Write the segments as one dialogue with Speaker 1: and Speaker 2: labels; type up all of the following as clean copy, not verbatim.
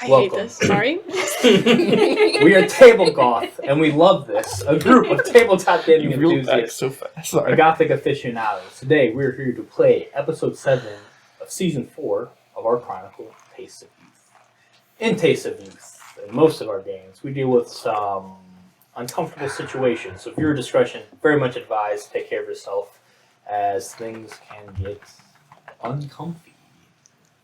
Speaker 1: I
Speaker 2: Welcome.
Speaker 1: hate this. Sorry.
Speaker 2: We are Table Goth, and we love this. A group of tabletop gaming enthusiasts
Speaker 3: so fast.
Speaker 2: and Gothic aficionados. Today, we're here to play Episode 7 of Season 4 of our chronicle, Taste of Youth. In Taste of Youth, in most of our games, we deal with some uncomfortable situations. So, viewer discretion, very much advised. Take care of yourself, as things can get uncomfy.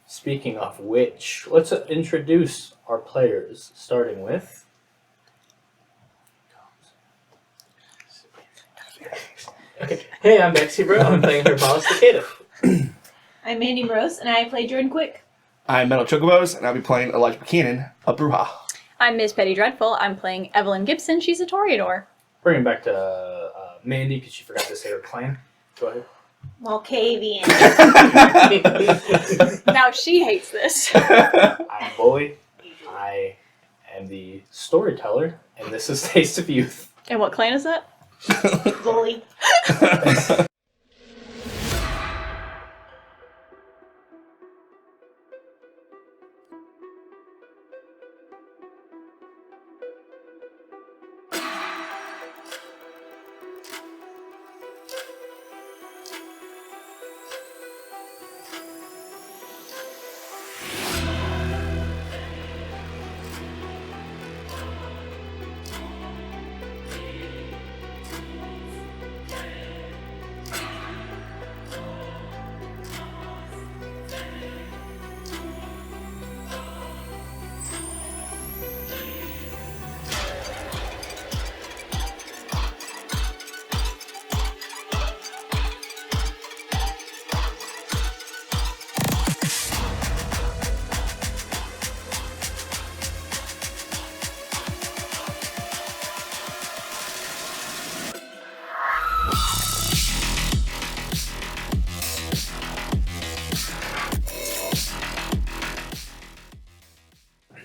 Speaker 2: Speaking of which, let's introduce our players, starting with...
Speaker 4: Hey, I'm Bexy Bro. I'm playing Herbalist Decada.
Speaker 5: I'm Mandy Morose, and I play Jordan Quick.
Speaker 3: I'm Metal Chocobos, and I'll be playing Elijah Buchanan, a Bruja.
Speaker 1: I'm Miss Petty Dreadful. I'm playing Evelyn Gibson. She's a Toreador.
Speaker 2: Bringing back to Mandy, because she forgot to say her clan. Go ahead.
Speaker 5: Malkavian.
Speaker 1: Now she hates this.
Speaker 2: I'm Bully. I am the storyteller, and this is Taste of Youth.
Speaker 1: And what clan is that?
Speaker 5: Bully.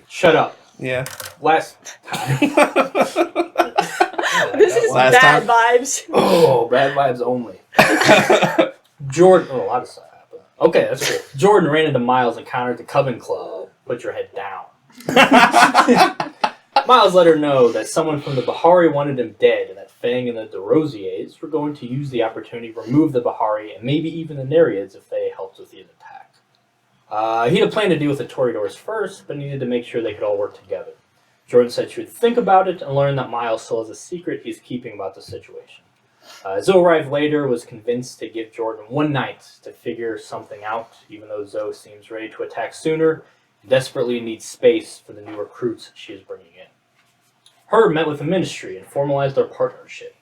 Speaker 2: Shut up.
Speaker 3: Yeah.
Speaker 2: Last time.
Speaker 1: This is
Speaker 3: Last
Speaker 1: bad
Speaker 3: time.
Speaker 1: vibes.
Speaker 2: Oh, bad vibes only. Jordan... Oh, a lot of stuff happened. Okay, that's cool. Jordan ran into Miles and countered the Coven Club. Put your head down. Miles let her know that someone from the Bahari wanted him dead, and that Fang and the DeRosiers were going to use the opportunity to remove the Bahari and maybe even the Nereids if they helped with the attack. He had planned to deal with the Toreadors first, but needed to make sure they could all work together. Jordan said she would think about it and learn that Miles still has a secret he's keeping about the situation. Zoe arrived later, was convinced to give Jordan one night to figure something out, even though Zoe seems ready to attack sooner and desperately needs space for the new recruits she is bringing in. Herb met with the ministry and formalized their partnership.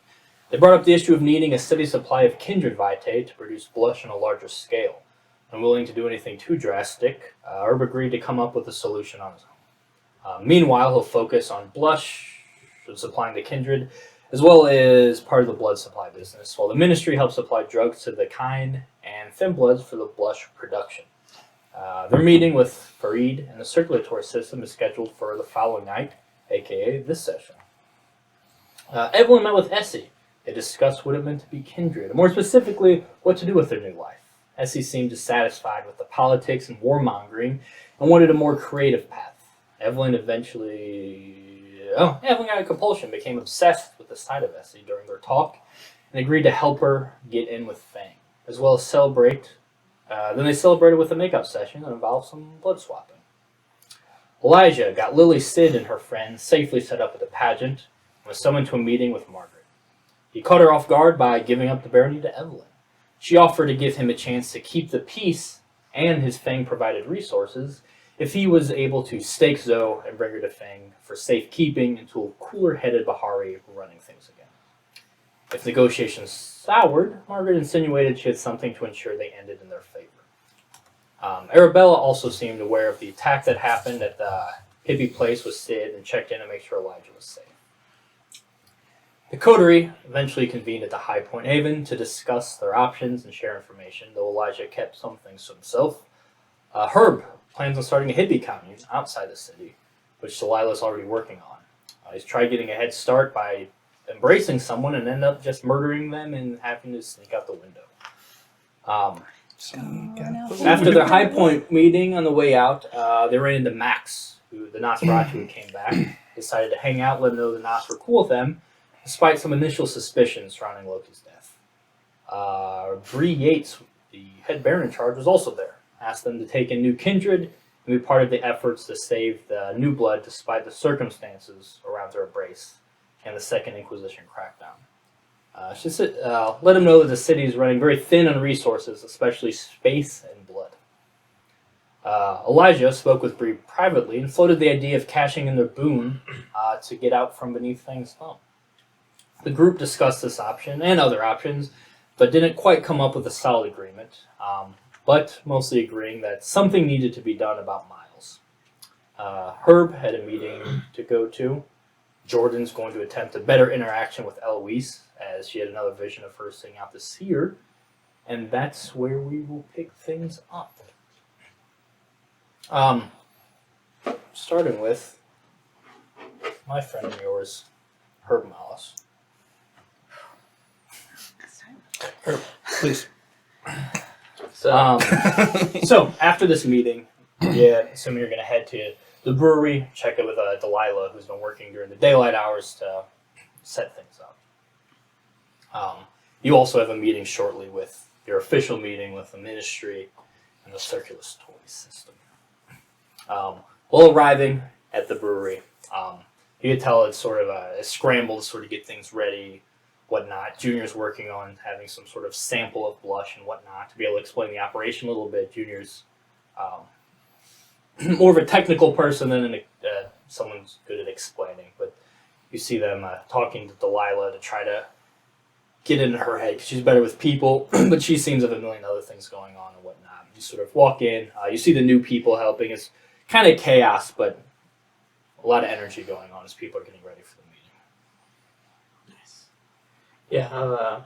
Speaker 2: They brought up the issue of needing a steady supply of kindred vitae to produce blush on a larger scale. Unwilling to do anything too drastic, Herb agreed to come up with a solution on his own. Meanwhile, he'll focus on blush, supplying the kindred, as well as part of the blood supply business, while the ministry helps supply drugs to the kind and thin bloods for the blush production. Their meeting with Farid and the circulatory system is scheduled for the following night, aka this session. Evelyn met with Essie. They discussed what it meant to be kindred, and more specifically, what to do with their new life. Essie seemed dissatisfied with the politics and warmongering and wanted a more creative path. Evelyn got a compulsion, became obsessed with the sight of Essie during their talk, and agreed to help her get in with Fang, as well as celebrate. Then they celebrated with a makeup session that involved some blood swapping. Elijah got Lily, Sid, and her friends safely set up at the pageant and was summoned to a meeting with Margaret. He caught her off guard by giving up the barony to Evelyn. She offered to give him a chance to keep the peace and his Fang-provided resources if he was able to stake Zoe and bring her to Fang for safekeeping until a cooler-headed Bahari running things again. If negotiations soured, Margaret insinuated she had something to ensure they ended in their favor. Arabella also seemed aware of the attack that happened at the hippie place with Sid and checked in to make sure Elijah was safe. The coterie eventually convened at the High Point Haven to discuss their options and share information, though Elijah kept some things to himself. Herb plans on starting a hippie commune outside the city, which Delilah's already working on. He's tried getting a head start by embracing someone and end up just murdering them and having to sneak out the window. After their High Point meeting on the way out, they ran into Max, who the Nosferatu who came back. Decided to hang out, let them know the Nos were cool with them, despite some initial suspicions surrounding Loki's death. Bree Yates, the head baron in charge, was also there. Asked them to take in new kindred and be part of the efforts to save the New Blood despite the circumstances around their embrace and the Second Inquisition crackdown. She let him know that the city is running very thin on resources, especially space and blood. Elijah spoke with Bree privately and floated the idea of cashing in their boon to get out from beneath Fang's thumb. The group discussed this option and other options, but didn't quite come up with a solid agreement, but mostly agreeing that something needed to be done about Miles. Herb had a meeting to go to. Jordan's going to attempt a better interaction with Eloise, as she had another vision of her seeing out the seer, and that's where we will pick things up. Starting with my friend and yours, Herb Miles.
Speaker 3: Herb, please.
Speaker 2: So after this meeting, assuming you're going to head to the brewery, check it with Delilah, who's been working during the daylight hours to set things up. You also have a meeting shortly with your official meeting with the ministry and the circulatory system. While arriving at the brewery, you could tell it's sort of a scramble to sort of get things ready, whatnot. Junior's working on having some sort of sample of blush and whatnot to be able to explain the operation a little bit. Junior's more of a technical person than someone's good at explaining, but you see them talking to Delilah to try to get into her head, because she's better with people, but she seems to have a million other things going on and whatnot. You sort of walk in, you see the new people helping. It's kind of chaos, but a lot of energy going on as people are getting ready for the meeting.
Speaker 4: Nice. Yeah, I'll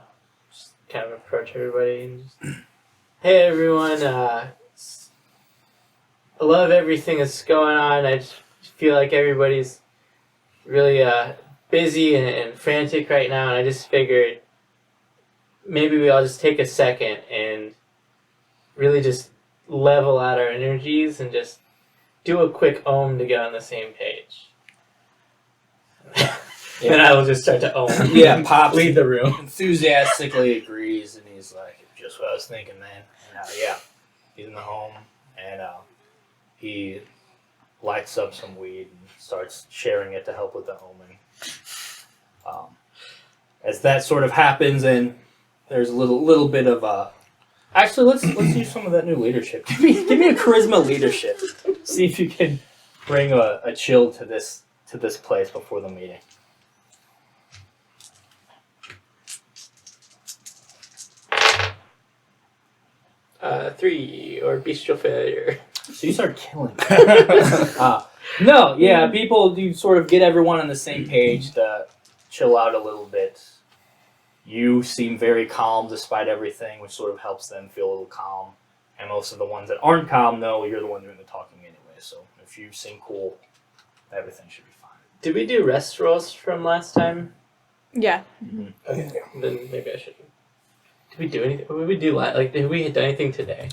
Speaker 4: just kind of approach everybody and just, hey everyone, I love everything that's going on. I just feel like everybody's really busy and frantic right now, and I just figured maybe we all just take a second and really just level out our energies and just do a quick ohm to get on the same page. And I will just start to ohm.
Speaker 2: Yeah, Pops
Speaker 4: leave the room.
Speaker 2: Enthusiastically agrees, and he's like, just what I was thinking, man. And, he's in the home, and he lights up some weed and starts sharing it to help with the homing. As that sort of happens, and there's a little bit of actually, let's use some of that new leadership. Give me a charisma leadership. See if you can bring a chill to this place before the meeting.
Speaker 4: Three, or bestial failure.
Speaker 2: So you start killing. People do sort of get everyone on the same page to chill out a little bit. You seem very calm despite everything, which sort of helps them feel a little calm. And most of the ones that aren't calm, though, you're the one doing the talking anyway. So if you seem cool, everything should be fine.
Speaker 4: Did we do rest rolls from last time?
Speaker 1: Yeah.
Speaker 3: Okay.
Speaker 4: Then maybe I should. Did we do anything? What did we do? Have we done anything today?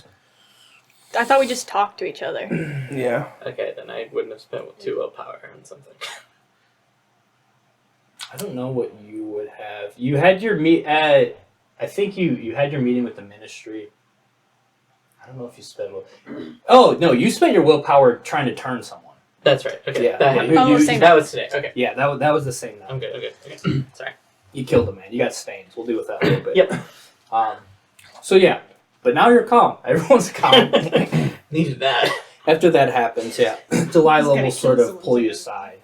Speaker 1: I thought we just talked to each other.
Speaker 3: Yeah.
Speaker 4: Okay, then I wouldn't have spent 2 willpower on something.
Speaker 2: I don't know what you would have. You had your I think you had your meeting with the ministry. I don't know if you spent. Oh no, you spent your willpower trying to turn someone.
Speaker 4: That's right. Okay.
Speaker 2: Yeah.
Speaker 4: That happened.
Speaker 1: Oh, same
Speaker 4: That was today. Okay.
Speaker 2: Yeah, that was the same night.
Speaker 4: I'm good. Okay. Sorry.
Speaker 2: You killed a man. You got stains. We'll deal with that a little bit.
Speaker 4: Yep.
Speaker 2: So yeah, but now you're calm. Everyone's calm.
Speaker 4: Needed that.
Speaker 2: After that happens, Delilah will sort of pull you aside,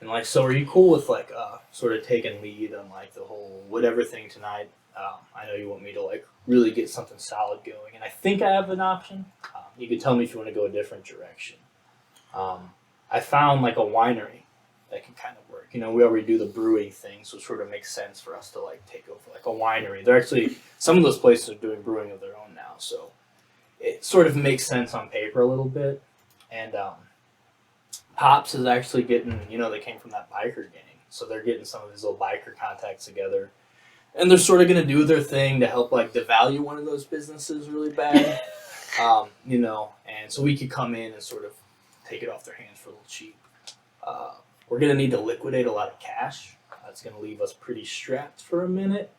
Speaker 2: and like, so are you cool with like sort of taking lead on like the whole whatever thing tonight? I know you want me to like really get something solid going, and I think I have an option. You can tell me if you want to go a different direction. I found like a winery that can kind of work. You know, we already do the brewing thing, so it sort of makes sense for us to like take over like a winery. They're actually, some of those places are doing brewing of their own now, so it sort of makes sense on paper a little bit. And Pops is actually getting, they came from that biker gang, so they're getting some of these little biker contacts together. and they're sort of going to do their thing to help like devalue one of those businesses really bad. And so we could come in and sort of take it off their hands for a little cheap. We're going to need to liquidate a lot of cash. That's going to leave us pretty strapped for a minute.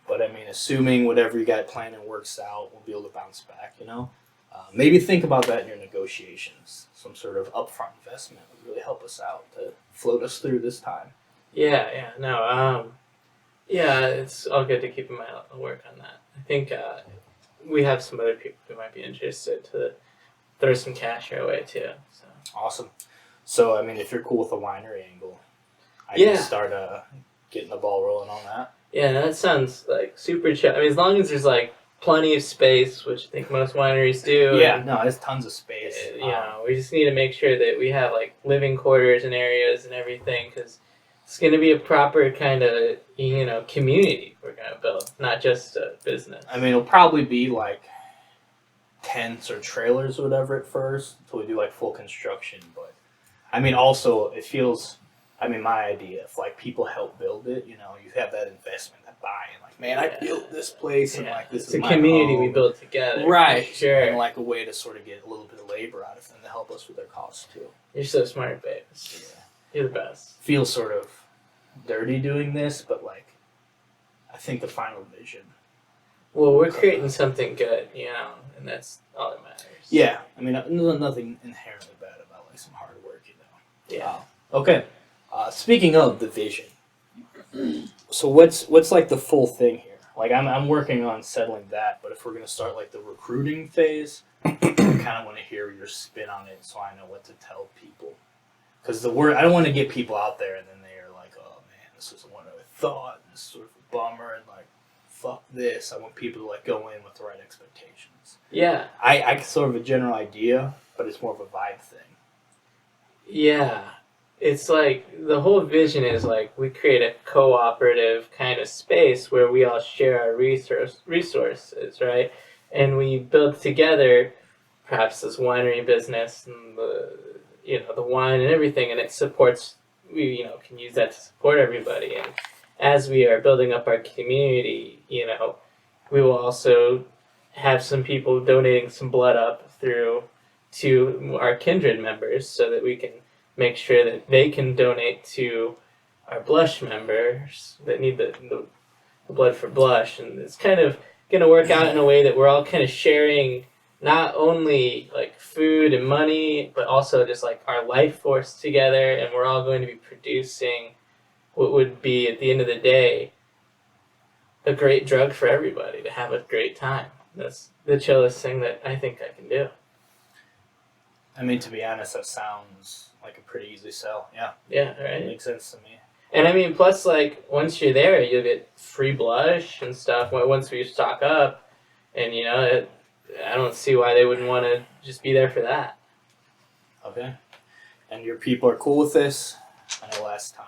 Speaker 2: But I mean, assuming whatever you got planning works out, we'll be able to bounce back, Maybe think about that in your negotiations. Some sort of upfront investment would really help us out to float us through this time.
Speaker 4: Yeah, no, it's all good to keep in mind. I'll work on that. I think we have some other people who might be interested to throw some cash our way too. So.
Speaker 2: Awesome. So, I mean, if you're cool with the winery angle, I
Speaker 4: Yeah.
Speaker 2: can start getting the ball rolling on that.
Speaker 4: Yeah, no, that sounds like super chill. I mean, as long as there's like plenty of space, which I think most wineries do.
Speaker 2: Yeah,
Speaker 4: and,
Speaker 2: no, there's tons of space.
Speaker 4: we just need to make sure that we have like living quarters and areas and everything, because it's going to be a proper kind of community we're going to build, not just a business.
Speaker 2: I mean, it'll probably be like tents or trailers or whatever at first until we do like full construction. But I mean, also it feels. I mean, my idea, if like people help build it, you have that investment, that buy-in. Like, man, I built this place, and like this
Speaker 4: it's
Speaker 2: is
Speaker 4: a
Speaker 2: my
Speaker 4: community
Speaker 2: home.
Speaker 4: we built together.
Speaker 2: Right,
Speaker 4: Sure.
Speaker 2: and like a way to sort of get a little bit of labor out of them to help us with their costs too.
Speaker 4: You're so smart, babe.
Speaker 2: Yeah.
Speaker 4: You're the best.
Speaker 2: Feels sort of dirty doing this, but like, I think the final vision.
Speaker 4: Well, we're creating something good, and that's all that matters.
Speaker 2: Yeah, I mean, there's nothing inherently bad about like some hard work,
Speaker 4: Yeah.
Speaker 2: Okay. Speaking of the vision, so what's like the full thing here? Like I'm working on settling that, but if we're gonna start like the recruiting phase, I kind of want to hear your spin on it, so I know what to tell people. Because I don't want to get people out there and then they're like, oh man, this isn't what I thought. This is sort of a bummer, and like, fuck this. I want people to like go in with the right expectations.
Speaker 4: Yeah.
Speaker 2: I sort of a general idea, but it's more of a vibe thing.
Speaker 4: Yeah. It's like the whole vision is like we create a cooperative kind of space where we all share our resources, right? And we build together perhaps this winery business and the wine and everything, and it supports, we can use that to support everybody. And as we are building up our community, we will also have some people donating some blood up through to our kindred members so that we can make sure that they can donate to our Blush members that need the blood for Blush. And it's kind of going to work out in a way that we're all kind of sharing not only like food and money, but also just like our life force together. And we're all going to be producing what would be, at the end of the day, a great drug for everybody to have a great time. That's the chillest thing that I think I can do.
Speaker 2: I mean, to be honest, that sounds like a pretty easy sell. Yeah.
Speaker 4: Yeah,
Speaker 2: It
Speaker 4: right?
Speaker 2: makes sense to me.
Speaker 4: And I mean, plus, like, once you're there, you'll get free Blush and stuff once we stock up. And, I don't see why they wouldn't want to just be there for that.
Speaker 2: Okay. And your people are cool with this? I know last time,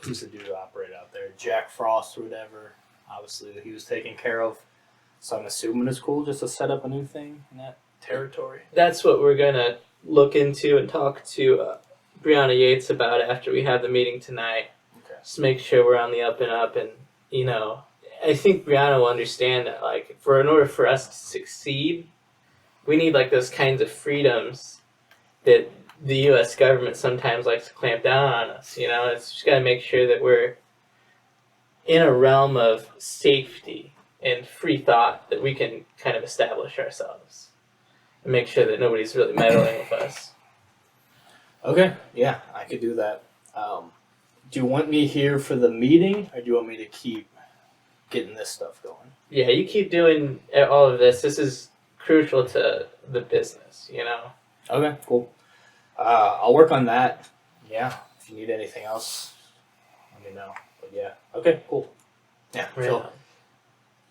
Speaker 2: who's the dude who operated out there? Jack Frost or whatever. Obviously, he was taken care of. So I'm assuming it's cool just to set up a new thing in that territory.
Speaker 4: That's what we're going to look into and talk to Brianna Yates about after we have the meeting tonight.
Speaker 2: Okay.
Speaker 4: Just make sure we're on the up and up. And, I think Brianna will understand that, like, in order for us to succeed, we need, like, those kinds of freedoms that the U.S. government sometimes likes to clamp down on us. It's just got to make sure that we're in a realm of safety and free thought that we can kind of establish ourselves and make sure that nobody's really meddling with us.
Speaker 2: Okay. Yeah, I could do that. Do you want me here for the meeting, or do you want me to keep getting this stuff going?
Speaker 4: Yeah, you keep doing all of this. This is crucial to the business,
Speaker 2: Okay, cool. I'll work on that. Yeah, if you need anything else, let me know. But yeah, okay, cool. Yeah,
Speaker 4: Right
Speaker 2: so
Speaker 4: on.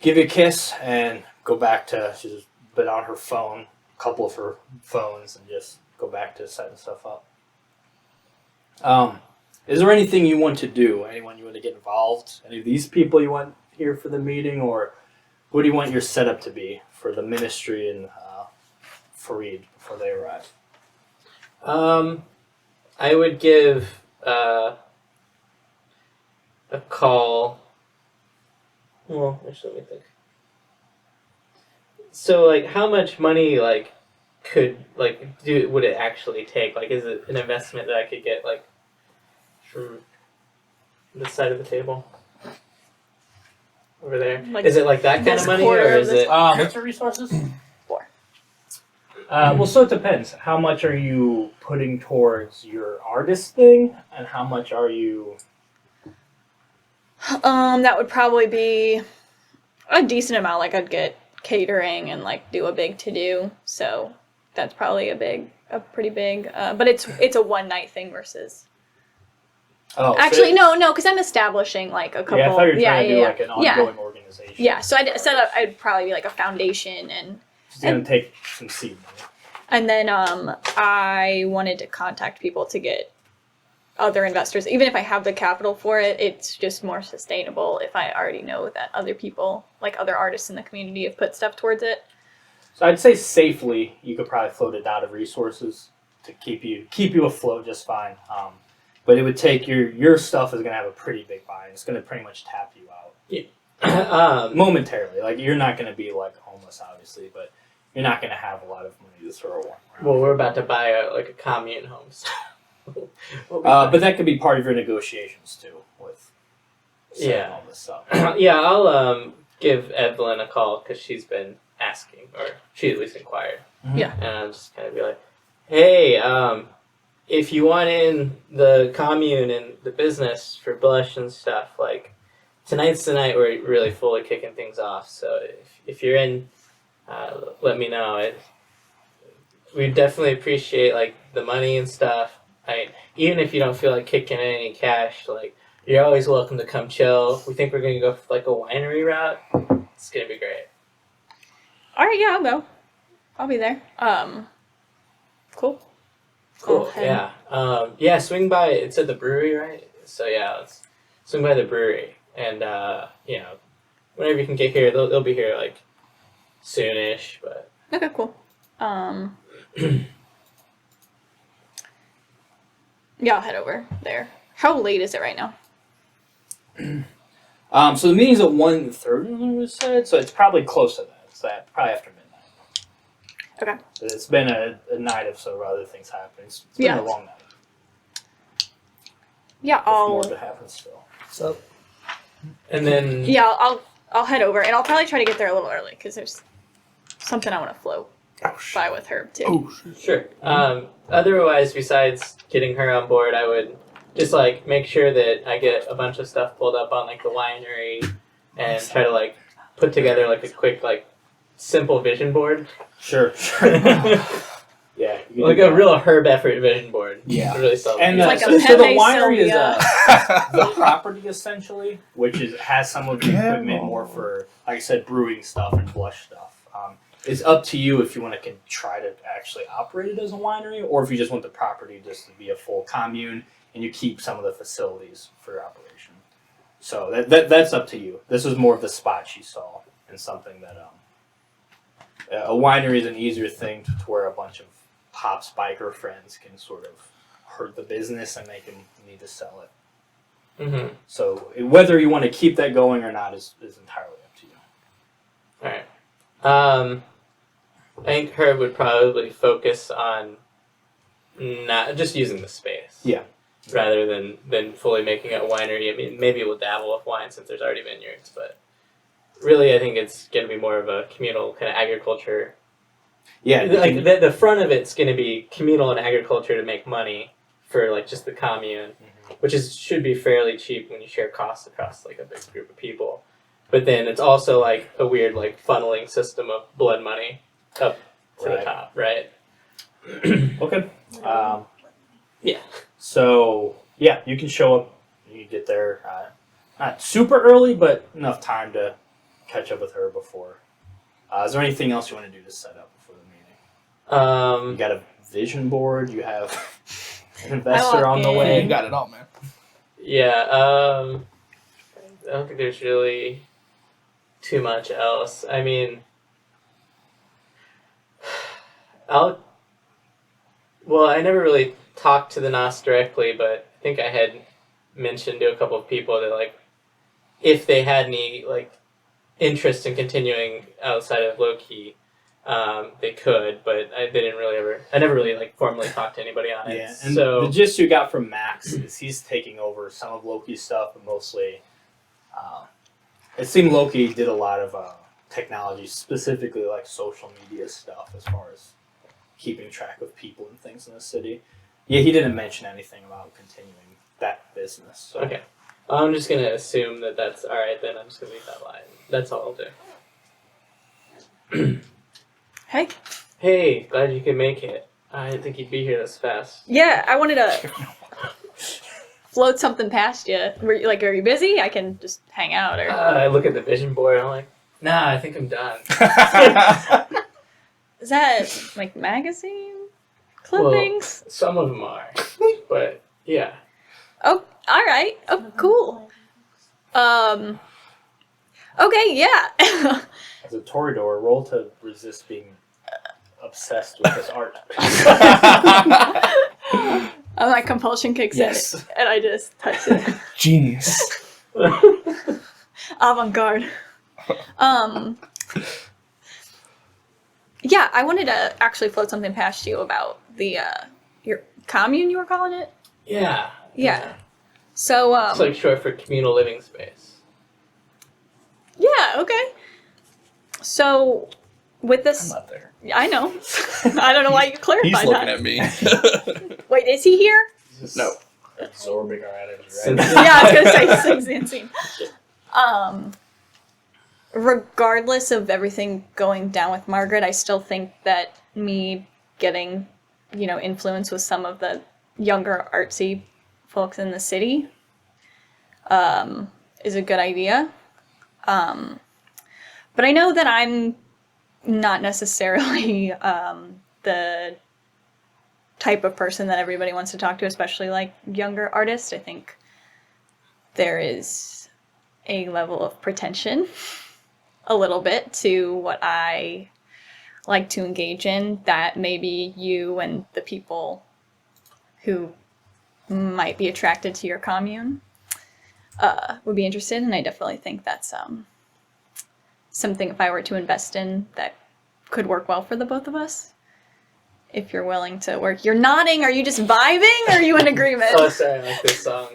Speaker 2: give you a kiss and go back to, she's been on her phone, a couple of her phones, and just go back to setting stuff up. Is there anything you want to do? Anyone you want to get involved? Any of these people you want here for the meeting, or what do you want your setup to be for the ministry and Fareed before they arrive?
Speaker 4: I would give a call Well, actually, let me think. So, like, how much money, like, would it actually take? Like, is it an investment that I could get, like, from this side of the table? Over there?
Speaker 1: Like
Speaker 4: Is it like that kind
Speaker 1: this
Speaker 4: of money,
Speaker 1: quarter
Speaker 4: or
Speaker 1: of
Speaker 4: is
Speaker 1: this-
Speaker 4: it?
Speaker 2: What's your resources?
Speaker 1: 4.
Speaker 2: Well, so it depends. How much are you putting towards your artist thing, and how much are you?
Speaker 1: That would probably be a decent amount. Like I'd get catering and like do a big to do. So that's probably a pretty big. But it's a one night thing versus.
Speaker 2: Oh,
Speaker 1: Actually, no, because I'm establishing like a couple.
Speaker 2: Yeah, I thought you were trying to do
Speaker 1: yeah.
Speaker 2: like an ongoing organization.
Speaker 1: Yeah, so I'd set up. I'd probably be like a foundation,
Speaker 2: It's gonna take some seed money.
Speaker 1: and then I wanted to contact people to get other investors. Even if I have the capital for it, it's just more sustainable if I already know that other people, like other artists in the community, have put stuff towards it.
Speaker 2: So I'd say safely, you could probably float it out of resources to keep you afloat just fine. But it would take your stuff is gonna have a pretty big buy. It's gonna pretty much tap you out momentarily. Like you're not gonna be like homeless, obviously, but you're not gonna have a lot of money to throw around.
Speaker 4: Well, we're about to buy a commune home. So
Speaker 2: But that could be part of your negotiations too, with selling all this stuff.
Speaker 4: yeah, I'll give Evelyn a call because she's been asking, or she at least inquired.
Speaker 1: Yeah.
Speaker 4: And I'll just kind of be like, hey, if you want in the commune and the business for Blush and stuff, like, tonight's the night we're really fully kicking things off. So if you're in, let me know. We definitely appreciate, like, the money and stuff. Even if you don't feel like kicking in any cash, like, you're always welcome to come chill. We think we're going to go for, like, a winery route. It's going to be great.
Speaker 1: All right, yeah, I'll go. I'll be there. Cool.
Speaker 4: Cool.
Speaker 1: Okay.
Speaker 4: Yeah. Swing by. It's at the brewery, right? So yeah, let's swing by the brewery, and whenever you can get here, they'll be here like soonish. But
Speaker 1: Okay, cool. Yeah, I'll head over there. How late is it right now?
Speaker 2: So the meeting's at 1:30, it was said. So it's probably close to that. It's probably after midnight.
Speaker 1: Okay.
Speaker 2: It's been a night of so other things happening. It's been
Speaker 1: Yeah.
Speaker 2: a long night.
Speaker 1: Yeah,
Speaker 2: If more
Speaker 1: I'll
Speaker 2: to happen still. So
Speaker 4: and then
Speaker 1: I'll head over, and I'll probably try to get there a little early because there's something I want to float by with Herb too.
Speaker 4: sure. Otherwise, besides getting her on board, I would just like make sure that I get a bunch of stuff pulled up on like the winery, and try to like put together like a quick like simple vision board.
Speaker 2: sure. Yeah. you can
Speaker 4: Like
Speaker 2: do
Speaker 4: a
Speaker 2: that.
Speaker 4: real Herb effort vision board.
Speaker 2: Yeah.
Speaker 4: Really solid.
Speaker 2: And
Speaker 1: It's like
Speaker 2: so,
Speaker 1: a
Speaker 2: so the
Speaker 1: Pepe
Speaker 2: winery is
Speaker 1: Sylvia.
Speaker 2: the property essentially, which has some of the equipment more for, like I said, brewing stuff and blush stuff. It's up to you if you want to try to actually operate it as a winery, or if you just want the property just to be a full commune and you keep some of the facilities for your operation. So that's up to you. This is more of the spot she saw, and something that a winery is an easier thing to where a bunch of Pop's biker friends can sort of hurt the business and make him need to sell it.
Speaker 4: Mm-hmm.
Speaker 2: So whether you want to keep that going or not is entirely up to you.
Speaker 4: All right. I think Herb would probably focus on not just using the space.
Speaker 2: Yeah.
Speaker 4: Rather than fully making it a winery. I mean, maybe we'll dabble with wine since there's already vineyards, but really, I think it's going to be more of a communal kind of agriculture.
Speaker 2: Yeah.
Speaker 4: Like the front of it's going to be communal and agriculture to make money for like just the commune, which should be fairly cheap when you share costs across like a big group of people. But then it's also like a weird like funneling system of blood money up to the top, right?
Speaker 2: Okay.
Speaker 4: Yeah.
Speaker 2: So yeah, you can show up. You get there not super early, but enough time to catch up with her before. Is there anything else you want to do to set up before the meeting? You got a vision board. You have an investor on the
Speaker 1: in.
Speaker 2: way.
Speaker 3: You got it all, man.
Speaker 4: Yeah. I don't think there's really too much else. I mean, I never really talked to the Nas directly, but I think I had mentioned to a couple of people that, like, if they had any, like, interest in continuing outside of low key, they could, but they didn't really ever. I never really like formally talked to anybody on it.
Speaker 2: Yeah, and
Speaker 4: so
Speaker 2: the gist you got from Max is he's taking over some of Loki's stuff, but mostly, it seemed Loki did a lot of technology, specifically like social media stuff, as far as keeping track of people and things in the city. Yeah, he didn't mention anything about continuing that business. So.
Speaker 4: okay, I'm just gonna assume that that's all right. Then I'm just gonna leave that line. That's all I'll do.
Speaker 1: Hey.
Speaker 4: Hey, glad you could make it. I didn't think you'd be here this fast.
Speaker 1: Yeah, I wanted to float something past you. Are you busy? I can just hang out or.
Speaker 4: I look at the vision board. I'm like, nah, I think I'm done.
Speaker 1: Is that like magazine clippings?
Speaker 4: Well, some of them are, but yeah.
Speaker 1: Oh, all right. Oh, cool. Okay, yeah.
Speaker 2: As a Toreador, roll to resist being obsessed with this art.
Speaker 1: My compulsion kicks
Speaker 3: Yes.
Speaker 1: in, and I just touch it.
Speaker 3: Genius.
Speaker 1: Avant-garde. Yeah, I wanted to actually float something past you about the your commune, you were calling it?
Speaker 4: Yeah.
Speaker 1: Yeah. So
Speaker 4: It's like short for communal living space.
Speaker 1: yeah, okay. So with
Speaker 3: I'm
Speaker 1: this,
Speaker 3: not there.
Speaker 1: I know. I don't know why you clarified
Speaker 3: He's looking
Speaker 1: that.
Speaker 3: at me.
Speaker 1: Wait, is he here?
Speaker 3: No.
Speaker 2: Absorbing our energy,
Speaker 4: Since-
Speaker 2: right?
Speaker 1: Yeah, I was gonna say sings the scene. Regardless of everything going down with Margaret, I still think that me getting, influence with some of the younger artsy folks in the city, is a good idea. But I know that I'm not necessarily the type of person that everybody wants to talk to, especially like younger artists. I think there is a level of pretension a little bit to what I like to engage in that maybe you and the people who might be attracted to your commune would be interested in. I definitely think that's something if I were to invest in that could work well for the both of us. If you're willing to work. You're nodding. Are you just vibing or are you in agreement?
Speaker 4: Oh, sorry, I like this song.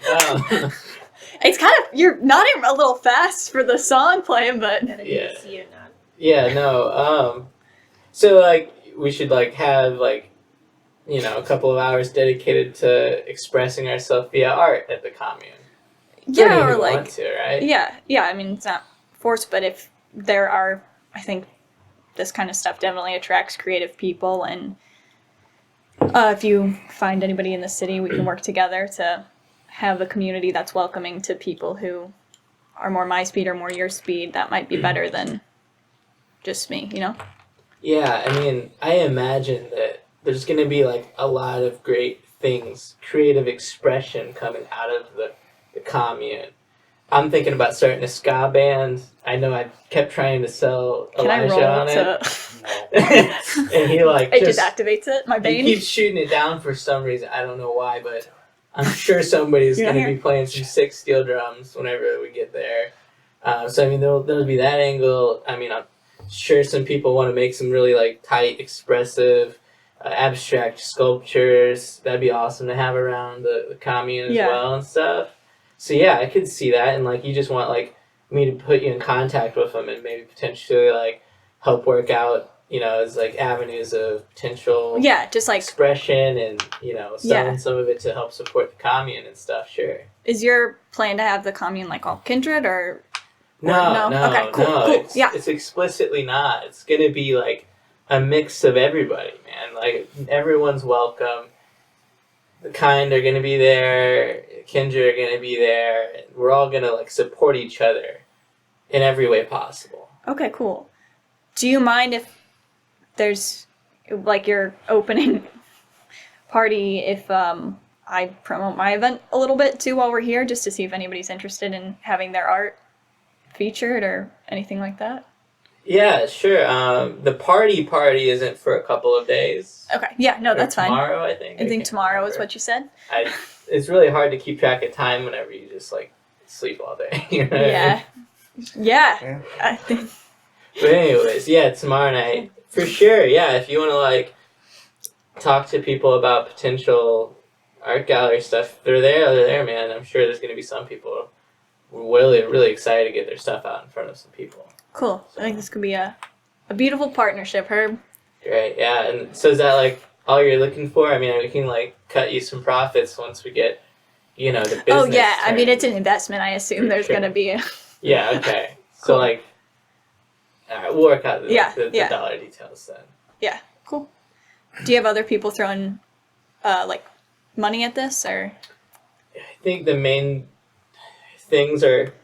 Speaker 1: It's kind of, you're nodding a little fast for the song playing, but
Speaker 4: Yeah.
Speaker 5: See you not.
Speaker 4: Yeah, no. So like we should like have like, a couple of hours dedicated to expressing ourselves via art at the commune.
Speaker 1: yeah, or
Speaker 4: Want
Speaker 1: like,
Speaker 4: to, right?
Speaker 1: yeah, I mean, it's not forced, but if there are, I think this kind of stuff definitely attracts creative people, and if you find anybody in the city, we can work together to have a community that's welcoming to people who are more my speed or more your speed. That might be better than just me,
Speaker 4: Yeah, I mean, I imagine that there's going to be like a lot of great things, creative expression coming out of the commune. I'm thinking about starting a ska band. I know I kept trying to sell
Speaker 1: Can I
Speaker 4: Elijah
Speaker 1: roll
Speaker 4: on
Speaker 1: to...
Speaker 4: it. And he like
Speaker 1: It
Speaker 4: just
Speaker 1: activates it, my
Speaker 4: he
Speaker 1: vein.
Speaker 4: keeps shooting it down for some reason. I don't know why, but I'm sure somebody's
Speaker 1: You're
Speaker 4: going
Speaker 1: not
Speaker 4: to be playing some sick steel drums whenever we get there. So I mean, there'll be that angle. I mean, I'm sure some people want to make some really like tight, expressive, abstract sculptures. That'd be awesome to have around the commune as
Speaker 1: Yeah.
Speaker 4: well and stuff. So yeah, I could see that, and like you just want like me to put you in contact with them and maybe potentially like help work out, as like avenues of potential
Speaker 1: Yeah, just like,
Speaker 4: expression and selling
Speaker 1: Yeah.
Speaker 4: some of it to help support the commune and stuff. Sure.
Speaker 1: is your plan to have the commune like all kindred or?
Speaker 4: No.
Speaker 1: Okay, cool.
Speaker 4: It's,
Speaker 1: Yeah.
Speaker 4: it's explicitly not. It's gonna be like a mix of everybody, man. Like everyone's welcome. The kind are gonna be there. Kindred are gonna be there. And we're all gonna like support each other in every way possible.
Speaker 1: Okay, cool. Do you mind if there's like your opening party if I promote my event a little bit too while we're here, just to see if anybody's interested in having their art featured or anything like that?
Speaker 4: Yeah, sure. The party isn't for a couple of days.
Speaker 1: Okay, yeah, no,
Speaker 4: Or
Speaker 1: that's fine.
Speaker 4: Tomorrow, I think.
Speaker 1: I think
Speaker 4: can't
Speaker 1: tomorrow is
Speaker 4: remember.
Speaker 1: what you said.
Speaker 4: It's really hard to keep track of time whenever you just like sleep all day. You know what I mean?
Speaker 1: Yeah. Yeah.
Speaker 3: Yeah.
Speaker 1: I think.
Speaker 4: But anyways, yeah, tomorrow night for sure. Yeah, if you want to like talk to people about potential art gallery stuff, they're there, man. I'm sure there's gonna be some people really excited to get their stuff out in front of some people.
Speaker 1: Cool. I think this could be a beautiful partnership, Herb.
Speaker 4: Great, yeah. And so is that like all you're looking for? I mean, we can like cut you some profits once we get, the business.
Speaker 1: Oh yeah, I mean
Speaker 4: turned.
Speaker 1: it's an investment. I assume
Speaker 4: For
Speaker 1: there's
Speaker 4: sure.
Speaker 1: gonna be a.
Speaker 4: Yeah, okay. So
Speaker 1: Cool.
Speaker 4: like, all right, we'll work out the
Speaker 1: Yeah.
Speaker 4: dollar details then.
Speaker 1: Yeah. Cool. Do you have other people throwing, like, money at this or?
Speaker 4: I think the main things are,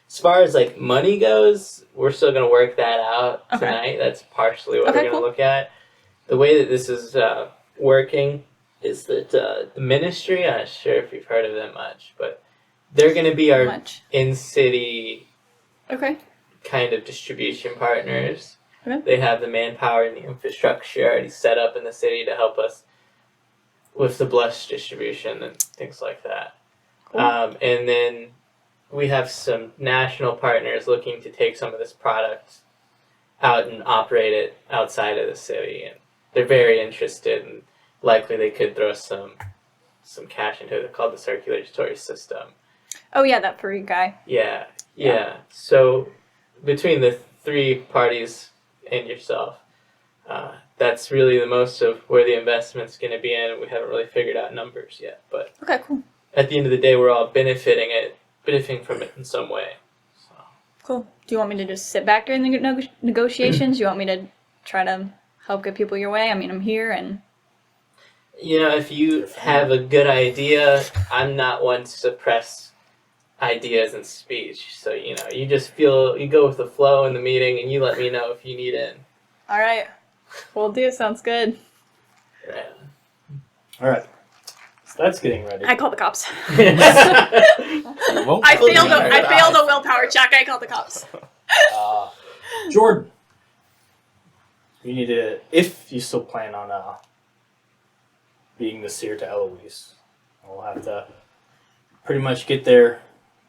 Speaker 4: as far as like money goes, we're still gonna work that out
Speaker 1: Okay.
Speaker 4: tonight. That's partially what
Speaker 1: Okay,
Speaker 4: we're gonna
Speaker 1: cool.
Speaker 4: look at. The way that this is working is that the ministry. I'm not sure if you've heard of them much, but they're gonna be our
Speaker 1: Much.
Speaker 4: in-city
Speaker 1: Okay.
Speaker 4: kind of distribution partners.
Speaker 1: Okay.
Speaker 4: They have the manpower and the infrastructure already set up in the city to help us with the blush distribution and things like that.
Speaker 1: Cool.
Speaker 4: And then we have some national partners looking to take some of this product out and operate it outside of the city, and they're very interested, and likely they could throw some cash into it. They're called the circulatory system.
Speaker 1: Oh yeah, that furry guy.
Speaker 4: Yeah. So between the three parties and yourself, that's really the most of where the investment's going to be in. We haven't really figured out numbers yet, but
Speaker 1: Okay, cool.
Speaker 4: at the end of the day, we're all benefiting from it in some way. So.
Speaker 1: Cool. Do you want me to just sit back during the negotiations? Do you want me to try to help get people your way? I mean, I'm here and.
Speaker 4: If you have a good idea, I'm not one to suppress ideas in speech. So, you just you go with the flow in the meeting and you let me know if you need in.
Speaker 1: All right. We'll do. Sounds good.
Speaker 4: Right.
Speaker 2: All right. So that's getting ready.
Speaker 1: I call the cops.
Speaker 3: Well,
Speaker 1: I
Speaker 4: Well,
Speaker 1: failed.
Speaker 4: yeah.
Speaker 1: I failed a willpower check. I called the cops.
Speaker 2: Jordan, you need to, if you still plan on being the seer to Eloise, we'll have to pretty much get there.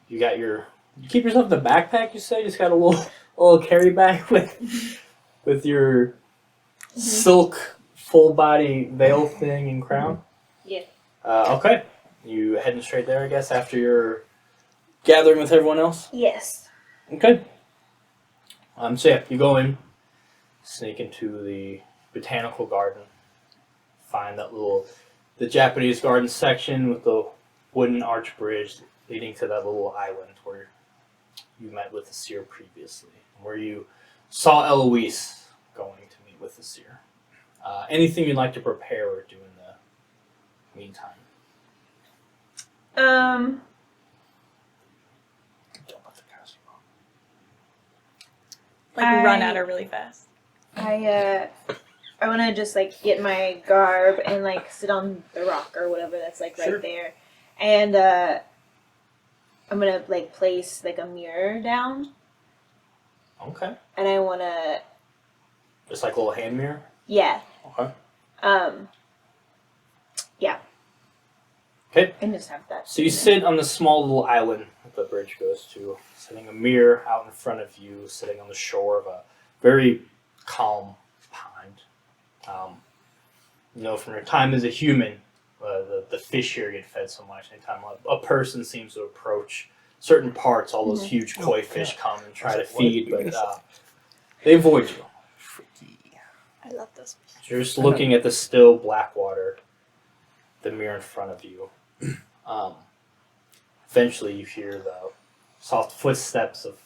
Speaker 2: You got you keep yourself in the backpack. You say just got a little carry bag with your silk full body veil thing and crown.
Speaker 5: Yeah.
Speaker 2: Okay, you heading straight there, I guess, after your gathering with everyone else.
Speaker 5: Yes.
Speaker 2: Okay. So yeah, you go in, sneak into the botanical garden, find the Japanese garden section with the wooden arch bridge leading to that little island where you met with the seer previously, where you saw Eloise going to meet with the seer. Anything you'd like to prepare or do in the meantime? Don't let the cows go.
Speaker 1: Like run at her really fast.
Speaker 5: I want to just like get my garb and like sit on the rock or whatever that's like
Speaker 2: Sure.
Speaker 5: right there, and I'm gonna like place like a mirror down,
Speaker 2: Okay.
Speaker 5: and I want to
Speaker 2: Just like a little hand mirror?
Speaker 5: yeah,
Speaker 2: Okay.
Speaker 5: yeah.
Speaker 2: Okay.
Speaker 5: And just have that.
Speaker 2: So you sit on the small little island that the bridge goes to, setting a mirror out in front of you, sitting on the shore of a very calm pond. From your time as a human, the fish here get fed so much. Anytime a person seems to approach certain parts, all those huge koi fish come and try to feed, but they avoid you.
Speaker 1: I love this.
Speaker 2: You're just looking at the still black water, the mirror in front of you. Eventually you hear the soft footsteps of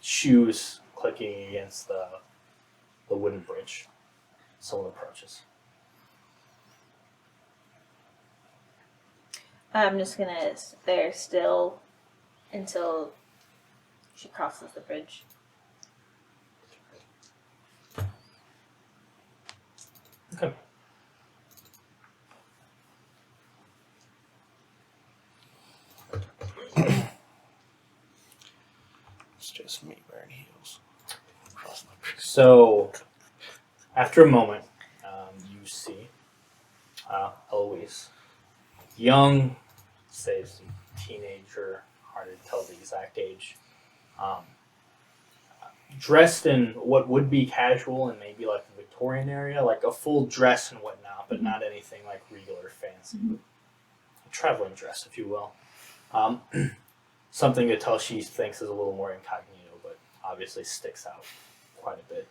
Speaker 2: shoes clicking against the wooden bridge. Someone approaches.
Speaker 5: I'm just gonna sit there still until she crosses the bridge.
Speaker 2: Okay.
Speaker 3: It's just me wearing heels. Cross my fingers.
Speaker 2: So, after a moment, you see Eloise. Young, say some teenager, hard to tell the exact age. dressed in what would be casual and maybe like the Victorian area, like a full dress and whatnot, but not anything like regal or fancy. A traveling dress, if you will. Something to tell she thinks is a little more incognito, but obviously sticks out quite a bit.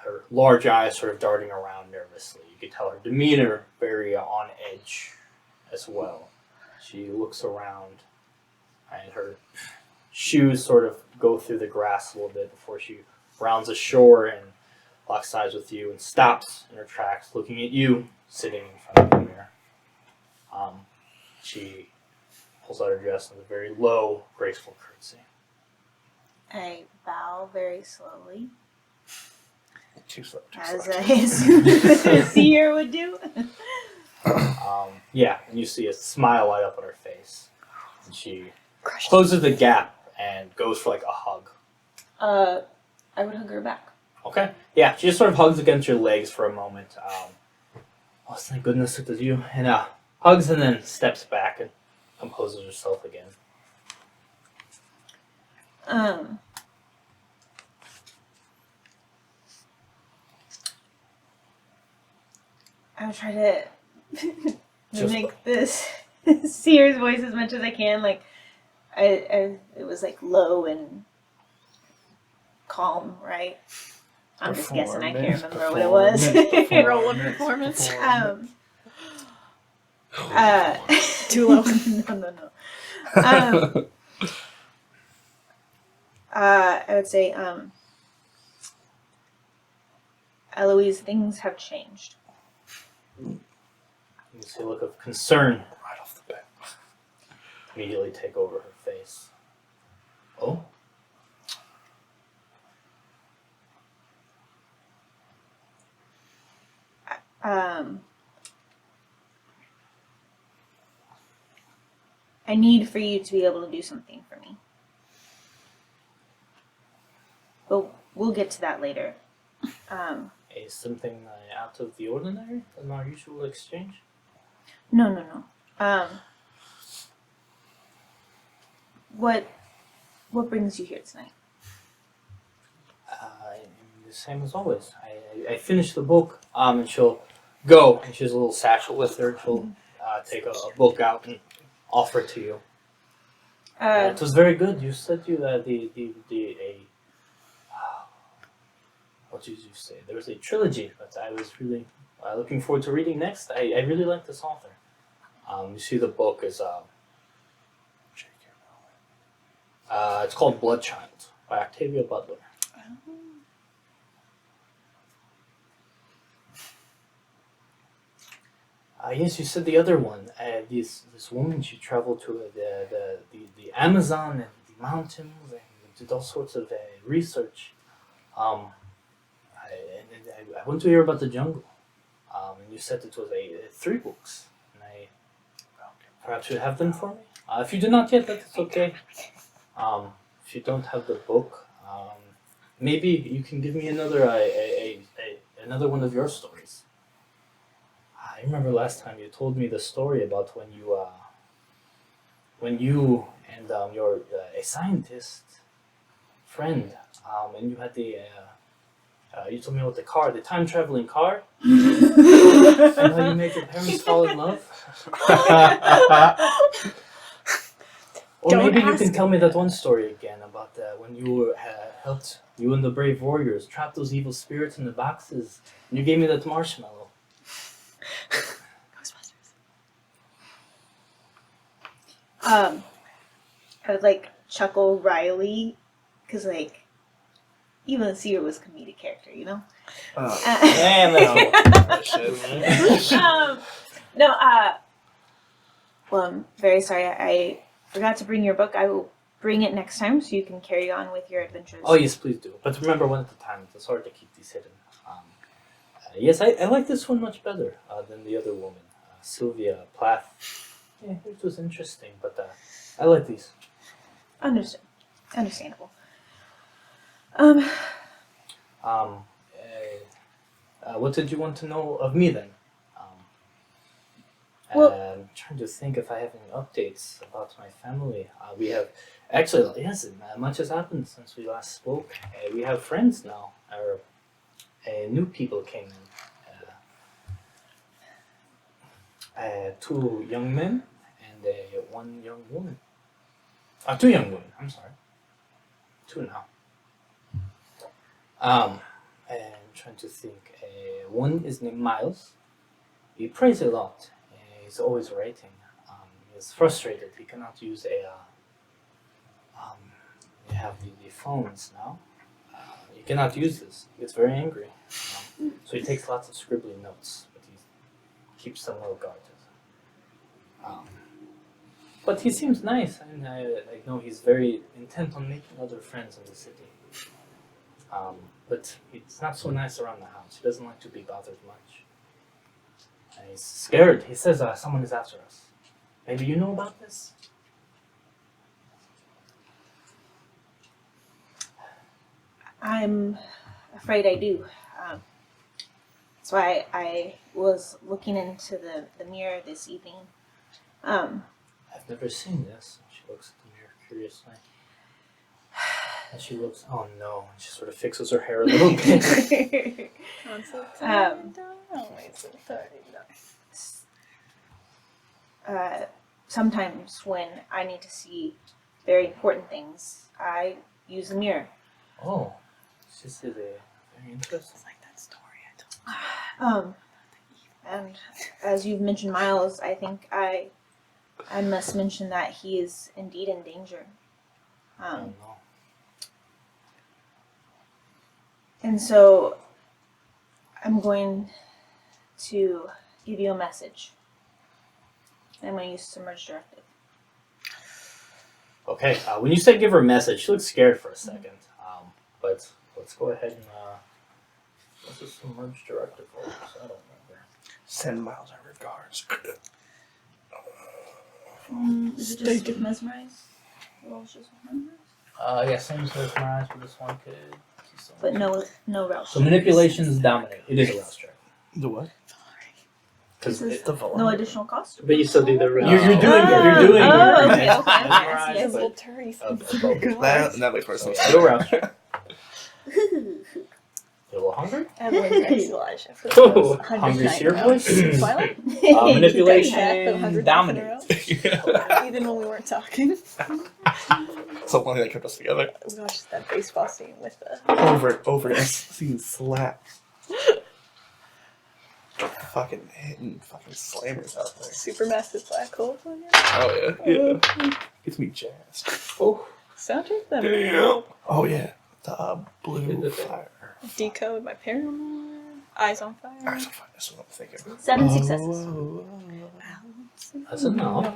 Speaker 2: Her large eyes sort of darting around nervously. You could tell her demeanor very on edge as well. She looks around, and her shoes sort of go through the grass a little bit before she rounds ashore and locks eyes with you and stops in her tracks, looking at you sitting in front of the mirror. She pulls out her dress with a very low, graceful curtsy.
Speaker 5: I bow very slowly,
Speaker 3: Too slow.
Speaker 5: as I assume a seer would do.
Speaker 2: Yeah, and you see a smile light up on her face. And she closes the gap and goes for like a hug.
Speaker 5: I would hug her back.
Speaker 2: Okay. Yeah, she just sort of hugs against your legs for a moment. Oh, thank goodness it was you. And hugs and then steps back and composes herself again.
Speaker 5: I would try to mimic this seer's voice as much as I can. Like, it was like low and calm, right? I'm just guessing. I can't remember what it was.
Speaker 1: Roll of performance. Too low.
Speaker 5: No. I would say, Eloise, things have changed.
Speaker 2: You see a look of concern
Speaker 3: Right off the bat.
Speaker 2: immediately take over her face. Oh?
Speaker 5: I need for you to be able to do something for me. But we'll get to that later.
Speaker 2: Is something out of the ordinary in our usual exchange?
Speaker 5: No. What brings you here tonight?
Speaker 2: The same as always. I finished the book, and she'll go, and she has a little satchel with her. She'll take a book out and offer it to you. It was very good. You said what did you say? There was a trilogy, but I was really looking forward to reading next. I really like this author. You see the book is it's called Bloodshot by Octavia Butler. Yes, you said the other one. This woman, she traveled to the Amazon and the mountains and did all sorts of research. I want to hear about the jungle. And you said it was 3 books. And perhaps you have them for me. If you do not yet, that's okay. If you don't have the book, maybe you can give me another another one of your stories. I remember last time you told me the story about when you and your a scientist friend, and you had you told me about the time traveling car, and how you made your parents fall in love. Or
Speaker 1: Don't
Speaker 2: maybe you
Speaker 1: ask
Speaker 2: can tell
Speaker 1: me
Speaker 2: me that one story again about when you helped you and the brave warriors trap those evil spirits in the boxes, and you gave me that marshmallow.
Speaker 1: Ghostbusters.
Speaker 5: I would like chuckle wryly, because like even the seer was a comedic character, you know. Well, I'm very sorry. I forgot to bring your book. I will bring it next time so you can carry on with your adventures.
Speaker 2: Oh yes, please do. But remember, one at a time. It's hard to keep these hidden. Yes, I like this one much better than the other woman, Sylvia Plath. Yeah, it was interesting, but I like these.
Speaker 5: Understandable.
Speaker 2: What did you want to know of me then?
Speaker 5: Well-
Speaker 2: I'm trying to think if I have any updates about my family. We have actually, yes, much has happened since we last spoke. We have friends now. Our new people came in. Two young men and one young woman. Two young women. I'm sorry. Two now. And I'm trying to think. One is named Miles. He prays a lot. He's always writing. He's frustrated. He cannot use we have the phones now. He cannot use this. He gets very angry. So he takes lots of scribbly notes, but he keeps them well guarded. But he seems nice, and I know he's very intent on making other friends in the city. But he's not so nice around the house. He doesn't like to be bothered much. And he's scared. He says someone is after us. Maybe you know about this?
Speaker 5: I'm afraid I do. That's why I was looking into the mirror this evening.
Speaker 2: I've never seen this. She looks at the mirror curiously. And she looks, oh no, and she sort of fixes her hair a little bit.
Speaker 5: Sometimes when I need to see very important things, I use the mirror.
Speaker 2: Oh, this is very interesting.
Speaker 1: Like that story I told.
Speaker 5: And as you've mentioned Miles, I think I must mention that he is indeed in danger.
Speaker 2: Oh no.
Speaker 5: And so I'm going to give you a message. I'm going to use Submerge Directive.
Speaker 2: Okay, when you say give her a message, she looks scared for a second. But let's go ahead and what's the submerge directive for? I don't remember.
Speaker 3: Send Miles our regards.
Speaker 5: Is it just Mesmerize?
Speaker 2: Yeah, same as mesmerized, but this one could.
Speaker 5: But no rouse.
Speaker 2: So manipulation is dominant. It is a rouse check.
Speaker 3: The what?
Speaker 2: Because
Speaker 3: The volume.
Speaker 5: No additional cost?
Speaker 4: But you still do the round.
Speaker 2: You're doing
Speaker 5: Oh, okay,
Speaker 2: mesmerized,
Speaker 5: okay.
Speaker 2: mesmerized,
Speaker 5: Yes,
Speaker 1: Little
Speaker 2: but
Speaker 1: turries.
Speaker 3: That makes more
Speaker 2: so
Speaker 3: sense.
Speaker 2: no rouse check. You a little hungry?
Speaker 1: Everyone's next Elijah for
Speaker 2: Oh,
Speaker 1: the last 100
Speaker 2: hungry
Speaker 1: night
Speaker 2: seer
Speaker 1: now.
Speaker 2: voice?
Speaker 1: Twilight?
Speaker 2: Manipulation
Speaker 1: 100
Speaker 2: dominant.
Speaker 1: Even when we weren't talking.
Speaker 3: So one thing that kept us together.
Speaker 1: Oh gosh, that baseball scene with the.
Speaker 3: Over it. Seeing slap. Fucking hitting fucking slammers out there.
Speaker 1: Supermassive black hole plug-in.
Speaker 3: Oh yeah. Gets me jazzed.
Speaker 2: Oh,
Speaker 1: Soundtrack that
Speaker 3: Damn. Oh yeah. The blue fire.
Speaker 1: Decode my paramour. Eyes on fire.
Speaker 3: That's what I'm thinking.
Speaker 5: 7 successes.
Speaker 2: that's enough.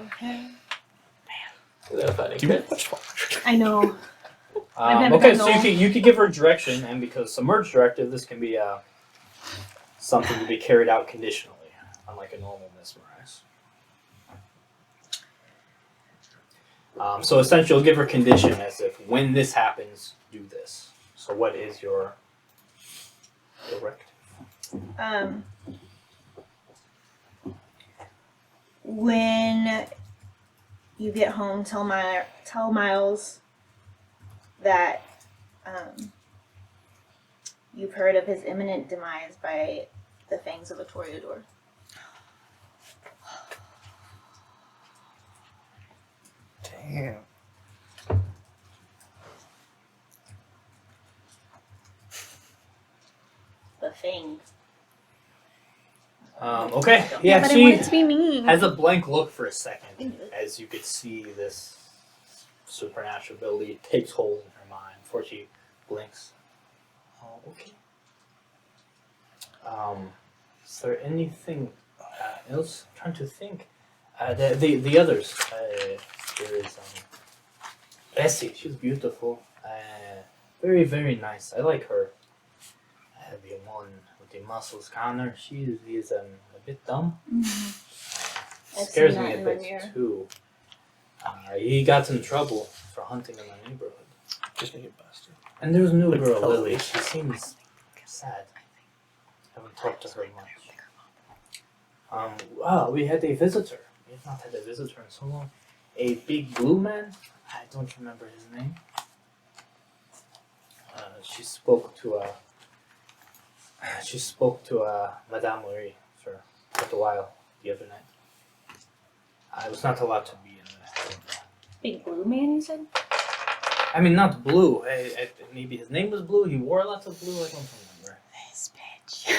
Speaker 4: Is that funny?
Speaker 3: Do you have much fun?
Speaker 5: I know. I've never
Speaker 2: Okay,
Speaker 5: done
Speaker 2: so
Speaker 5: no.
Speaker 2: you could give her direction, and because submerge directive, this can be something to be carried out conditionally, unlike a normal mesmerize. So essentially, you'll give her condition as if when this happens, do this. So what is your directive?
Speaker 5: When you get home, tell Miles that you've heard of his imminent demise by the fangs of a Toreador.
Speaker 3: Damn.
Speaker 5: The fangs.
Speaker 2: Okay, yeah,
Speaker 1: but I
Speaker 2: she
Speaker 1: want it to be mean.
Speaker 2: has a blank look for a second as you could see this supernatural ability takes hold in her mind before she blinks. Oh, okay. Is there anything else? I'm trying to think. The others. There is Bessie. She's beautiful. Very, very nice. I like her. The one with the muscles, Connor. She is a bit dumb.
Speaker 5: I've
Speaker 2: Scares
Speaker 5: seen
Speaker 2: me
Speaker 5: that
Speaker 2: a
Speaker 5: in my
Speaker 2: bit
Speaker 5: mirror.
Speaker 2: too. He got in trouble for hunting in the neighborhood.
Speaker 3: Just make it busted.
Speaker 2: And there's a new
Speaker 3: Like
Speaker 2: girl,
Speaker 3: Ellie.
Speaker 2: Lily. She seems sad. Haven't talked to her much. Well, we had a visitor. We have not had a visitor in so long. A big blue man. I don't remember his name. She spoke to Madame Marie for quite a while the other night. I was not allowed to be in the.
Speaker 5: Big blue man, you said?
Speaker 2: I mean, not blue. Maybe his name was blue. He wore lots of blue. I don't remember.
Speaker 1: This bitch.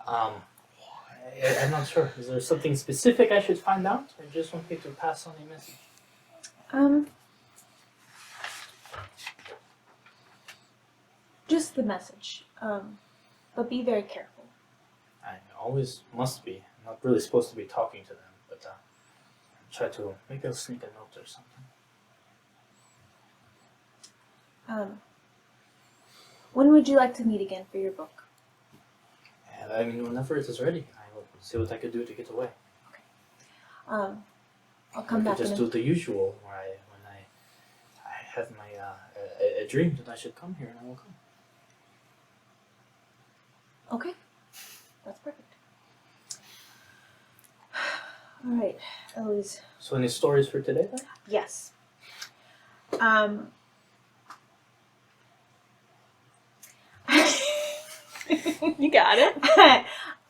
Speaker 2: I'm not sure. Is there something specific I should find out, or just want me to pass on a message?
Speaker 5: Just the message. But be very careful.
Speaker 2: I always must be. I'm not really supposed to be talking to them, but try to maybe I'll sneak a note or something.
Speaker 5: When would you like to meet again for your book?
Speaker 2: And I mean, whenever it is ready, I will see what I could do to get away.
Speaker 5: I'll come back
Speaker 2: just
Speaker 5: in
Speaker 2: do the usual, where when I have my a dream that I should come here, and I will come.
Speaker 5: Okay. That's perfect. Alright, Eloise.
Speaker 2: So, any stories for today, then?
Speaker 5: Yes.
Speaker 1: You got it.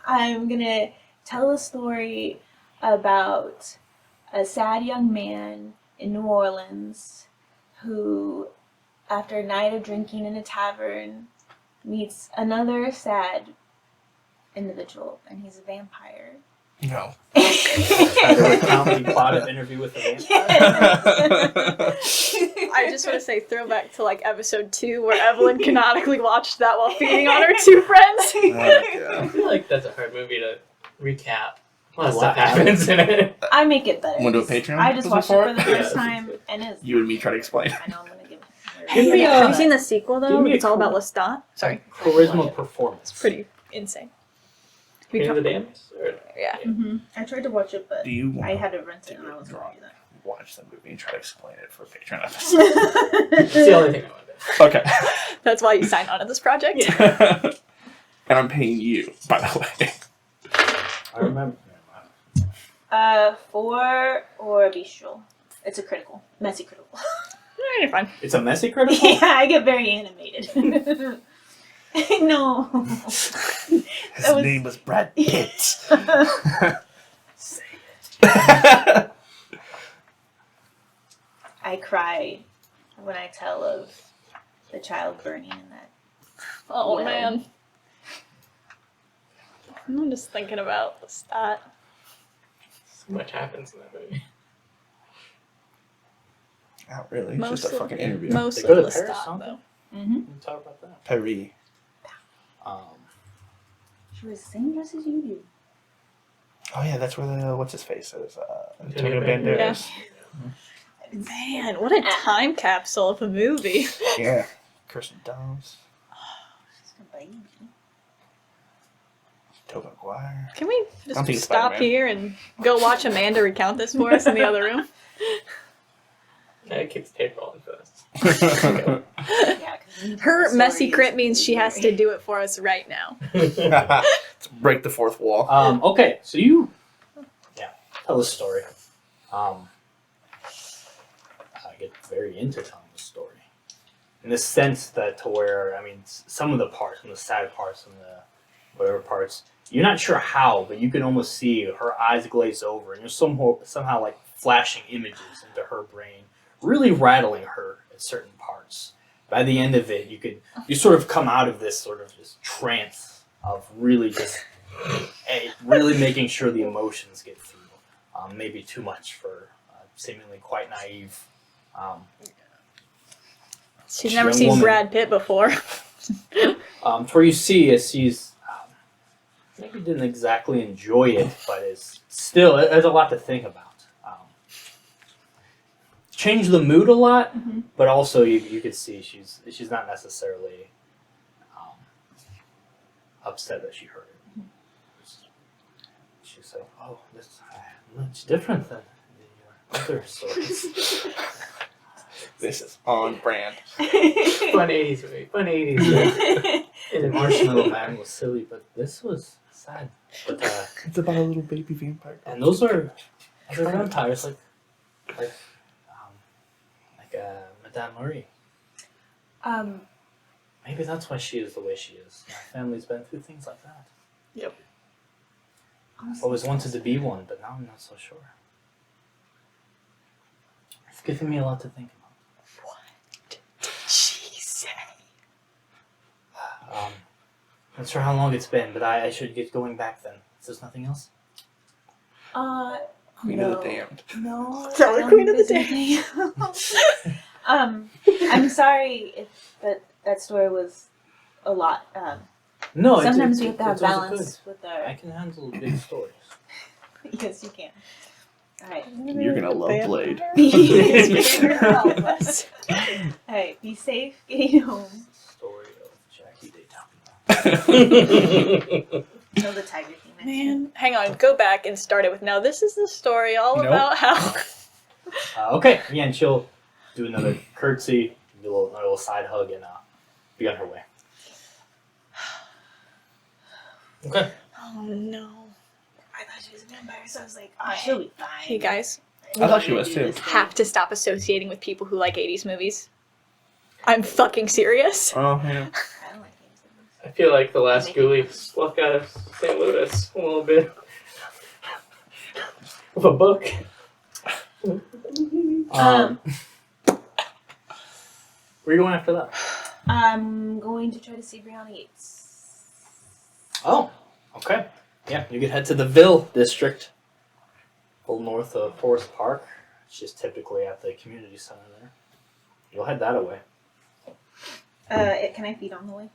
Speaker 5: I'm gonna tell a story about a sad young man in New Orleans who, after a night of drinking in a tavern, meets another sad individual, and he's a vampire.
Speaker 3: No.
Speaker 2: A comedy plot of Interview with a Vampire.
Speaker 1: I just want to say throwback to like episode 2 where Evelyn canonically watched that while feeding on her 2 friends.
Speaker 4: I feel like that's a hard movie to recap. A lot of stuff happens in it.
Speaker 5: I make it better.
Speaker 3: Want to do a Patreon
Speaker 5: I just watched it
Speaker 3: episode
Speaker 5: for the
Speaker 3: for it?
Speaker 5: first time, and it's.
Speaker 3: You and me try to explain.
Speaker 5: I know I'm gonna give it.
Speaker 2: Give me
Speaker 1: Have you seen the sequel though?
Speaker 2: give me a
Speaker 1: It's all about
Speaker 2: cool-
Speaker 1: Lestat. Sorry,
Speaker 2: Charisma performance.
Speaker 1: it's pretty insane.
Speaker 4: King of the Dams? Or,
Speaker 1: Yeah.
Speaker 5: Mm-hmm. I tried to watch it, but
Speaker 3: Do you want
Speaker 5: I had to rent it,
Speaker 3: to
Speaker 5: and I was
Speaker 3: draw-
Speaker 5: gonna do that.
Speaker 3: watch the movie and try to explain it for a Patreon episode?
Speaker 4: it's the only thing I want to do.
Speaker 3: Okay.
Speaker 1: That's why you signed on to this project.
Speaker 3: And I'm paying you, by the way.
Speaker 2: I remember.
Speaker 5: 4 or a bestial. It's a critical, messy critical.
Speaker 1: You're fine.
Speaker 2: It's a messy critical?
Speaker 5: Yeah, I get very animated. No.
Speaker 3: His
Speaker 5: was-
Speaker 3: name was Brad Pitt.
Speaker 2: Say
Speaker 5: I cry when I tell of the child burning in that.
Speaker 1: Oh
Speaker 5: Well.
Speaker 1: man. I'm just thinking about Lestat.
Speaker 4: So much happens in that movie.
Speaker 3: Not really. It's
Speaker 1: Most
Speaker 3: just a
Speaker 1: of-
Speaker 3: fucking interview.
Speaker 1: Most
Speaker 2: They
Speaker 1: of
Speaker 2: go to Paris,
Speaker 1: Lestat
Speaker 2: don't
Speaker 1: though.
Speaker 5: Mm-hmm.
Speaker 2: We can talk about that.
Speaker 3: Paris.
Speaker 5: She was the same dress as you do.
Speaker 3: Oh yeah, that's where the what's his face is.
Speaker 4: Antonio
Speaker 3: Antonio Banderas.
Speaker 1: Man, what a time capsule of a movie.
Speaker 3: Yeah. Kirsten Dunst.
Speaker 5: She's a baby.
Speaker 3: Tobey Maguire.
Speaker 1: Can we
Speaker 3: I don't think
Speaker 1: just
Speaker 3: it's
Speaker 1: stop
Speaker 3: Spider-Man.
Speaker 1: here and go watch Amanda recount this for us in the other room?
Speaker 4: Yeah, it keeps tape rolling fast.
Speaker 5: Yeah, 'cause
Speaker 1: Her
Speaker 5: the
Speaker 1: messy
Speaker 5: story
Speaker 1: crit
Speaker 5: is
Speaker 1: means she has to
Speaker 5: very-
Speaker 1: do it for us right now.
Speaker 3: To break the fourth wall.
Speaker 2: Okay, so you, tell the story. I get very into telling the story, in the sense that to where some of the parts, some of the sad parts, some of the whatever parts, you're not sure how, but you can almost see her eyes glaze over, and you're somehow like flashing images into her brain, really rattling her at certain parts. By the end of it, you sort of come out of this sort of just trance of really just really making sure the emotions get through. Maybe too much for seemingly quite naive.
Speaker 1: She's never
Speaker 2: Young
Speaker 1: seen
Speaker 2: woman.
Speaker 1: Brad Pitt before.
Speaker 2: To where you see is she's maybe didn't exactly enjoy it, but it's still there's a lot to think about. Changed the mood a lot,
Speaker 5: Mhm.
Speaker 2: but also you could see she's not necessarily upset that she heard it. She said, "Oh, this much different than your other stories."
Speaker 3: This is on brand.
Speaker 4: Fun 80s movie. Fun 80s movie.
Speaker 2: The Marshmallow Man was silly, but this was sad. But
Speaker 3: It's about a little baby vampire.
Speaker 2: and those are vampires like Madame Marie. Maybe that's why she is the way she is. My family's been through things like that. I've always wanted to be one, but now I'm not so sure. It's giving me a lot to think about.
Speaker 1: What did she say?
Speaker 2: Not sure how long it's been, but I should get going back then. Is there nothing else?
Speaker 3: Queen of the Damned.
Speaker 5: No.
Speaker 1: Tell her
Speaker 5: I don't
Speaker 1: Queen of the
Speaker 5: think there's anything. I'm sorry if that story was a lot.
Speaker 2: No,
Speaker 5: Sometimes we have to have
Speaker 2: it's also
Speaker 5: balance with
Speaker 2: good. I
Speaker 5: our.
Speaker 2: can handle big stories.
Speaker 5: Yes, you can. All right.
Speaker 3: You're gonna love Blade.
Speaker 5: All right. Be safe getting home.
Speaker 2: Story of Jackie Daytona.
Speaker 5: Know the tiger thing.
Speaker 1: Man, hang on. Go back and start it with, now this is the story all
Speaker 3: Nope.
Speaker 1: about how...
Speaker 2: Okay, yeah, and she'll do another curtsy, do another little side hug, and be on her way. Okay.
Speaker 1: Oh, no.
Speaker 5: I thought she was a vampire, so I was like, oh, she'll be fine.
Speaker 1: Hey, guys.
Speaker 3: I thought she was too.
Speaker 1: Have to stop associating with people who like 80s movies. I'm fucking serious.
Speaker 3: Oh, yeah.
Speaker 5: I don't like games.
Speaker 4: I feel like the last ghoulie snuck out of St. Louis a little bit. With a book.
Speaker 2: Where are you going after that?
Speaker 5: I'm going to try to see Brianna Yates.
Speaker 2: Oh, okay. Yeah, you could head to the Ville district, a little north of Forest Park. It's just typically at the community center there. You'll head that away.
Speaker 5: Can I feed on the way?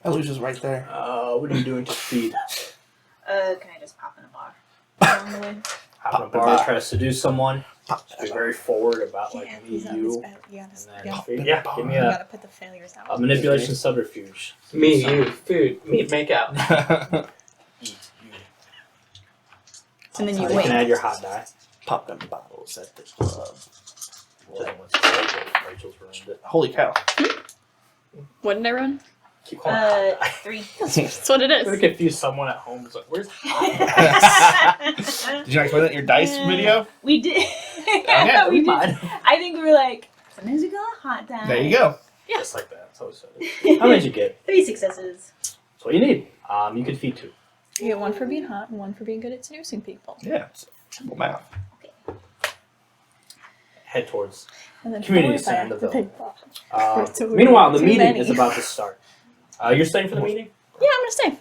Speaker 3: Elusia's right there.
Speaker 2: What are you doing to feed?
Speaker 5: Can I just pop in a bar on the way?
Speaker 2: Hop in a bar, try to seduce someone. Just be very forward about like me, you, and then feed. Yeah, give me a
Speaker 1: put the failures out.
Speaker 2: manipulation subterfuge.
Speaker 4: Me, you, food, meat, make out.
Speaker 2: Eat you.
Speaker 1: And then you
Speaker 2: You
Speaker 1: wait.
Speaker 2: can add your hot die.
Speaker 3: Pop them bottles at the club.
Speaker 2: Doesn't want to Rachel's ruined it.
Speaker 3: Holy cow.
Speaker 1: What did I run?
Speaker 2: Keep calling it hot die.
Speaker 5: 3.
Speaker 1: That's what it
Speaker 2: I'm gonna
Speaker 1: is.
Speaker 2: confuse someone at home. Who's like, "Where's hot die?"
Speaker 3: Did you not explain that in your dice video?
Speaker 5: We did.
Speaker 3: Okay,
Speaker 5: we did.
Speaker 2: Fine.
Speaker 5: I think we were like, sometimes we go hot dye.
Speaker 3: There you go.
Speaker 2: Just like that. That's how we said it. How many did you get?
Speaker 5: 3 successes.
Speaker 2: That's what you need. You can feed 2.
Speaker 1: You get one for being hot and one for being good at seducing people.
Speaker 3: Yeah, it's simple math.
Speaker 2: Head towards.
Speaker 1: And then
Speaker 2: Community
Speaker 1: 4 if I
Speaker 2: center
Speaker 1: have
Speaker 2: in
Speaker 1: to
Speaker 2: the
Speaker 1: pick
Speaker 2: Ville.
Speaker 1: up. So we're
Speaker 2: Meanwhile, the
Speaker 1: too
Speaker 2: meeting
Speaker 1: many.
Speaker 2: is about to start. You're staying for the meeting?
Speaker 1: Yeah, I'm gonna stay.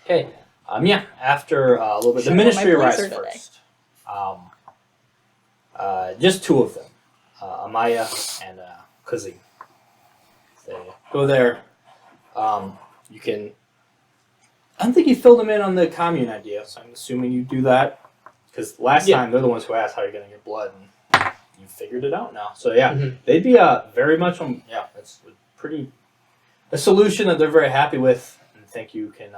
Speaker 2: Okay. Yeah. After a little bit, the
Speaker 1: Should I
Speaker 2: ministry
Speaker 1: wear my
Speaker 2: arrives
Speaker 1: blazer today?
Speaker 2: first. Just 2 of them, Amaya and Kazim. They go there. You can. I don't think you filled them in on the commune idea, so I'm assuming you do that. Because last time they're the ones who asked how you're getting your blood, and you figured it out now. So yeah, they'd be very much on. Yeah, that's a solution that they're very happy with, and think you can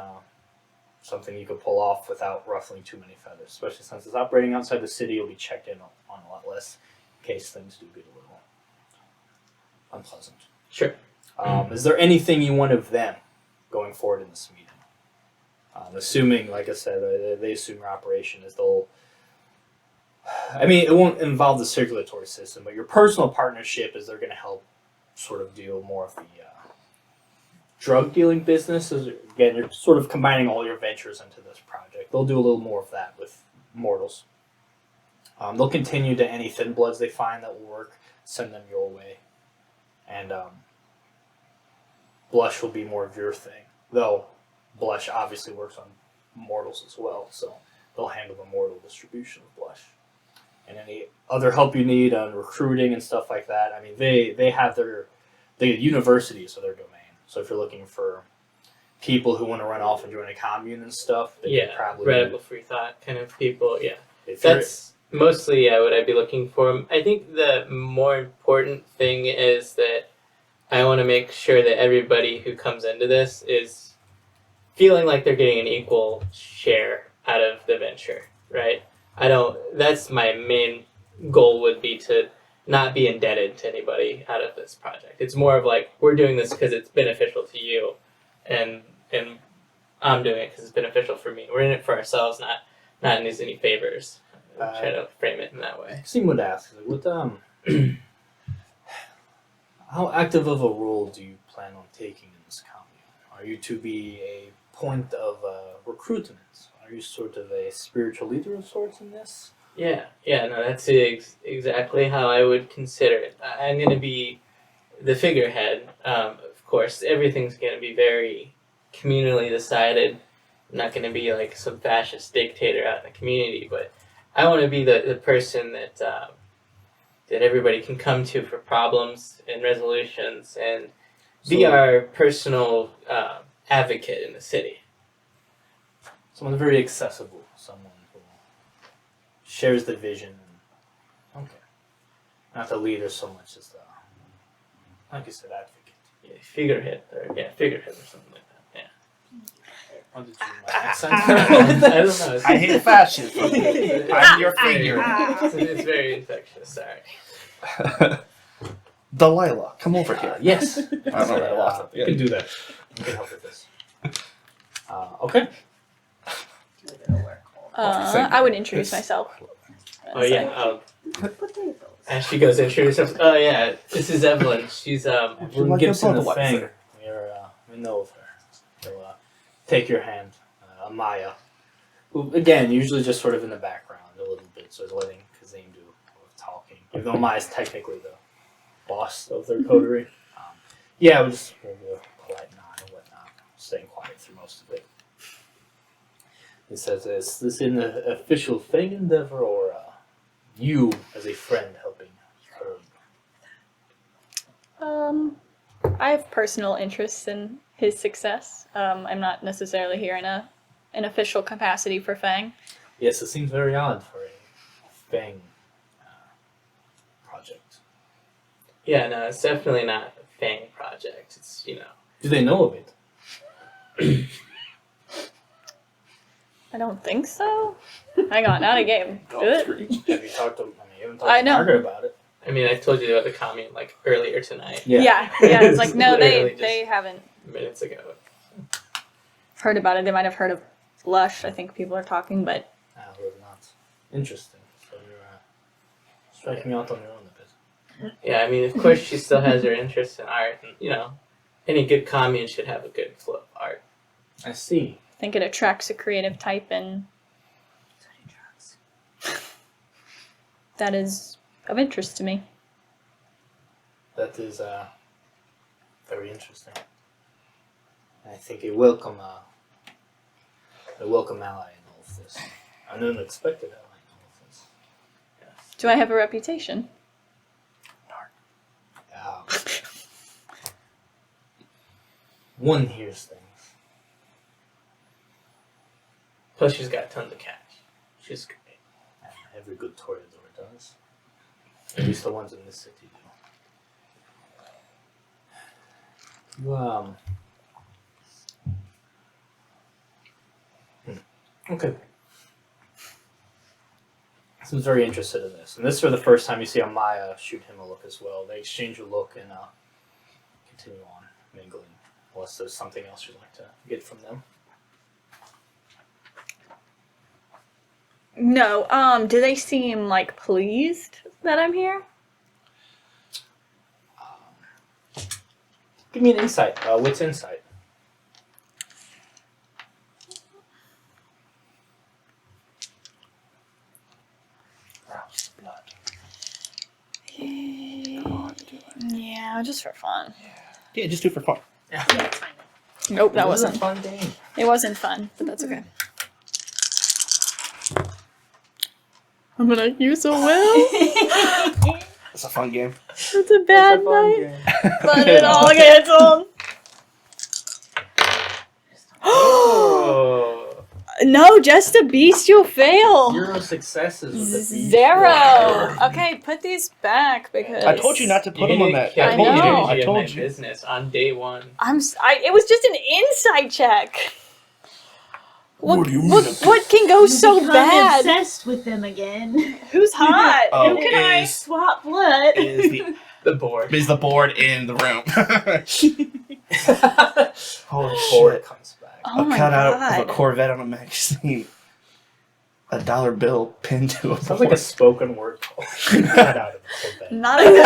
Speaker 2: something you could pull off without ruffling too many feathers. Especially since it's operating outside the city, you'll be checked in on a lot less in case things do get a little unpleasant.
Speaker 4: Sure.
Speaker 2: Is there anything you want of them going forward in this meeting? Assuming, like I said, they assume your operation is they'll. I mean, it won't involve the circulatory system, but your personal partnership is they're going to help sort of deal more of the drug dealing business. Again, you're sort of combining all your ventures into this project. They'll do a little more of that with mortals. They'll continue to any thin bloods they find that will work, send them your way. And Blush will be more of your thing. Though Blush obviously works on mortals as well, so they'll handle the mortal distribution of Blush. And any other help you need on recruiting and stuff like that, I mean, they have the universities are their domain. So if you're looking for people who want to run off and join a commune and stuff, they can probably
Speaker 4: radical free thought kind of people. Yeah,
Speaker 2: if you're-
Speaker 4: that's mostly what I'd be looking for. I think the more important thing is that I want to make sure that everybody who comes into this is feeling like they're getting an equal share out of the venture, right? That's my main goal would be to not be indebted to anybody out of this project. It's more of like, we're doing this because it's beneficial to you, and I'm doing it because it's beneficial for me. We're in it for ourselves, not in any favors. Try to frame it in that way.
Speaker 2: Kasim would ask, like, what how active of a role do you plan on taking in this commune? Are you to be a point of recruitment? Are you sort of a spiritual leader of sorts in this?
Speaker 4: Yeah, no, that's exactly how I would consider it. I'm going to be the figurehead. Of course, everything's going to be very communally decided. I'm not going to be like some fascist dictator out in the community, but I want to be the person that that everybody can come to for problems and resolutions, and be our personal advocate in the city.
Speaker 2: Someone very accessible, someone who shares the vision. Okay. Not the leader so much as the, like you said, advocate.
Speaker 4: Yeah, figurehead or something like that. Yeah.
Speaker 2: What did you my accent?
Speaker 4: I don't know.
Speaker 3: I hate fascism. I'm your figure.
Speaker 4: It's very infectious. Sorry.
Speaker 3: Delilah, come over here.
Speaker 2: Yes.
Speaker 3: I don't know that I lost it.
Speaker 2: You can do that. You can help with this. Okay.
Speaker 1: I would introduce myself.
Speaker 4: Oh yeah. As she goes to introduce herself. Oh yeah. This is Evelyn. She's
Speaker 2: Evelyn
Speaker 3: like
Speaker 2: Gibson
Speaker 3: a
Speaker 2: the
Speaker 3: Budweiser.
Speaker 2: Fang. We know of her. So take your hand. Amaya. Who, again, usually just sort of in the background a little bit, so letting Kazim do talking. Even though Amaya's technically the boss of their coterie. Yeah, we'll just do a polite nod and whatnot. Staying quiet through most of it. He says, is this an official Fang endeavor, or you as a friend helping her?
Speaker 1: I have personal interests in his success. I'm not necessarily here in an official capacity for Fang.
Speaker 2: Yes, it seems very odd for a Fang project.
Speaker 4: Yeah, no, it's definitely not a Fang project. It's
Speaker 2: Do they know of it?
Speaker 1: I don't think so. Hang on, not a game. Do it?
Speaker 2: Have you talked to? You haven't talked
Speaker 1: I
Speaker 2: to
Speaker 1: know.
Speaker 2: Margaret about it.
Speaker 4: I mean, I told you about the commune like earlier tonight,
Speaker 1: Yeah. It's like no,
Speaker 4: Literally
Speaker 1: they haven't
Speaker 4: minutes ago.
Speaker 1: heard about it. They might have heard of Lush. I think people are talking, but
Speaker 2: Well, not interesting. So you're striking out on your own a bit.
Speaker 4: Yeah, I mean, of course, she still has her interest in art, and any good commune should have a good flow of art.
Speaker 2: I see.
Speaker 1: I think it attracts a creative type, and that is of interest to me.
Speaker 2: That is very interesting. I think a welcome ally in all of this. An unexpected ally in all of this. Yes.
Speaker 1: Do I have a reputation?
Speaker 2: One hears things.
Speaker 4: Plus, she's got tons of cash. She's great.
Speaker 2: Every good toreador does. At least the ones in this city do. You, Okay. Seems very interested in this. And this is for the first time you see Amaya shoot him a look as well. They exchange a look and continue on mingling. Unless there's something else you'd like to get from them.
Speaker 1: No. Do they seem like pleased that I'm here?
Speaker 2: Give me an insight. What's insight?
Speaker 1: Yeah, just for fun.
Speaker 3: Yeah, just do it for fun.
Speaker 1: Yeah, it's fine. Nope, that wasn't.
Speaker 2: a fun game.
Speaker 1: It wasn't fun, but that's okay. I'm gonna use a will.
Speaker 3: It's a fun game.
Speaker 1: It's a bad night, but it all gets on.
Speaker 4: Oh.
Speaker 1: No, just a bestial fail.
Speaker 2: 0 successes with the beast.
Speaker 1: 0. Okay, put these back because
Speaker 3: I told you not to put them on that.
Speaker 1: I know.
Speaker 3: I told you.
Speaker 4: Business on day one.
Speaker 1: it was just an insight check.
Speaker 3: What do you mean?
Speaker 1: What can go so
Speaker 5: Become
Speaker 1: bad?
Speaker 5: obsessed with them again.
Speaker 1: Who's hot?
Speaker 3: Oh,
Speaker 1: Who can I?
Speaker 5: Swap blood.
Speaker 4: The board.
Speaker 3: Is the board in the room? Holy
Speaker 2: Board
Speaker 3: shit.
Speaker 2: comes back.
Speaker 1: Oh
Speaker 3: A
Speaker 1: my
Speaker 3: cutout of
Speaker 1: god.
Speaker 3: a Corvette on a magazine. A dollar bill pinned to a
Speaker 2: Sounds
Speaker 3: board.
Speaker 2: like a spoken word poem. Cut out of the Corvette.
Speaker 1: Not a good.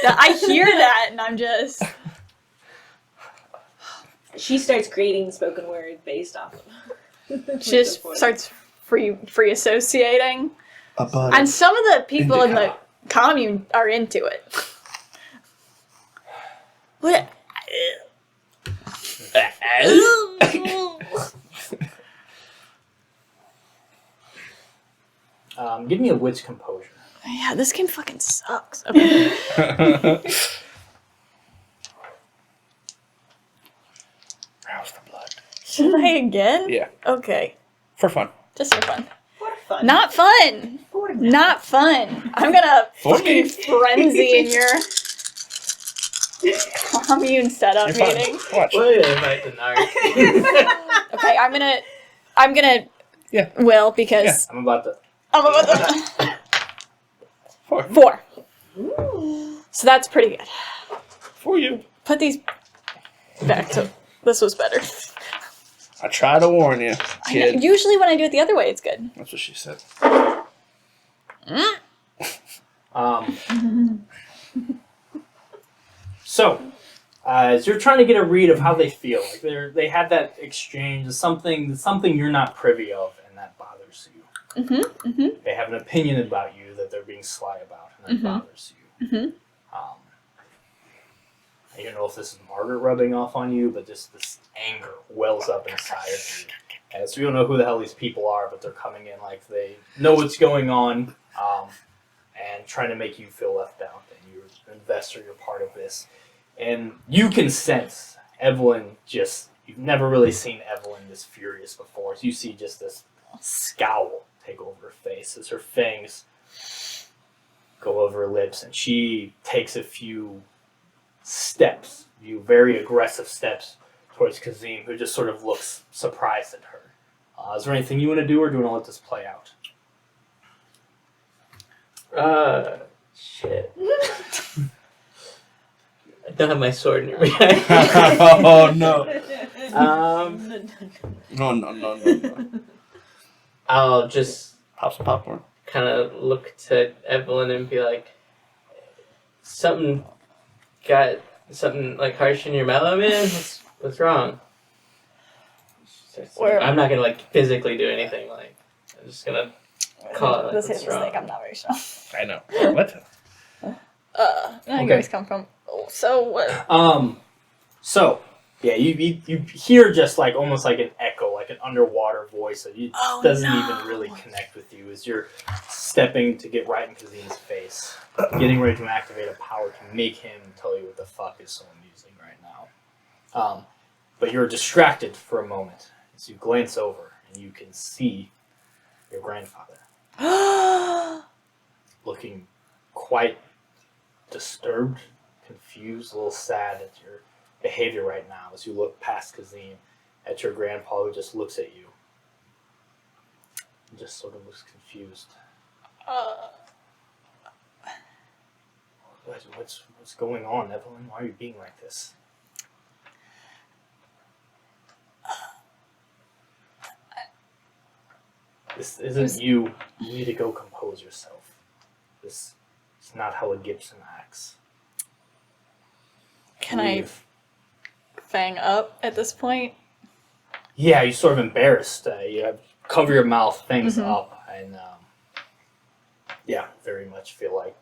Speaker 1: I hear that and I'm just.
Speaker 5: She starts creating spoken word based off of.
Speaker 1: She just starts free associating.
Speaker 3: A bud.
Speaker 1: And some of the people in the
Speaker 3: Indica.
Speaker 1: commune are into it. What?
Speaker 2: Give me a witch composure.
Speaker 1: Yeah, this game fucking sucks. Okay.
Speaker 3: Rouse the blood.
Speaker 1: Should I again?
Speaker 3: Yeah.
Speaker 1: Okay.
Speaker 3: For fun.
Speaker 1: Just for fun.
Speaker 5: For fun.
Speaker 1: Not fun.
Speaker 5: For
Speaker 1: Not fun. I'm gonna fucking frenzy in your commune setup
Speaker 3: You're fine.
Speaker 1: meeting.
Speaker 3: Watch.
Speaker 4: What did I invite the narc?
Speaker 1: Okay, I'm gonna
Speaker 3: Yeah.
Speaker 1: will because
Speaker 3: Yeah.
Speaker 2: I'm about to.
Speaker 1: I'm about to
Speaker 3: 4.
Speaker 1: 4.
Speaker 5: Ooh.
Speaker 1: So that's pretty good.
Speaker 3: For you.
Speaker 1: Put these back to this was better.
Speaker 3: I try to warn you,
Speaker 1: I know,
Speaker 3: kid.
Speaker 1: usually when I do it the other way, it's good.
Speaker 3: That's what she said.
Speaker 2: So, as you're trying to get a read of how they feel, like they had that exchange, something you're not privy of, and that bothers you.
Speaker 1: Mm-hmm. Mm-hmm.
Speaker 2: They have an opinion about you that they're being sly about, and that bothers you.
Speaker 1: Mm-hmm.
Speaker 2: I don't know if this is Margaret rubbing off on you, but just this anger wells up inside of you. And so you don't know who the hell these people are, but they're coming in like they know what's going on, and trying to make you feel left out. And you're an investor, you're part of this. And you can sense Evelyn you've never really seen Evelyn this furious before. So you see just this scowl take over her face as her fangs go over her lips, and she takes a few very aggressive steps towards Kazim, who just sort of looks surprised at her. Is there anything you want to do, or do you want to let this play out?
Speaker 4: Shit. I don't have my sword near me.
Speaker 3: Oh no.
Speaker 4: No.
Speaker 3: No.
Speaker 4: I'll just
Speaker 3: Pop some popcorn.
Speaker 4: kind of look to Evelyn and be like, got something like harsh in your mellow, man? What's wrong? I'm not gonna like physically do anything. Like, I'm just gonna call it. Like,
Speaker 1: This
Speaker 4: what's
Speaker 1: is a mistake.
Speaker 4: wrong?
Speaker 1: I'm not very sure.
Speaker 3: I know. What?
Speaker 1: I
Speaker 2: Okay.
Speaker 1: guys come from. Oh, so what?
Speaker 2: So, yeah, you hear just like almost like an echo, like an underwater voice that doesn't even really connect with you as you're stepping to get right in Kazim's face, getting ready to activate a power to make him tell you what the fuck is so amusing right now. But you're distracted for a moment as you glance over and you can see your grandfather looking quite disturbed, confused, a little sad at your behavior right now as you look past Kazim at your grandpa who just looks at you and just sort of looks confused. What's going on, Evelyn? Why are you being like this? This isn't you. You need to go compose yourself. This is not how a Gibson acts.
Speaker 1: Can I fang up at this point?
Speaker 2: Yeah, you're sort of embarrassed. You cover your mouth, things up, and yeah, very much feel like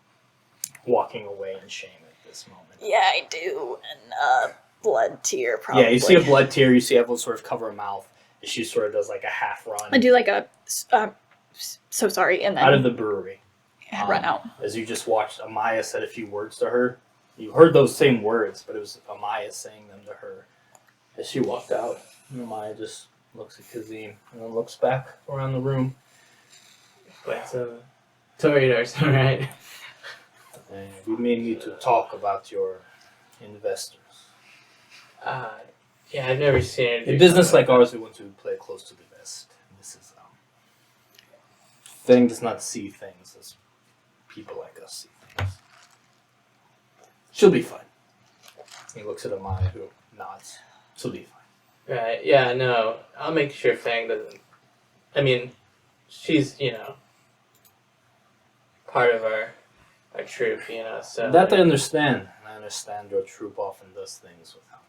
Speaker 2: walking away in shame at this moment.
Speaker 1: Yeah, I do. And blood tear, probably.
Speaker 2: Yeah, you see a blood tear. You see Evelyn sort of cover her mouth. And she sort of does like a half run.
Speaker 1: I do like a so sorry, and then
Speaker 2: out of the brewery.
Speaker 1: Run out.
Speaker 2: As you just watched Amaya said a few words to her. You heard those same words, but it was Amaya saying them to her as she walked out. And Amaya just looks at Kazim and then looks back around the room.
Speaker 4: But Toreador's alright.
Speaker 2: And you may need to talk about your investors.
Speaker 4: Yeah, I've never seen it.
Speaker 2: In business like ours, we want to play close to the vest. This is Fang does not see things as people like us see things. She'll be fine. He looks at Amaya, who nods. She'll be fine.
Speaker 4: Right, yeah, no. I'll make sure Fang doesn't... I mean, she's, part of our troop, so...
Speaker 2: That I understand. I understand your troop often does things without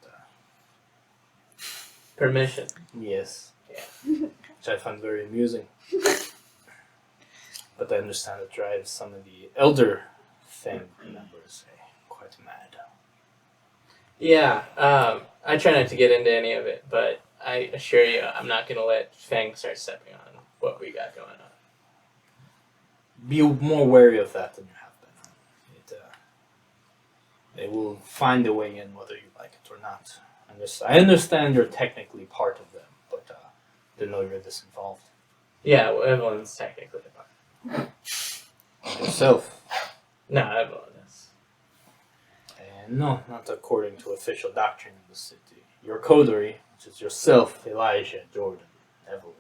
Speaker 4: permission.
Speaker 2: Yes.
Speaker 4: Yeah.
Speaker 2: Which I find very amusing. But I understand it drives some of the elder Fang members quite mad.
Speaker 4: Yeah, I try not to get into any of it, but I assure you, I'm not going to let Fang start stepping on what we got going on.
Speaker 2: Be more wary of that than you have been. They will find a way in whether you like it or not. I understand you're technically part of them, but didn't know you're this involved.
Speaker 4: Yeah, well, Evelyn's technically a part.
Speaker 2: Yourself.
Speaker 4: No, Evelyn is.
Speaker 2: And no, not according to official doctrine in the city. Your coterie, which is yourself, Elijah, Jordan, Evelyn,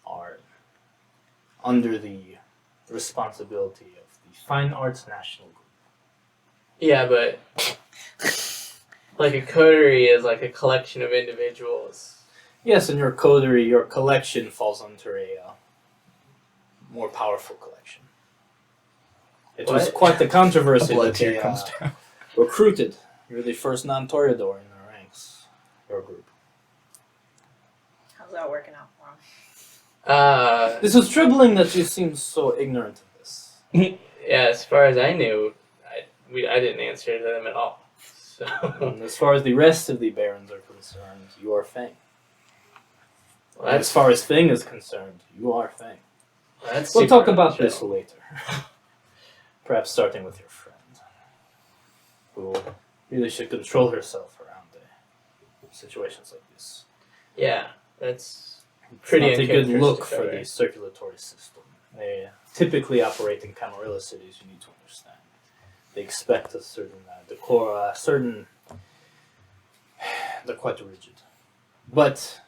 Speaker 2: are under the responsibility of the Fine Arts National Group.
Speaker 4: Yeah, but like a coterie is like a collection of individuals.
Speaker 2: Yes, in your coterie, your collection falls under a more powerful collection. It was
Speaker 4: What?
Speaker 2: quite the
Speaker 3: A
Speaker 2: controversy
Speaker 3: blood
Speaker 2: that
Speaker 3: tear
Speaker 2: they
Speaker 3: comes down.
Speaker 2: recruited. You're the first non-Toreador in our ranks, your group.
Speaker 1: How's that working out for him?
Speaker 2: This is troubling that you seem so ignorant of this.
Speaker 4: Yeah, as far as I knew, I didn't answer to them at all. So
Speaker 2: And as far as the rest of the barons are concerned, you are Fang.
Speaker 4: well,
Speaker 2: And as far as Fang is concerned, you are Fang.
Speaker 4: that's
Speaker 2: We'll talk
Speaker 4: super
Speaker 2: about
Speaker 4: chill.
Speaker 2: this later. Perhaps starting with your friend, who really should control herself around situations like this.
Speaker 4: Yeah, that's
Speaker 2: It's
Speaker 4: pretty
Speaker 2: not a good look
Speaker 4: uncharacteristic
Speaker 2: for
Speaker 4: of
Speaker 2: the
Speaker 4: her.
Speaker 2: circulatory system. They typically operate in Camarilla cities, you need to understand. They expect a certain they're quite rigid. But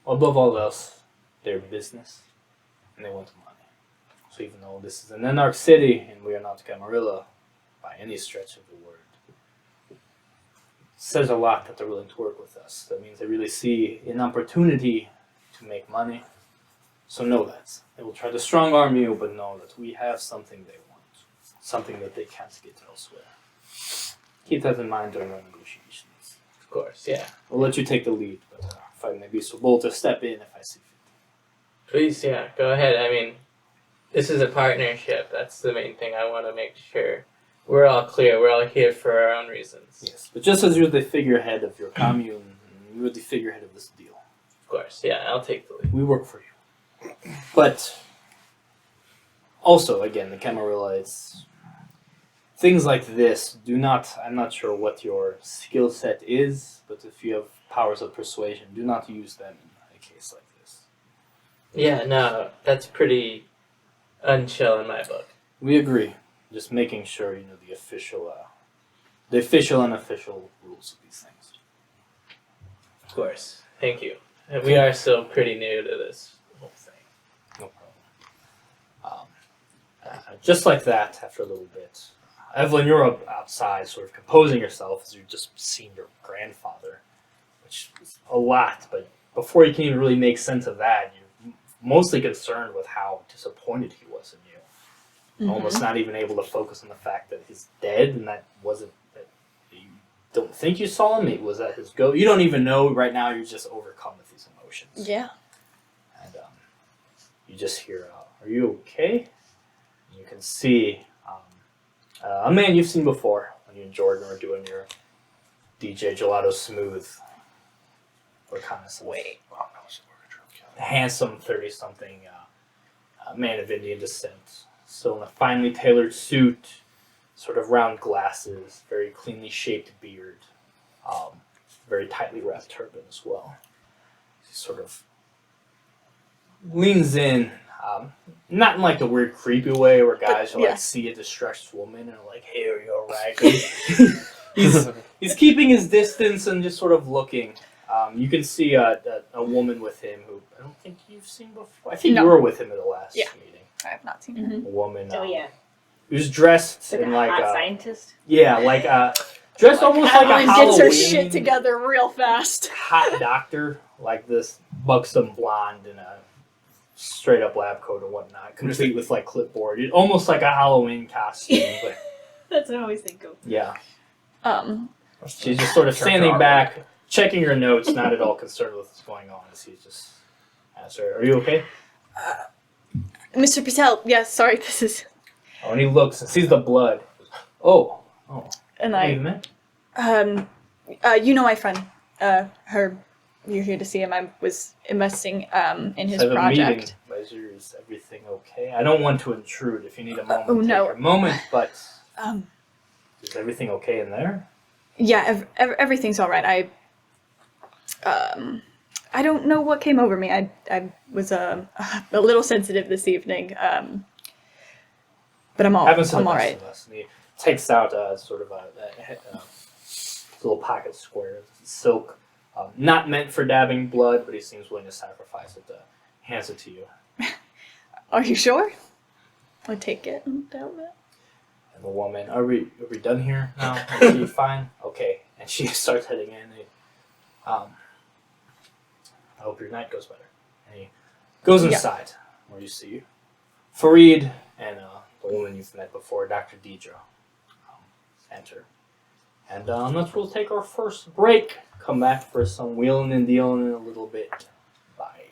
Speaker 2: above all else, they're business, and they want money. So even though this is an anarch city, and we are not Camarilla by any stretch of the word, it says a lot that they're willing to work with us. That means they really see an opportunity to make money. So know that. They will try to strong-arm you, but know that we have something they want. Something that they can't get elsewhere. Keep that in mind during our negotiations.
Speaker 4: Of course, yeah.
Speaker 2: We'll let you take the lead, but if I may be so bold to step in if I see fit.
Speaker 4: Please, yeah, go ahead. I mean, this is a partnership. That's the main thing. I want to make sure we're all clear. We're all here for our own reasons.
Speaker 2: Yes, but just as you're the figurehead of your commune, you're the figurehead of this deal.
Speaker 4: Of course, yeah, I'll take the lead.
Speaker 2: We work for you. But also, again, the Camarilla, it's things like this do not, I'm not sure what your skill set is, but if you have powers of persuasion, do not use them in a case like this.
Speaker 4: Yeah, no, that's pretty unchill in my book.
Speaker 2: We agree. Just making sure you know the official and unofficial rules of these things.
Speaker 4: Of course. Thank you. And we are still pretty new to this whole thing.
Speaker 2: No problem. Just like that, after a little bit, Evelyn, you're up outside, sort of composing yourself as you've just seen your grandfather, which is a lot. But before you can even really make sense of that, you're mostly concerned with how disappointed he was in you. Almost not even able to focus on the fact that he's dead, and that wasn't that you don't think you saw him. It was at his go. You don't even know right now. You're just overcome with these emotions.
Speaker 1: Yeah.
Speaker 2: And you just hear, "Are you okay?" And you can see a man you've seen before when you and Jordan were doing your DJ Gelato Smooth reconnaissance.
Speaker 1: Wait.
Speaker 2: Handsome 30-something man of Indian descent. Still in a finely tailored suit, sort of round glasses, very cleanly shaped beard, very tightly wrapped turban as well. He sort of leans in, not in like the weird creepy way where guys will
Speaker 1: yeah.
Speaker 2: like see a distressed woman and are like, "Hey, are you alright?" He's keeping his distance and just sort of looking. You can see a woman with him who I don't think you've seen before. I think
Speaker 1: No.
Speaker 2: you were with him at the last
Speaker 1: Yeah.
Speaker 2: meeting.
Speaker 1: I have not seen
Speaker 5: Mhm.
Speaker 1: her.
Speaker 2: A woman.
Speaker 5: Oh yeah,
Speaker 2: Who's dressed
Speaker 5: like
Speaker 2: in
Speaker 5: a
Speaker 2: like
Speaker 5: hot
Speaker 2: a
Speaker 5: scientist.
Speaker 2: yeah, like dressed almost like a
Speaker 1: Evelyn
Speaker 2: Halloween.
Speaker 1: gets her shit together real fast.
Speaker 2: Hot doctor, like this buxom blonde in a straight up lab coat and whatnot, complete with like clipboard. Almost like a Halloween costume, but
Speaker 5: That's what I always think of.
Speaker 2: yeah.
Speaker 3: She's
Speaker 2: She's just sort of standing back, checking her notes, not at all concerned with what's going on. As he's just asks her, "Are you okay?"
Speaker 1: Mr. Patel, yes, sorry, this is.
Speaker 2: Oh, and he looks and sees the blood. Oh.
Speaker 1: And
Speaker 2: What you meant?
Speaker 1: you know my friend, her, you're here to see him. I was investing in his
Speaker 2: I have a
Speaker 1: project.
Speaker 2: meeting. Advisor, is everything okay? I don't want to intrude. If you need a moment,
Speaker 1: Oh,
Speaker 2: take
Speaker 1: no.
Speaker 2: your moment. But
Speaker 1: Um,
Speaker 2: is everything okay in there?
Speaker 1: yeah, everything's all right. I don't know what came over me. I was a little sensitive this evening. But I'm all
Speaker 2: Happens to the
Speaker 1: I'm all
Speaker 2: best
Speaker 1: right.
Speaker 2: of us. And he takes out sort of a little pocket square of silk, not meant for dabbing blood, but he seems willing to sacrifice it. Hands it to you.
Speaker 1: Are you sure? I'll take it and delve it.
Speaker 2: And the woman, are we done here now? Are you fine? Okay. And she starts heading in. I hope your night goes better. And he goes inside, where you see Fareed and the woman you've met before, Dr. Deidre, enter. And that's where we'll take our first break. Come back for some wheeling and dealing in a little bit. Bye.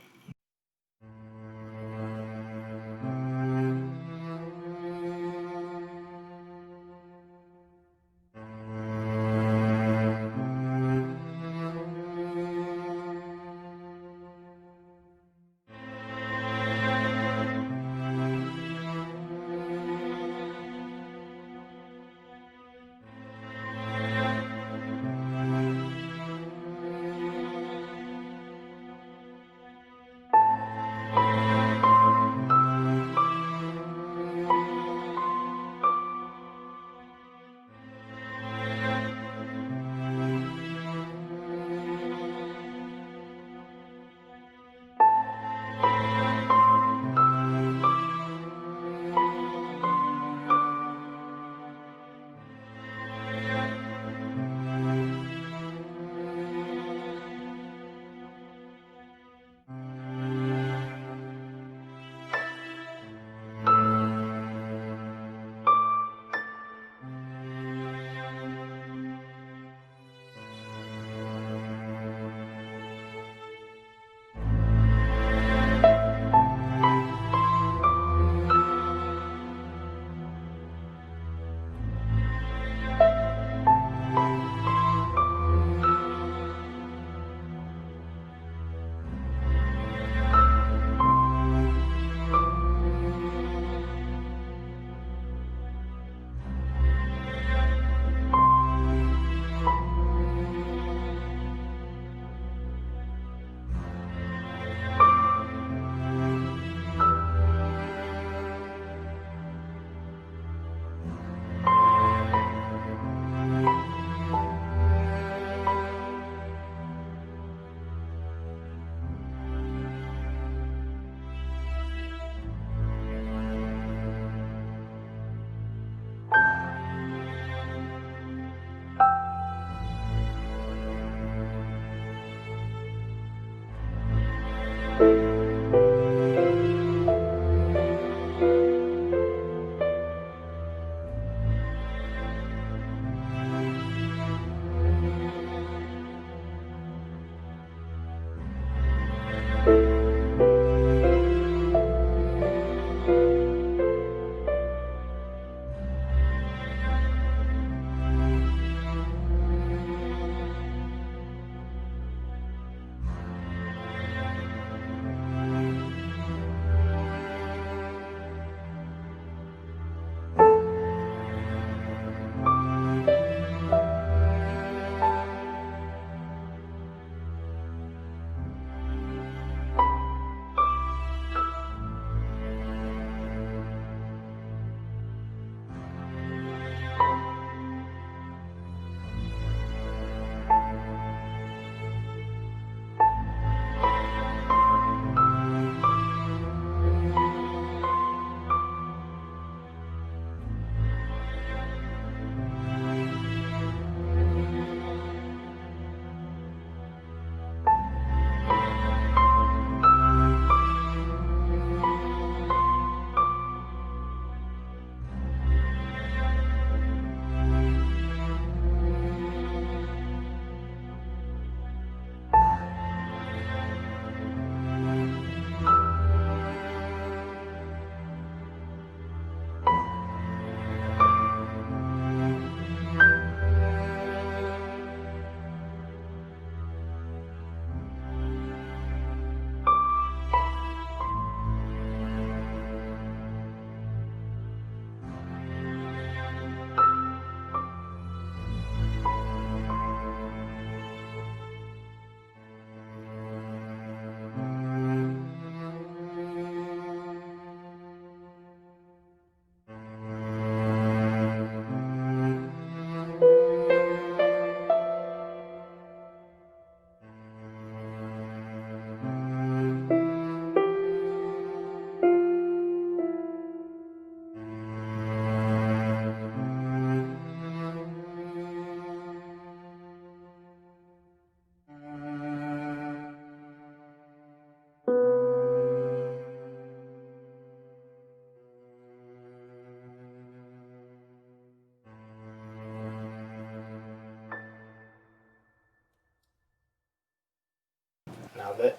Speaker 2: of it.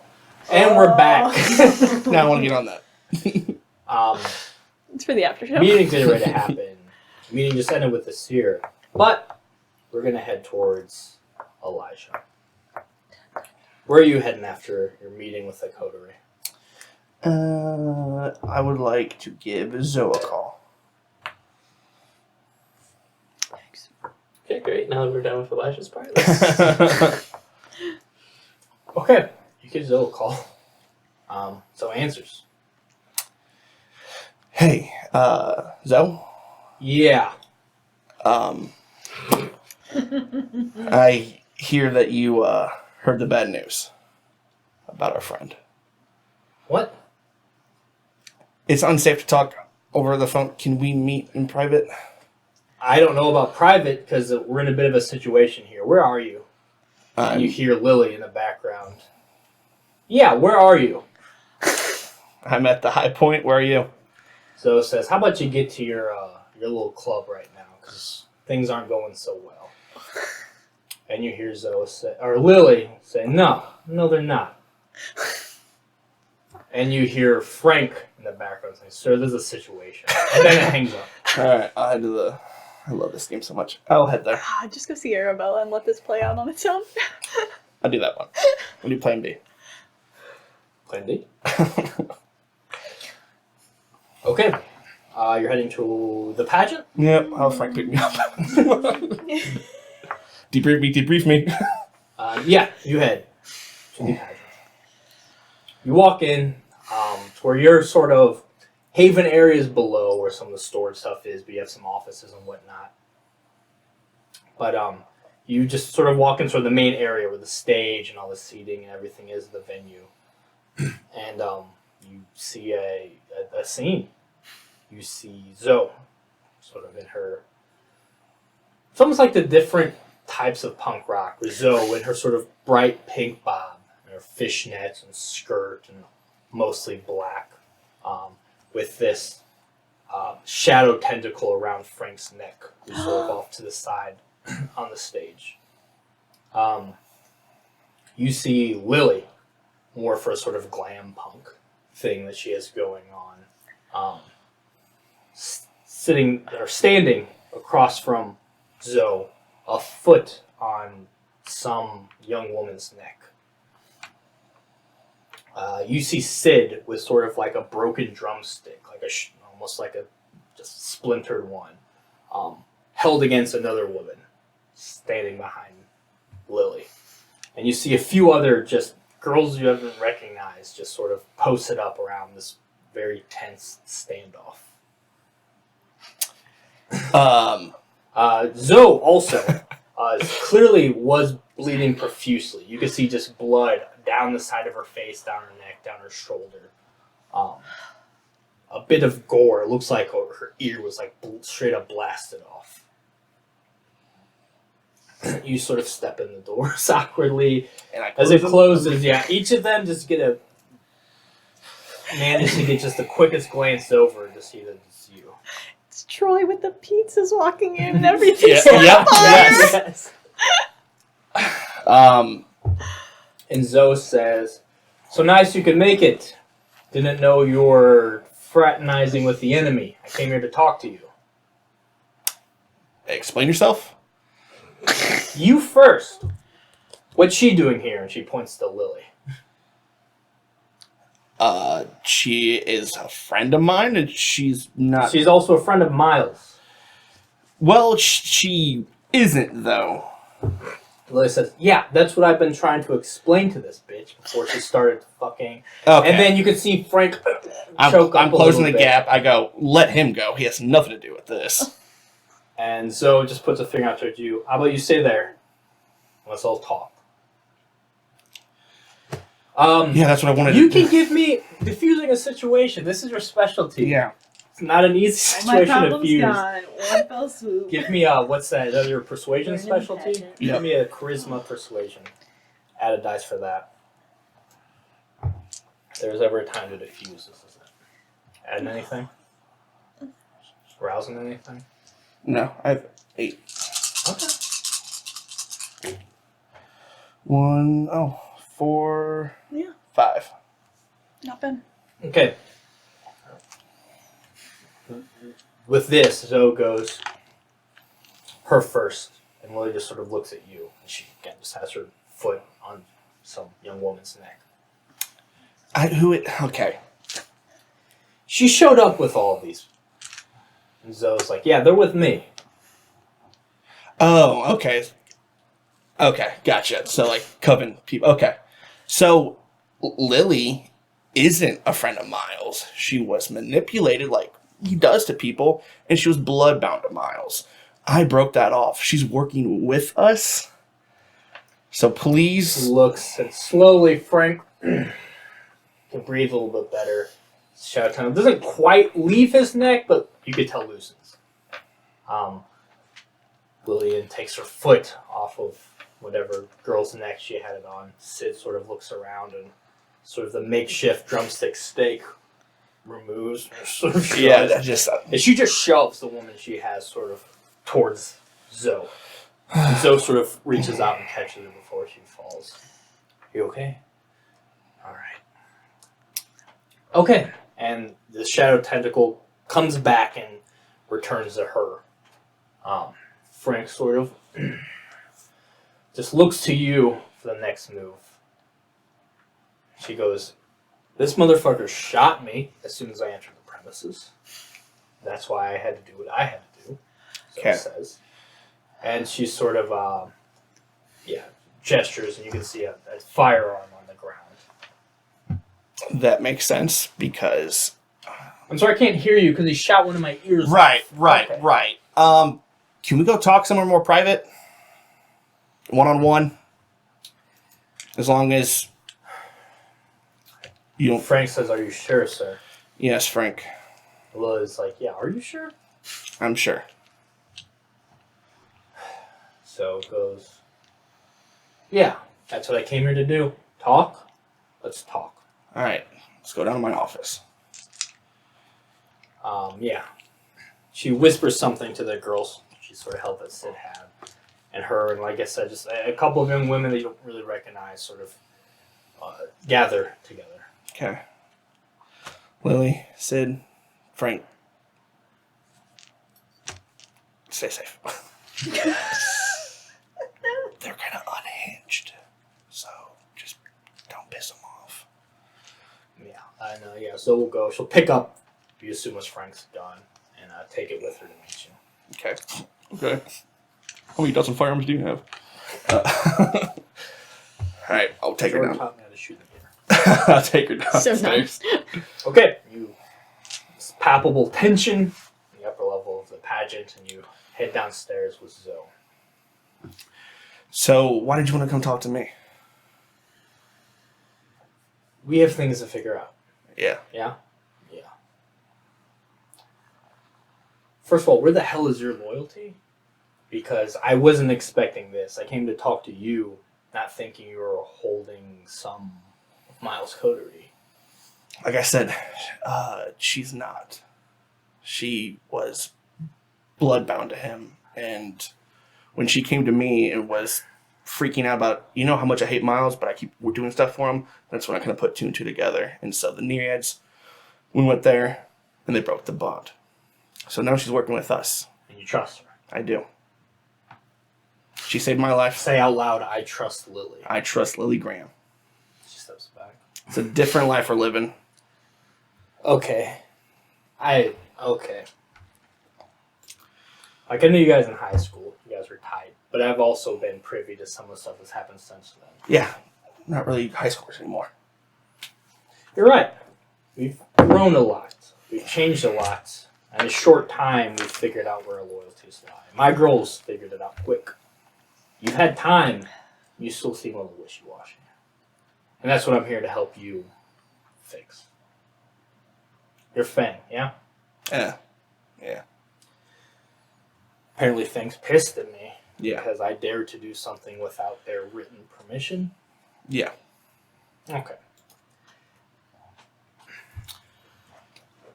Speaker 2: And we're back.
Speaker 3: Now I want to get on that.
Speaker 1: It's for the after show.
Speaker 2: Meeting's getting ready to happen. Meeting just ended with the seer. But we're going to head towards Elijah. Where are you heading after your meeting with the coterie?
Speaker 3: I would like to give Zoe a call.
Speaker 4: Okay, great. Now that we're done with Elijah's part,
Speaker 2: Okay, you give Zoe a call. So answers.
Speaker 3: Hey, Zoe?
Speaker 2: Yeah.
Speaker 3: I hear that you heard the bad news about our friend.
Speaker 2: What?
Speaker 3: It's unsafe to talk over the phone. Can we meet in private?
Speaker 2: I don't know about private because we're in a bit of a situation here. Where are you? And you hear Lily in the background. Yeah, where are you?
Speaker 3: I'm at the high point. Where are you?
Speaker 2: Zoe says, how about you get to your little club right now because things aren't going so well. And you hear Zoe say, or Lily say, no, they're not. And you hear Frank in the background saying, sir, there's a situation. And then it hangs up.
Speaker 3: All right, I'll head to the... I love this game so much. I'll head there.
Speaker 1: Just go see Arabella and let this play out on its own.
Speaker 3: I'll do that one. We'll do plan B.
Speaker 2: Plan D? Okay. You're heading to the pageant?
Speaker 3: Yep, I'll Frank pick me up. Debrief me.
Speaker 2: Yeah, you head to the pageant. You walk in to where your sort of haven areas below where some of the storage stuff is, but you have some offices and whatnot. But you just sort of walk into the main area where the stage and all the seating and everything is the venue. And you see a scene. You see Zoe, sort of in her... It's almost like the different types of punk rock. With Zoe in her sort of bright pink bob, and her fishnets and skirt, and mostly black, with this shadow tentacle around Frank's neck, who's sort of off to the side on the stage. You see Lily, more for a sort of glam punk thing that she has going on, sitting or standing across from Zoe, a foot on some young woman's neck. You see Sid with sort of like a broken drumstick, like almost like a just splintered one, held against another woman, standing behind Lily. And you see a few other just girls you haven't recognized just sort of posted up around this very tense standoff. Zoe also clearly was bleeding profusely. You could see just blood down the side of her face, down her neck, down her shoulder. A bit of gore. It looks like her ear was like straight up blasted off. You sort of step in the doors awkwardly.
Speaker 3: And
Speaker 2: As it closes, yeah, each of them just manage to get just the quickest glance over to see that it's you.
Speaker 1: It's Troy with the pizzas walking in and everything.
Speaker 2: Yes.
Speaker 3: Um,
Speaker 2: And Zoe says, so nice you could make it. Didn't know you were fraternizing with the enemy. I came here to talk to you.
Speaker 3: explain yourself.
Speaker 2: You first. What's she doing here? And she points to Lily.
Speaker 3: She is a friend of mine, and she's not...
Speaker 2: She's also a friend of Miles.
Speaker 3: Well, she isn't, though.
Speaker 2: Lily says, yeah, that's what I've been trying to explain to this bitch before she started fucking.
Speaker 3: Okay.
Speaker 2: And then you can see Frank
Speaker 3: I'm
Speaker 2: choke up
Speaker 3: closing
Speaker 2: a
Speaker 3: the
Speaker 2: little bit.
Speaker 3: gap. I go, let him go. He has nothing to do with this.
Speaker 2: And Zoe just puts a finger out towards you. How about you stay there? Let's all talk.
Speaker 3: Yeah, that's what I wanted
Speaker 2: You
Speaker 3: to do.
Speaker 2: can give me diffusing a situation. This is your specialty.
Speaker 3: Yeah.
Speaker 2: It's not an easy
Speaker 5: My
Speaker 2: situation to
Speaker 5: problem's
Speaker 2: fuse.
Speaker 5: gone. One fell swoop.
Speaker 2: Give me what's that? Is that your persuasion
Speaker 5: Learning
Speaker 2: specialty?
Speaker 5: pageant.
Speaker 3: Yeah.
Speaker 2: Give me a charisma persuasion. Add a dice for that. If there's ever a time to diffuse, this is it. Adding anything? Rousing anything?
Speaker 3: No, I have 8.
Speaker 2: Okay.
Speaker 3: 1, 4,
Speaker 1: Yeah.
Speaker 3: 5.
Speaker 1: Not bad.
Speaker 2: Okay. With this, Zoe goes her first, and Lily just sort of looks at you, and she again just has her foot on some young woman's neck.
Speaker 3: Okay.
Speaker 2: She showed up with all of these. And Zoe's like, yeah, they're with me.
Speaker 3: Oh, okay. Okay, gotcha. So, like, coven people. Okay. So, Lily isn't a friend of Miles. She was manipulated like he does to people, and she was bloodbound to Miles. I broke that off. She's working with us. So, please.
Speaker 2: Looks and slowly, Frank can breathe a little bit better. Shadow Tunnel doesn't quite leave his neck, but you could tell loosens. Lillian takes her foot off of whatever girl's neck she had it on. Sid sort of looks around and sort of the makeshift drumstick steak removes. Sort of shoves.
Speaker 3: Yeah, that just.
Speaker 2: And she just shoves the woman she has sort of towards Zoe. And Zoe sort of reaches out and catches her before she falls. You okay? All right. Okay. And the shadow tentacle comes back and returns to her. Frank sort of just looks to you for the next move. She goes, this motherfucker shot me as soon as I entered the premises. That's why I had to do what I had to do. So
Speaker 3: Okay.
Speaker 2: it says. And she sort of, gestures, and you can see a firearm on the ground.
Speaker 3: That makes sense because.
Speaker 2: I'm sorry I can't hear you because he shot one of my ears.
Speaker 3: Right.
Speaker 2: Okay.
Speaker 3: Can we go talk somewhere more private? One-on-one? As long as you don't.
Speaker 2: Frank says, are you sure, sir?
Speaker 3: Yes, Frank.
Speaker 2: Lily's like, yeah, are you sure?
Speaker 3: I'm sure.
Speaker 2: So it goes, yeah, that's what I came here to do. Talk? Let's talk.
Speaker 3: All right. Let's go down to my office.
Speaker 2: Yeah. She whispers something to the girls. She sort of held that Sid had. And her, and like I said, just a couple of young women that you don't really recognize sort of gather together.
Speaker 3: Okay. Lily, Sid, Frank. Stay safe. They're kind of unhinged. So just don't piss them off.
Speaker 2: Yeah, I know, yeah. So we'll go. She'll pick up, you assume as Frank's done, and take it with her to meet you.
Speaker 3: Okay. Okay. How many dozen firearms do you have? Alright, I'll take her
Speaker 2: Jordan
Speaker 3: down.
Speaker 2: taught me how to shoot them here.
Speaker 3: I'll take her
Speaker 1: So
Speaker 3: downstairs.
Speaker 1: nice.
Speaker 2: Okay, this palpable tension in the upper level of the pageant, and you head downstairs with Zoe.
Speaker 3: So, why did you want to come talk to me?
Speaker 2: We have things to figure out.
Speaker 3: Yeah.
Speaker 2: Yeah? Yeah. First of all, where the hell is your loyalty? Because I wasn't expecting this. I came to talk to you, not thinking you were holding some of Miles' coterie.
Speaker 3: Like I said, she's not. She was bloodbound to him, and when she came to me and was freaking out about, you know how much I hate Miles, but we're doing stuff for him, that's when I kind of put two and two together. And so the Nereids, we went there, and they broke the bond. So now she's working with us.
Speaker 2: And you trust her.
Speaker 3: I do. She saved my life.
Speaker 2: Say out loud, I trust Lily.
Speaker 3: I trust Lily Graham.
Speaker 2: She steps back.
Speaker 3: It's a different life we're living.
Speaker 2: Okay. Okay. Like, I knew you guys in high school. You guys were tight. But I've also been privy to some of the stuff that's happened since then.
Speaker 3: Yeah, not really high schoolers anymore.
Speaker 2: You're right. We've grown a lot. We've changed a lot. In a short time, we've figured out where our loyalties lie. My girls figured it out quick. You've had time. You still seem a little wishy-washy. And that's what I'm here to help you fix. You're Fang, yeah?
Speaker 3: Yeah.
Speaker 2: Apparently Fang's pissed at me.
Speaker 3: Yeah.
Speaker 2: Because I dared to do something without their written permission.
Speaker 3: Yeah.
Speaker 2: Okay.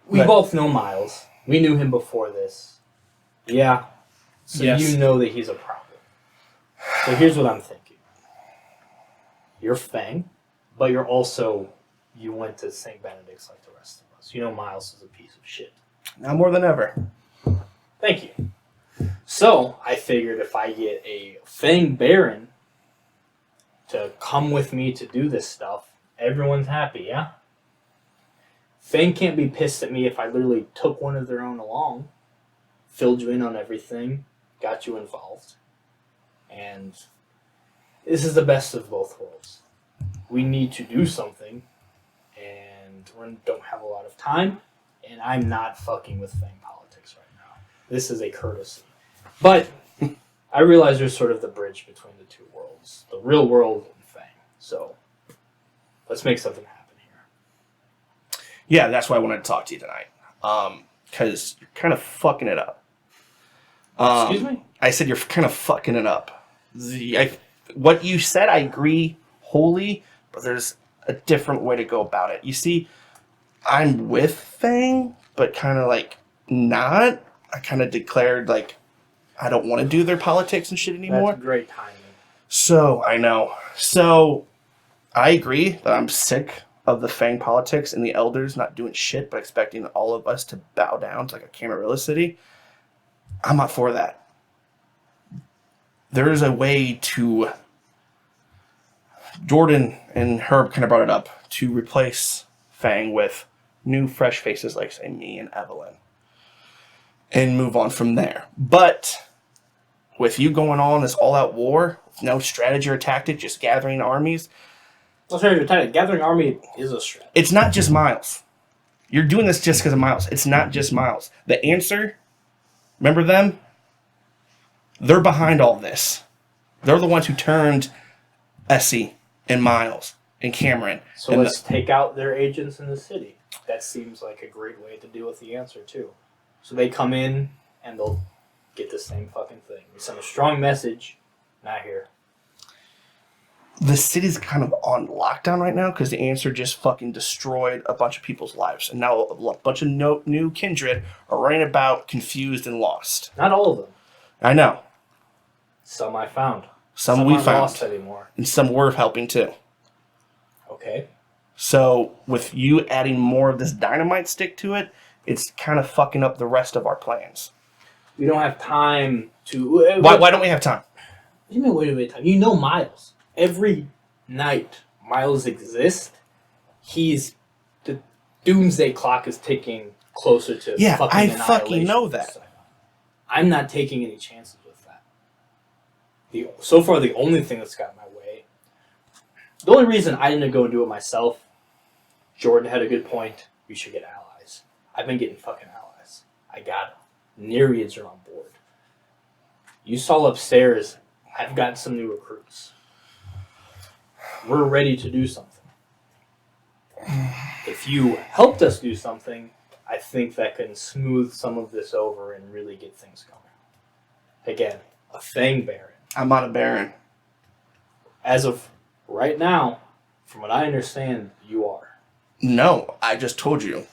Speaker 2: We both know Miles. We knew him before this. Yeah. So
Speaker 3: Yes.
Speaker 2: you know that he's a problem. So here's what I'm thinking. You're Fang. but you're also, you went to St. Benedict's like the rest of us. You know Miles is a piece of shit.
Speaker 3: Now more than ever.
Speaker 2: Thank you. So, I figured if I get a Fang Baron to come with me to do this stuff, everyone's happy, yeah? Fang can't be pissed at me if I literally took one of their own along, filled you in on everything, got you involved. And this is the best of both worlds. We need to do something, and we don't have a lot of time, and I'm not fucking with Fang politics right now. This is a courtesy. But I realize there's sort of the bridge between the two worlds, the real world and Fang. So let's make something happen here.
Speaker 3: Yeah, that's why I wanted to talk to you tonight. Because you're kind of fucking it up.
Speaker 2: Excuse me?
Speaker 3: I said you're kind of fucking it up. What you said, I agree wholly, but there's a different way to go about it. You see, I'm with Fang, but kind of like not. I kind of declared like I don't want to do their politics and shit anymore.
Speaker 2: That's great timing.
Speaker 3: So, I know. So, I agree that I'm sick of the Fang politics and the elders not doing shit, but expecting all of us to bow down to like a Camarilla city. I'm not for that. There is a way to... Jordan and Herb kind of brought it up, to replace Fang with new, fresh faces like, say, me and Evelyn. And move on from there. But with you going on this all-out war, no strategy or tactic, just gathering armies.
Speaker 2: Well, strategy or tactic. Gathering army is a strategy.
Speaker 3: It's not just Miles. You're doing this just because of Miles. It's not just Miles. The Answer, remember them? They're behind all this. They're the ones who turned Essie and Miles and Cameron.
Speaker 2: So
Speaker 3: and
Speaker 2: let's take out their agents in the city. That seems like a great way to deal with the Answer, too. So they come in, and they'll get the same fucking thing. We send a strong message, not here.
Speaker 3: The city's kind of on lockdown right now because the Answer just fucking destroyed a bunch of people's lives. And now a bunch of new kindred are running about confused and lost.
Speaker 2: Not all of them.
Speaker 3: I know.
Speaker 2: Some I found.
Speaker 3: Some we
Speaker 2: aren't
Speaker 3: found.
Speaker 2: lost anymore.
Speaker 3: And some we're helping too.
Speaker 2: Okay.
Speaker 3: So with you adding more of this dynamite stick to it, it's kind of fucking up the rest of our plans.
Speaker 2: We don't have time to...
Speaker 3: Why don't we have time?
Speaker 2: What do you mean, wait time? You know Miles. Every night Miles exists, the doomsday clock is ticking closer to
Speaker 3: Yeah,
Speaker 2: fucking
Speaker 3: I fucking
Speaker 2: annihilation.
Speaker 3: know that.
Speaker 2: I'm not taking any chances with that. So far, the only thing that's got in my way... The only reason I didn't go and do it myself, Jordan had a good point, we should get allies. I've been getting fucking allies. I got them. Nereids are on board. You saw upstairs, I've got some new recruits. We're ready to do something. If you helped us do something, I think that can smooth some of this over and really get things going. Again, a Fang Baron.
Speaker 3: I'm not a Baron.
Speaker 2: As of right now, from what I understand, you are.
Speaker 3: No, I just told you.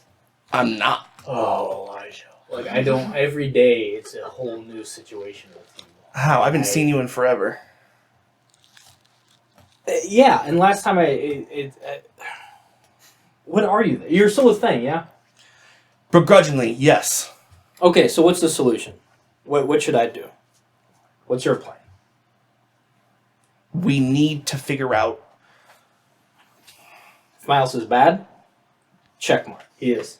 Speaker 3: I'm not.
Speaker 2: Oh, Elijah. Like, I don't... Every day, it's a whole new situation with you.
Speaker 3: How? I haven't seen you in forever.
Speaker 2: Yeah, and last time what are you? You're still with Fang, yeah?
Speaker 3: Begrudgingly, yes.
Speaker 2: Okay, so what's the solution? What should I do? What's your plan?
Speaker 3: We need to figure out...
Speaker 2: If Miles is bad, check mark. He is.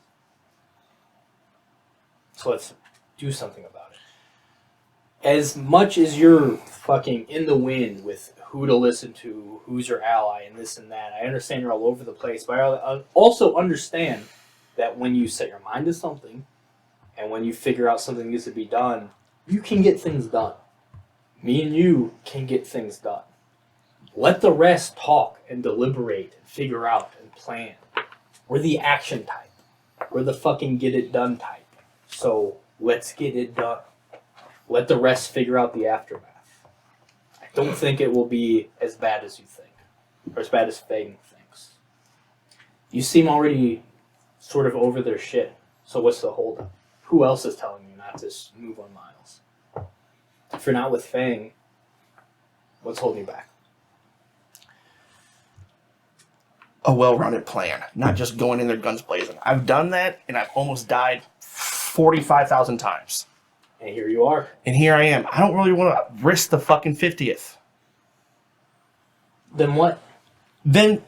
Speaker 2: So let's do something about it. As much as you're fucking in the wind with who to listen to, who's your ally, and this and that, I understand you're all over the place, but I also understand that when you set your mind to something, and when you figure out something needs to be done, you can get things done. Me and you can get things done. Let the rest talk and deliberate and figure out and plan. We're the action type. We're the fucking get it done type. So let's get it done. Let the rest figure out the aftermath. I don't think it will be as bad as you think. Or as bad as Fang thinks. You seem already sort of over their shit. So what's the holdup? Who else is telling you not to move on Miles? If you're not with Fang, what's holding you back?
Speaker 3: a well-rounded plan, not just going in there guns blazing. I've done that, and I've almost died 45,000 times.
Speaker 2: And here you are.
Speaker 3: And here I am. I don't really want to risk the fucking 50th.
Speaker 2: Then what?
Speaker 3: Then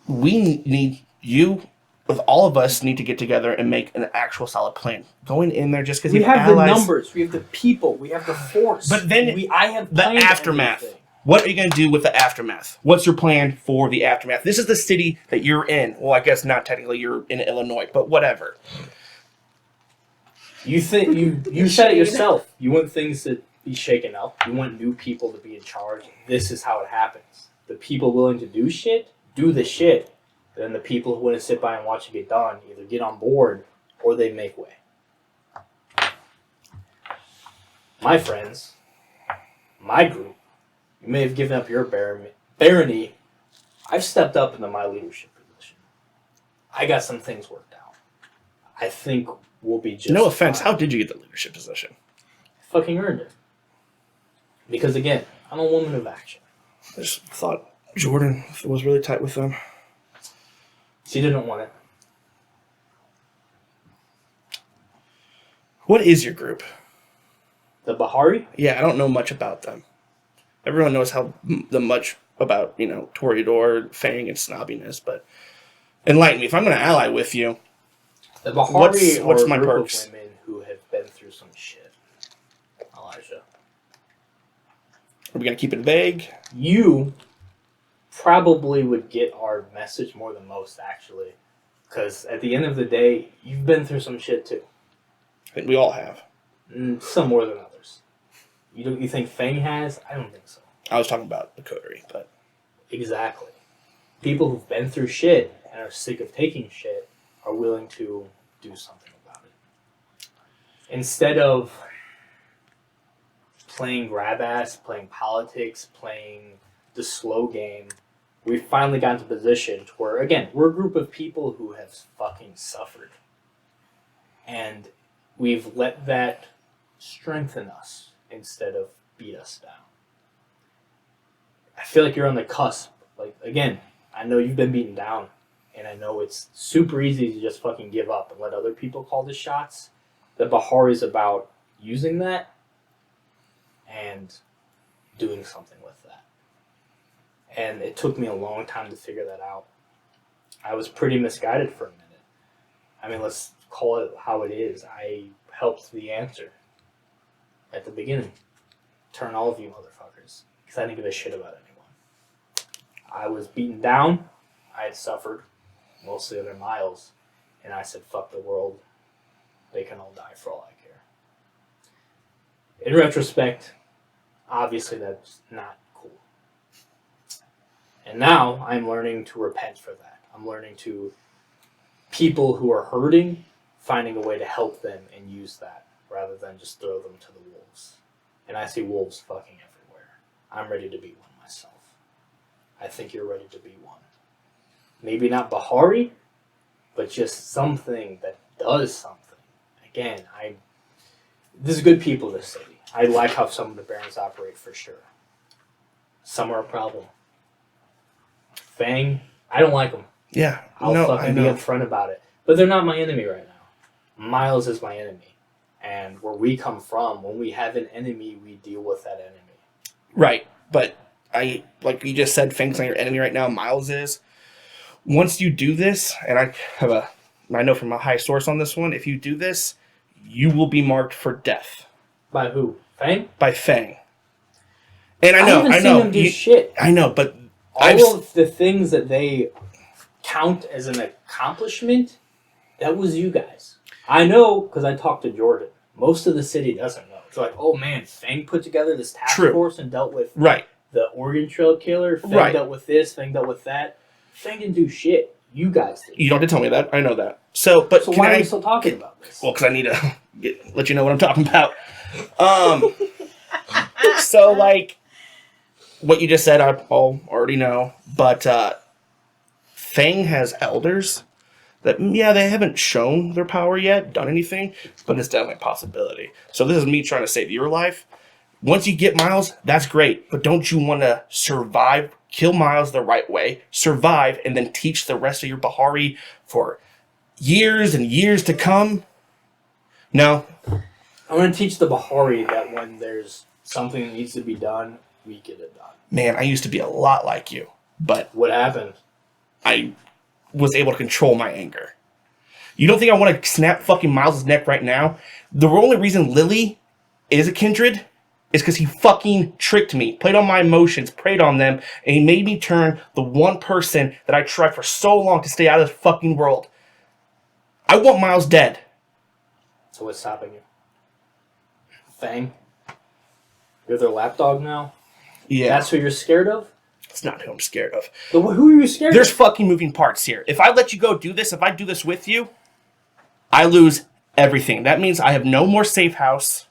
Speaker 3: we need you, with all of us, need to get together and make an actual solid plan. Going in there just because
Speaker 2: we
Speaker 3: you
Speaker 2: have
Speaker 3: allies,
Speaker 2: the numbers, we have the people, we have the force.
Speaker 3: But then
Speaker 2: I have
Speaker 3: the
Speaker 2: planned
Speaker 3: aftermath.
Speaker 2: everything.
Speaker 3: What are you going to do with the aftermath? What's your plan for the aftermath? This is the city that you're in. Well, I guess not technically you're in Illinois, but whatever.
Speaker 2: You think you said it yourself. You want things to be shaken up. You want new people to be in charge. This is how it happens. The people willing to do shit, do the shit. Then the people who want to sit by and watch it get done either get on board or they make way. My friends, my group, you may have given up your barony. I've stepped up into my leadership position. I got some things worked out. I think we'll be just
Speaker 3: No offense.
Speaker 2: fine.
Speaker 3: How did you get the leadership position?
Speaker 2: Fucking earned it. Because again, I'm a woman of action.
Speaker 3: I just thought Jordan was really tight with them.
Speaker 2: She didn't want it.
Speaker 3: What is your group?
Speaker 2: The Bahari?
Speaker 3: Yeah, I don't know much about them. Everyone knows much about, Toreador, Fang, and snobbiness, but enlighten me. If I'm going to ally with you,
Speaker 2: The Bahari
Speaker 3: What's
Speaker 2: are
Speaker 3: my
Speaker 2: a group
Speaker 3: perks?
Speaker 2: of women who have been through some shit. Elijah.
Speaker 3: are we going to keep it vague?
Speaker 2: You probably would get our message more than most, actually. Because at the end of the day, you've been through some shit too.
Speaker 3: I think we all have.
Speaker 2: Some more than others. You think Fang has? I don't think so.
Speaker 3: I was talking about the coterie, but
Speaker 2: Exactly. People who've been through shit and are sick of taking shit are willing to do something about it. Instead of playing grab ass, playing politics, playing the slow game, we've finally gotten to a position where, again, we're a group of people who have fucking suffered. And we've let that strengthen us instead of beat us down. I feel like you're on the cusp. Like, again, I know you've been beaten down, and I know it's super easy to just fucking give up and let other people call the shots. The Bahar is about using that and doing something with that. And it took me a long time to figure that out. I was pretty misguided for a minute. I mean, let's call it how it is. I helped the answer at the beginning. Turn all of you motherfuckers. Because I didn't give a shit about anyone. I was beaten down. I had suffered, mostly other miles. And I said, fuck the world. They can all die for all I care. In retrospect, obviously that's not cool. And now I'm learning to repent for that. I'm learning to people who are hurting, finding a way to help them and use that rather than just throw them to the wolves. And I see wolves fucking everywhere. I'm ready to be one myself. I think you're ready to be one. Maybe not Bahari, but just something that does something. Again, there's good people in this city. I like how some of the barons operate for sure. Some are a problem. Fang, I don't like them.
Speaker 3: yeah,
Speaker 2: I'll fucking be upfront about it. But they're not my enemy right now. Miles is my enemy. And where we come from, when we have an enemy, we deal with that enemy.
Speaker 3: Right, but like you just said, Fang's not your enemy right now. Miles is. Once you do this, and I know from a high source on this one, if you do this, you will be marked for death.
Speaker 2: By who? Fang?
Speaker 3: By Fang. And I
Speaker 2: haven't seen
Speaker 3: know.
Speaker 2: them do shit.
Speaker 3: I know, but
Speaker 2: All of the things that they count as an accomplishment, that was you guys. I know because I talked to Jordan. Most of the city doesn't know. It's like, oh man, Fang put together this task force and dealt with
Speaker 3: right.
Speaker 2: the Oregon Trail killer. Fang dealt with this. Fang dealt with that. Fang didn't do shit. You guys did.
Speaker 3: You don't have to tell me that. I know that. So
Speaker 2: why are we still talking about this?
Speaker 3: Well, because I need to let you know what I'm talking about. So, like, what you just said, I all already know. But Fang has elders that, yeah, they haven't shown their power yet, done anything, but it's definitely a possibility. So this is me trying to save your life. Once you get Miles, that's great. But don't you want to survive, kill Miles the right way, survive, and then teach the rest of your Bahari for years and years to come? No.
Speaker 2: I'm going to teach the Bahari that when there's something that needs to be done, we get it done.
Speaker 3: Man, I used to be a lot like you, but
Speaker 2: What happened?
Speaker 3: I was able to control my anger. You don't think I want to snap fucking Miles' neck right now? The only reason Lily is a kindred is because he fucking tricked me, played on my emotions, preyed on them, and he made me turn the one person that I tried for so long to stay out of this fucking world. I want Miles dead.
Speaker 2: So what's stopping you? Fang? You're their lapdog now?
Speaker 3: Yeah.
Speaker 2: That's who you're scared of?
Speaker 3: It's not who I'm scared of.
Speaker 2: Who are you scared
Speaker 3: There's
Speaker 2: of?
Speaker 3: fucking moving parts here. If I let you go do this, if I do this with you, I lose everything. That means I have no more safe house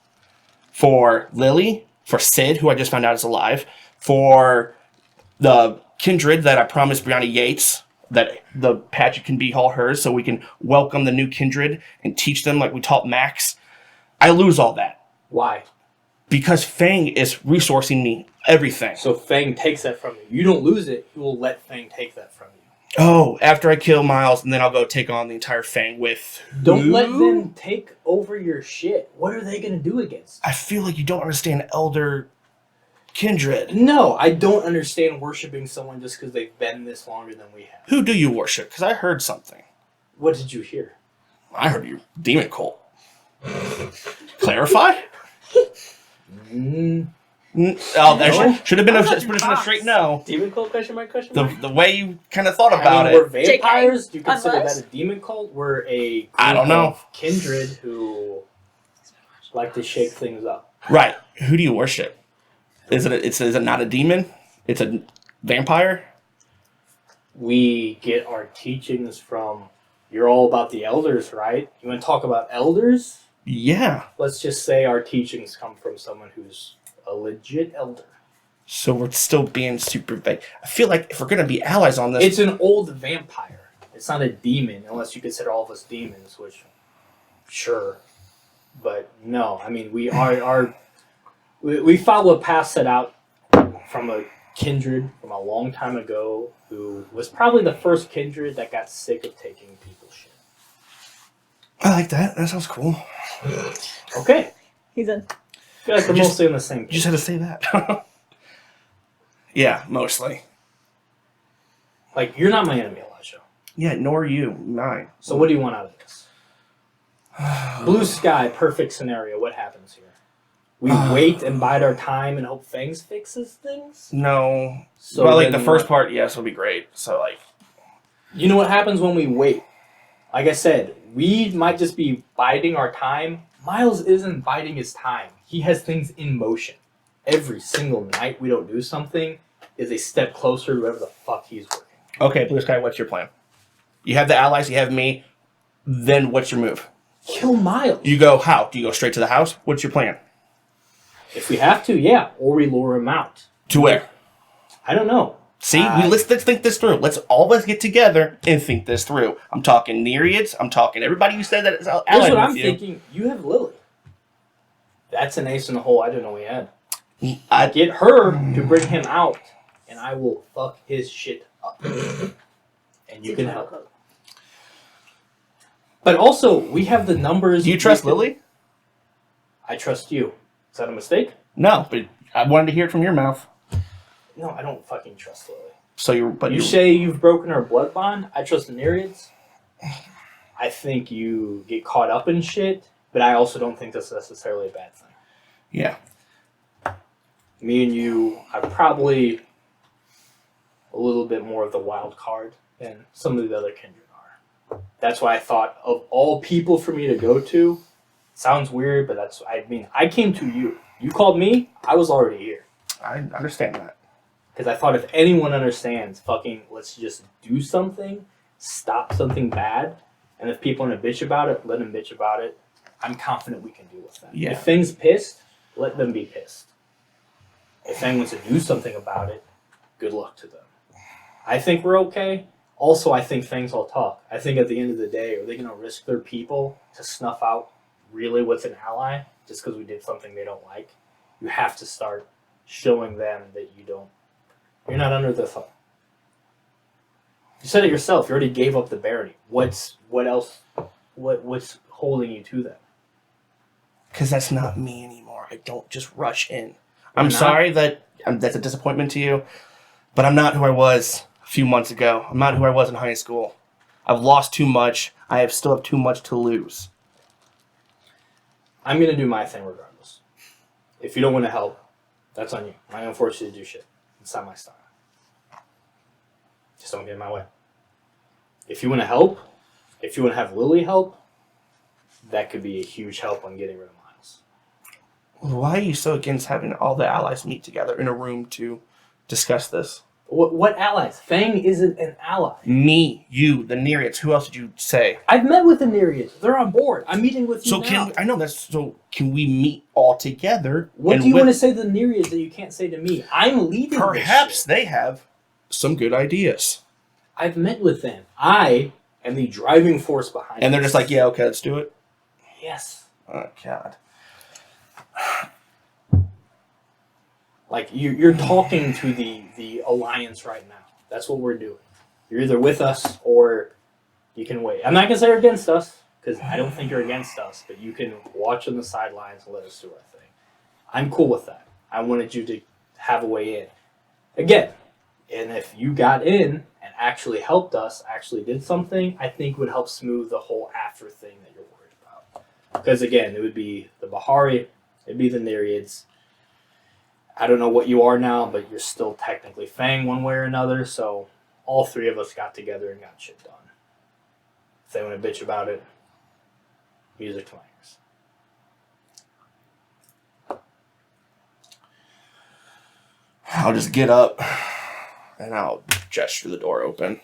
Speaker 3: for Lily, for Sid, who I just found out is alive, for the kindred that I promised Brianna Yates, that the pageant can be all hers so we can welcome the new kindred and teach them like we taught Max. I lose all that.
Speaker 2: Why?
Speaker 3: Because Fang is resourcing me everything.
Speaker 2: So Fang takes that from you. You don't lose it. You will let Fang take that from you.
Speaker 3: Oh, after I kill Miles, and then I'll go take on the entire Fang with...
Speaker 2: Don't let
Speaker 3: who?
Speaker 2: them take over your shit. What are they going to do against you?
Speaker 3: I feel like you don't understand Elder Kindred.
Speaker 2: No, I don't understand worshiping someone just because they've been this longer than we have.
Speaker 3: Who do you worship? Because I heard something.
Speaker 2: What did you hear?
Speaker 3: I heard you demon cult. Clarify? Oh, that should have been a straight no.
Speaker 2: Demon cult? Question mark?
Speaker 3: The way you kind of thought about
Speaker 2: We're
Speaker 3: it.
Speaker 2: vampires. Do you consider
Speaker 1: Unless-
Speaker 2: that a demon cult? We're a group
Speaker 3: I don't know.
Speaker 2: of kindred who like to shake things up.
Speaker 3: Right. Who do you worship? Is it not a demon? It's a vampire?
Speaker 2: We get our teachings from. You're all about the elders, right? You want to talk about elders?
Speaker 3: Yeah.
Speaker 2: Let's just say our teachings come from someone who's a legit elder.
Speaker 3: So we're still being super vague. I feel like if we're going to be allies on this...
Speaker 2: It's an old vampire. It's not a demon, unless you consider all of us demons, which, sure. But no, I mean, we follow a path set out from a kindred from a long time ago who was probably the first kindred that got sick of taking people's shit.
Speaker 3: I like that. That sounds cool.
Speaker 2: Okay.
Speaker 1: He's in.
Speaker 2: I feel like we're mostly on the same
Speaker 3: You
Speaker 2: page.
Speaker 3: just had to say that. Yeah, mostly.
Speaker 2: Like, you're not my enemy, Elijah.
Speaker 3: Yeah, nor you. Mine.
Speaker 2: So what do you want out of this? Blue sky, perfect scenario. What happens here? We wait and bide our time and hope Fangs fixes things?
Speaker 3: No.
Speaker 2: So
Speaker 3: well, like the
Speaker 2: then
Speaker 3: first
Speaker 2: what?
Speaker 3: part, yes, will be great. So, like...
Speaker 2: You know what happens when we wait? Like I said, we might just be biding our time. Miles isn't biding his time. He has things in motion. Every single night we don't do something is a step closer to whatever the fuck he's working.
Speaker 3: Okay, Blue Sky, what's your plan? You have the allies, you have me. Then what's your move?
Speaker 2: Kill Miles.
Speaker 3: You go how? Do you go straight to the house? What's your plan?
Speaker 2: If we have to, yeah. Or we lure him out.
Speaker 3: To where?
Speaker 2: I don't know.
Speaker 3: See, let's think this through. Let's all of us get together and think this through. I'm talking Nereids. I'm talking everybody who said that is allied
Speaker 2: Here's what I'm
Speaker 3: with you.
Speaker 2: thinking. You have Lily. That's an ace in the hole I didn't know we had.
Speaker 3: I
Speaker 2: Get her to bring him out, and I will fuck his shit up. And you can help. But also, we have the numbers.
Speaker 3: Do you trust
Speaker 2: we can-
Speaker 3: Lily?
Speaker 2: I trust you. Is that a mistake?
Speaker 3: No, but I wanted to hear it from your mouth.
Speaker 2: No, I don't fucking trust Lily.
Speaker 3: So you
Speaker 2: say you've broken our blood bond. I trust the Nereids. I think you get caught up in shit, but I also don't think that's necessarily a bad thing.
Speaker 3: Yeah.
Speaker 2: Me and you are probably a little bit more of the wild card than some of the other kindred are. That's why I thought of all people for me to go to. Sounds weird, but I came to you. You called me, I was already here.
Speaker 3: I understand that.
Speaker 2: Because I thought if anyone understands let's just do something, stop something bad, and if people want to bitch about it, let them bitch about it. I'm confident we can deal with that.
Speaker 3: Yeah.
Speaker 2: If Fang's pissed, let them be pissed. If Fang wants to do something about it, good luck to them. I think we're okay. Also, I think Fang's all talk. I think at the end of the day, are they going to risk their people to snuff out really what's an ally just because we did something they don't like? you have to start showing them that you're not under the thumb. You said it yourself. You already gave up the barony. What else? What's holding you to them?
Speaker 3: Because that's not me anymore. I don't just rush in.
Speaker 2: Why
Speaker 3: I'm
Speaker 2: not?
Speaker 3: sorry that's a disappointment to you, but I'm not who I was a few months ago. I'm not who I was in high school. I've lost too much. Still have too much to lose.
Speaker 2: I'm gonna do my thing regardless. If you don't want to help, that's on you. I'm not gonna force you to do shit. It's not my style. Just don't get in my way. If you want to help, if you want to have Lily help, that could be a huge help on getting rid of Miles.
Speaker 3: Why are you so against having all the allies meet together in a room to discuss this?
Speaker 2: What allies? Fang isn't an ally.
Speaker 3: Me, you, the Nereids. Who else did you say?
Speaker 2: I've met with the Nereids. They're on board. I'm meeting with you now.
Speaker 3: Can we meet all together?
Speaker 2: What do you want to say to the Nereids that you can't say to me? I'm leading
Speaker 3: Perhaps
Speaker 2: this shit.
Speaker 3: they have some good ideas.
Speaker 2: I've met with them. I am the driving force behind
Speaker 3: And they're
Speaker 2: this.
Speaker 3: just like, yeah, okay, let's do it.
Speaker 2: Yes.
Speaker 3: Oh, God.
Speaker 2: Like, you're talking to the Alliance right now. That's what we're doing. You're either with us or you can wait. I'm not going to say you're against us, because I don't think you're against us, but you can watch on the sidelines and let us do our thing. I'm cool with that. I wanted you to have a way in. Again, and if you got in and actually helped us, actually did something, I think would help smooth the whole after thing that you're worried about. Because again, it would be the Bahari, it'd be the Nereids. I don't know what you are now, but you're still technically Fang one way or another, so all three of us got together and got shit done. If they want to bitch about it, music to my ears.
Speaker 3: I'll just get up and I'll gesture the door open.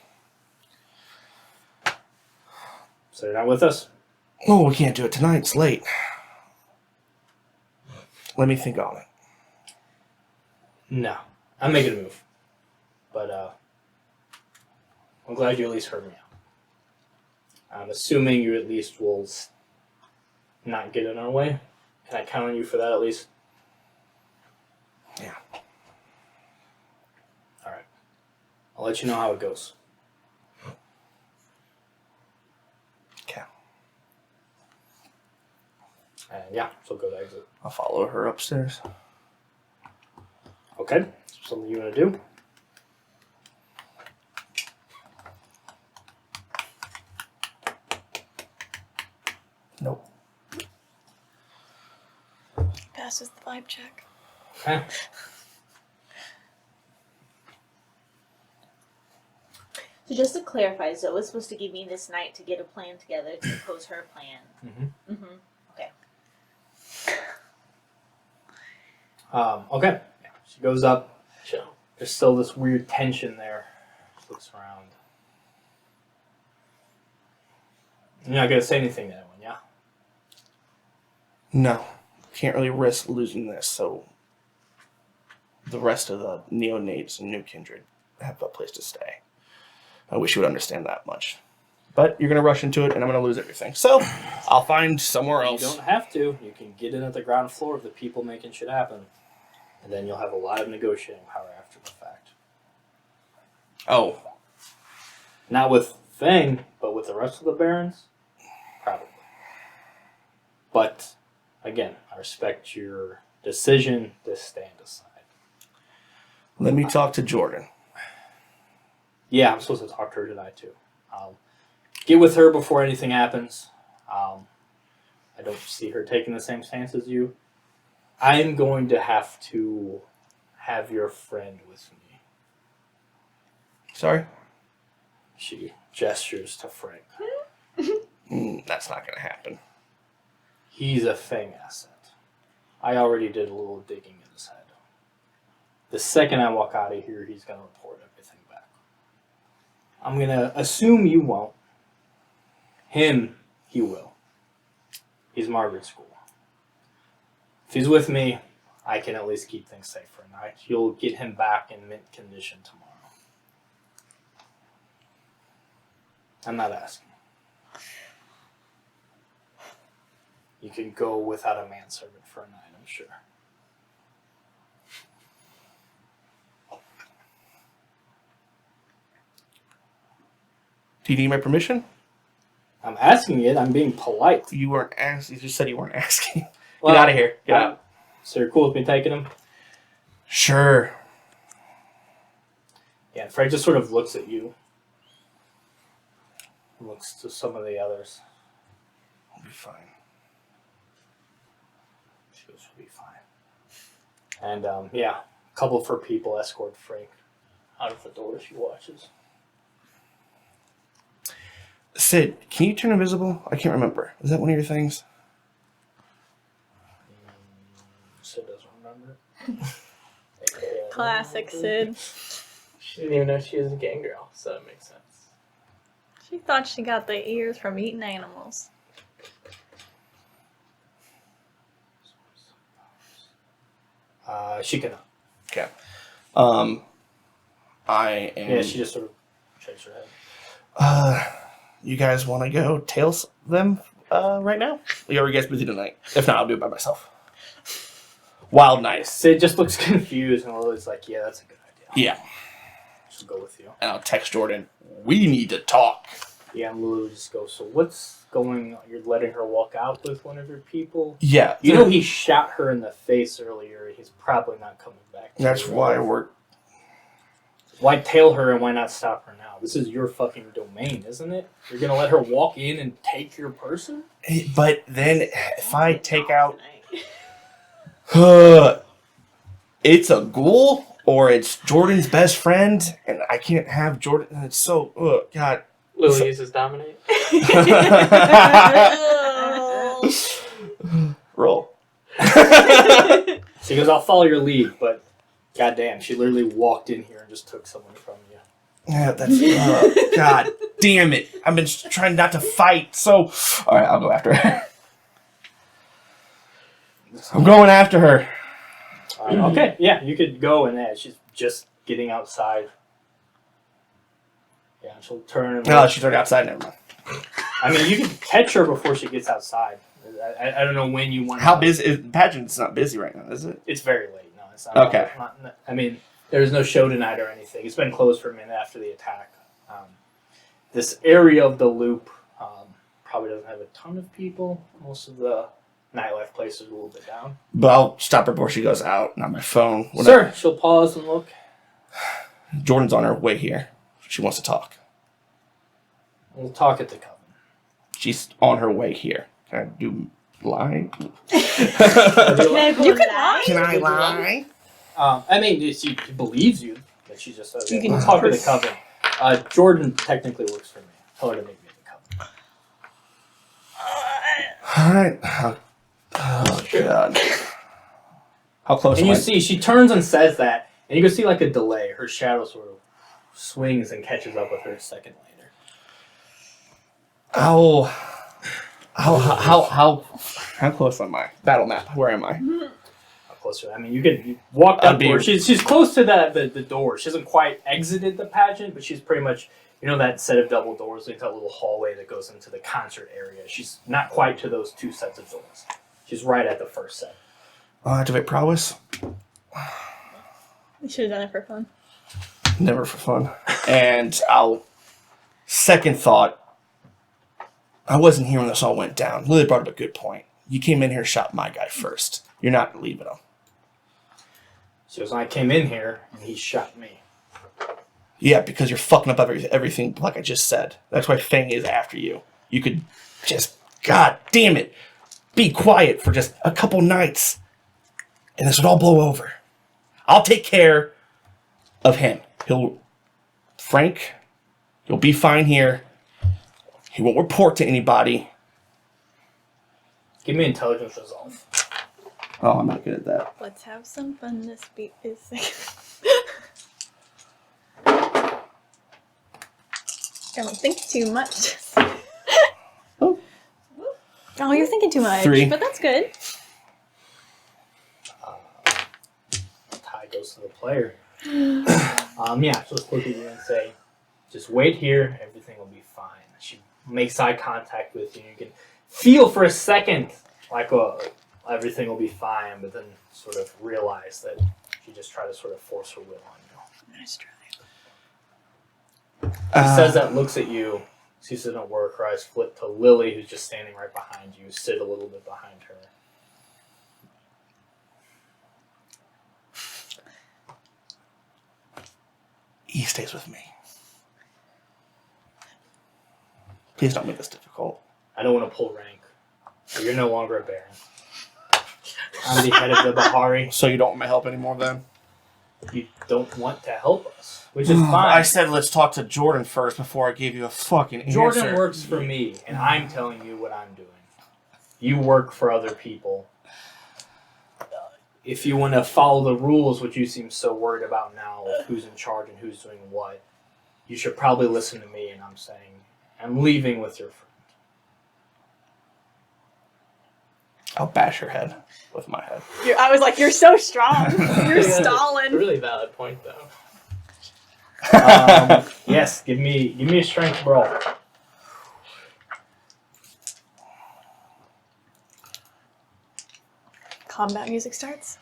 Speaker 2: So you're not with us?
Speaker 3: Oh, we can't do it tonight. It's late. Let me think on it.
Speaker 2: No. I'm making a move. But I'm glad you at least heard me out. I'm assuming you at least will not get in our way. Can I count on you for that at least?
Speaker 3: Yeah.
Speaker 2: Alright. I'll let you know how it goes.
Speaker 3: Okay.
Speaker 2: And yeah, so go to exit.
Speaker 3: I'll follow her upstairs.
Speaker 2: Okay? Something you want to do?
Speaker 3: Nope.
Speaker 1: Passes the vibe check.
Speaker 2: Okay.
Speaker 5: So just to clarify, Zoe was supposed to give me this night to get a plan together to propose her plan.
Speaker 2: Mm-hmm.
Speaker 5: Mm-hmm. Okay.
Speaker 2: Okay. Yeah, she goes up. There's still this weird tension there. She looks around. You're not going to say anything to anyone, yeah?
Speaker 3: No. Can't really risk losing this, so the rest of the neonates and new kindred have a place to stay. I wish you would understand that much. But you're going to rush into it, and I'm going to lose everything. So, I'll find somewhere else.
Speaker 2: You don't have to. You can get in at the ground floor of the people making shit happen. And then you'll have a lot of negotiating power after the fact.
Speaker 3: Oh.
Speaker 2: Not with Fang, but with the rest of the barons? Probably. But, again, I respect your decision to stand aside.
Speaker 3: Let me talk to Jordan.
Speaker 2: Yeah, I'm supposed to talk to her tonight, too. Get with her before anything happens. I don't see her taking the same stance as you. I'm going to have to have your friend with me.
Speaker 3: Sorry?
Speaker 2: She gestures to Frank.
Speaker 3: That's not going to happen.
Speaker 2: He's a Fang asset. I already did a little digging in his head. The second I walk out of here, he's going to report everything back. I'm going to assume you won't. Him, he will. He's Margaret School. If he's with me, I can at least keep things safe for a night. You'll get him back in mint condition tomorrow. I'm not asking. You can go without a manservant for a night, I'm sure.
Speaker 3: Do you need my permission?
Speaker 2: I'm asking it. I'm being polite.
Speaker 3: You weren't asking. You just said you weren't asking.
Speaker 2: Well,
Speaker 3: Get out of here. Get out.
Speaker 2: So you're cool with me taking him?
Speaker 3: Sure.
Speaker 2: Yeah, Fred just sort of looks at you. Looks to some of the others.
Speaker 3: I'll be fine.
Speaker 2: She goes, "She'll be fine." And, yeah, a couple of her people escort Frank out of the door as she watches.
Speaker 3: Sid, can you turn invisible? I can't remember. Is that one of your things?
Speaker 2: Sid doesn't remember.
Speaker 1: Classic Sid.
Speaker 4: She didn't even know she was a gangrel, so that makes sense.
Speaker 1: She thought she got the ears from eating animals.
Speaker 2: She cannot.
Speaker 3: Okay. I am.
Speaker 2: Yeah, she just sort of shakes her head.
Speaker 3: You guys want to go tails them right now? Or are you guys busy tonight? If not, I'll do it by myself. Wild night.
Speaker 2: Sid just looks confused and Lily's like, "Yeah, that's a good idea.
Speaker 3: Yeah.
Speaker 2: She'll go with you."
Speaker 3: And I'll text Jordan. We need to talk.
Speaker 2: Yeah, and Lulu just goes, "So what's going on? You're letting her walk out with one of your people?"
Speaker 3: Yeah.
Speaker 2: You know he shot her in the face earlier. He's probably not coming back.
Speaker 3: That's why we're.
Speaker 2: Why tail her and why not stop her now? This is your fucking domain, isn't it? You're gonna let her walk in and take your person?
Speaker 3: But then if I take out. It's a ghoul or it's Jordan's best friend, and I can't have Jordan. It's so. God.
Speaker 4: Lily uses dominate.
Speaker 3: Roll.
Speaker 2: She goes, "I'll follow your lead," but goddamn, she literally walked in here and just took someone from you.
Speaker 3: Yeah, that's God damn it! I've been trying not to fight. So, all right, I'll go after her. I'm going after her.
Speaker 2: Okay, yeah, you could go and she's just getting outside. Yeah, she'll turn. And
Speaker 3: No, she's already outside. Never mind.
Speaker 2: I mean, you can catch her before she gets outside. I don't know when you want.
Speaker 3: How busy? Pageant's not busy right now, is it?
Speaker 2: It's very late. No, it's not.
Speaker 3: Okay.
Speaker 2: I mean, there was no show tonight or anything. It's been closed for a minute after the attack. This area of the loop probably doesn't have a ton of people. Most of the nightlife places are a little bit down.
Speaker 3: But I'll stop her before she goes out. Not my phone.
Speaker 2: Sir, she'll pause and look.
Speaker 3: Jordan's on her way here. She wants to talk.
Speaker 2: We'll talk at the coven.
Speaker 3: She's on her way here. Can I do lie?
Speaker 1: You can lie.
Speaker 3: Can I lie?
Speaker 2: I mean, she believes you, but she just says,
Speaker 1: You can
Speaker 2: "We'll talk at the coven." Jordan technically works for me. Tell her to meet me at the coven.
Speaker 3: All right. Oh God. How close
Speaker 2: And
Speaker 3: am
Speaker 2: you
Speaker 3: I?
Speaker 2: see, she turns and says that, and you can see like a delay. Her shadow sort of swings and catches up with her a second later.
Speaker 3: How close am I? Battle map. Where am I?
Speaker 2: How close are you? I mean, you walked up
Speaker 3: I'd be-
Speaker 2: to her. She's close to the door. She hasn't quite exited the pageant, but she's pretty much, that set of double doors, like that little hallway that goes into the concert area. She's not quite to those two sets of doors. She's right at the first set.
Speaker 3: Activate prowess.
Speaker 1: You should have done it for fun.
Speaker 3: Never for fun. And I'll. Second thought. I wasn't here when this all went down. Lily brought up a good point. You came in here and shot my guy first. You're not leaving him.
Speaker 2: She goes, "I came in here and he shot me."
Speaker 3: Yeah, because you're fucking up everything like I just said. That's why Fang is after you. You could just, God damn it, be quiet for just a couple nights. And this would all blow over. I'll take care of him. Frank, he'll be fine here. He won't report to anybody.
Speaker 2: Give me intelligence resolve.
Speaker 3: Oh, I'm not good at that.
Speaker 1: Let's have some fun. This beat is sick. Don't think too much.
Speaker 3: Oh.
Speaker 1: Oh, you're thinking too much.
Speaker 3: 3.
Speaker 1: But that's good.
Speaker 2: Tie goes to the player. Yeah, she'll just look at you and say, "Just wait here, everything will be fine." She makes eye contact with you. You can feel for a second like everything will be fine, but then sort of realize that she just tried to sort of force her will on you.
Speaker 1: Nice try.
Speaker 2: She says that, looks at you, See, this doesn't work. Her eyes flip to Lily, who's just standing right behind you. Sit a little bit behind her.
Speaker 3: He stays with me. Please don't make this difficult.
Speaker 2: I don't want to pull rank. But you're no longer a baron. I'm the head of the Bahari.
Speaker 3: So you don't want my help anymore then?
Speaker 2: You don't want to help us, which is fine.
Speaker 3: I said let's talk to Jordan first before I gave you a fucking
Speaker 2: Jordan
Speaker 3: answer.
Speaker 2: works for me, and I'm telling you what I'm doing. You work for other people. If you want to follow the rules, which you seem so worried about now, of who's in charge and who's doing what, you should probably listen to me, and I'm saying, I'm leaving with your friend.
Speaker 3: I'll bash your head with my head.
Speaker 1: I was like, you're so strong. You're
Speaker 4: That's a
Speaker 1: stalling.
Speaker 4: really valid point, though.
Speaker 2: Yes, give me a strength brawl.
Speaker 1: Combat music starts.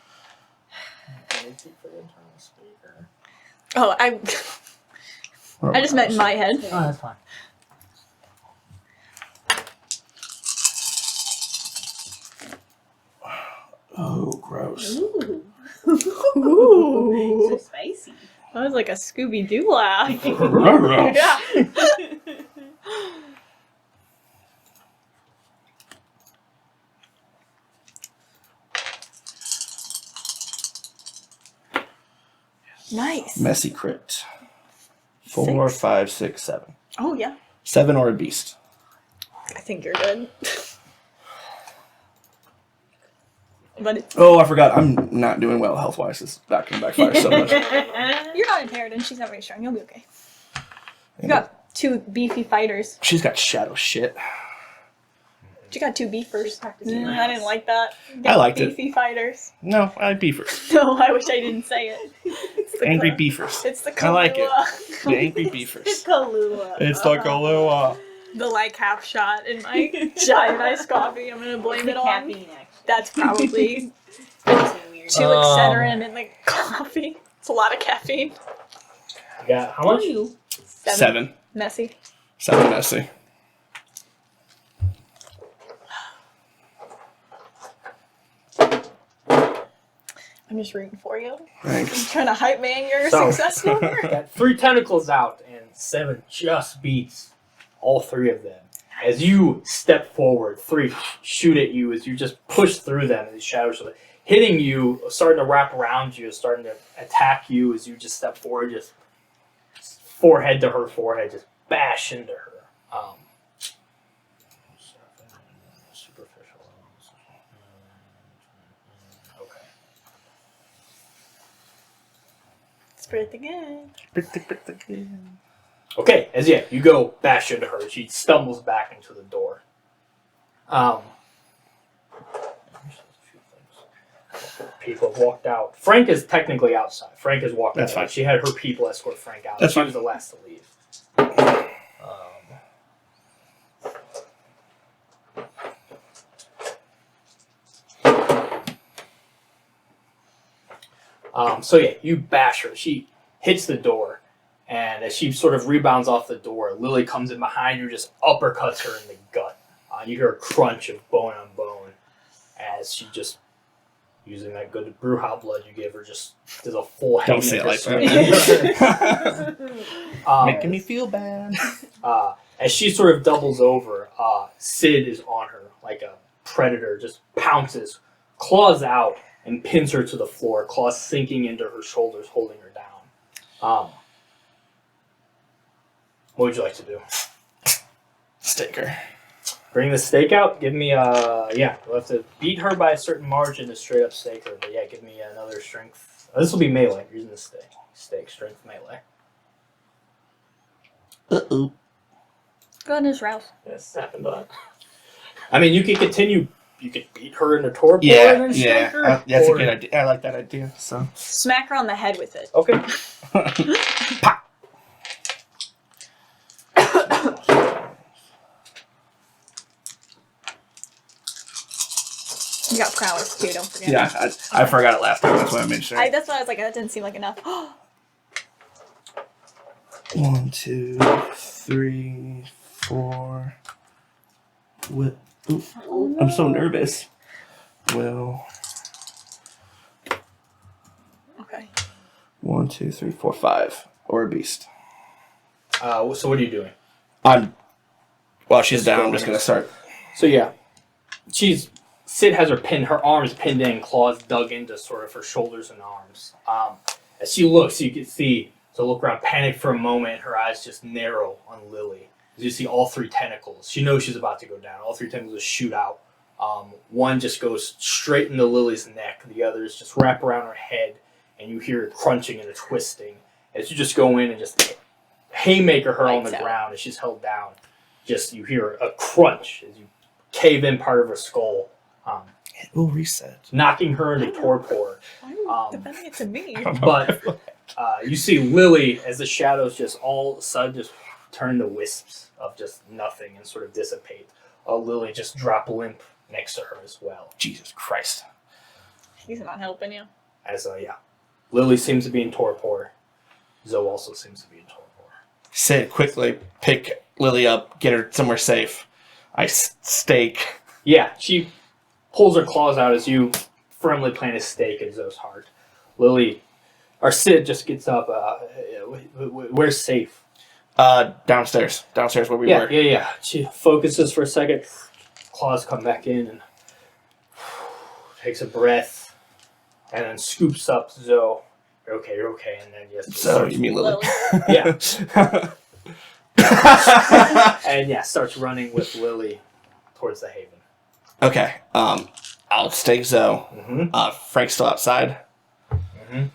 Speaker 1: Oh, I just meant in my head.
Speaker 2: Oh, that's fine.
Speaker 3: Oh, gross.
Speaker 5: Ooh.
Speaker 1: Ooh.
Speaker 5: So spicy.
Speaker 1: That was like a Scooby-Doo laugh.
Speaker 3: Yeah.
Speaker 1: Yeah. Nice.
Speaker 3: Messy crit. 4,
Speaker 1: 6.
Speaker 3: 5, 6, 7.
Speaker 1: Oh, yeah.
Speaker 3: 7 or a beast.
Speaker 1: I think you're good. But
Speaker 3: Oh, I forgot. I'm not doing well health-wise. This back can backfire so much.
Speaker 1: you're not impaired and she's not very strong. You'll be okay. You got 2 beefy fighters.
Speaker 3: She's got shadow shit.
Speaker 1: She got 2 beefers. I didn't like that.
Speaker 3: I liked it.
Speaker 1: Beefy fighters.
Speaker 3: No, I like beefers.
Speaker 1: No, I wish I didn't say it. It's the
Speaker 3: Angry
Speaker 1: Ka-
Speaker 3: beefers.
Speaker 1: It's the
Speaker 3: I like it.
Speaker 1: Kahlua.
Speaker 3: The angry beefers.
Speaker 5: Kahlua.
Speaker 3: It's the Kahlua.
Speaker 1: The like half shot in my giant iced coffee. I'm gonna blame it on.
Speaker 5: Caffeine, actually.
Speaker 1: That's probably
Speaker 5: Weird.
Speaker 1: too Excedrin in the coffee. It's a lot of caffeine.
Speaker 2: You got how much?
Speaker 3: 7.
Speaker 1: Messy.
Speaker 3: 7 messy.
Speaker 1: I'm just rooting for you.
Speaker 3: Thanks.
Speaker 1: I'm trying to hype man your
Speaker 2: So-
Speaker 1: success number.
Speaker 2: Got 3 tentacles out, and 7 just beats all 3 of them. As you step forward, 3 shoot at you as you just push through them, and these shadows are hitting you, starting to wrap around you, starting to attack you as you just step forward, just forehead to her forehead, just bash into her. Superficial. Okay.
Speaker 1: Spread again.
Speaker 2: Okay, as you go bash into her, she stumbles back into the door. People have walked out. Frank is technically outside. Frank has walked
Speaker 3: That's
Speaker 2: out.
Speaker 3: fine.
Speaker 2: She had her people escort Frank out.
Speaker 3: That's
Speaker 2: she
Speaker 3: fine.
Speaker 2: was the last to leave. So yeah, you bash her. She hits the door, and as she sort of rebounds off the door, Lily comes in behind you, just uppercuts her in the gut. You hear a crunch of bone on bone as she just, using that good Bruja blood you gave her, just does a full
Speaker 3: Don't say it like
Speaker 2: that.
Speaker 3: Making me feel bad.
Speaker 2: As she sort of doubles over, Sid is on her like a predator, just pounces, claws out, and pins her to the floor, claws sinking into her shoulders, holding her down. What would you like to do?
Speaker 3: Stake her.
Speaker 2: Bring the stake out. Give me you'll have to beat her by a certain margin to straight up stake her. But yeah, give me another strength. This will be melee. You're using the stake. Stake, strength, melee.
Speaker 3: Uh-oh.
Speaker 1: Go ahead and just rouse.
Speaker 4: Yes, happened a lot.
Speaker 2: I mean, you could continue. You could beat her in the torpor
Speaker 3: Yeah,
Speaker 2: and then stake
Speaker 3: yeah.
Speaker 2: her.
Speaker 3: That's a
Speaker 2: or-
Speaker 3: good idea. I like that idea. So.
Speaker 1: Smack her on the head with it.
Speaker 2: Okay.
Speaker 1: You got prowess too, don't forget.
Speaker 3: Yeah, I forgot it last time. That's why I made sure.
Speaker 1: That's why I was like, that didn't seem like enough.
Speaker 3: 1, 2, 3, 4. I'm so nervous. Will.
Speaker 1: Okay.
Speaker 3: 1, 2, 3, 4, 5. Or a beast.
Speaker 2: So what are you doing?
Speaker 3: While she's down, I'm just going to start.
Speaker 2: So yeah, Sid has her arms pinned in, claws dug into sort of her shoulders and arms. As she looks, you can see, so look around, panic for a moment, her eyes just narrow on Lily. As you see all 3 tentacles. She knows she's about to go down. All 3 tentacles just shoot out. One just goes straight into Lily's neck. The others just wrap around her head, and you hear it crunching and a twisting. As you just go in and just haymaker her on the ground as she's held down. Just you hear a crunch as you cave in part of her skull.
Speaker 3: It will reset.
Speaker 2: Knocking her into torpor.
Speaker 1: Defending it to me.
Speaker 2: But you see Lily as the shadows just all of a sudden just turn into wisps of just nothing and sort of dissipate. Lily just drop limp next to her as well.
Speaker 3: Jesus Christ.
Speaker 1: He's not helping you.
Speaker 2: As Lily seems to be in torpor. Zoe also seems to be in torpor.
Speaker 3: Sid, quickly pick Lily up, get her somewhere safe. I stake.
Speaker 2: Yeah, she pulls her claws out as you firmly plant a stake in Zoe's heart. Sid just gets up. Where's safe?
Speaker 3: Downstairs where we were.
Speaker 2: Yeah. She focuses for a second. Claws come back in and takes a breath, and then scoops up Zoe. You're okay. And then
Speaker 3: So you mean Lily?
Speaker 2: Yeah. And starts running with Lily towards the haven.
Speaker 3: Okay. I'll stake Zoe.
Speaker 2: Mm-hmm.
Speaker 3: Frank's still outside.
Speaker 2: Mm-hmm.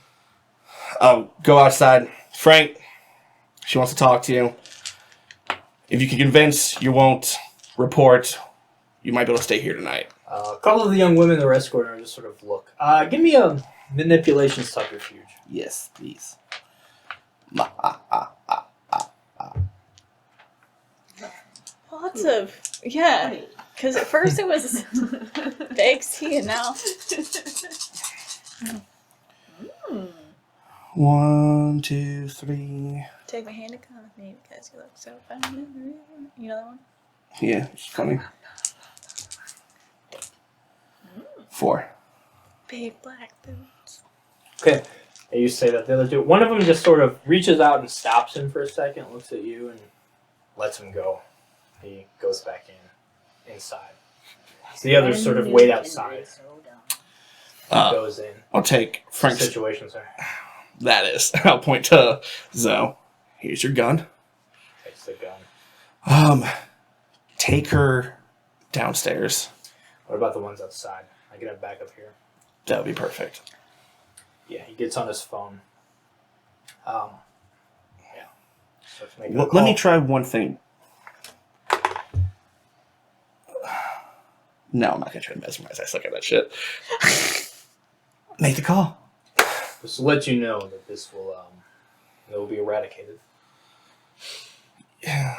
Speaker 3: I'll go outside. Frank, she wants to talk to you. If you can convince you won't report, you might be able to stay here tonight.
Speaker 2: A couple of the young women that were escorting her just sort of look. Give me a manipulation subterfuge.
Speaker 3: Yes, please.
Speaker 1: Lots of, yeah. Because at first it was the XT and now.
Speaker 3: 1, 2, 3.
Speaker 1: Take my hand and come with me because you look so fun in the room. You know that one?
Speaker 3: Yeah, it's funny. 4.
Speaker 1: Big black boots.
Speaker 2: Okay. And you say that the other 2. One of them just sort of reaches out and stops him for a second, looks at you, and lets him go. He goes back inside. So the others sort of wait outside. He goes in.
Speaker 3: I'll take Frank's
Speaker 2: situation, sir.
Speaker 3: That is. I'll point to Zoe. Here's your gun.
Speaker 2: Takes the gun.
Speaker 3: Take her downstairs.
Speaker 2: What about the ones outside? I can have back up here.
Speaker 3: That would be perfect.
Speaker 2: Yeah, he gets on his phone. So
Speaker 3: Let me try one thing. No, I'm not going to try to mesmerize. I suck at that shit. Make the call.
Speaker 2: Just to let you know that this will be eradicated.
Speaker 3: Yeah.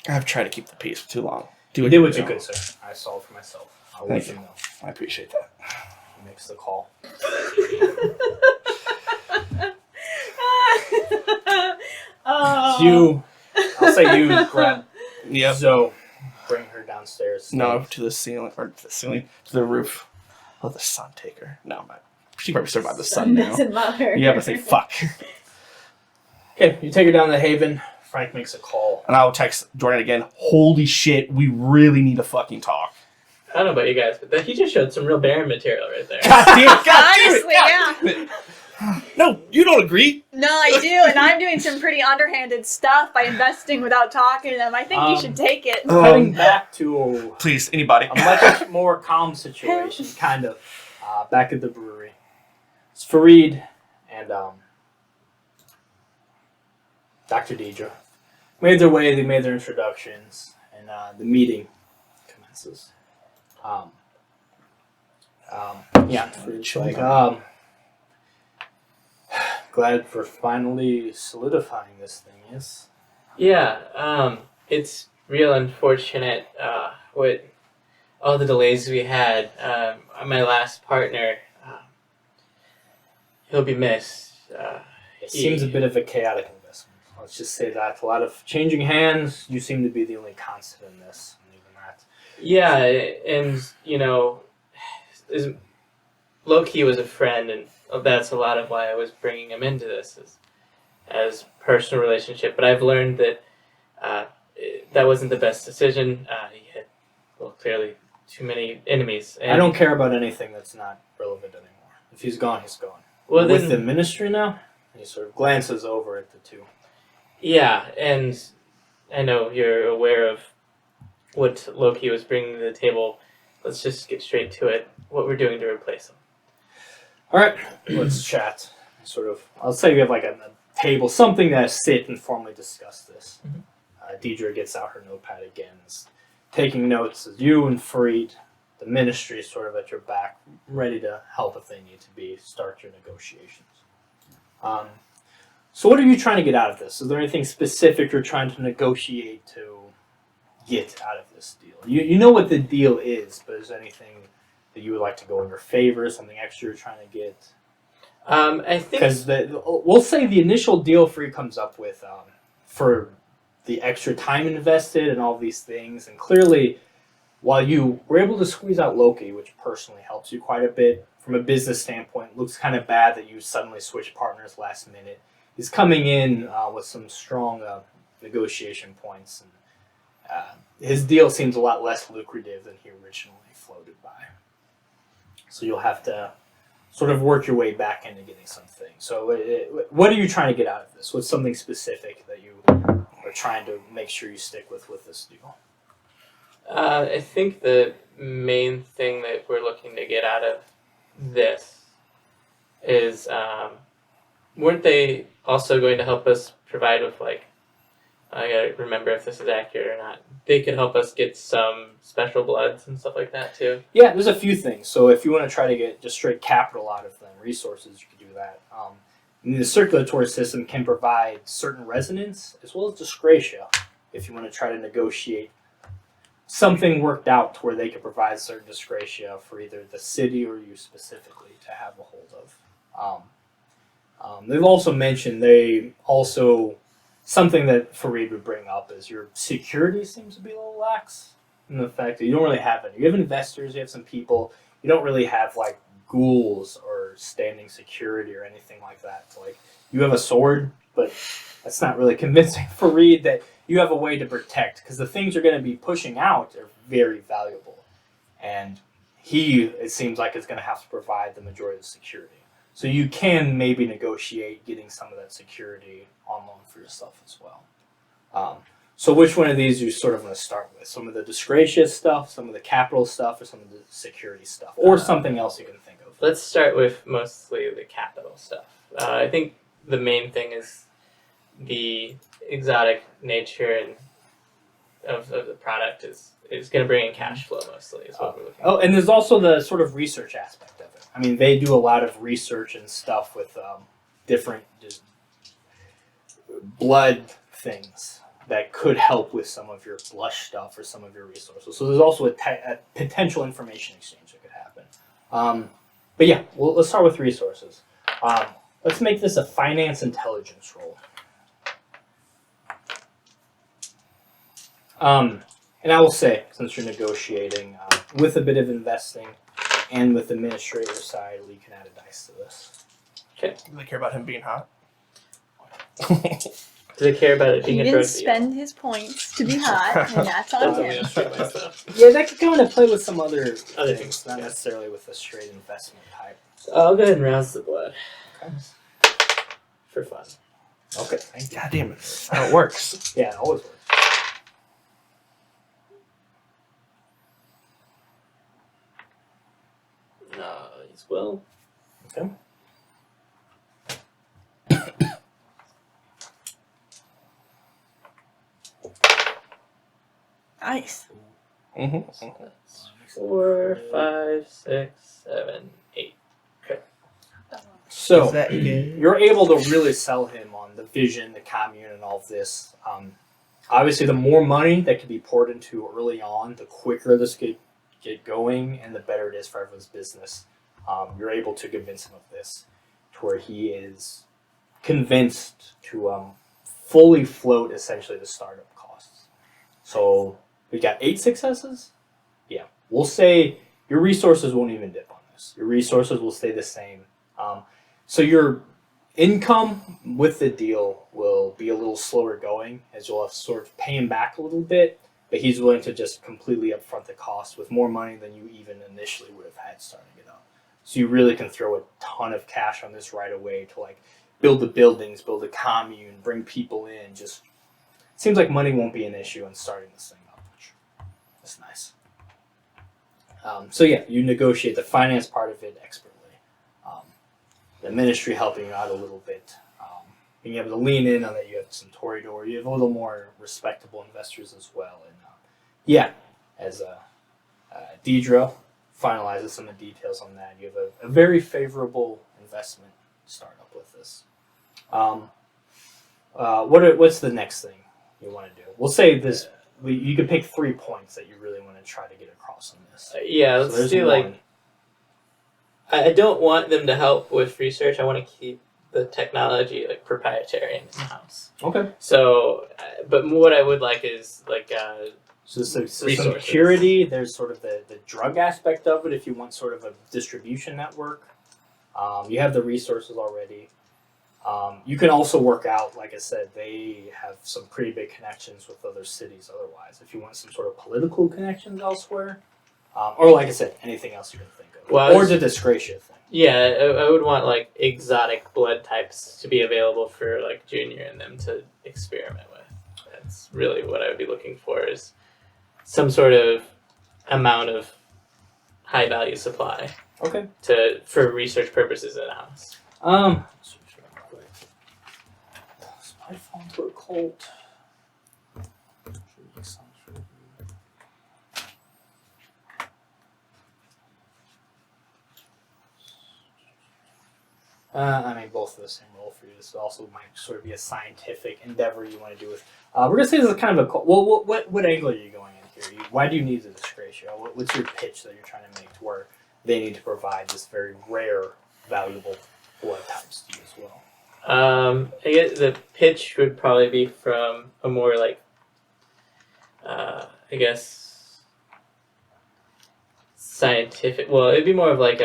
Speaker 3: I've tried to keep the peace for too long.
Speaker 2: You did what you could, sir. I saw it for myself. I'll let you know.
Speaker 3: I appreciate that.
Speaker 2: He makes the call. I'll say you grab Zoe, bring her downstairs.
Speaker 3: No, to the ceiling, to the roof. Oh, the sun take her. No, she probably survived the sun now.
Speaker 5: Doesn't matter.
Speaker 3: You have to say fuck.
Speaker 2: Okay, you take her down to the haven. Frank makes a call.
Speaker 3: And I'll text Jordan again. Holy shit, we really need to fucking talk.
Speaker 4: I don't know about you guys, but he just showed some real Baron material right there.
Speaker 3: God damn it.
Speaker 1: Honestly, yeah.
Speaker 3: No, you don't agree.
Speaker 1: No, I do, and I'm doing some pretty underhanded stuff by investing without talking to them. I think you should take it.
Speaker 2: Cutting back to
Speaker 3: Please, anybody.
Speaker 2: a much more calm situation, kind of, back at the brewery. It's Fareed and Dr. Deidre. Made their way, they made their introductions, and the meeting commences. Fareed's like, glad for finally solidifying this thing, yes?
Speaker 4: Yeah, it's real unfortunate with all the delays we had. My last partner, he'll be missed.
Speaker 2: It seems a bit of a chaotic investment. let's just say that a lot of changing hands. You seem to be the only constant in this, and even that.
Speaker 4: Yeah, and you know, Loki was a friend, and that's a lot of why I was bringing him into this as personal relationship. But I've learned that that wasn't the best decision. He had, well, clearly too many enemies. And
Speaker 2: I don't care about anything that's not relevant anymore. If he's gone, he's gone.
Speaker 4: Well,
Speaker 2: With
Speaker 4: then,
Speaker 2: the ministry now, he sort of glances over at the two.
Speaker 4: yeah, and I know you're aware of what Loki was bringing to the table. Let's just get straight to it. What we're doing to replace him.
Speaker 2: All right, let's chat. Sort of, I'll say we have like a table, something to sit and formally discuss this. Deidre gets out her notepad again, is taking notes as you and Fareed, the ministry, is sort of at your back, ready to help if they need to be, start your negotiations. So what are you trying to get out of this? Is there anything specific you're trying to negotiate to get out of this deal? You know what the deal is, but is there anything that you would like to go in your favor, something extra you're trying to get?
Speaker 4: I think
Speaker 2: Because we'll say the initial deal Free comes up with for the extra time invested and all these things, and clearly, while you were able to squeeze out Loki, which personally helps you quite a bit from a business standpoint, it looks kind of bad that you suddenly switch partners last minute. He's coming in with some strong negotiation points, and his deal seems a lot less lucrative than he originally floated by. So you'll have to sort of work your way back into getting something. So what are you trying to get out of this? What's something specific that you are trying to make sure you stick with this deal?
Speaker 4: I think the main thing that we're looking to get out of this is, weren't they also going to help us provide with, like, I gotta remember if this is accurate or not, they could help us get some special bloods and stuff like that too?
Speaker 2: Yeah, there's a few things. So if you want to try to get just straight capital out of them, resources, you could do that. And the circulatory system can provide certain resonance as well as disgratia if you want to try to negotiate something worked out to where they could provide certain disgratia for either the city or you specifically to have a hold of. They've also mentioned something that Fareed would bring up is your security seems to be a little lax in the fact that you don't really have any. You have investors, you have some people, you don't really have like ghouls or standing security or anything like that. So, like, you have a sword, but that's not really convincing Fareed that you have a way to protect, because the things you're going to be pushing out are very valuable. And it seems like, is going to have to provide the majority of the security. So you can maybe negotiate getting some of that security on loan for yourself as well. So which one of these you sort of want to start with? Some of the disgracious stuff, some of the capital stuff, or some of the security stuff? Or something else you can think of?
Speaker 4: Let's start with mostly the capital stuff. I think the main thing is the exotic nature of the product is going to bring in cash flow mostly is what we're looking at.
Speaker 2: Oh, and there's also the sort of research aspect of it. I mean, they do a lot of research and stuff with different just blood things that could help with some of your blush stuff or some of your resources. So there's also a potential information exchange that could happen. But yeah, let's start with resources. Let's make this a finance intelligence roll. And I will say, since you're negotiating with a bit of investing and with the administrator side, we can add a dice to this.
Speaker 4: Okay.
Speaker 3: Do they care about him being hot?
Speaker 4: Do they care about it being
Speaker 1: He
Speaker 4: a
Speaker 1: didn't
Speaker 4: drug
Speaker 1: spend his points to be hot, and that's on
Speaker 4: deal?
Speaker 1: him.
Speaker 2: Yeah, that could kind of play with some other
Speaker 4: Other
Speaker 2: things,
Speaker 4: things,
Speaker 2: not
Speaker 4: yeah.
Speaker 2: necessarily with a straight investment type.
Speaker 4: I'll go ahead and rouse the blood.
Speaker 2: Okay.
Speaker 4: For fun.
Speaker 2: Okay, thank you.
Speaker 3: God damn it. That's how it works.
Speaker 2: Yeah, it always works.
Speaker 4: As well.
Speaker 2: Okay.
Speaker 1: Nice.
Speaker 3: Mm-hmm.
Speaker 4: So that's 4, 5, 6, 7, 8.
Speaker 2: So
Speaker 3: Is that good?
Speaker 2: you're able to really sell him on the vision, the commune, and all of this. Obviously, the more money that can be poured into early on, the quicker this could get going, and the better it is for everyone's business. You're able to convince him of this, to where he is convinced to fully float essentially the startup costs. So we got 8 successes. Yeah, we'll say your resources won't even dip on this. Your resources will stay the same. So your income with the deal will be a little slower going, as you'll have to sort of pay him back a little bit, but he's willing to just completely upfront the cost with more money than you even initially would have had starting it up. So you really can throw a ton of cash on this right away to like build the buildings, build a commune, bring people in. Just seems like money won't be an issue in starting this thing up, which is nice. So yeah, you negotiate the finance part of it expertly. The ministry helping you out a little bit. Being able to lean in on that, you have some Toreador. You have a little more respectable investors as well. And as Deidre finalizes some of the details on that, you have a very favorable investment startup with this. What's the next thing you want to do? We'll say this. You could pick 3 points that you really want to try to get across on this.
Speaker 4: Let's do
Speaker 2: one.
Speaker 4: I don't want them to help with research. I want to keep the technology like proprietary in house.
Speaker 2: Okay.
Speaker 4: So, but what I would like is like
Speaker 2: So some
Speaker 4: resources.
Speaker 2: security. There's sort of the drug aspect of it. If you want sort of a distribution network, you have the resources already. You can also work out, like I said, they have some pretty big connections with other cities otherwise. If you want some sort of political connections elsewhere, or like I said, anything else you can think of. Or the Disgracia thing.
Speaker 4: Yeah, I would want like exotic blood types to be available for like Junior and them to experiment with. That's really what I would be looking for, is some sort of amount of high value supply.
Speaker 2: Okay.
Speaker 4: For research purposes in house.
Speaker 2: I fall into a cult. I mean, both of the same role for you. This also might sort of be a scientific endeavor you want to do with. We're gonna say this is kind of a cult. Well, what angle are you going in here? Why do you need the Disgracia? What's your pitch that you're trying to make to where they need to provide this very rare, valuable blood types to you as well?
Speaker 4: I guess the pitch would probably be from a more like, I guess, scientific. Well, it'd be more of like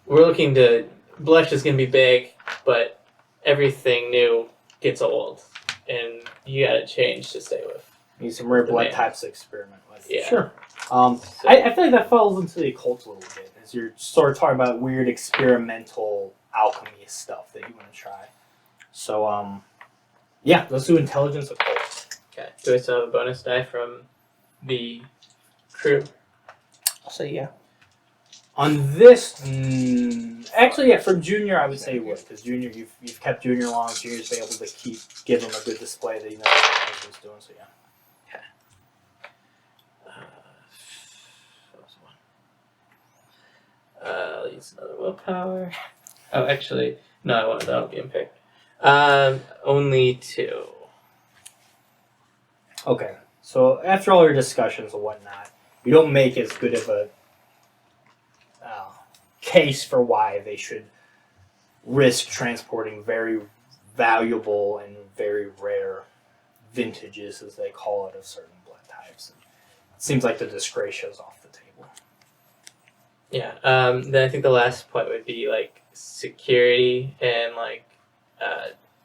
Speaker 4: we're looking to. Blush is going to be big, but everything new gets old, and you got to change to stay with.
Speaker 2: Need some rare blood types to experiment with.
Speaker 4: Yeah.
Speaker 2: Sure. I feel like that falls into the occult a little bit, as you're sort of talking about weird experimental alchemy stuff that you want to try. So, let's do intelligence occult.
Speaker 4: Okay. Do I still have a bonus die from the crew?
Speaker 3: I'll say yeah.
Speaker 2: On this, actually, yeah, for Junior, I would say you would, because Junior, you've kept Junior long. Junior's been able to give him a good display that you know what he's doing. So yeah.
Speaker 4: Okay. What was one? I'll use another willpower. Oh, actually, no, I won't. That'll be impaired. Only 2.
Speaker 2: Okay, so after all your discussions and whatnot, you don't make as good of a case for why they should risk transporting very valuable and very rare vintages, as they call it, of certain blood types. And it seems like the Disgracia is off the table.
Speaker 4: Yeah. Then I think the last point would be like security and like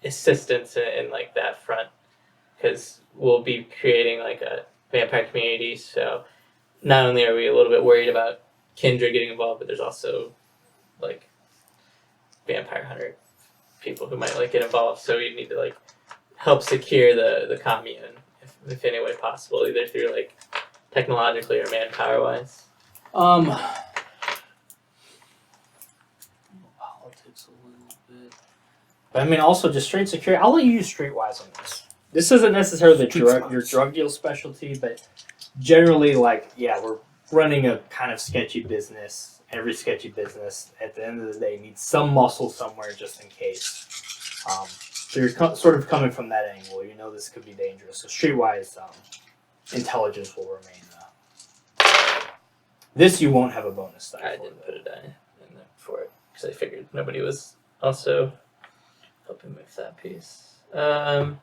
Speaker 4: assistance in like that front, because we'll be creating like a vampire community. So not only are we a little bit worried about Kindred getting involved, but there's also like vampire hunter people who might like get involved. So we need to like help secure the commune if any way possible, either through like technologically or manpower wise.
Speaker 2: Politics a little bit, but I mean also just straight security. I'll let you use streetwise on this. This isn't necessarily your drug deal specialty, but generally, like, yeah, we're running a kind of sketchy business. Every sketchy business, at the end of the day, needs some muscle somewhere just in case. So you're sort of coming from that angle. You know this could be dangerous. So streetwise, intelligence will remain. This you won't have a bonus die.
Speaker 4: I didn't put a die in there for it because I figured nobody was also helping with that piece. I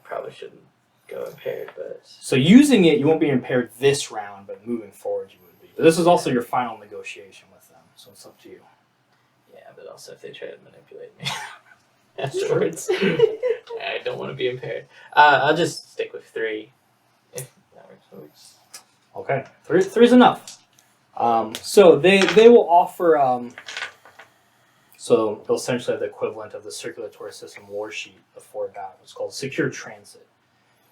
Speaker 4: probably shouldn't go impaired, but
Speaker 2: So using it, you won't be impaired this round, but moving forward, you would be. But this is also your final negotiation with them, so it's up to you.
Speaker 4: yeah. But also, if they try to manipulate me afterwards, I don't want to be impaired. I'll just stick with 3. If that works.
Speaker 2: Okay, three's enough. So they will offer. So they'll essentially have the equivalent of the circulatory system war sheet before that. It's called secure transit.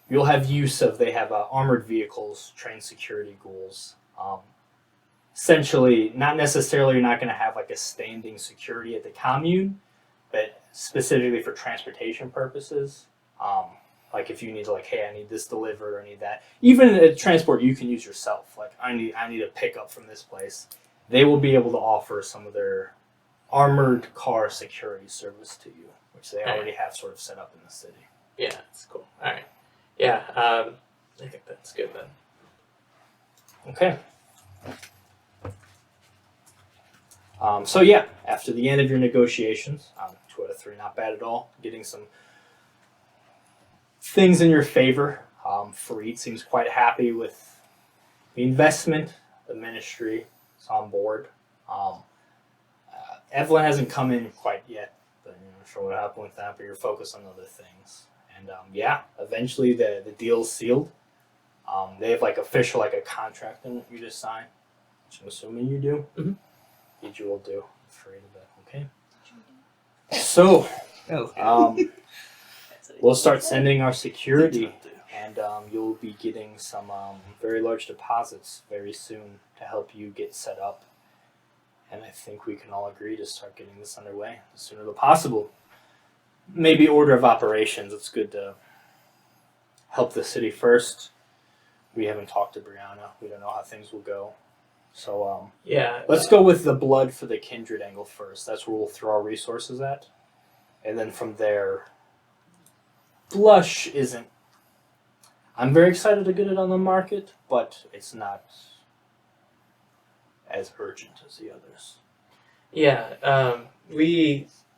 Speaker 2: You'll have use of. They have armored vehicles, trained security ghouls. Essentially, not necessarily, you're not going to have like a standing security at the commune, but specifically for transportation purposes. Like if you need to, like, hey, I need this delivered, or I need that. Even at transport, you can use yourself. Like, I need a pickup from this place. They will be able to offer some of their armored car security service to you, which they already have sort of set up in the city.
Speaker 4: Yeah, that's cool. All right. Yeah, I think that's good then.
Speaker 2: Okay. So yeah, after the end of your negotiations, 2 out of 3, not bad at all. Getting some things in your favor. Farid seems quite happy with the investment. The ministry is on board. Evelyn hasn't come in quite yet, but I'm not sure what happened with that. But you're focused on other things, and yeah, eventually the deal's sealed. They have like official like a contract in you just sign, which I'm assuming you do.
Speaker 4: Mhm.
Speaker 2: You will do. I'm afraid of that. Okay. So we'll start sending our security, and you'll be getting some very large deposits very soon to help you get set up. And I think we can all agree to start getting this underway as soon as possible. Maybe order of operations. It's good to help the city first. We haven't talked to Brianna. We don't know how things will go. So
Speaker 4: Yeah.
Speaker 2: let's go with the blood for the kindred angle first. That's where we'll throw our resources at. And then from there, Blush isn't... I'm very excited to get it on the market, but it's not as urgent as the others.
Speaker 4: Yeah.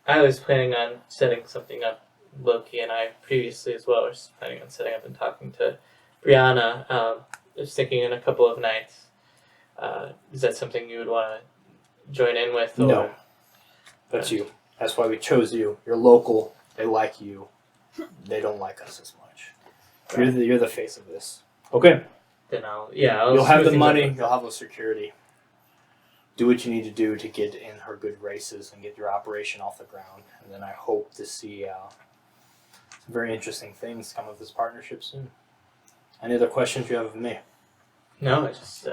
Speaker 4: I was planning on setting something up. Loki and I previously as well was planning on setting up and talking to Brianna. Just thinking in a couple of nights. Is that something you would want to join in with? Or?
Speaker 2: No. That's you. That's why we chose you. You're local. They like you. They don't like us as much. You're the face of this. Okay.
Speaker 4: Then I'll
Speaker 2: You'll have
Speaker 4: smooth
Speaker 2: the
Speaker 4: things
Speaker 2: money.
Speaker 4: up.
Speaker 2: You'll have the security. Do what you need to do to get in her good graces and get your operation off the ground. And then I hope to see some very interesting things come of this partnership soon. Any other questions you have of me?
Speaker 4: No, I just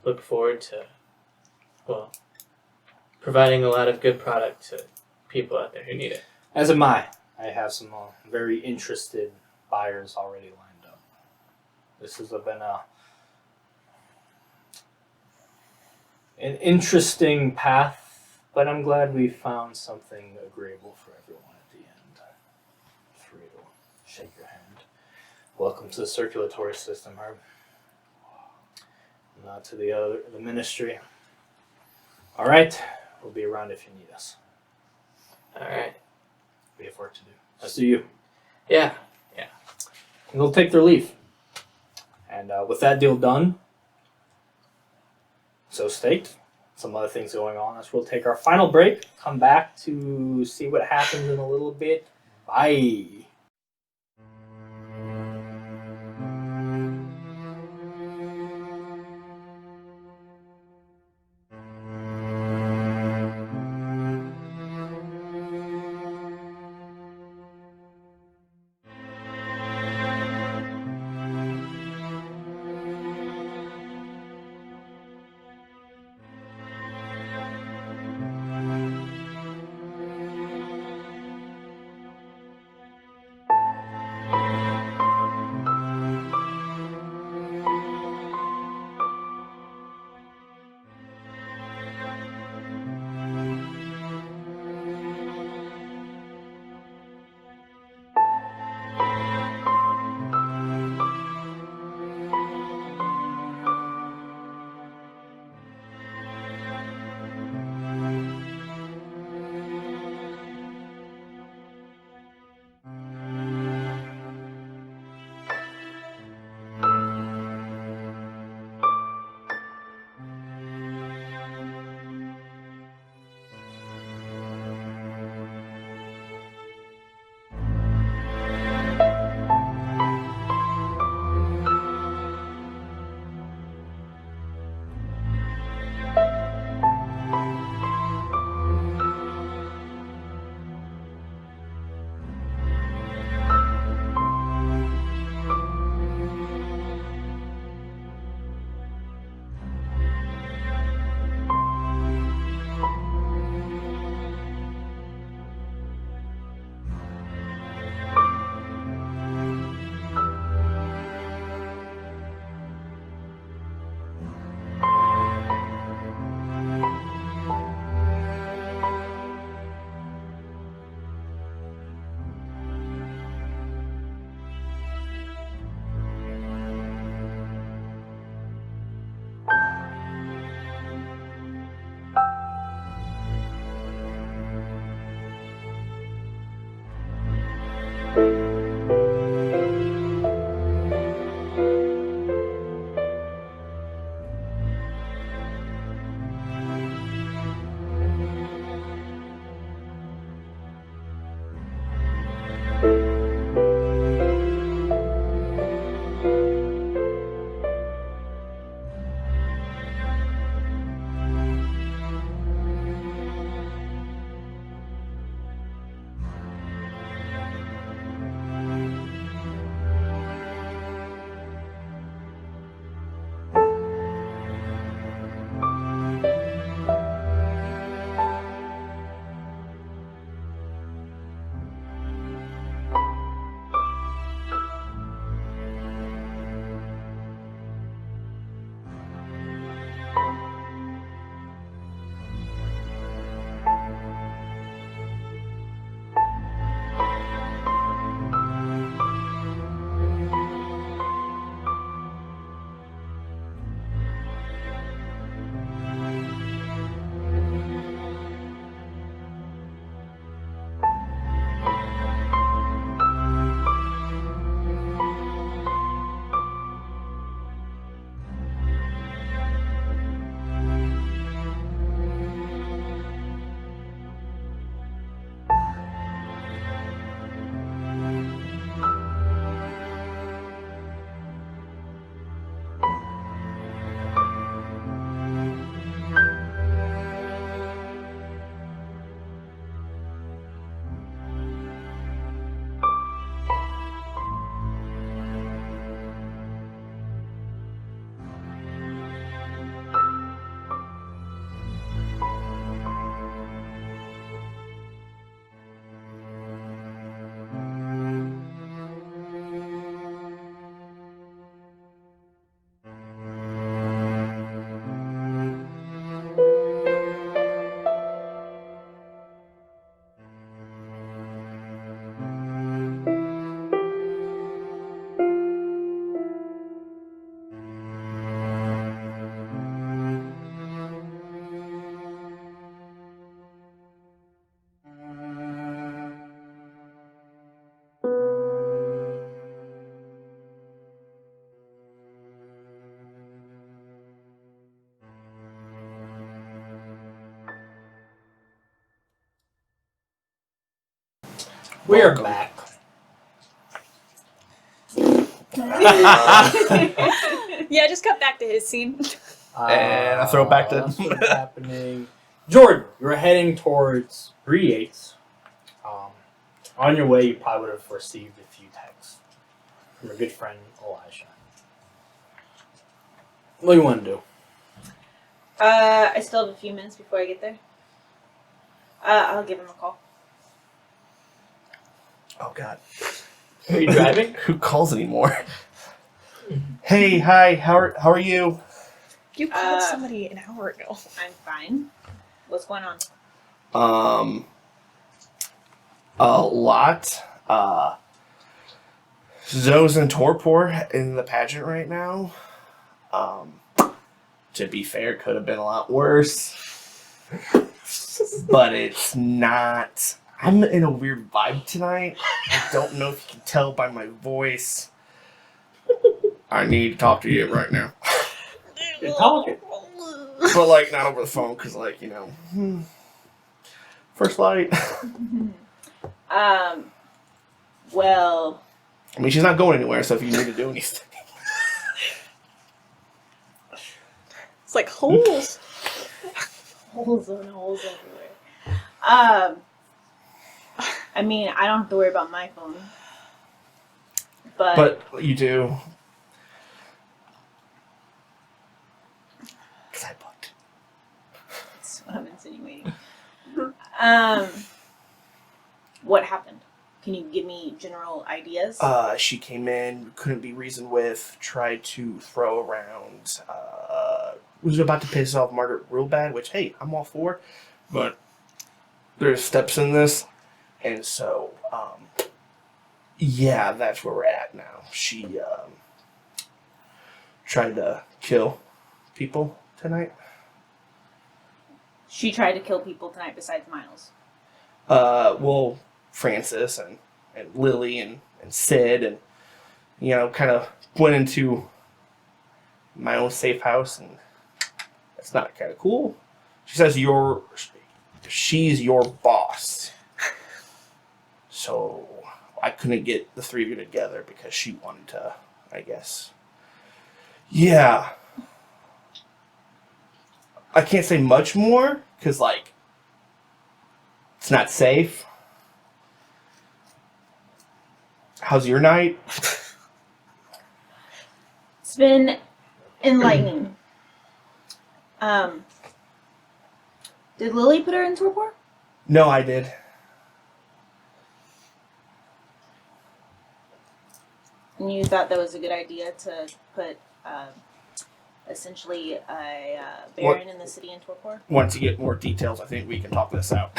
Speaker 4: look forward to, providing a lot of good product to people out there who need it.
Speaker 2: As am I. I have some very interested buyers already lined up. This has been an interesting path, but I'm glad we found something agreeable for everyone at the end. Free to shake your hand. Welcome to the circulatory system, Herb. Not to the ministry. All right, we'll be around if you need us.
Speaker 4: All right.
Speaker 2: We have work to do. I'll see you.
Speaker 4: Yeah.
Speaker 2: And they'll take their leave. And with that deal done, so staked, some other things going on. That's where we'll take our final break, come back to see what happens in a little bit. Bye. We are
Speaker 3: Welcome.
Speaker 2: back.
Speaker 1: Yeah, just cut back to his scene.
Speaker 3: And I throw it back to-
Speaker 2: That's what's happening. Jordan, you're heading towards 3/8. On your way, you probably would have received a few texts from your good friend Elijah. What do you want to do?
Speaker 5: I still have a few minutes before I get there. I'll give him a call.
Speaker 3: Oh God.
Speaker 4: Are you driving?
Speaker 3: Who calls anymore? Hey, hi. How are you?
Speaker 1: You called somebody an hour ago.
Speaker 5: I'm fine. What's going on?
Speaker 3: A lot. Zoe's and Torpor in the pageant right now. To be fair, could have been a lot worse. But it's not. I'm in a weird vibe tonight. I don't know if you can tell by my voice. I need to talk to you right now.
Speaker 2: You're talking.
Speaker 3: But, like, not over the phone, because, like, you know. First light.
Speaker 5: Well,
Speaker 3: I mean, she's not going anywhere, so if you need to do anything.
Speaker 1: It's like holes.
Speaker 5: holes and holes everywhere. I mean, I don't have to worry about my phone. But
Speaker 3: You do. Because I booked.
Speaker 5: that's what I'm insinuating. What happened? Can you give me general ideas?
Speaker 3: She came in, couldn't be reasoned with, tried to throw around, was about to piss off Margaret real bad, which, hey, I'm all for, but there's steps in this, and so, yeah, that's where we're at now. She, tried to kill people tonight.
Speaker 5: She tried to kill people tonight besides Miles.
Speaker 3: Well, Francis and Lily and Sid and, you know, kind of went into my own safe house, and that's not kind of cool. She says she's your boss. So I couldn't get the three of you together because she wanted to, I guess. Yeah. I can't say much more because, like, it's not safe. How's your night?
Speaker 5: It's been enlightening. Did Lily put her in torpor?
Speaker 3: No, I did.
Speaker 5: And you thought that was a good idea to put essentially a baron in the city in torpor?
Speaker 3: Once you get more details, I think we can talk this out.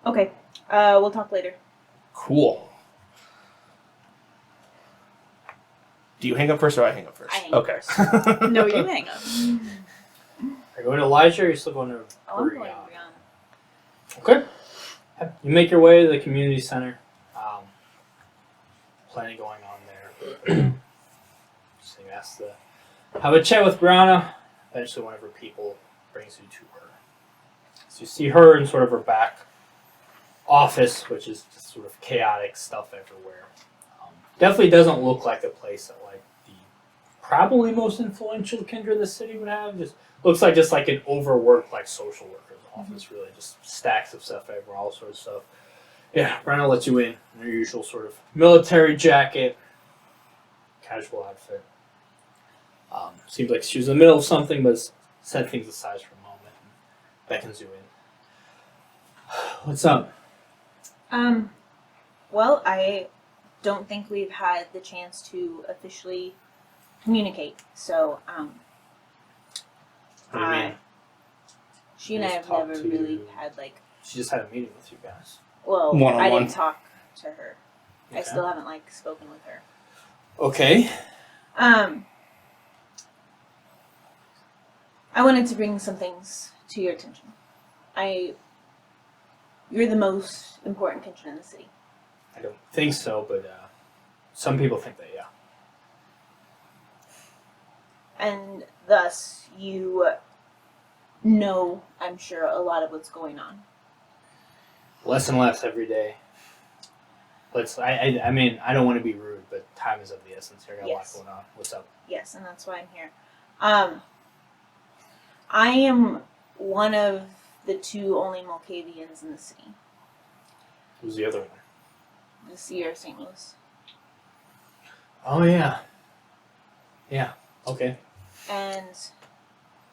Speaker 5: Okay. We'll talk later.
Speaker 3: Cool. Do you hang up first or I hang up first?
Speaker 5: I hang up
Speaker 3: Okay.
Speaker 5: first.
Speaker 1: No, you hang up.
Speaker 2: Are you going to Elijah or are you still going to
Speaker 5: Oh, I'm going
Speaker 2: Brianna?
Speaker 5: to Brianna.
Speaker 2: Okay. You make your way to the community center. Plenty going on there. So you ask to have a chat with Brianna. Eventually, one of her people brings you to her. So you see her in sort of her back office, which is just sort of chaotic stuff everywhere. Definitely doesn't look like a place that like the probably most influential kindred in the city would have. Just looks like just like an overworked like social worker's office. Really, just stacks of stuff everywhere, all sorts of stuff. Yeah, Brianna lets you in your usual sort of military jacket, casual outfit. Seems like she was in the middle of something, but set things aside for a moment and beckons you in. What's up?
Speaker 5: Well, I don't think we've had the chance to officially communicate. So,
Speaker 2: What do you mean?
Speaker 5: she and I
Speaker 2: Just
Speaker 5: have
Speaker 2: talk
Speaker 5: never
Speaker 2: to-
Speaker 5: really had like.
Speaker 2: She just had a meeting with you guys.
Speaker 5: Well,
Speaker 3: One-on-one.
Speaker 5: I didn't talk to her. I
Speaker 2: Okay.
Speaker 5: still haven't like spoken with her.
Speaker 2: Okay.
Speaker 5: I wanted to bring some things to your attention. You're the most important kindred in the city.
Speaker 2: I don't think so, but some people think that, yeah.
Speaker 5: And thus, you know, I'm sure, a lot of what's going on.
Speaker 2: Less and less every day. I mean, I don't want to be rude, but time is of the essence here. I got
Speaker 5: Yes.
Speaker 2: a lot going on. What's up?
Speaker 5: Yes, and that's why I'm here. I am one of the 2 only Mulcavians in the city.
Speaker 2: Who's the other one?
Speaker 5: The Seer of St. Louis.
Speaker 2: Oh, yeah. Yeah. Okay.
Speaker 5: And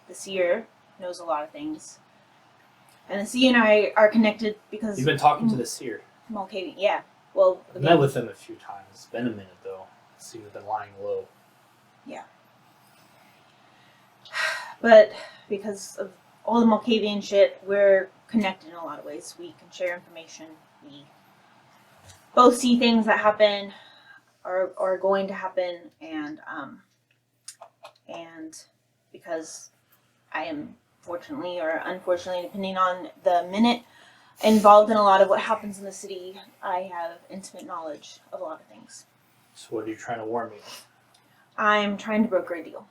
Speaker 5: the Seer knows a lot of things. And the Seer and I are connected because...
Speaker 2: You've been talking to the seer.
Speaker 5: Mulcavian, yeah. Well,
Speaker 2: I've met with him a few times. It's been a minute, though. Seems been lying low.
Speaker 5: but because of all the Mulcavian shit, we're connected in a lot of ways. We can share information. We both see things that happen or are going to happen, and because I am fortunately or unfortunately, depending on the minute, involved in a lot of what happens in the city, I have intimate knowledge of a lot of things.
Speaker 2: So what are you trying to warn me of?
Speaker 5: I'm trying to broker a deal.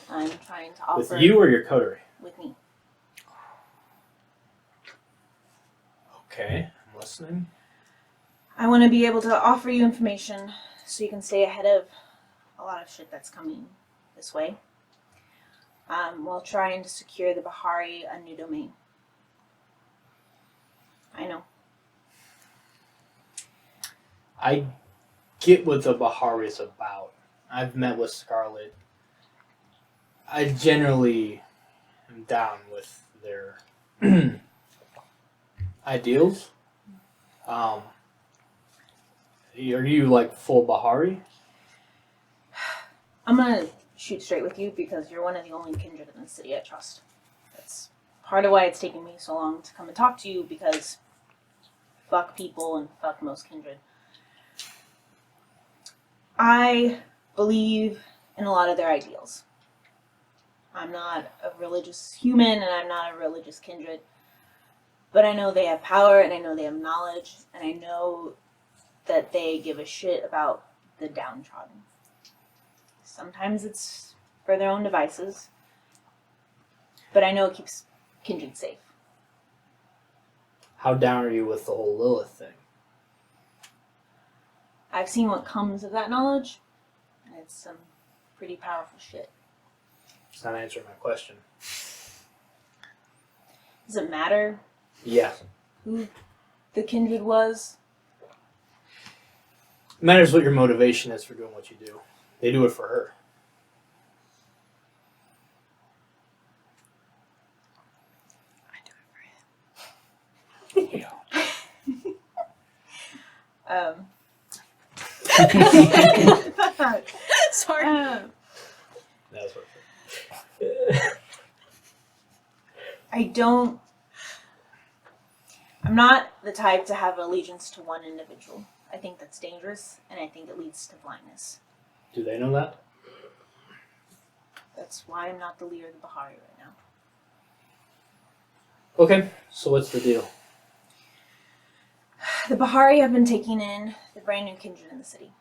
Speaker 5: I'm trying to offer...
Speaker 2: With you or your coterie?
Speaker 5: With me.
Speaker 2: Okay, I'm listening.
Speaker 5: I want to be able to offer you information so you can stay ahead of a lot of shit that's coming this way, while trying to secure the Bahari a new domain. I know.
Speaker 2: I get what the Bahari is about. I've met with Scarlet. I generally am down with their ideals. Are you like full Bahari?
Speaker 5: I'm gonna shoot straight with you because you're one of the only kindred in the city I trust. That's part of why it's taken me so long to come and talk to you, because fuck people and fuck most kindred. I believe in a lot of their ideals. I'm not a religious human and I'm not a religious kindred, but I know they have power and I know they have knowledge and I know that they give a shit about the downtrodden. Sometimes it's for their own devices, but I know it keeps kindred safe.
Speaker 2: How down are you with the whole Lilith thing?
Speaker 5: I've seen what comes of that knowledge, and it's some pretty powerful shit.
Speaker 2: It's not answering my question.
Speaker 5: Does it matter
Speaker 2: Yeah.
Speaker 5: who the kindred was?
Speaker 2: It matters what your motivation is for doing what you do. They do it for her.
Speaker 1: Sorry.
Speaker 2: That's what
Speaker 5: I'm not the type to have allegiance to one individual. I think that's dangerous, and I think it leads to blindness.
Speaker 2: Do they know that?
Speaker 5: That's why I'm not the leader of the Bahari right now.
Speaker 2: Okay, so what's the deal?
Speaker 5: The Bahari have been taking in the brand new kindred in the city.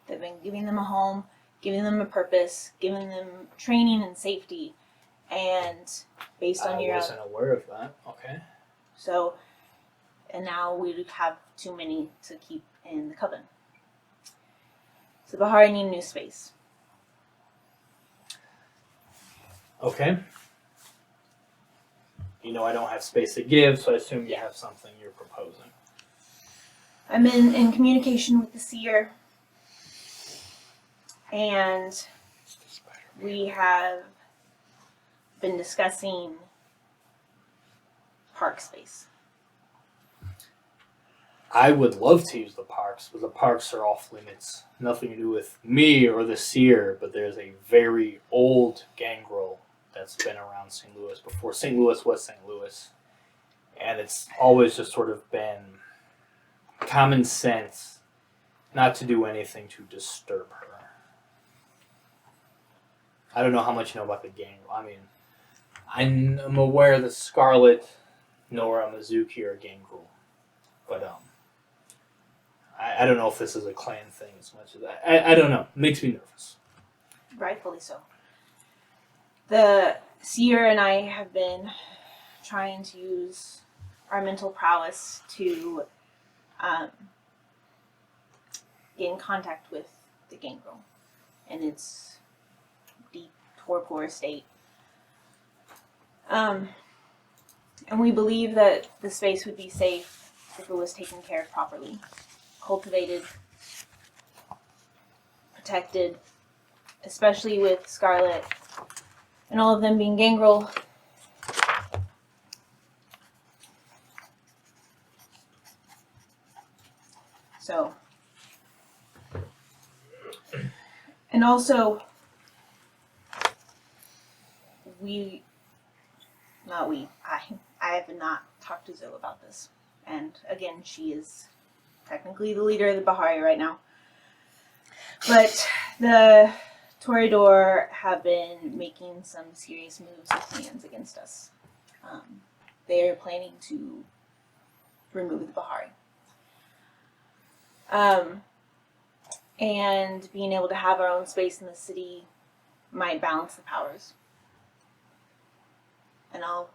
Speaker 5: They've been giving them a home, giving them a purpose, giving them training and safety, and based on
Speaker 2: I wasn't aware of that. Okay.
Speaker 5: So, and now we have too many to keep in the coven. So the Bahari need a new space.
Speaker 2: Okay. You know I don't have space to give, so I assume you have something you're proposing.
Speaker 5: I'm in communication with the seer, and we have been discussing park space.
Speaker 2: I would love to use the parks, but the parks are off limits. Nothing to do with me or the seer, but there's a very old gangrel that's been around St. Louis before St. Louis was St. Louis. And it's always just sort of been common sense not to do anything to disturb her. I don't know how much you know about the gangrel. I mean, I'm aware that Scarlet, Nora, Mizuki are gangrel. But, I don't know if this is a clan thing as much as that. I don't know. It makes me nervous.
Speaker 5: Rightfully so. The seer and I have been trying to use our mental prowess to get in contact with the gangrel in its deep torpor state. And we believe that the space would be safe if it was taken care of properly, cultivated, protected, especially with Scarlet and all of them being gangrel. So, and also, I have not talked to Zoe about this. And again, she is technically the leader of the Bahari right now. But the Toreador have been making some serious moves with plans against us. They are planning to remove the Bahari. And being able to have our own space in the city might balance the powers. And I'll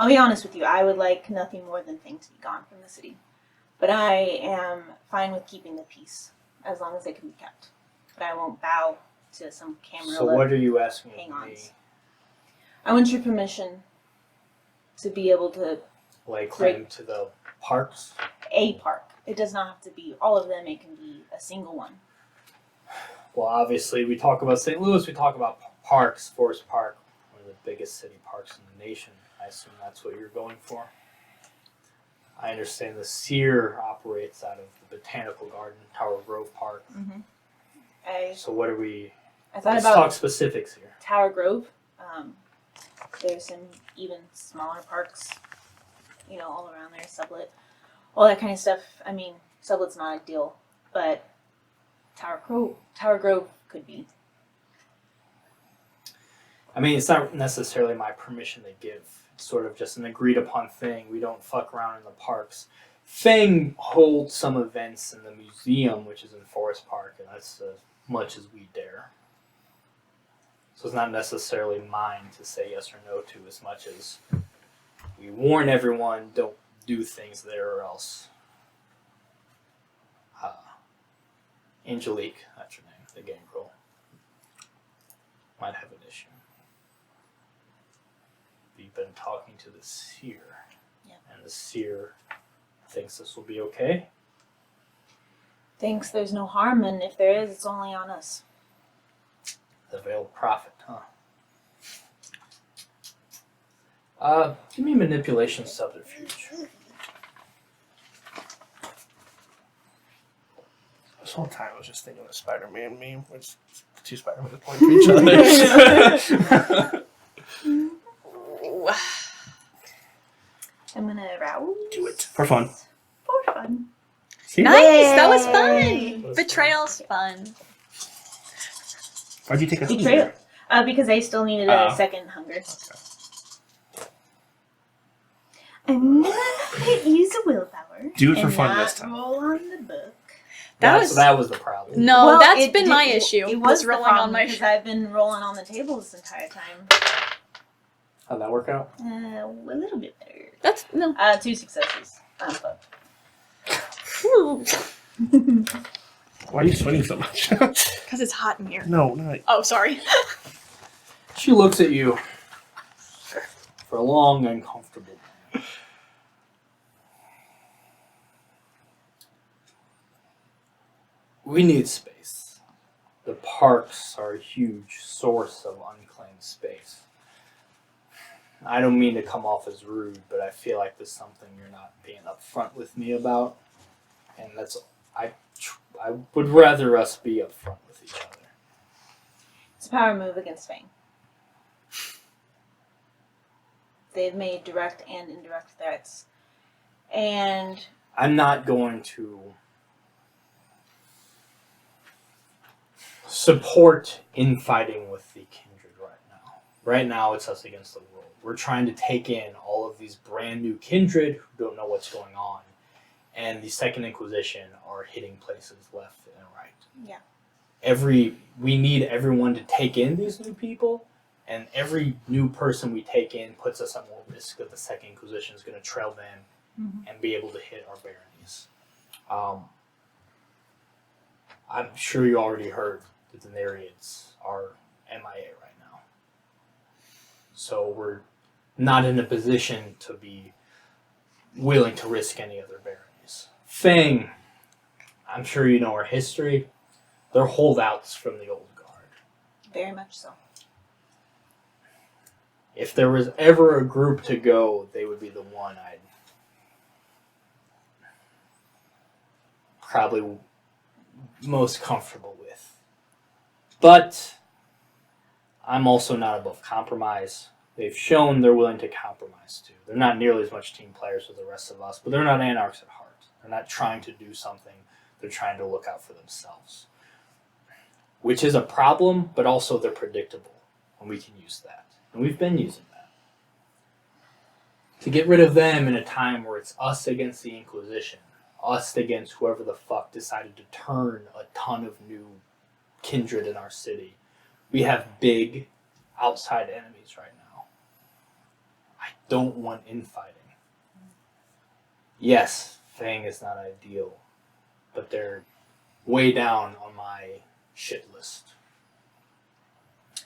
Speaker 5: be honest with you, I would like nothing more than things to be gone from the city. But I am fine with keeping the peace, as long as it can be kept. But I won't bow to some Camarilla
Speaker 2: So what are you asking of me?
Speaker 5: hang-ons. I want your permission to be able to
Speaker 2: Lay claim to the parks?
Speaker 5: a park. It does not have to be all of them. It can be a single one.
Speaker 2: Well, obviously, we talk about St. Louis, we talk about parks, Forest Park, one of the biggest city parks in the nation. I assume that's what you're going for. I understand the Sear operates out of the Botanical Garden, Tower Grove Park.
Speaker 5: Mm-hmm.
Speaker 2: So what are we...
Speaker 5: I thought
Speaker 2: Let's
Speaker 5: about
Speaker 2: talk specifics here.
Speaker 5: Tower Grove. There's some even smaller parks, all around there. Sublet, all that kind of stuff. I mean, Sublet's not ideal, but Tower Grove could be.
Speaker 2: I mean, it's not necessarily my permission to give. It's sort of just an agreed upon thing. We don't fuck around in the parks. Fang holds some events in the museum, which is in Forest Park, and that's as much as we dare. So it's not necessarily mine to say yes or no to, as much as we warn everyone, don't do things there or else. Angelique, that's her name, the gangrel, might have an issue. We've been talking to the Seer, and the Seer thinks this will be okay.
Speaker 5: Thinks there's no harm, and if there is, it's only on us.
Speaker 2: The veiled prophet, huh? Give me manipulation subterfuge.
Speaker 3: This whole time I was just thinking of the Spider-Man meme, which two Spider-Man point to each other.
Speaker 5: I'm gonna rouse.
Speaker 3: Do it. For fun.
Speaker 5: For fun.
Speaker 3: See?
Speaker 1: Nice, that was
Speaker 5: Yay.
Speaker 1: fun. Betrayal's fun.
Speaker 3: Why'd you take a
Speaker 5: Betrayal. Because I still needed a
Speaker 3: Oh.
Speaker 5: second hunger. I'm gonna use a willpower.
Speaker 3: Do it for
Speaker 5: and
Speaker 3: fun
Speaker 5: not
Speaker 3: this time.
Speaker 5: roll on the book.
Speaker 1: That was
Speaker 2: the problem.
Speaker 1: No,
Speaker 5: Well,
Speaker 1: that's
Speaker 5: it
Speaker 1: been my
Speaker 5: did-
Speaker 1: issue.
Speaker 5: It was
Speaker 1: rolling
Speaker 5: the problem
Speaker 1: on my
Speaker 5: because I've been rolling on the table this entire time.
Speaker 2: How'd that work out?
Speaker 5: A little bit better.
Speaker 1: That's no.
Speaker 5: 2 successes. I'm fucked.
Speaker 3: Why are you sweating so much?
Speaker 1: Because it's hot in here.
Speaker 3: No, not.
Speaker 1: Oh, sorry.
Speaker 2: She looks at you for a long, uncomfortable moment. We need space. The parks are a huge source of unclaimed space. I don't mean to come off as rude, but I feel like there's something you're not being upfront with me about, and I would rather us be upfront with each other.
Speaker 5: It's a power move against Fang. They've made direct and indirect threats. And
Speaker 2: I'm not going to support infighting with the kindred right now. Right now, it's us against the world. We're trying to take in all of these brand new kindred who don't know what's going on. And the Second Inquisition are hitting places left and right.
Speaker 5: Yeah.
Speaker 2: We need everyone to take in these new people And every new person we take in puts us at more risk that the Second Inquisition is going to trail them and be able to hit our baronies. I'm sure you already heard that the Nereids are MIA right now. So we're not in a position to be willing to risk any other baronies. Fang, I'm sure you know our history. They're holdouts from the old guard.
Speaker 5: Very much so.
Speaker 2: If there was ever a group to go, they would be the one I'd probably most comfortable with. But I'm also not above compromise. They've shown they're willing to compromise too. They're not nearly as much team players as the rest of us, but they're not anarchs at heart. They're not trying to do something. They're trying to look out for themselves. Which is a problem, but also they're predictable, and we can use that. And we've been using that. To get rid of them in a time where it's us against the Inquisition, us against whoever the fuck decided to turn a ton of new kindred in our city. We have big outside enemies right now. I don't want infighting. Yes, Fang is not ideal, but they're way down on my shit list.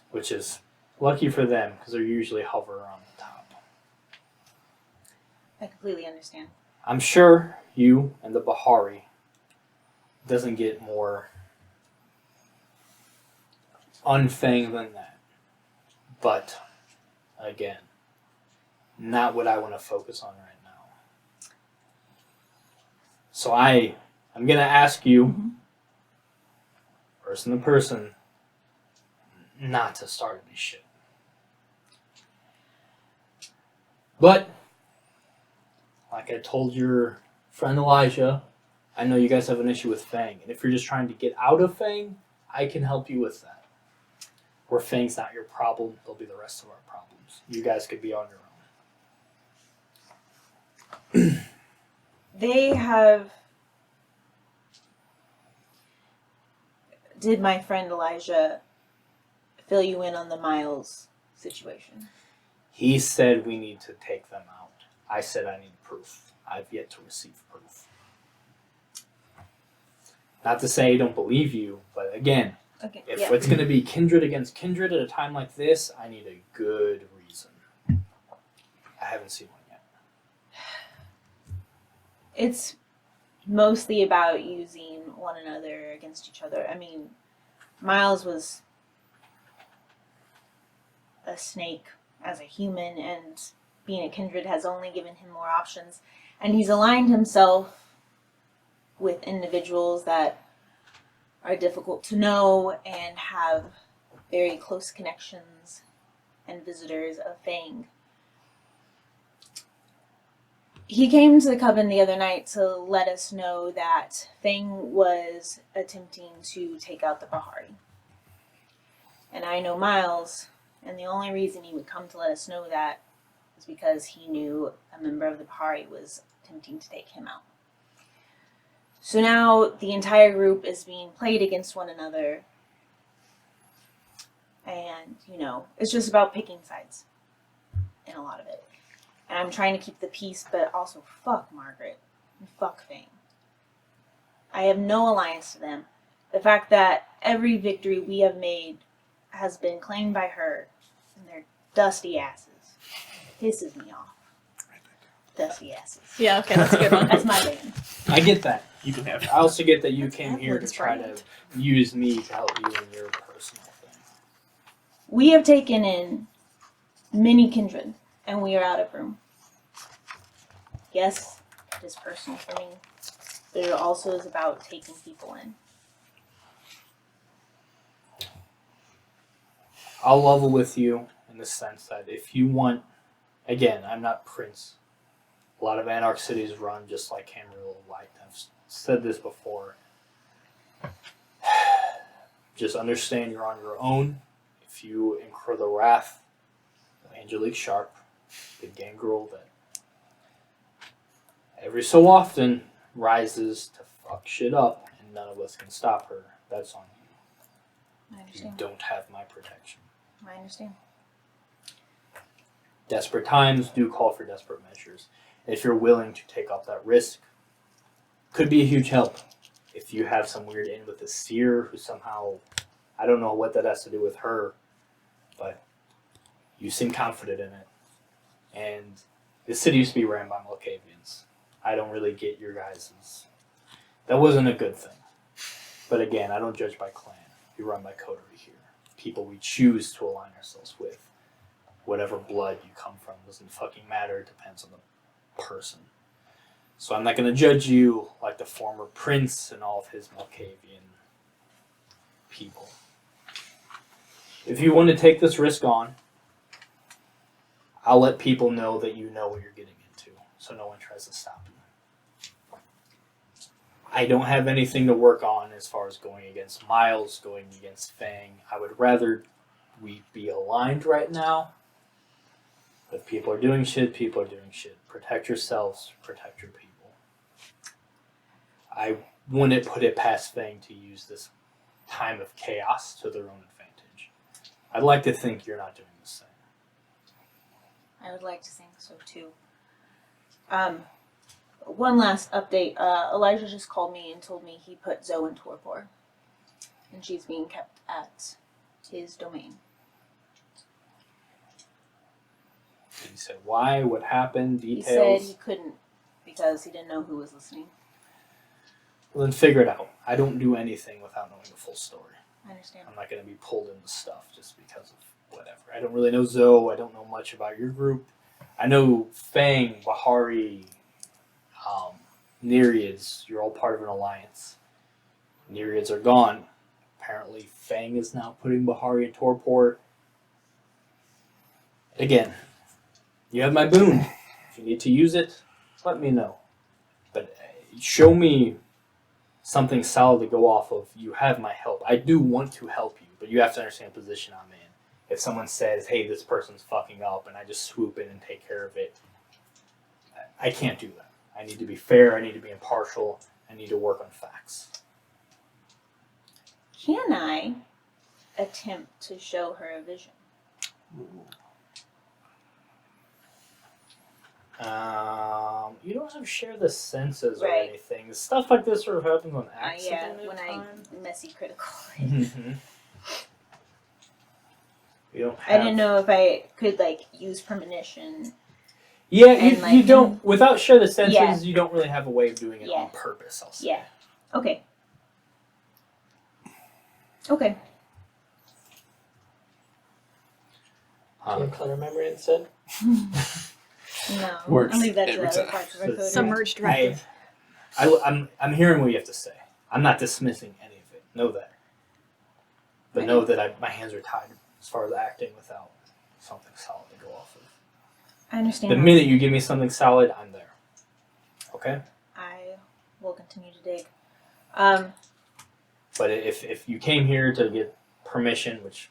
Speaker 2: Which is lucky for them, because they're usually hover around the top.
Speaker 5: I completely understand.
Speaker 2: I'm sure you and the Bahari doesn't get more unfanged than that. But, again, not what I want to focus on right now. So I'm going to ask you, person to person, not to start any shit. But, like I told your friend Elijah, I know you guys have an issue with Fang. And if you're just trying to get out of Fang, I can help you with that. Where Fang's not your problem, they'll be the rest of our problems. You guys could be on your own.
Speaker 5: They have... Did my friend Elijah fill you in on the Miles situation?
Speaker 2: He said we need to take them out. I said I need proof. I've yet to receive proof. Not to say I don't believe you, but again,
Speaker 5: Okay.
Speaker 2: if it's going to be kindred against kindred at a time like this, I need a good reason. I haven't seen one yet.
Speaker 5: It's mostly about using one another against each other. I mean, Miles was a snake as a human, and being a kindred has only given him more options. And he's aligned himself with individuals that are difficult to know and have very close connections and visitors of Fang. He came to the coven the other night to let us know that Fang was attempting to take out the Bahari. And I know Miles, and the only reason he would come to let us know that is because he knew a member of the Bahari was attempting to take him out. So now the entire group is being played against one another. And, it's just about picking sides in a lot of it. And I'm trying to keep the peace, but also fuck Margaret and fuck Fang. I have no alliance to them. The fact that every victory we have made has been claimed by her and their dusty asses pisses me off. Dusty asses.
Speaker 1: Yeah, okay, that's a good one.
Speaker 5: That's my band.
Speaker 2: I get that.
Speaker 3: You can have it.
Speaker 2: I also get that you
Speaker 5: That's
Speaker 2: came here to
Speaker 5: Evelyn's
Speaker 2: try
Speaker 5: brand.
Speaker 2: to use me to help you in your personal thing.
Speaker 5: We have taken in many kindred, and we are out of room. Yes, it is personal for me, but it also is about taking people in.
Speaker 2: I'll level with you in the sense that if you want, again, I'm not Prince. A lot of Anarch cities run just like Cameroon Light. I've said this before. Just understand you're on your own. If you incur the wrath of Angelique Sharp, the gangrel that every so often rises to fuck shit up, and none of us can stop her, that's on you.
Speaker 5: I
Speaker 2: You
Speaker 5: understand.
Speaker 2: don't have my protection.
Speaker 5: I understand.
Speaker 2: Desperate times do call for desperate measures. And if you're willing to take up that risk, could be a huge help. If you have some weird in with the seer who somehow, I don't know what that has to do with her, but you seem confident in it. And the city used to be ran by Malkavians. I don't really get your guys's. That wasn't a good thing. But again, I don't judge by clan. We run by coterie here. People we choose to align ourselves with. Whatever blood you come from doesn't fucking matter. It depends on the person. So I'm not going to judge you like the former prince and all of his Malkavian people. If you want to take this risk on, I'll let people know that you know what you're getting into, so no one tries to stop you. I don't have anything to work on as far as going against Miles, going against Fang. I would rather we be aligned right now. If people are doing shit, people are doing shit. Protect yourselves, protect your people. I wouldn't put it past Fang to use this time of chaos to their own advantage. I'd like to think you're not doing the same.
Speaker 5: I would like to think so too. One last update. Elijah just called me and told me he put Zoe in torpor, and she's being kept at his domain.
Speaker 2: Did he say why? What happened? Details?
Speaker 5: He said he couldn't because he didn't know who was listening.
Speaker 2: Well, then figure it out. I don't do anything without knowing the full story.
Speaker 5: I understand.
Speaker 2: I'm not going to be pulled into stuff just because of whatever. I don't really know Zoe. I don't know much about your group. I know Fang, Bahari, Nereids. You're all part of an alliance. Nereids are gone. Apparently, Fang is now putting Bahari in torpor. Again, you have my boon. If you need to use it, let me know. But show me something solid to go off of. You have my help. I do want to help you, but you have to understand the position I'm in. If someone says, hey, this person's fucking up, and I just swoop in and take care of it, I can't do that. I need to be fair. I need to be impartial. I need to work on facts.
Speaker 5: Can I attempt to show her a vision?
Speaker 2: You don't have to share the senses or
Speaker 5: Right.
Speaker 2: anything. Stuff like this sort of happens on
Speaker 5: Yeah,
Speaker 2: accident at
Speaker 5: when I
Speaker 2: times.
Speaker 5: messy critical.
Speaker 2: Mhm. You don't
Speaker 5: I
Speaker 2: have...
Speaker 5: didn't know if I could use premonition.
Speaker 2: Yeah,
Speaker 5: and,
Speaker 2: you don't. Without share the senses,
Speaker 5: Yeah.
Speaker 2: you don't really have a way of doing it
Speaker 5: Yeah.
Speaker 2: on purpose. I'll say.
Speaker 5: Yeah. Okay. Okay.
Speaker 4: Can you clutter memory instead?
Speaker 5: No.
Speaker 3: Works
Speaker 5: I'll leave that to
Speaker 3: every
Speaker 5: other
Speaker 3: time.
Speaker 5: parts of our
Speaker 2: So
Speaker 5: code.
Speaker 1: Submerged directive.
Speaker 2: I'm hearing what you have to say. I'm not dismissing any of it. Know that. But
Speaker 5: Right.
Speaker 2: know that my hands are tied as far as acting without something solid to go off of.
Speaker 5: I understand.
Speaker 2: The minute you give me something solid, I'm there. Okay?
Speaker 5: I will continue to dig.
Speaker 2: But if you came here to get permission, which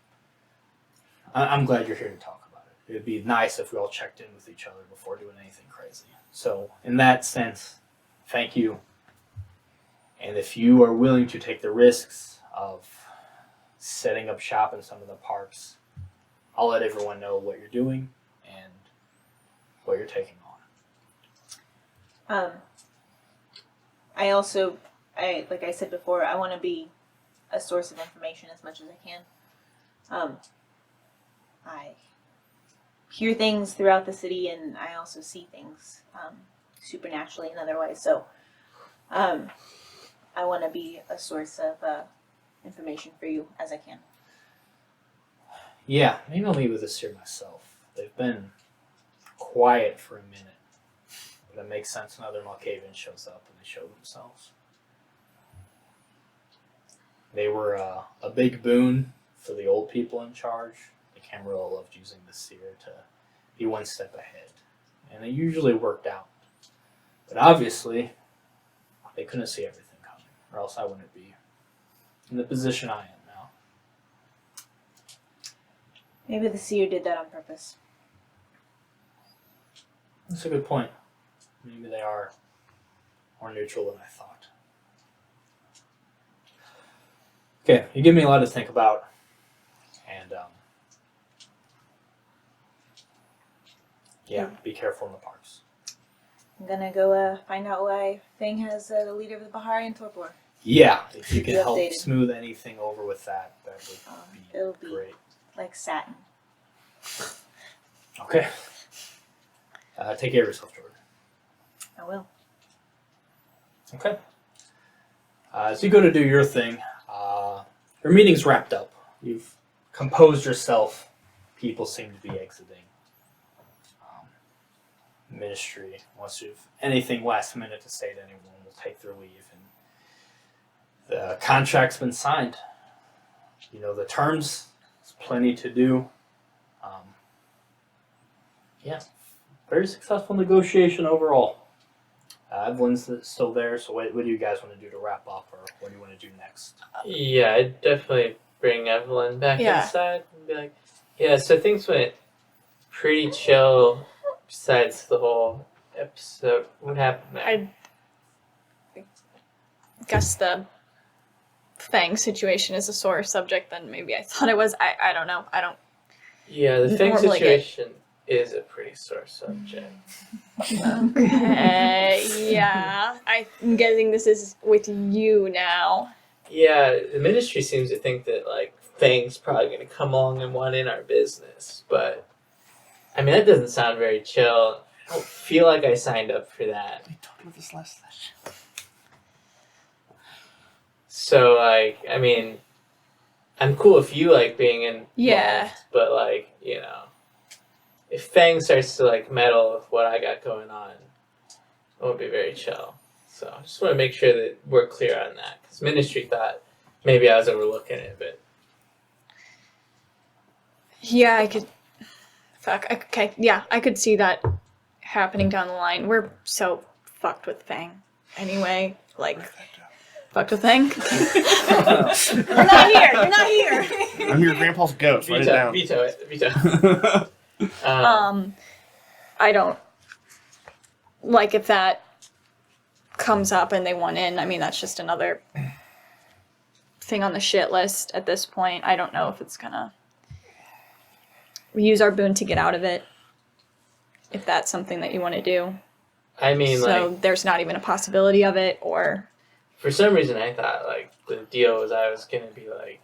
Speaker 2: I'm glad you're here to talk about it. It would be nice if we all checked in with each other before doing anything crazy. So in that sense, thank you. And if you are willing to take the risks of setting up shop in some of the parks, I'll let everyone know what you're doing and what you're taking on.
Speaker 5: I also, like I said before, I want to be a source of information as much as I can. I hear things throughout the city, and I also see things supernaturally and otherwise. So, I want to be a source of information for you as I can.
Speaker 2: Yeah, maybe I'll meet with this here myself. They've been quiet for a minute. But it makes sense when other Malkavian shows up and they show themselves. They were a big boon for the old people in charge. The Camarilla loved using the seer to be one step ahead. And it usually worked out. But obviously, they couldn't see everything coming. Or else I wouldn't be in the position I am now.
Speaker 5: Maybe the seer did that on purpose.
Speaker 2: That's a good point. Maybe they are more neutral than I thought. Okay, you give me a lot to think about. And Yeah, be careful in the parks.
Speaker 5: I'm gonna go find out why Fang has the leader of the Bahari in torpor.
Speaker 2: Yeah, if you
Speaker 5: Keep
Speaker 2: can
Speaker 5: you
Speaker 2: help
Speaker 5: updated.
Speaker 2: smooth anything over with that would
Speaker 5: It'll
Speaker 2: be
Speaker 5: be
Speaker 2: great.
Speaker 5: like satin.
Speaker 2: Okay. Take care of yourself, Jordan.
Speaker 5: I will.
Speaker 2: Okay. So you go to do your thing. Your meeting's wrapped up. You've composed yourself. People seem to be exiting. Ministry, unless you have anything last minute to say to anyone, will take their leave. And the contract's been signed. You know the terms. There's plenty to do. Yeah, very successful negotiation overall. Evelyn's still there, so what do you guys want to do to wrap up, or what do you want to do next?
Speaker 4: Yeah, I'd definitely bring Evelyn back
Speaker 1: Yeah.
Speaker 4: inside and be like, yeah, so things went pretty chill besides the whole episode. What happened there?
Speaker 1: I guess the Fang situation is a sore subject than maybe I thought it was. I don't know. I don't.
Speaker 4: Yeah, the thing
Speaker 1: normally get-
Speaker 4: situation is a pretty sore subject.
Speaker 1: Yeah, I'm guessing this is with you now.
Speaker 4: Yeah, the ministry seems to think that, like, Fang's probably going to come along and want in our business, but, I mean, that doesn't sound very chill. I don't feel like I signed up for that.
Speaker 3: We talked about this last session.
Speaker 4: So, like, I mean, I'm cool if you like being involved,
Speaker 1: Yeah.
Speaker 4: but, like, you know, if Fang starts to, like, meddle with what I got going on, it won't be very chill. So, I just want to make sure that we're clear on that, because Ministry thought maybe I was overlooking it, but
Speaker 1: Yeah, I could. Fuck. Okay. Yeah, I could see that happening down the line. We're so fucked with Fang. Anyway, like, fucked with Fang.
Speaker 5: You're not here. You're not here.
Speaker 3: I'm your grandpa's ghost. Write it down.
Speaker 4: veto it. Veto.
Speaker 1: I don't like if that comes up and they want in. I mean, that's just another thing on the shit list at this point. I don't know if it's gonna use our boon to get out of it. If that's something that you want to do.
Speaker 4: I mean,
Speaker 1: So
Speaker 4: like,
Speaker 1: there's not even a possibility of it, or
Speaker 4: for some reason I thought, like, the deal was I was going to be, like,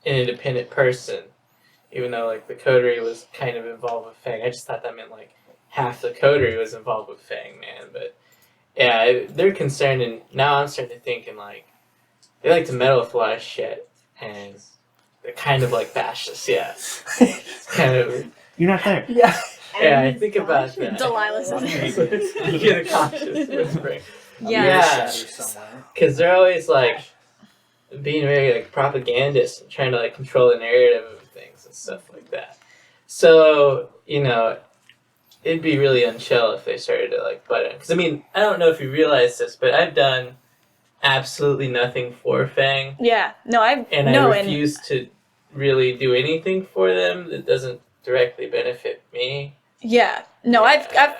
Speaker 4: an independent person, even though, like, the coterie was kind of involved with Fang. I just thought that meant, like, half the coterie was involved with Fang, man. But, yeah, they're concerned, and now I'm starting to think, and, like, they like to meddle with a lot of shit, and they're kind of, like, fascists, yeah. It's kind of...
Speaker 3: You're not there.
Speaker 2: Yeah.
Speaker 4: Yeah, I think about that.
Speaker 1: Delilah says
Speaker 4: You get a cautious whispering.
Speaker 1: yeah.
Speaker 4: Because they're always, like, being very, like, propagandist and trying to, like, control the narrative of things and stuff like that. So, you know, it'd be really unchill if they started to, like, butt in. Because, I mean, I don't know if you realize this, but I've done absolutely nothing for Fang.
Speaker 1: Yeah. No, I
Speaker 4: refuse to really do anything for them that doesn't directly benefit me.
Speaker 1: Yeah. No,
Speaker 4: Yeah.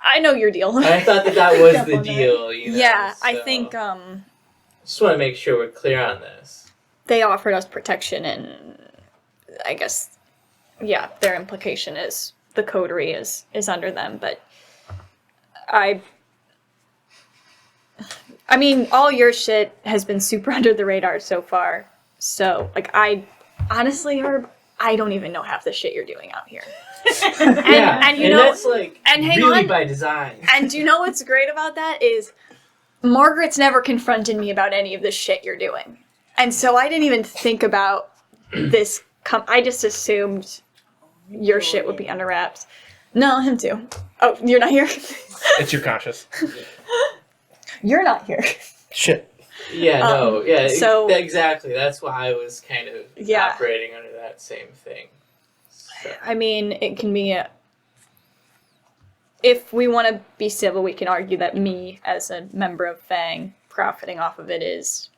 Speaker 1: I know your deal.
Speaker 4: And I thought that was
Speaker 5: Jump
Speaker 4: the
Speaker 5: on that.
Speaker 4: deal, you know.
Speaker 1: Yeah, I
Speaker 4: so-
Speaker 1: think
Speaker 4: Just want to make sure we're clear on this.
Speaker 1: they offered us protection, and I guess, yeah, their implication is the coterie is under them. But I mean, all your shit has been super under the radar so far. So, like, I honestly, Herb, I don't even know half the shit you're doing out here. and you know,
Speaker 4: that's like
Speaker 1: and hang
Speaker 4: really
Speaker 1: on.
Speaker 4: by design.
Speaker 1: And do you know what's great about that is Margaret's never confronted me about any of the shit you're doing. And so I didn't even think about this. I just assumed your shit would be under wraps. No, him too. Oh, you're not here?
Speaker 3: It's your conscious.
Speaker 1: You're not here.
Speaker 3: Shit.
Speaker 4: Yeah, no, yeah,
Speaker 1: so-
Speaker 4: exactly. That's why I was kind of
Speaker 1: Yeah.
Speaker 4: operating under that same thing. So,
Speaker 1: I mean, it can be if we want to be civil, we can argue that me, as a member of Fang, profiting off of it is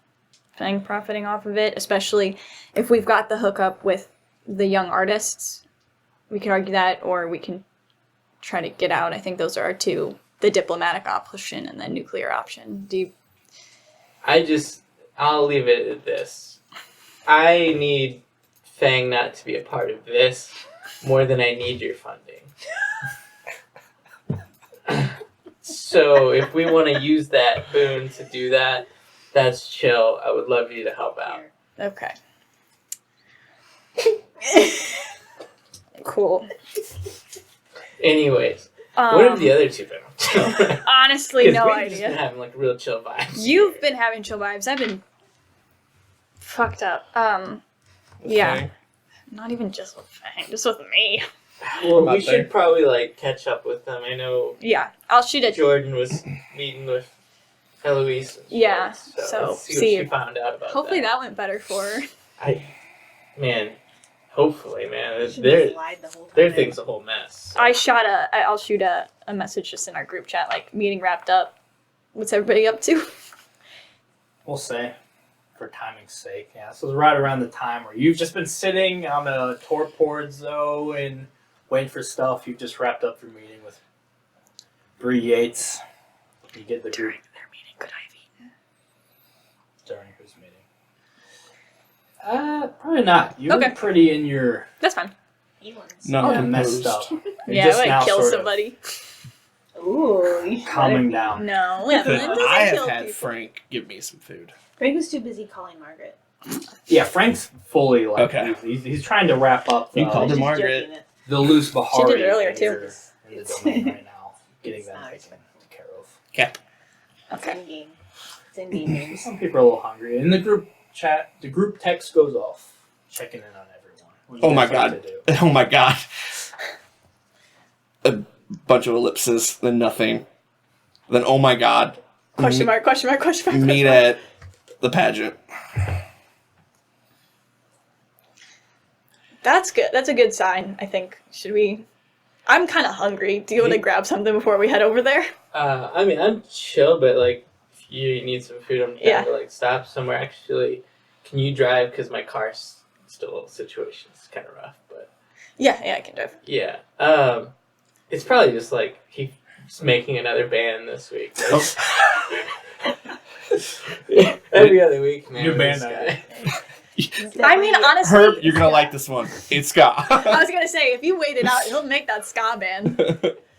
Speaker 1: Fang profiting off of it, especially if we've got the hookup with the young artists. We can argue that, or we can try to get out. I think those are our two, the diplomatic option and the nuclear option. Do you...
Speaker 4: I'll leave it at this. I need Fang not to be a part of this more than I need your funding. So if we want to use that boon to do that, that's chill. I would love you to help out.
Speaker 1: Okay. Cool.
Speaker 4: Anyways, what have the other two been up to?
Speaker 1: Honestly, no
Speaker 4: we've just been
Speaker 1: idea.
Speaker 4: having like real chill vibes.
Speaker 1: You've been having chill vibes. I've been fucked up. Yeah.
Speaker 3: Okay.
Speaker 1: Not even just with Fang, just with me.
Speaker 4: Well,
Speaker 3: About
Speaker 4: we
Speaker 3: there.
Speaker 4: should probably like catch up with them. I know
Speaker 1: Yeah, I'll shoot it.
Speaker 4: Jordan was meeting with Eloise. and
Speaker 1: Yeah,
Speaker 4: stuff,
Speaker 1: so
Speaker 4: let's see
Speaker 1: see
Speaker 4: what she found out about.
Speaker 1: Hopefully that went better for her.
Speaker 4: Hopefully, man.
Speaker 5: She
Speaker 4: Their
Speaker 5: just lied the whole time.
Speaker 4: their thing's a whole mess.
Speaker 1: I'll shoot a message just in our group chat, like, meeting wrapped up. What's everybody up to?
Speaker 2: We'll say, for timing's sake. Yeah, so it's right around the time where you've just been sitting on the torport though and waiting for stuff. You've just wrapped up your meeting with Bree Yates. You get the group
Speaker 1: Their meeting, could I have eaten?
Speaker 2: during whose meeting? Probably not. You were
Speaker 1: Okay.
Speaker 2: pretty in your
Speaker 1: That's fine.
Speaker 5: Ewan's.
Speaker 3: Not
Speaker 2: messed
Speaker 3: composed.
Speaker 2: up. You're
Speaker 1: Yeah,
Speaker 2: just
Speaker 1: I
Speaker 2: now
Speaker 1: would kill
Speaker 2: sort of
Speaker 1: somebody.
Speaker 5: Ooh. You
Speaker 2: calming down.
Speaker 1: No, Evelyn doesn't
Speaker 3: I have
Speaker 1: kill
Speaker 3: had
Speaker 1: people.
Speaker 3: Frank give me some food.
Speaker 5: Frank was too busy calling Margaret.
Speaker 2: Yeah, Frank's fully like
Speaker 3: Okay.
Speaker 2: he's trying to wrap up
Speaker 3: You called
Speaker 5: Just
Speaker 3: her Margaret.
Speaker 5: joking.
Speaker 2: the loose Bahari
Speaker 1: She did it earlier,
Speaker 2: in
Speaker 1: too.
Speaker 2: in the domain right now, getting
Speaker 5: It's
Speaker 2: them
Speaker 5: not
Speaker 2: taken care of.
Speaker 3: Okay.
Speaker 5: It's
Speaker 1: Okay.
Speaker 5: in game. It's in game names.
Speaker 2: Some people are a little hungry. In the group chat, the group text goes off, checking in on everyone. What do you
Speaker 3: Oh my
Speaker 2: guys like
Speaker 3: god.
Speaker 2: to do?
Speaker 3: Oh my god. A bunch of ellipses, then nothing. Then oh my god.
Speaker 1: Question mark, question mark, question mark.
Speaker 3: Meet
Speaker 1: question mark.
Speaker 3: at the pageant.
Speaker 1: That's good. That's a good sign, I think. Should we... I'm kind of hungry. Do you want to grab something before we head over there?
Speaker 4: I'm chill, but like, if you need some food, I'm down
Speaker 1: Yeah.
Speaker 4: to like stop somewhere. Actually, can you drive? Because my car's still a situation. It's kind of rough, but
Speaker 1: Yeah, I can drive.
Speaker 4: yeah. It's probably just like he's making another band this week. Every other week, man.
Speaker 2: New
Speaker 4: with
Speaker 2: band
Speaker 4: this
Speaker 2: idea.
Speaker 4: guy.
Speaker 1: I mean, honestly...
Speaker 3: Herb, you're gonna like this one. It's Scott.
Speaker 1: I was going to say, if you wait it out, he'll make that ska band.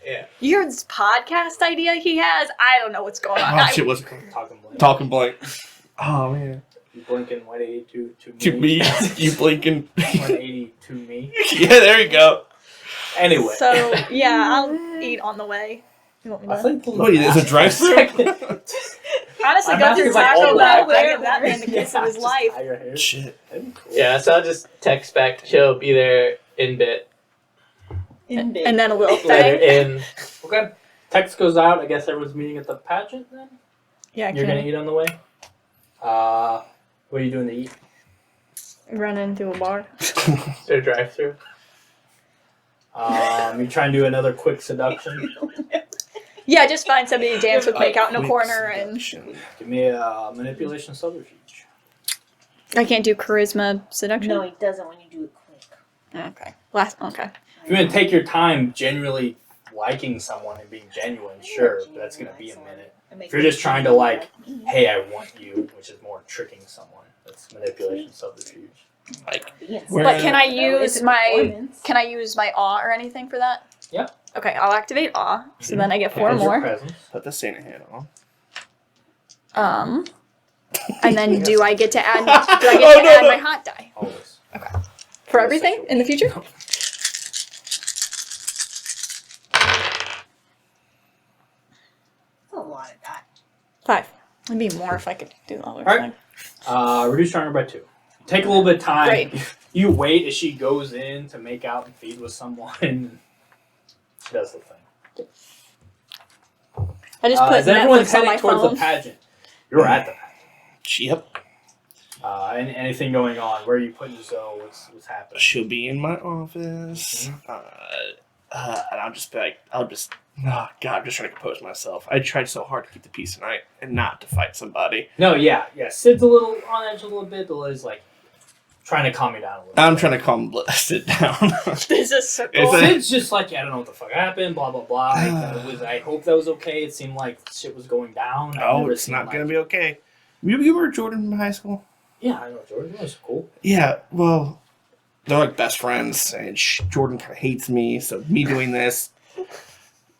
Speaker 4: Yeah.
Speaker 1: You heard this podcast idea he has? I don't know what's going on.
Speaker 3: Oh shit, what's it called?
Speaker 2: Talking blank.
Speaker 3: Talking blank. Oh man.
Speaker 2: You blinking 182 to me.
Speaker 3: To me, you blinking.
Speaker 2: 180 to me.
Speaker 3: Yeah, there you go.
Speaker 2: Anyway.
Speaker 1: So, yeah, I'll eat on the way. You want me
Speaker 2: I
Speaker 1: to...
Speaker 2: think
Speaker 3: Wait, there's a drive-through?
Speaker 1: Honestly,
Speaker 2: I'm
Speaker 1: go
Speaker 2: asking
Speaker 1: through
Speaker 2: if, like,
Speaker 1: Taco
Speaker 2: all
Speaker 1: Bell,
Speaker 2: that-
Speaker 1: give that man the kiss of his
Speaker 2: Just
Speaker 1: life.
Speaker 2: tie your hair.
Speaker 3: Shit.
Speaker 2: That'd be cool.
Speaker 4: Yeah. So I'll just text back, chill, be there in bit,
Speaker 5: In big.
Speaker 1: And then a little
Speaker 4: letter
Speaker 1: thing.
Speaker 4: in.
Speaker 2: Okay. Text goes out. I guess everyone's meeting at the pageant then?
Speaker 1: Yeah,
Speaker 2: You're
Speaker 1: can
Speaker 2: gonna eat on the way? What are you doing to eat?
Speaker 1: run into a bar.
Speaker 4: Is there a drive-through?
Speaker 2: You try and do another quick seduction.
Speaker 1: Yeah, just find somebody to dance with, make out in a corner, and
Speaker 2: Give me a manipulation subterfuge.
Speaker 1: I can't do charisma seduction.
Speaker 5: No, he doesn't when you do it quick.
Speaker 1: Okay. Okay.
Speaker 2: If you're gonna take your time genuinely liking someone and being genuine, sure, but that's gonna be a minute. If you're just trying to like, hey, I want you, which is more tricking someone, that's manipulation subterfuge.
Speaker 3: Like, Where-
Speaker 1: But can I
Speaker 5: No, it's
Speaker 1: use
Speaker 5: a
Speaker 1: my
Speaker 5: performance.
Speaker 1: awe or anything for that?
Speaker 2: Yeah.
Speaker 1: Okay, I'll activate awe. So then I get 4
Speaker 2: There's your
Speaker 1: more.
Speaker 2: presence.
Speaker 3: put the Santa hat on.
Speaker 1: And then do I get to add? Do I get
Speaker 3: Oh,
Speaker 1: to
Speaker 3: no,
Speaker 1: add
Speaker 3: no.
Speaker 1: my hot die
Speaker 2: Always.
Speaker 1: for everything in the future?
Speaker 5: That's a lot of that.
Speaker 1: 5. It'd be more if I could do the other
Speaker 2: Alright.
Speaker 1: thing.
Speaker 2: Reduce your armor by 2. Take a little bit of time.
Speaker 1: Great.
Speaker 2: You wait as she goes in to make out and feed with someone. She does the thing.
Speaker 1: I just put
Speaker 2: as everyone's
Speaker 1: Netflix on my
Speaker 2: heading towards
Speaker 1: phone.
Speaker 2: the pageant, you're at the pageant.
Speaker 3: Yep.
Speaker 2: Anything going on? Where are you putting Zoe? What's happening?
Speaker 3: She'll be in my office. And I'll just be like, oh God, I'm just trying to compose myself. I tried so hard to keep the peace tonight and not to fight somebody.
Speaker 2: No, yeah. Sid's a little on edge a little bit. Lily's like trying to calm you down a little
Speaker 3: I'm
Speaker 2: bit.
Speaker 3: trying to calm sit down.
Speaker 1: This is so
Speaker 3: It's
Speaker 1: cool.
Speaker 3: a-
Speaker 2: Sid's just like, I don't know what the fuck happened, blah, blah, blah. I hope that was okay. It seemed like shit was going down. I've
Speaker 3: Oh,
Speaker 2: never
Speaker 3: it's
Speaker 2: seen,
Speaker 3: not
Speaker 2: like-
Speaker 3: going to be okay. You were Jordan in high school?
Speaker 2: Yeah, I know Jordan. That's cool.
Speaker 3: Yeah, well, they're like best friends, and Jordan kind of hates me, so me doing this,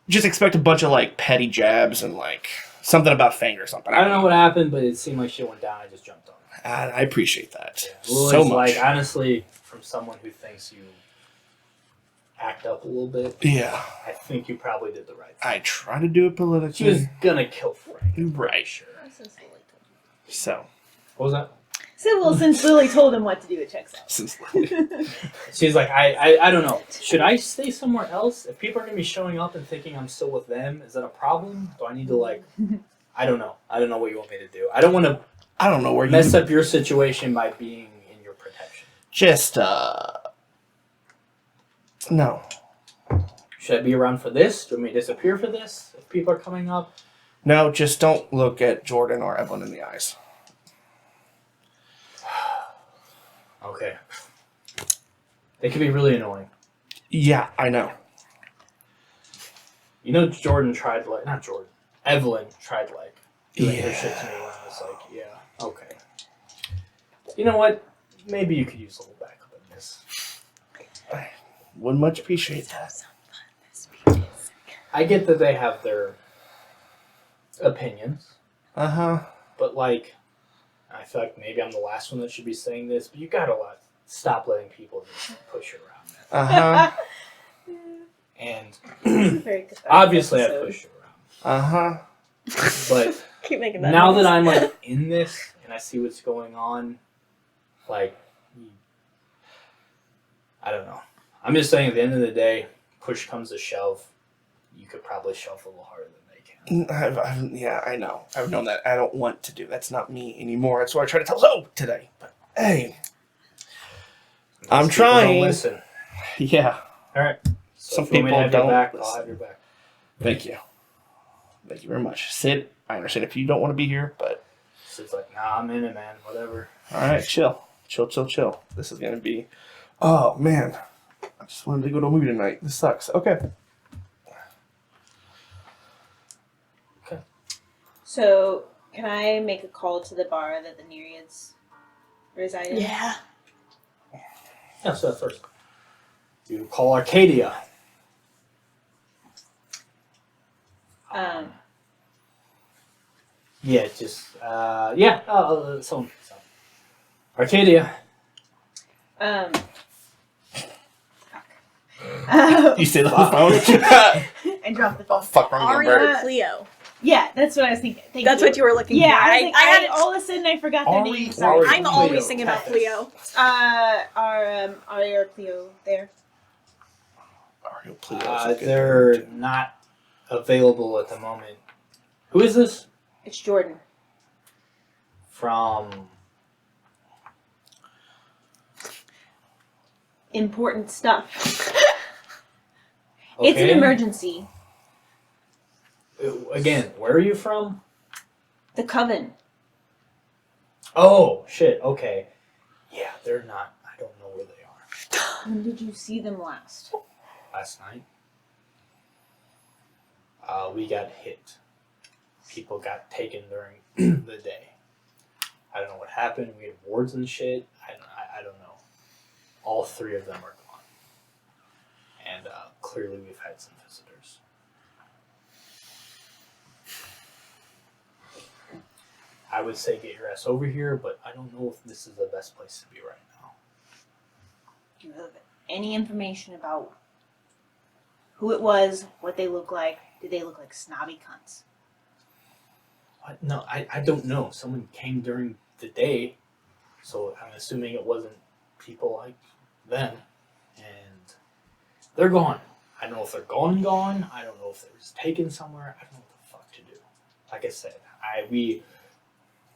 Speaker 3: just expect a bunch of like petty jabs and like something about Fang or something.
Speaker 2: I don't know what happened, but it seemed like shit went down. I just jumped on it.
Speaker 3: I appreciate that
Speaker 2: Lily's
Speaker 3: so much.
Speaker 2: like, honestly, from someone who thinks you act up a little bit,
Speaker 3: Yeah,
Speaker 2: I think you probably did the right thing.
Speaker 3: I try to do it politically.
Speaker 2: She was gonna kill Frank.
Speaker 3: Right.
Speaker 2: Sure.
Speaker 3: So,
Speaker 2: What was that?
Speaker 5: So, well, since Lily told him what to do, it checks out.
Speaker 3: since
Speaker 2: She's like, I don't know. Should I stay somewhere else? If people are gonna be showing up and thinking I'm still with them, is that a problem? Do I need to like? I don't know. I don't know what you want me to do. I don't want to
Speaker 3: I don't know where
Speaker 2: mess
Speaker 3: you
Speaker 2: up your situation by being in your protection.
Speaker 3: just no.
Speaker 2: Should I be around for this? Do you want me to disappear for this? If people are coming up,
Speaker 3: No, just don't look at Jordan or Evelyn in the eyes.
Speaker 2: okay. They can be really annoying.
Speaker 3: Yeah, I know.
Speaker 2: You know, Jordan tried like not Jordan. Evelyn tried like doing her
Speaker 3: Yeah.
Speaker 2: shit to me when I was like, yeah, okay. You know what? Maybe you could use a little backup in this.
Speaker 3: Wouldn't much appreciate that.
Speaker 2: I get that they have their opinions, but like, I feel like maybe I'm the last one that should be saying this, but you gotta stop letting people just push you around, man. And
Speaker 5: Very cathartic
Speaker 2: obviously, I
Speaker 5: episode.
Speaker 2: push you around, but
Speaker 1: Keep making that
Speaker 2: now
Speaker 1: noise.
Speaker 2: that I'm like in this and I see what's going on, like, I don't know. I'm just saying, at the end of the day, push comes to shove, you could probably shove a little harder than they can.
Speaker 3: Yeah, I know. I've known that. I don't want to do. That's not me anymore. That's what I try to tell Zoe today. But hey, I'm
Speaker 2: Most people don't
Speaker 3: trying.
Speaker 2: listen.
Speaker 3: Yeah.
Speaker 2: All right. So
Speaker 3: Some
Speaker 2: if you want me to
Speaker 3: people
Speaker 2: have your
Speaker 3: don't
Speaker 2: back, I'll
Speaker 3: listen.
Speaker 2: have your back.
Speaker 3: Thank you. Thank you very much. Sid, I understand if you don't want to be here, but
Speaker 2: So it's like, nah, I'm in it, man. Whatever.
Speaker 3: all right, chill. Chill. This is going to be... Oh, man. I just wanted to go to a movie tonight. This sucks. Okay.
Speaker 5: So, can I make a call to the bar that the Nereids reside in?
Speaker 1: Yeah.
Speaker 2: Yeah, so at first, you call Arcadia. Yeah, just, someone. Arcadia.
Speaker 5: Fuck.
Speaker 3: You stay on the phone?
Speaker 5: I dropped the phone.
Speaker 3: Fuck, wrong
Speaker 1: Aria
Speaker 3: number.
Speaker 1: or Cleo.
Speaker 5: Yeah, that's what I was thinking. Thank
Speaker 1: That's what you were looking
Speaker 5: Yeah,
Speaker 1: for.
Speaker 5: I, was like,
Speaker 1: I had it.
Speaker 5: all of a sudden I forgot their
Speaker 3: Ari
Speaker 5: names.
Speaker 3: or
Speaker 5: Sorry.
Speaker 1: I'm
Speaker 2: Cleo.
Speaker 1: always thinking about Cleo.
Speaker 5: Are Aria or Cleo there?
Speaker 3: Mario Pluto's a good
Speaker 2: They're
Speaker 3: name,
Speaker 2: not available at the moment. Who is this?
Speaker 5: It's Jordan.
Speaker 2: From.
Speaker 5: Important stuff.
Speaker 2: Okay.
Speaker 5: It's an emergency.
Speaker 2: Again, where are you from?
Speaker 5: The Coven.
Speaker 2: Oh, shit, okay. Yeah, they're not. I don't know where they are.
Speaker 5: When did you see them last?
Speaker 2: Last night, we got hit. People got taken during the day. I don't know what happened. We had wards and shit. I don't know. All three of them are gone. And clearly we've had some visitors. I would say get your ass over here, but I don't know if this is the best place to be right now.
Speaker 5: Do you have any information about who it was, what they look like? Did they look like snobby cunts?
Speaker 2: What? No, I don't know. Someone came during the day, so I'm assuming it wasn't people like them. And they're gone. I don't know if they're gone. I don't know if they were just taken somewhere. I don't know what the fuck to do. Like I said, we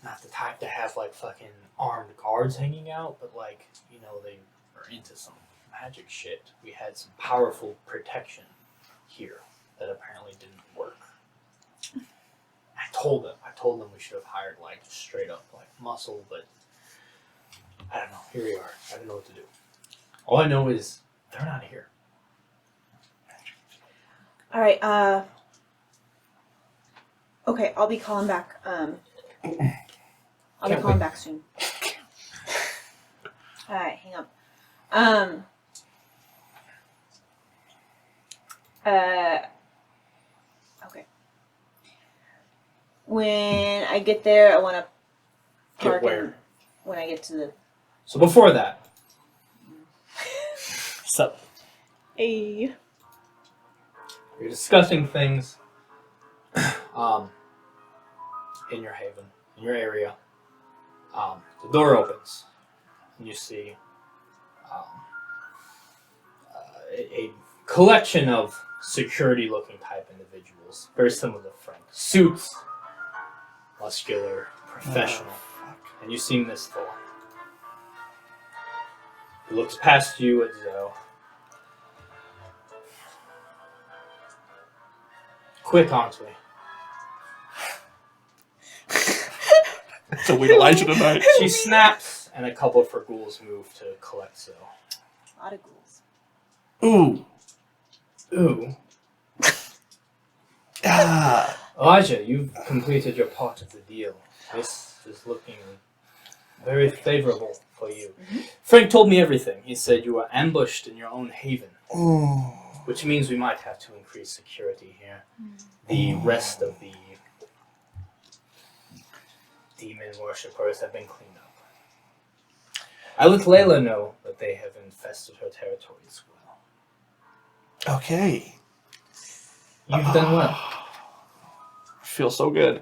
Speaker 2: not the type to have like fucking armed guards hanging out, but like, you know, they are into some magic shit. We had some powerful protection here that apparently didn't work. I told them we should have hired like straight up like muscle, but I don't know. Here we are. I don't know what to do. All I know is they're not here.
Speaker 5: All right. Okay, I'll be calling back. I'll be calling back soon. All right, hang up. When I get there, I want to
Speaker 2: Get
Speaker 5: park
Speaker 2: where?
Speaker 5: when I get to the.
Speaker 2: So before that,
Speaker 3: So,
Speaker 1: A.
Speaker 2: you're discussing things in your haven, in your area. The door opens, and you see a collection of security-looking type individuals, very similar to Frank. Suits, muscular, professional. And you see Miss Thor. He looks past you as though. Quick, aren't we?
Speaker 3: so we Elijah tonight.
Speaker 2: She snaps, and a couple of her ghouls move to collect Zoe.
Speaker 5: A lot of ghouls.
Speaker 3: Ooh.
Speaker 2: Ooh.
Speaker 3: Ah.
Speaker 2: Elijah, you've completed your part of the deal. This is looking very favorable for you.
Speaker 5: Mm-hmm.
Speaker 2: Frank told me everything. He said you were ambushed in your own haven,
Speaker 3: Ooh.
Speaker 2: which means we might have to increase security here. The rest of the demon worshippers have been cleaned up. I let Layla know that they have infested her territory as well.
Speaker 3: Okay.
Speaker 2: You've done well.
Speaker 3: Feel so good.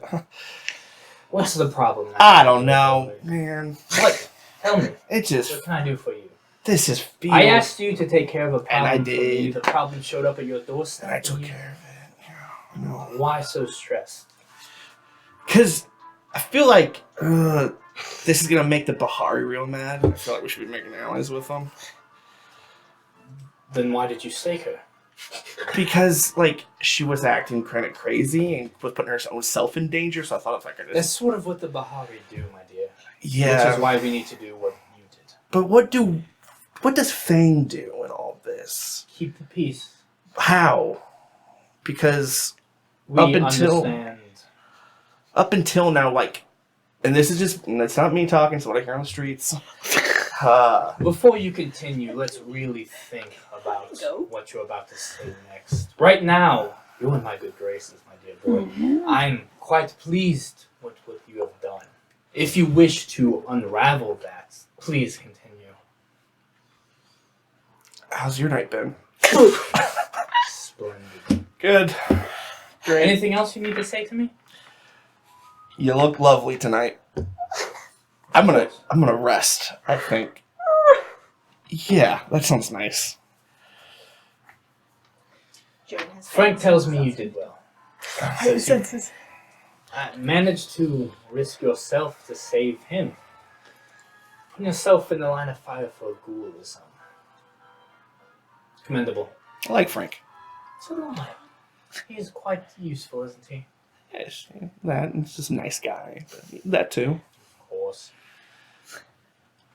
Speaker 2: What's the problem now?
Speaker 3: I don't know, man.
Speaker 2: What? Tell me.
Speaker 3: It just,
Speaker 2: What can I do for you?
Speaker 3: this is feels.
Speaker 2: I asked you to take care of a problem.
Speaker 3: And I
Speaker 2: for me.
Speaker 3: did.
Speaker 2: The problem showed up at your doorstep.
Speaker 3: And I took care of it. Yeah, I know.
Speaker 2: Why so stressed?
Speaker 3: Because I feel like this is going to make the Bahari real mad. I feel like we should be making allies with them.
Speaker 2: Then why did you stake her?
Speaker 3: Because, like, she was acting kind of crazy and was putting her own self in danger, so I thought if I could
Speaker 2: That's
Speaker 3: just...
Speaker 2: sort of what the Bahari do, my dear.
Speaker 3: Yeah.
Speaker 2: Which is why we need to do what you did.
Speaker 3: But what does Fang do in all this?
Speaker 2: Keep the peace.
Speaker 3: How? Because
Speaker 2: We
Speaker 3: Up until-
Speaker 2: understand.
Speaker 3: up until now, like, and this is just, it's not me talking, it's what I hear on the streets.
Speaker 2: Before you continue, let's really think about
Speaker 5: Go.
Speaker 2: what you're about to say next. Right now, you're in my good graces, my dear boy. I'm quite pleased with what you have done. If you wish to unravel that, please continue.
Speaker 3: How's your night been?
Speaker 2: Splendid.
Speaker 3: Good. Great.
Speaker 2: Anything else you need to say to me?
Speaker 3: You look lovely tonight. I'm gonna rest, I think. Yeah, that sounds nice.
Speaker 5: Jordan has
Speaker 2: Frank
Speaker 5: fangs
Speaker 2: tells
Speaker 5: and
Speaker 2: me you
Speaker 5: stuff.
Speaker 2: did well. Says you managed to risk yourself to save him. Putting yourself in the line of fire for a ghoul is commendable.
Speaker 3: I like Frank.
Speaker 2: So do I. He's quite useful, isn't he?
Speaker 3: Yes, that, he's just a nice guy. But that too.
Speaker 2: Of course.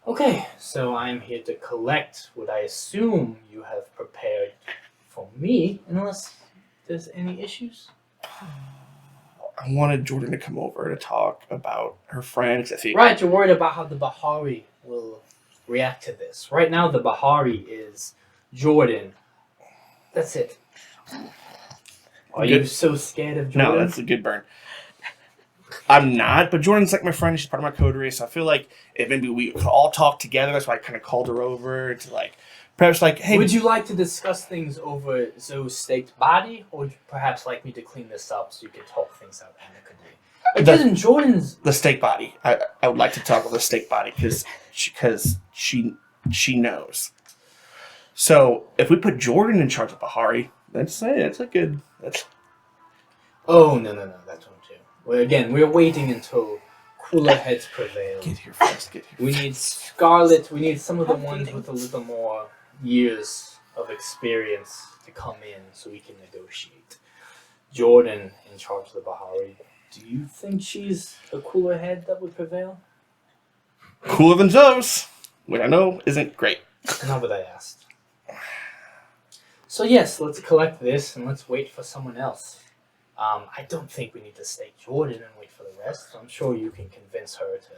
Speaker 2: Okay, so I'm here to collect what I assume you have prepared for me, unless there's any issues.
Speaker 3: I wanted Jordan to come over to talk about her friends. I think.
Speaker 2: Right, you're worried about how the Bahari will react to this. Right now, the Bahari is Jordan. That's it. Are you
Speaker 3: Good.
Speaker 2: so scared of Jordan?
Speaker 3: No, that's a good burn. I'm not, but Jordan's like my friend. She's part of my coterie, so I feel like if maybe we could all talk together. That's why I kind of called her over to like, perhaps like, hey,
Speaker 2: Would you like to discuss things over Zoe's staked body, or would you perhaps like me to clean this up so you can talk things out amicably? It
Speaker 3: The-
Speaker 2: isn't Jordan's.
Speaker 3: the steak body? I would like to talk about the steak body because she knows. So if we put Jordan in charge of Bahari, that's a good. That's
Speaker 2: Oh, no, that won't do. Well, again, we're waiting until cooler heads prevail.
Speaker 3: get here first. Get here.
Speaker 2: We need Scarlet, we need some of the ones with a little more years of experience to come in so we can negotiate. Jordan in charge of the Bahari. Do you think she's a cooler head that would prevail?
Speaker 3: Cooler than Zoe's, which I know isn't great.
Speaker 2: Not what I asked. So yes, let's collect this and let's wait for someone else. I don't think we need to stake Jordan and wait for the rest. I'm sure you can convince her to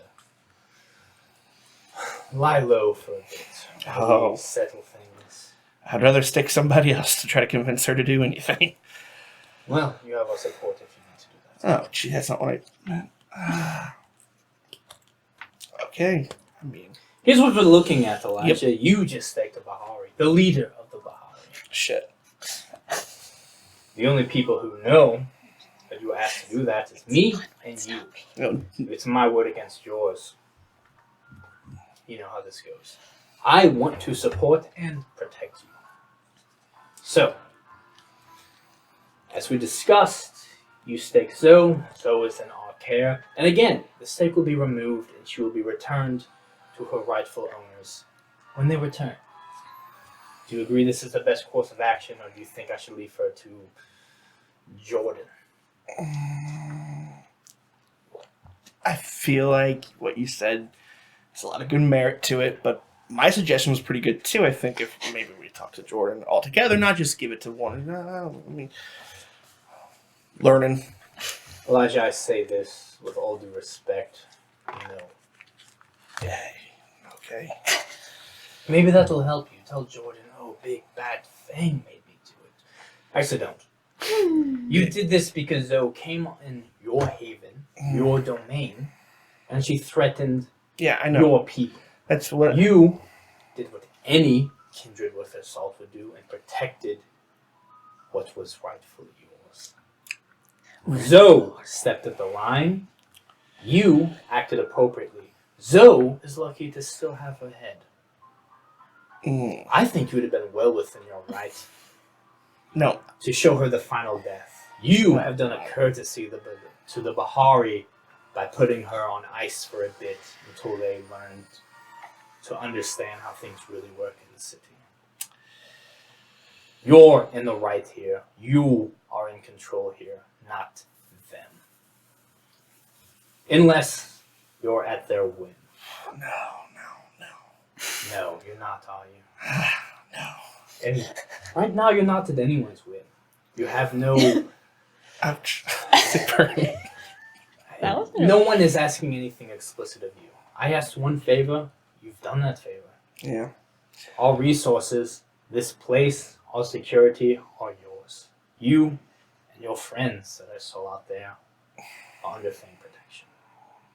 Speaker 2: lie low for a bit.
Speaker 3: Oh.
Speaker 2: Maybe settle things.
Speaker 3: I'd rather stick somebody else to try to convince her to do anything.
Speaker 2: Well, you have our support if you need to do that.
Speaker 3: Oh, gee, that's not what I meant. Okay. I mean,
Speaker 2: Here's what we're looking at, Elijah. You just staked the Bahari, the leader of the Bahari.
Speaker 3: shit.
Speaker 2: The only people who know that you were asked to do that is me and you.
Speaker 3: No,
Speaker 2: It's my word against yours. You know how this goes. I want to support and protect you. So, as we discussed, you stake Zoe. Zoe is in our care. And again, the stake will be removed and she will be returned to her rightful owners when they return. Do you agree this is the best course of action, or do you think I should leave her to Jordan?
Speaker 3: I feel like what you said has a lot of good merit to it, but my suggestion was pretty good too. I think if maybe we talk to Jordan all together, not just give it to one. No, I mean, learning.
Speaker 2: Elijah, I say this with all due respect. No.
Speaker 3: Okay.
Speaker 2: Maybe that will help you. Tell Jordan, oh, big bad thing made me do it. Actually, don't. You did this because Zoe came in your haven, your domain, and she threatened
Speaker 3: Yeah, I know.
Speaker 2: your people.
Speaker 3: That's what
Speaker 2: You did what any kindred with assault would do and protected what was rightfully yours. Zoe stepped at the line. You acted appropriately. Zoe is lucky to still have her head. I think you would have been well within your right
Speaker 3: No.
Speaker 2: to show her the final death. You have done a courtesy to the Bahari by putting her on ice for a bit until they learned to understand how things really work in the city. You're in the right here. You are in control here, not them. Unless you're at their whim.
Speaker 3: No.
Speaker 2: No, you're not, are you?
Speaker 3: No.
Speaker 2: And right now, you're not at anyone's whim. You have no...
Speaker 3: Ouch. It burned me.
Speaker 1: That was
Speaker 2: No one is asking anything explicit of you. I asked one favor. You've done that favor.
Speaker 3: Yeah.
Speaker 2: All resources, this place, all security are yours. You and your friends that I saw out there are under Fang protection.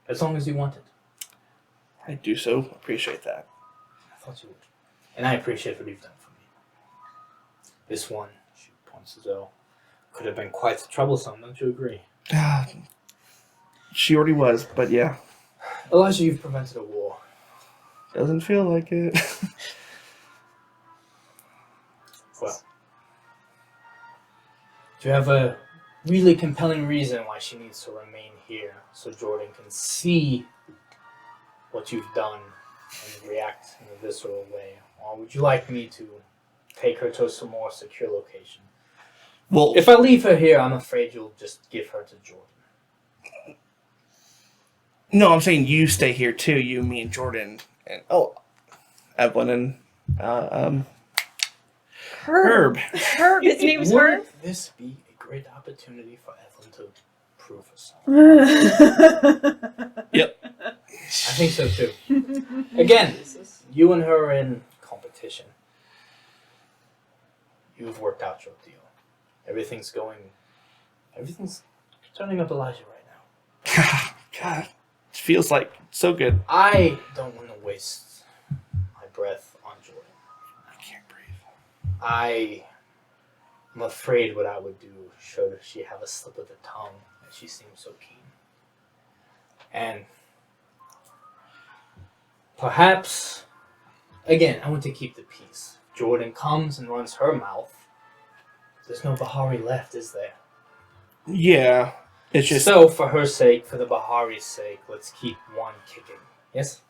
Speaker 2: As long as you want it.
Speaker 3: I do so appreciate that.
Speaker 2: I thought you would. And I appreciate what you've done for me. This one, she points to Zoe, could have been quite troublesome, don't you agree?
Speaker 3: She already was, but yeah.
Speaker 2: Elijah, you've prevented a war.
Speaker 3: Doesn't feel like it.
Speaker 2: Well, do you have a really compelling reason why she needs to remain here so Jordan can see what you've done and react in a visceral way? Or would you like me to take her to some more secure location?
Speaker 3: Well,
Speaker 2: If I leave her here, I'm afraid you'll just give her to Jordan.
Speaker 3: no, I'm saying you stay here too. You, me, and Jordan, and Evelyn and Herb.
Speaker 1: Herb. His name's
Speaker 2: Would
Speaker 1: Herb.
Speaker 2: this be a great opportunity for Evelyn to prove herself?
Speaker 3: Yep.
Speaker 2: I think so too. Again, you and her are in competition. You've worked out your deal. Everything's turning up Elijah right now.
Speaker 3: God, it feels like so good.
Speaker 2: I don't want to waste my breath on Jordan.
Speaker 3: I can't breathe.
Speaker 2: I'm afraid what I would do should she have a slip of the tongue, and she seems so keen. And perhaps, again, I want to keep the peace. Jordan comes and runs her mouth. There's no Bahari left, is there?
Speaker 3: Yeah, it's just
Speaker 2: So, for her sake, for the Bahari's sake, let's keep one kicking. Yes?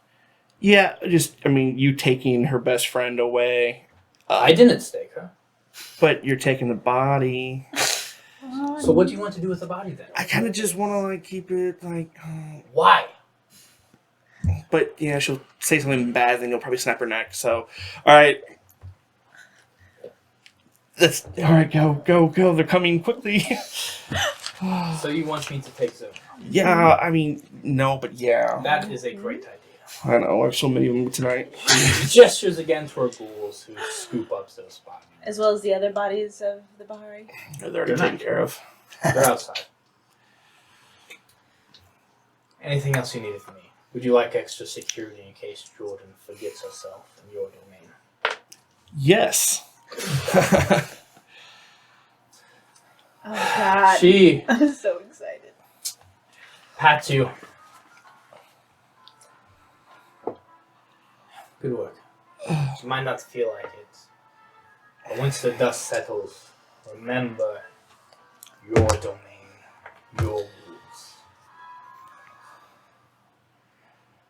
Speaker 3: yeah. I mean, you taking her best friend away,
Speaker 2: I didn't stake her.
Speaker 3: but you're taking the body.
Speaker 2: So what do you want to do with the body then?
Speaker 3: I kind of just want to like keep it like.
Speaker 2: Why?
Speaker 3: But yeah, she'll say something bad, then you'll probably snap her neck. So, all right. That's all right. Go! They're coming quickly.
Speaker 2: So you want me to take Zoe?
Speaker 3: Yeah, I mean, no, but yeah.
Speaker 2: That is a great idea.
Speaker 3: I know. I have so many of them tonight.
Speaker 2: She gestures again to her ghouls who scoop up Zoe's body.
Speaker 5: As well as the other bodies of the Bahari.
Speaker 3: They're already
Speaker 2: They're not
Speaker 3: taken care of.
Speaker 2: They're outside. Anything else you needed from me? Would you like extra security in case Jordan forgets herself in your domain?
Speaker 3: Yes.
Speaker 5: Oh God.
Speaker 2: She
Speaker 5: I'm so excited.
Speaker 2: pats you. Good work. You might not feel like it, but once the dust settles, remember your domain, your rules.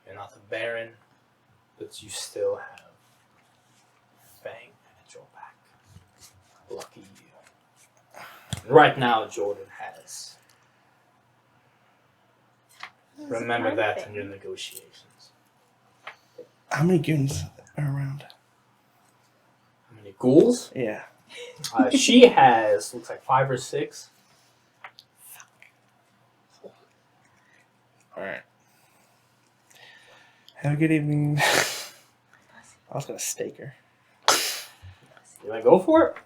Speaker 2: You're not the Baron, but you still have Fang at your back. Lucky you. And right now, Jordan has. Remember that in your negotiations.
Speaker 3: How many goons are around?
Speaker 2: How many ghouls?
Speaker 3: Yeah.
Speaker 2: She has, looks like 5 or 6.
Speaker 3: Alright. Have a good evening. I was gonna stake her.
Speaker 2: You want to go for it?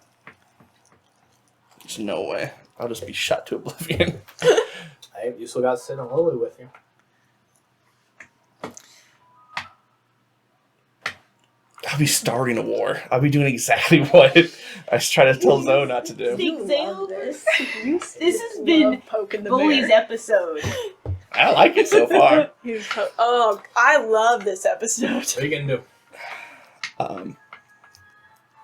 Speaker 3: There's no way. I'll just be shot to oblivion.
Speaker 2: Hey, you still got Sid and Lily with you.
Speaker 3: I'll be starting a war. I'll be doing exactly what I try to tell Zoe not to do.
Speaker 5: Think Zale,
Speaker 1: this.
Speaker 5: this has been
Speaker 1: poking the
Speaker 5: Bully's
Speaker 1: bear.
Speaker 5: episode.
Speaker 3: I like it so far.
Speaker 1: Oh, I love this episode.
Speaker 2: What are you going to do?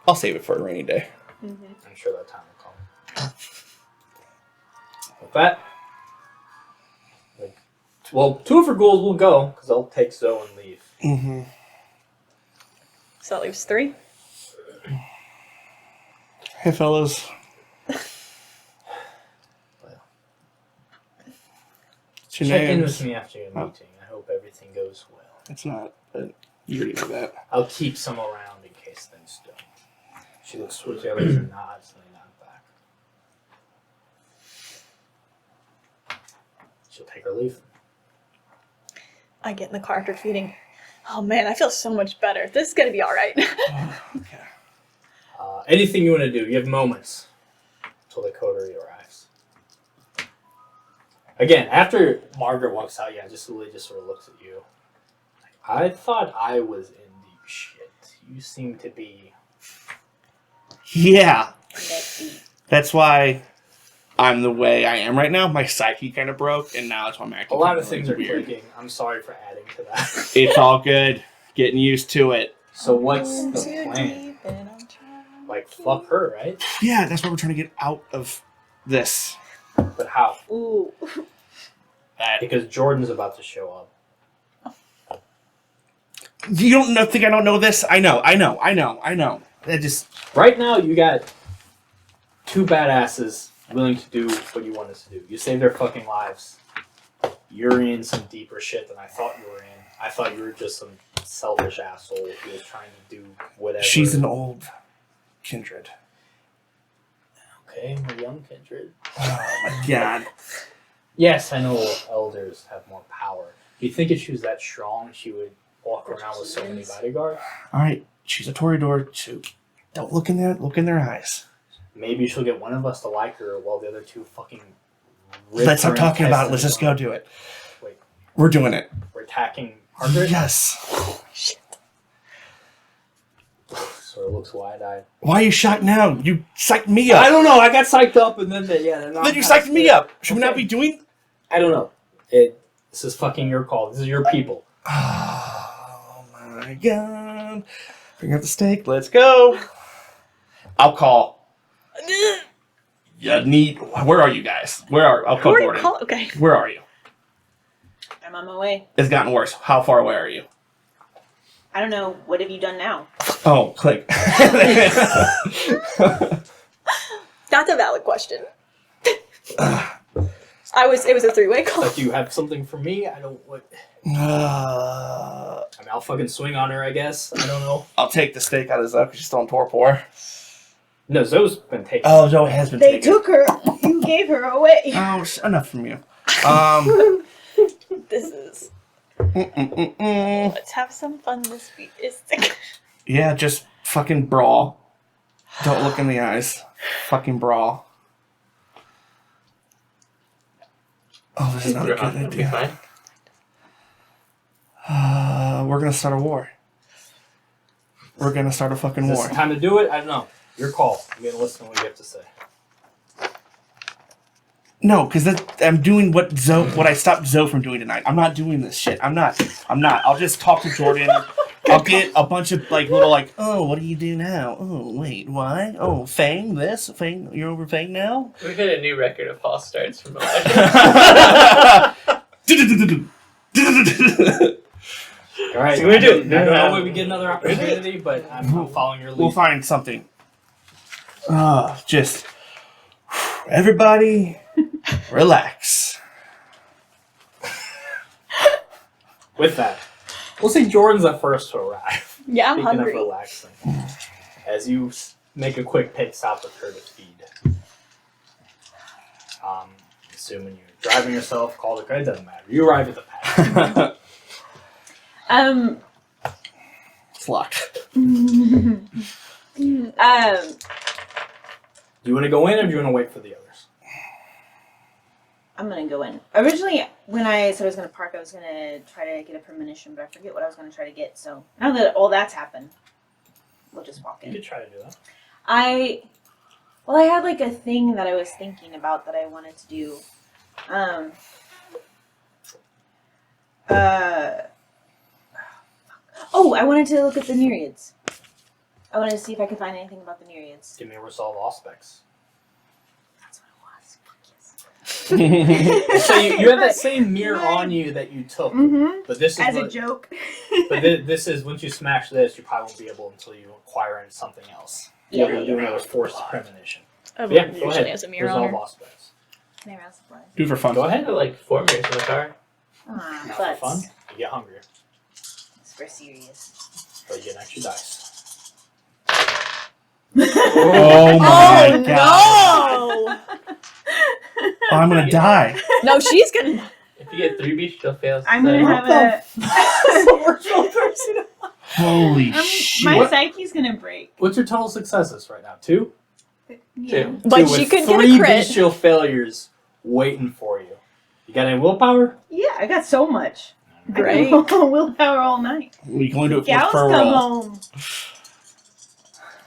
Speaker 3: I'll save it for a rainy day.
Speaker 2: I'm sure that time will come. With that, well, 2 of her ghouls will go, because they'll take Zoe and leave.
Speaker 3: Mm-hmm.
Speaker 1: So that leaves 3.
Speaker 3: Hey, fellas.
Speaker 2: Well,
Speaker 3: What's your
Speaker 2: check in
Speaker 3: names?
Speaker 2: with me after your meeting. I hope everything goes well.
Speaker 3: It's not, but you already know that.
Speaker 2: I'll keep some around in case things don't. She looks towards the others and nods, and they nod back. She'll take her leave.
Speaker 1: I get in the car after feeding. Oh man, I feel so much better. This is gonna be all right.
Speaker 3: Okay.
Speaker 2: Anything you want to do, you have moments until the coterie arrives. Again, after Margaret walks out, Lily just sort of looks at you. I thought I was in deep shit. You seem to be.
Speaker 3: Yeah. That's why I'm the way I am right now. My psyche kind of broke, and now that's why I'm acting.
Speaker 2: A lot of things are
Speaker 3: weird.
Speaker 2: clicking. I'm sorry for adding to that.
Speaker 3: It's all good. Getting used to it.
Speaker 2: So what's the plan? Like, fuck her, right?
Speaker 3: Yeah, that's why we're trying to get out of this.
Speaker 2: But how?
Speaker 1: Ooh.
Speaker 2: Because Jordan's about to show up.
Speaker 3: You don't think I don't know this? I know. That just...
Speaker 2: Right now, you got 2 badasses willing to do what you want us to do. You saved their fucking lives. You're in some deeper shit than I thought you were in. I thought you were just some selfish asshole who was trying to do whatever.
Speaker 3: She's an old kindred.
Speaker 2: Okay, we're young kindred.
Speaker 3: Oh my god.
Speaker 2: Yes, I know elders have more power. Do you think if she was that strong, she would walk around with so many bodyguards?
Speaker 3: Alright, she's a Toreador too. Don't look in their eyes.
Speaker 2: Maybe she'll get one of us to like her while the other 2 fucking rip
Speaker 3: Let's
Speaker 2: her
Speaker 3: stop talking about it.
Speaker 2: intestines
Speaker 3: Let's just go
Speaker 2: on.
Speaker 3: do it.
Speaker 2: Wait,
Speaker 3: We're doing it.
Speaker 2: we're attacking Margaret?
Speaker 3: Yes.
Speaker 2: Sort of looks wide-eyed.
Speaker 3: Why are you shocked now? You psyched me up.
Speaker 2: I don't know. I got psyched up, and then then
Speaker 3: Then you psyched me up. Should we not be doing?
Speaker 2: I don't know. This is fucking your call. This is your people.
Speaker 3: Oh my god. Bring out the steak. Let's go. I'll call. Where are you guys? I'll call Jordan.
Speaker 1: Okay.
Speaker 3: Where are you?
Speaker 5: I'm on my way.
Speaker 3: It's gotten worse. How far away are you?
Speaker 5: I don't know. What have you done now?
Speaker 3: Oh, click.
Speaker 1: That's a valid question. It was a 3-way call.
Speaker 2: Like, do you have something for me? I don't. What? I mean, I'll fucking swing on her. I guess. I don't know.
Speaker 3: I'll take the steak out of Zoe because she's still on torpor.
Speaker 2: No, Zoe's been taken.
Speaker 3: Oh, Zoe has been
Speaker 5: They
Speaker 3: taken.
Speaker 5: took her. You gave her away.
Speaker 3: Oh, enough from you.
Speaker 1: This is.
Speaker 3: Mm-mm-mm-mm.
Speaker 1: Let's have some fun this week.
Speaker 3: Yeah, just fucking brawl. Don't look in the eyes. Fucking brawl. Oh, this is not a good
Speaker 4: It'll be
Speaker 3: idea.
Speaker 4: fine.
Speaker 3: We're gonna start a war. We're gonna start a fucking
Speaker 2: Is this
Speaker 3: war.
Speaker 2: the time to do it? I don't know. Your call. I'm gonna listen to what you have to say.
Speaker 3: No, because I'm doing what I stopped Zoe from doing tonight. I'm not doing this shit. I'm not. I'll just talk to Jordan. I'll get a bunch of oh, what do you do now? Oh, wait, why? Oh, Fang, this? Fang, you're over Fang now?
Speaker 4: We hit a new record of false starts from Elijah.
Speaker 2: All right.
Speaker 4: See what we do.
Speaker 2: I don't know when we get another opportunity, but I'm following your lead.
Speaker 3: We'll find something. Just everybody relax.
Speaker 2: With that, we'll say Jordan's the first to arrive.
Speaker 1: Yeah, I'm
Speaker 2: Speaking
Speaker 1: hungry.
Speaker 2: of relaxing, as you make a quick pit stop with her to feed. Assuming you're driving yourself, call the car, it doesn't matter. You arrive at the pad.
Speaker 3: It's locked.
Speaker 2: Do you want to go in or do you want to wait for the others?
Speaker 5: I'm gonna go in. Originally, when I said I was gonna park, I was gonna try to get a premonition, but I forget what I was gonna try to get. So now that all that's happened, we'll just walk
Speaker 2: You
Speaker 5: in.
Speaker 2: could try to do that.
Speaker 5: I had like a thing that I was thinking about that I wanted to do. Oh, I wanted to look at the Nereids. I wanted to see if I could find anything about the Nereids.
Speaker 2: Give me a resolve all specs.
Speaker 5: That's what it was.
Speaker 2: So you have that same mirror on you that you took,
Speaker 5: Mm-hmm.
Speaker 2: but this is
Speaker 5: As a
Speaker 2: what-
Speaker 5: joke.
Speaker 2: But this is once you smash this, you probably won't be able until you acquire something else.
Speaker 5: Yeah,
Speaker 2: You're
Speaker 5: yeah,
Speaker 2: doing
Speaker 5: yeah.
Speaker 2: another forced premonition.
Speaker 1: Everyone
Speaker 2: Yeah, go
Speaker 1: usually
Speaker 2: ahead.
Speaker 1: has a mirror on
Speaker 2: Resolve
Speaker 1: her.
Speaker 2: all specs.
Speaker 5: Can I rouse the blood?
Speaker 3: Do it for fun.
Speaker 2: Go
Speaker 4: I
Speaker 2: ahead.
Speaker 4: had like 4 mirrors in the car.
Speaker 5: Ah,
Speaker 2: Not
Speaker 5: but
Speaker 2: for fun. You get hungrier,
Speaker 5: it's for serious.
Speaker 2: but you get an extra dice.
Speaker 3: Oh my
Speaker 1: Oh,
Speaker 3: god. Oh, I'm gonna die.
Speaker 1: No, she's gonna.
Speaker 4: If you get 3 beats, she'll fail.
Speaker 5: I'm gonna have a.
Speaker 3: Holy shit.
Speaker 5: My psyche's gonna break.
Speaker 2: What's your total successes right now? 2?
Speaker 5: Yeah.
Speaker 1: But
Speaker 2: Two
Speaker 1: she
Speaker 2: with
Speaker 1: could get
Speaker 2: 3
Speaker 1: a crit.
Speaker 2: bestial failures waiting for you. You got any willpower?
Speaker 5: Yeah, I got so much.
Speaker 1: Great.
Speaker 5: I can willpower all night.
Speaker 3: We can only do it
Speaker 5: Gals
Speaker 3: for a
Speaker 5: come
Speaker 3: roll.
Speaker 5: home.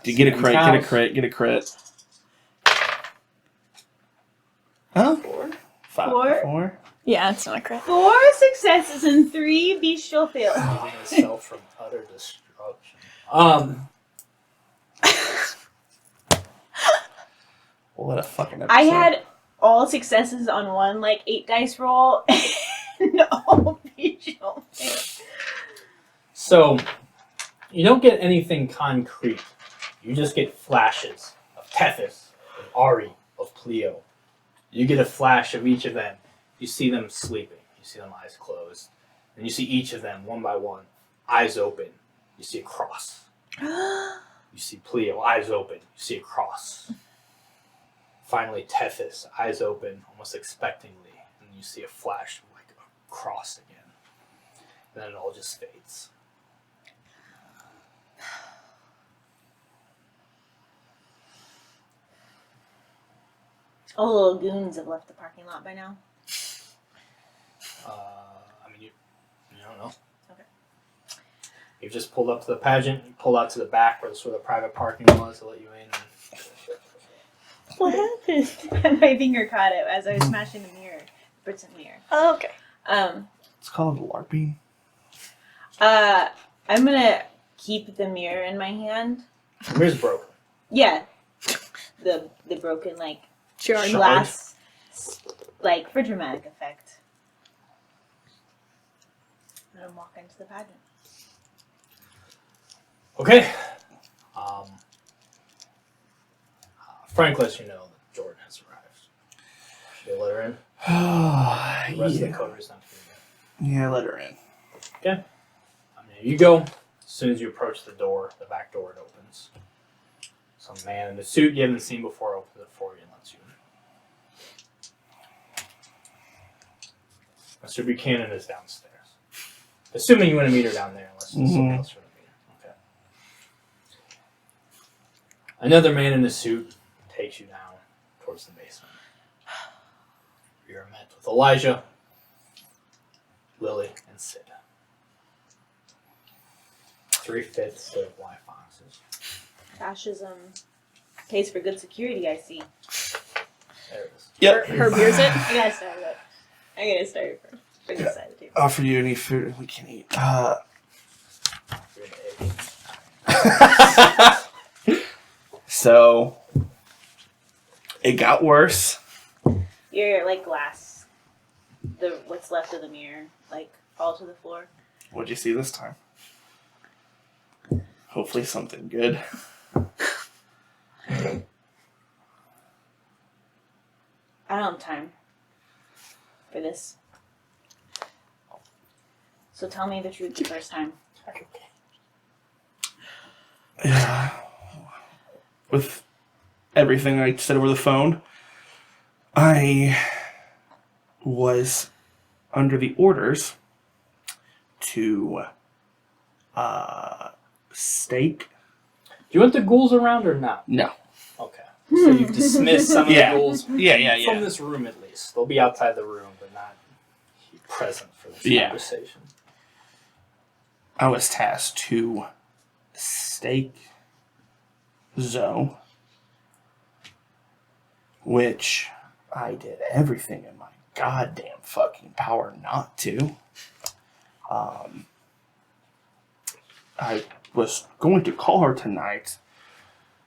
Speaker 3: Get a crit, get a crit, get a crit. Huh?
Speaker 4: 4?
Speaker 3: 5,
Speaker 5: Four.
Speaker 3: 4.
Speaker 1: Yeah, it's not a crit.
Speaker 5: 4 successes and 3 bestial fails.
Speaker 2: Saving myself from utter destruction.
Speaker 3: What a fucking episode.
Speaker 5: I had all successes on one, like 8 dice roll, and all bestial fails.
Speaker 2: So, you don't get anything concrete. You just get flashes of Tethys, of Ari, of Pleo. You get a flash of each of them. You see them sleeping. You see them eyes closed. And you see each of them, one by one, eyes open. You see a cross. You see Pleo, eyes open. You see a cross. Finally, Tethys, eyes open, almost expectingly. And you see a flash of like a cross again. And then it all just fades.
Speaker 5: All the little goons have left the parking lot by now.
Speaker 2: I mean, you don't know.
Speaker 5: Okay.
Speaker 2: You've just pulled up to the pageant. You pulled out to the back where the sort of private parking was to let you in.
Speaker 1: What happened?
Speaker 5: My finger caught it as I was smashing the mirror. Britain mirror.
Speaker 1: Oh, okay.
Speaker 3: It's called LARPing.
Speaker 5: I'm gonna keep the mirror in my hand.
Speaker 2: The mirror's broken.
Speaker 5: Yeah. The broken, like,
Speaker 1: Sure.
Speaker 5: glass, like, for dramatic effect. I'm gonna walk into the pageant.
Speaker 2: Okay. Frank lets you know that Jordan has arrived. Should I let her in? The rest of the coterie not here yet.
Speaker 3: Yeah, let her in.
Speaker 2: You go. As soon as you approach the door, the back door, it opens. Some man in a suit you haven't seen before opens it for you and lets you in. Mr. Buchanan is downstairs. Assuming you want to meet her down there, unless there's something else you want to meet her. Okay. Another man in a suit takes you down towards the basement. You're met with Elijah, Lily, and Sid. 3/5 of life boxes.
Speaker 5: Fascism pays for good security, I see.
Speaker 2: There it is.
Speaker 3: Yep.
Speaker 1: Her beers it.
Speaker 5: I gotta start it. I gotta start it for this side of the table.
Speaker 3: Offer you any food we can eat. So it got worse.
Speaker 5: Your like glass, what's left of the mirror, like fall to the floor.
Speaker 3: What'd you see this time? Hopefully something good.
Speaker 5: I don't have time for this. So tell me the truth the first time.
Speaker 3: Yeah. With everything I said over the phone, I was under the orders to stake.
Speaker 2: Do you want the ghouls around or not?
Speaker 3: No.
Speaker 2: Okay. So you've dismissed some of
Speaker 3: Yeah.
Speaker 2: the ghouls
Speaker 3: Yeah.
Speaker 2: from this room at least. They'll be outside the room, but not present for this
Speaker 3: Yeah.
Speaker 2: conversation.
Speaker 3: I was tasked to stake Zoe, which I did everything in my goddamn fucking power not to. I was going to call her tonight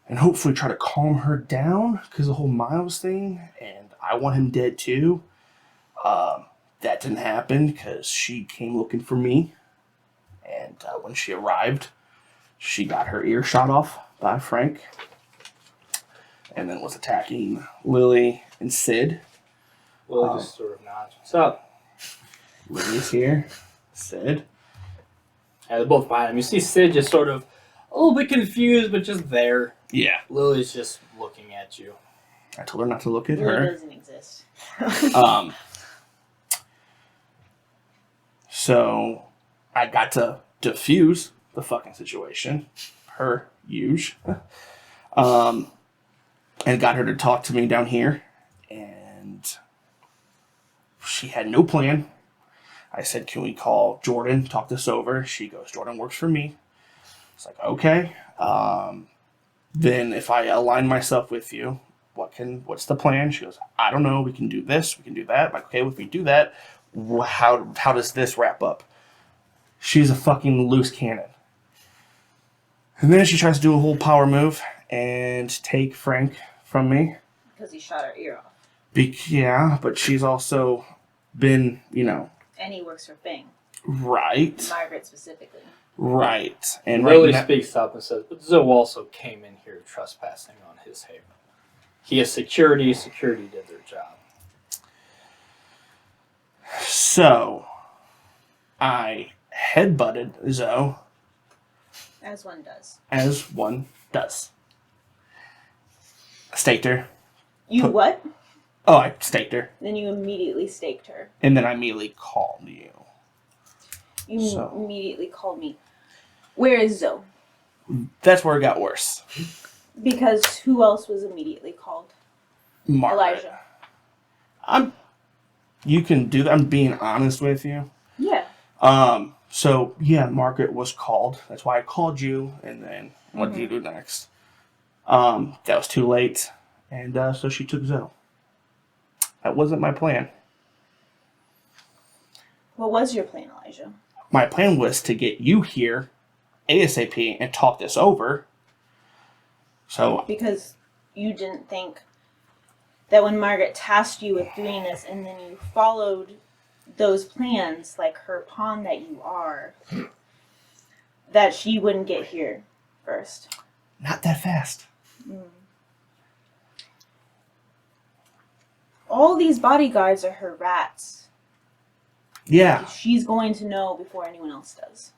Speaker 3: and hopefully try to calm her down because the whole Miles thing, and I want him dead too. That didn't happen because she came looking for me, and when she arrived, she got her ear shot off by Frank, and then was attacking Lily and Sid.
Speaker 2: Lily just sort of nods. What's up?
Speaker 3: Lily's here. Sid.
Speaker 2: Yeah, they're both behind him. You see Sid just sort of a little bit confused, but just there.
Speaker 3: Yeah.
Speaker 2: Lily's just looking at you.
Speaker 3: I told her not to look at
Speaker 5: Really
Speaker 3: her.
Speaker 5: doesn't exist.
Speaker 3: So I got to diffuse the fucking situation, her huge, and got her to talk to me down here, and she had no plan. I said, can we call Jordan, talk this over? She goes, Jordan works for me. It's like, okay. Then if I align myself with you, what's the plan? She goes, I don't know. We can do this. We can do that. I'm like, okay, if we do that, how does this wrap up? She's a fucking loose cannon. And then she tries to do a whole power move and take Frank from me.
Speaker 5: Because he shot her ear off.
Speaker 3: Yeah, but she's also been,
Speaker 5: And he works for Fang.
Speaker 3: right.
Speaker 5: Margaret specifically.
Speaker 3: Right. And
Speaker 2: Lily
Speaker 3: right now,
Speaker 2: speaks up and says, but Zoe also came in here trespassing on his haven. He has security. Security did their job.
Speaker 3: so I headbutted Zoe
Speaker 5: As one does.
Speaker 3: as one does. Staked her.
Speaker 5: You
Speaker 3: Put-
Speaker 5: what?
Speaker 3: Oh, I staked her.
Speaker 5: Then you immediately staked her.
Speaker 3: And then I immediately called you.
Speaker 5: You
Speaker 3: So-
Speaker 5: immediately called me. Where is Zoe?
Speaker 3: That's where it got worse.
Speaker 5: Because who else was immediately called?
Speaker 3: Margaret.
Speaker 5: Elijah.
Speaker 3: You can do that. I'm being honest with you.
Speaker 5: Yeah.
Speaker 3: So yeah, Margaret was called. That's why I called you. And then what did you do next? That was too late. And so she took Zoe. That wasn't my plan.
Speaker 5: What was your plan, Elijah?
Speaker 3: My plan was to get you here ASAP and talk this over. So
Speaker 5: Because you didn't think that when Margaret tasked you with doing this and then you followed those plans like her pawn that you are, that she wouldn't get here first.
Speaker 3: not that fast.
Speaker 5: All these bodyguards are her rats.
Speaker 3: Yeah.
Speaker 5: She's going to know before anyone else does.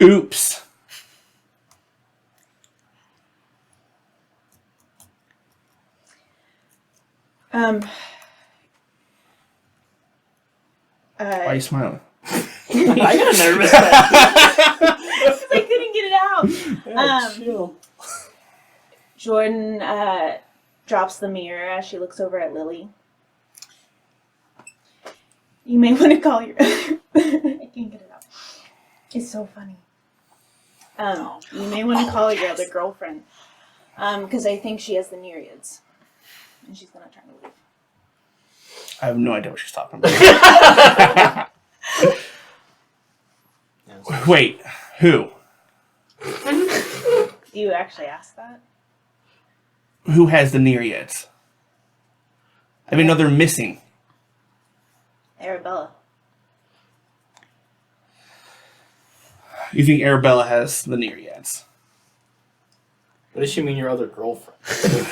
Speaker 3: Oops.
Speaker 5: Why
Speaker 3: Why are you smiling?
Speaker 2: I got nervous.
Speaker 5: I couldn't get it out.
Speaker 2: Chill.
Speaker 5: Jordan drops the mirror as she looks over at Lily. You may want to call your... I can't get it out. It's so funny. You may want to call your other girlfriend. Because I think she has the Nereids. And she's gonna try to leave.
Speaker 3: I have no idea what she's talking about. Wait, who?
Speaker 5: You actually asked that?
Speaker 3: Who has the Nereids? I mean, no, they're missing.
Speaker 5: Arabella.
Speaker 3: You think Arabella has the Nereids?
Speaker 2: What does she mean, your other girlfriend?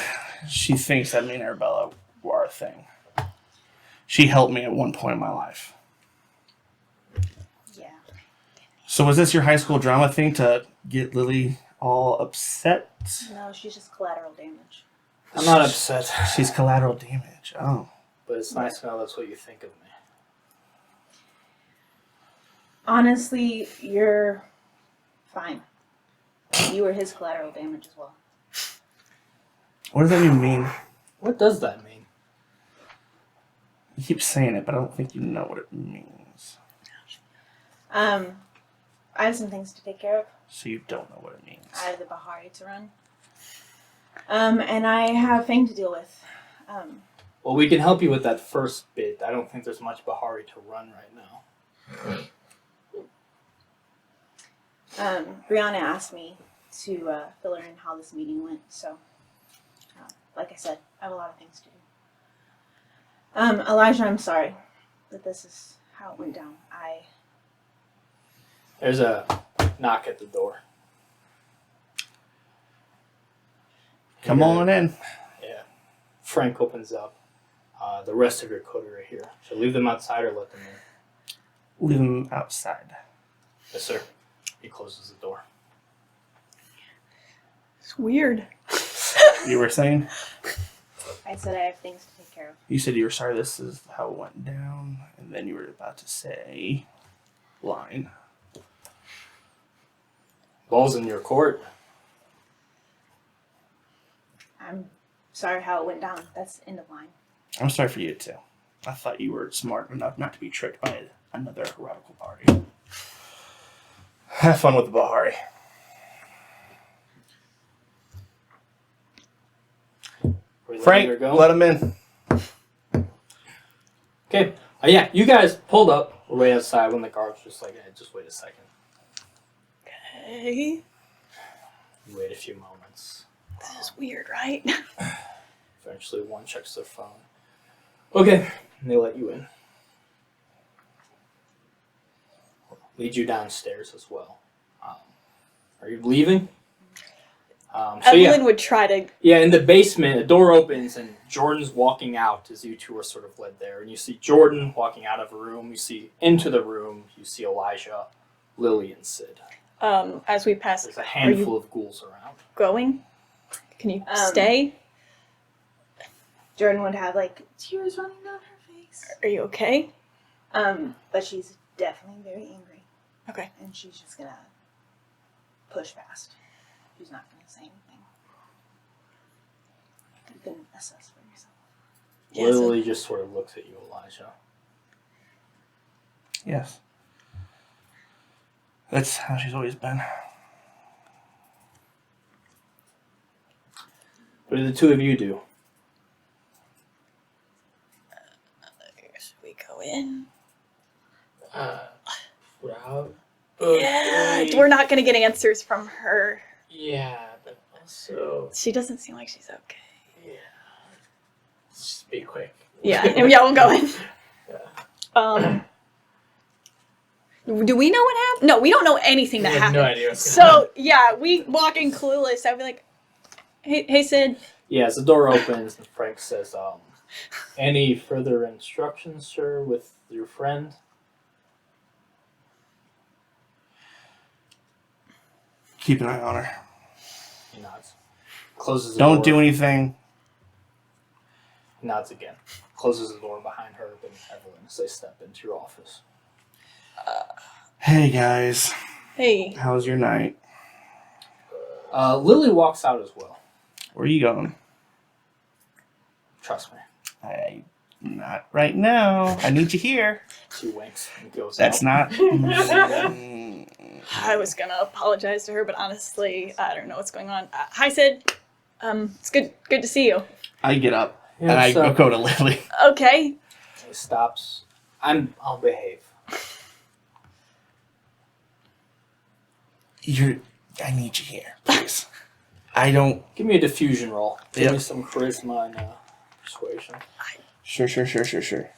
Speaker 3: She thinks that me and Arabella were a thing. She helped me at one point in my life.
Speaker 5: Yeah.
Speaker 3: So was this your high school drama thing to get Lily all upset?
Speaker 5: No, she's just collateral damage.
Speaker 2: I'm not upset.
Speaker 3: She's collateral damage. Oh.
Speaker 2: But it's nice to know that's what you think of me.
Speaker 5: Honestly, you're fine. You were his collateral damage as well.
Speaker 3: What does that even mean?
Speaker 2: What does that mean?
Speaker 3: You keep saying it, but I don't think you know what it means.
Speaker 5: I have some things to take care of.
Speaker 3: So you don't know what it means.
Speaker 5: I have the Bahari to run. And I have Fang to deal with.
Speaker 2: Well, we can help you with that first bit. I don't think there's much Bahari to run right now.
Speaker 5: Brianna asked me to fill her in how this meeting went, so like I said, I have a lot of things to do. Elijah, I'm sorry that this is how it went down.
Speaker 2: There's a knock at the door.
Speaker 3: Come on in.
Speaker 2: Yeah. Frank opens up. The rest of your coterie are here. Should I leave them outside or let them in?
Speaker 3: Leave them outside.
Speaker 2: Yes, sir. He closes the door.
Speaker 1: It's weird.
Speaker 3: You were saying?
Speaker 5: I said I have things to take care of.
Speaker 3: You said you were sorry this is how it went down, and then you were about to say line.
Speaker 2: Ball's in your court.
Speaker 5: I'm sorry how it went down. That's end of line.
Speaker 3: I'm sorry for you too. I thought you were smart enough not to be tricked by another radical party. Have fun with the Bahari. Frank, let him in.
Speaker 2: Okay. Yeah, you guys pulled up. We're right outside when the guard's just like, hey, just wait a second.
Speaker 1: Okay.
Speaker 2: You wait a few moments.
Speaker 1: This is weird, right?
Speaker 2: Eventually, one checks their phone. Okay. And they let you in. Lead you downstairs as well. Are you leaving?
Speaker 1: Evelyn would try to.
Speaker 2: Yeah, in the basement, a door opens and Jordan's walking out as you two are sort of led there. And you see Jordan walking out of a room. You see into the room. You see Elijah, Lily, and Sid.
Speaker 1: As we pass,
Speaker 2: There's a handful of ghouls around.
Speaker 1: going. Can you stay?
Speaker 5: Jordan would have like tears running down her face.
Speaker 1: Are you okay?
Speaker 5: But she's definitely very angry.
Speaker 1: Okay.
Speaker 5: And she's just gonna push past. She's not gonna say anything. You can assess for yourself.
Speaker 1: Yes.
Speaker 2: Lily just sort of looks at you, Elijah.
Speaker 3: Yes. That's how she's always been.
Speaker 2: What do the two of you do?
Speaker 1: Should we go in?
Speaker 4: Proud.
Speaker 1: Yeah, we're not gonna get answers from her.
Speaker 4: Yeah, but also,
Speaker 1: She doesn't seem like she's okay.
Speaker 4: yeah. Let's just be quick.
Speaker 1: Yeah, we'll go in.
Speaker 4: Yeah.
Speaker 1: Do we know what happened? No, we don't know anything that
Speaker 4: I have
Speaker 1: happened.
Speaker 4: no idea what's going on.
Speaker 1: So yeah, we walk in clueless. I'd be like, "Hey, Sid."
Speaker 2: Yeah, as the door opens, and Frank says, any further instructions, sir, with your friend?
Speaker 3: Keep an eye on her.
Speaker 2: He nods. Closes the
Speaker 3: Don't
Speaker 2: door.
Speaker 3: do anything.
Speaker 2: He nods again. Closes the door behind her and Evelyn as they step into your office.
Speaker 3: Hey guys,
Speaker 1: Hey.
Speaker 3: how's your night?
Speaker 2: Lily walks out as well.
Speaker 3: Where are you going?
Speaker 2: Trust me.
Speaker 3: I Not right now. I need you here.
Speaker 2: She winks and goes
Speaker 3: That's
Speaker 2: out.
Speaker 3: not.
Speaker 1: I was gonna apologize to her, but honestly, I don't know what's going on. Hi, Sid. It's good to see you.
Speaker 3: I get up
Speaker 2: Yeah,
Speaker 3: and I
Speaker 2: so-
Speaker 3: go to Lily.
Speaker 1: Okay.
Speaker 2: He stops. I'll behave.
Speaker 3: I need you here, please. I don't.
Speaker 2: Give me a diffusion roll. Give
Speaker 3: Yep.
Speaker 2: me some charisma and persuasion.
Speaker 3: Sure.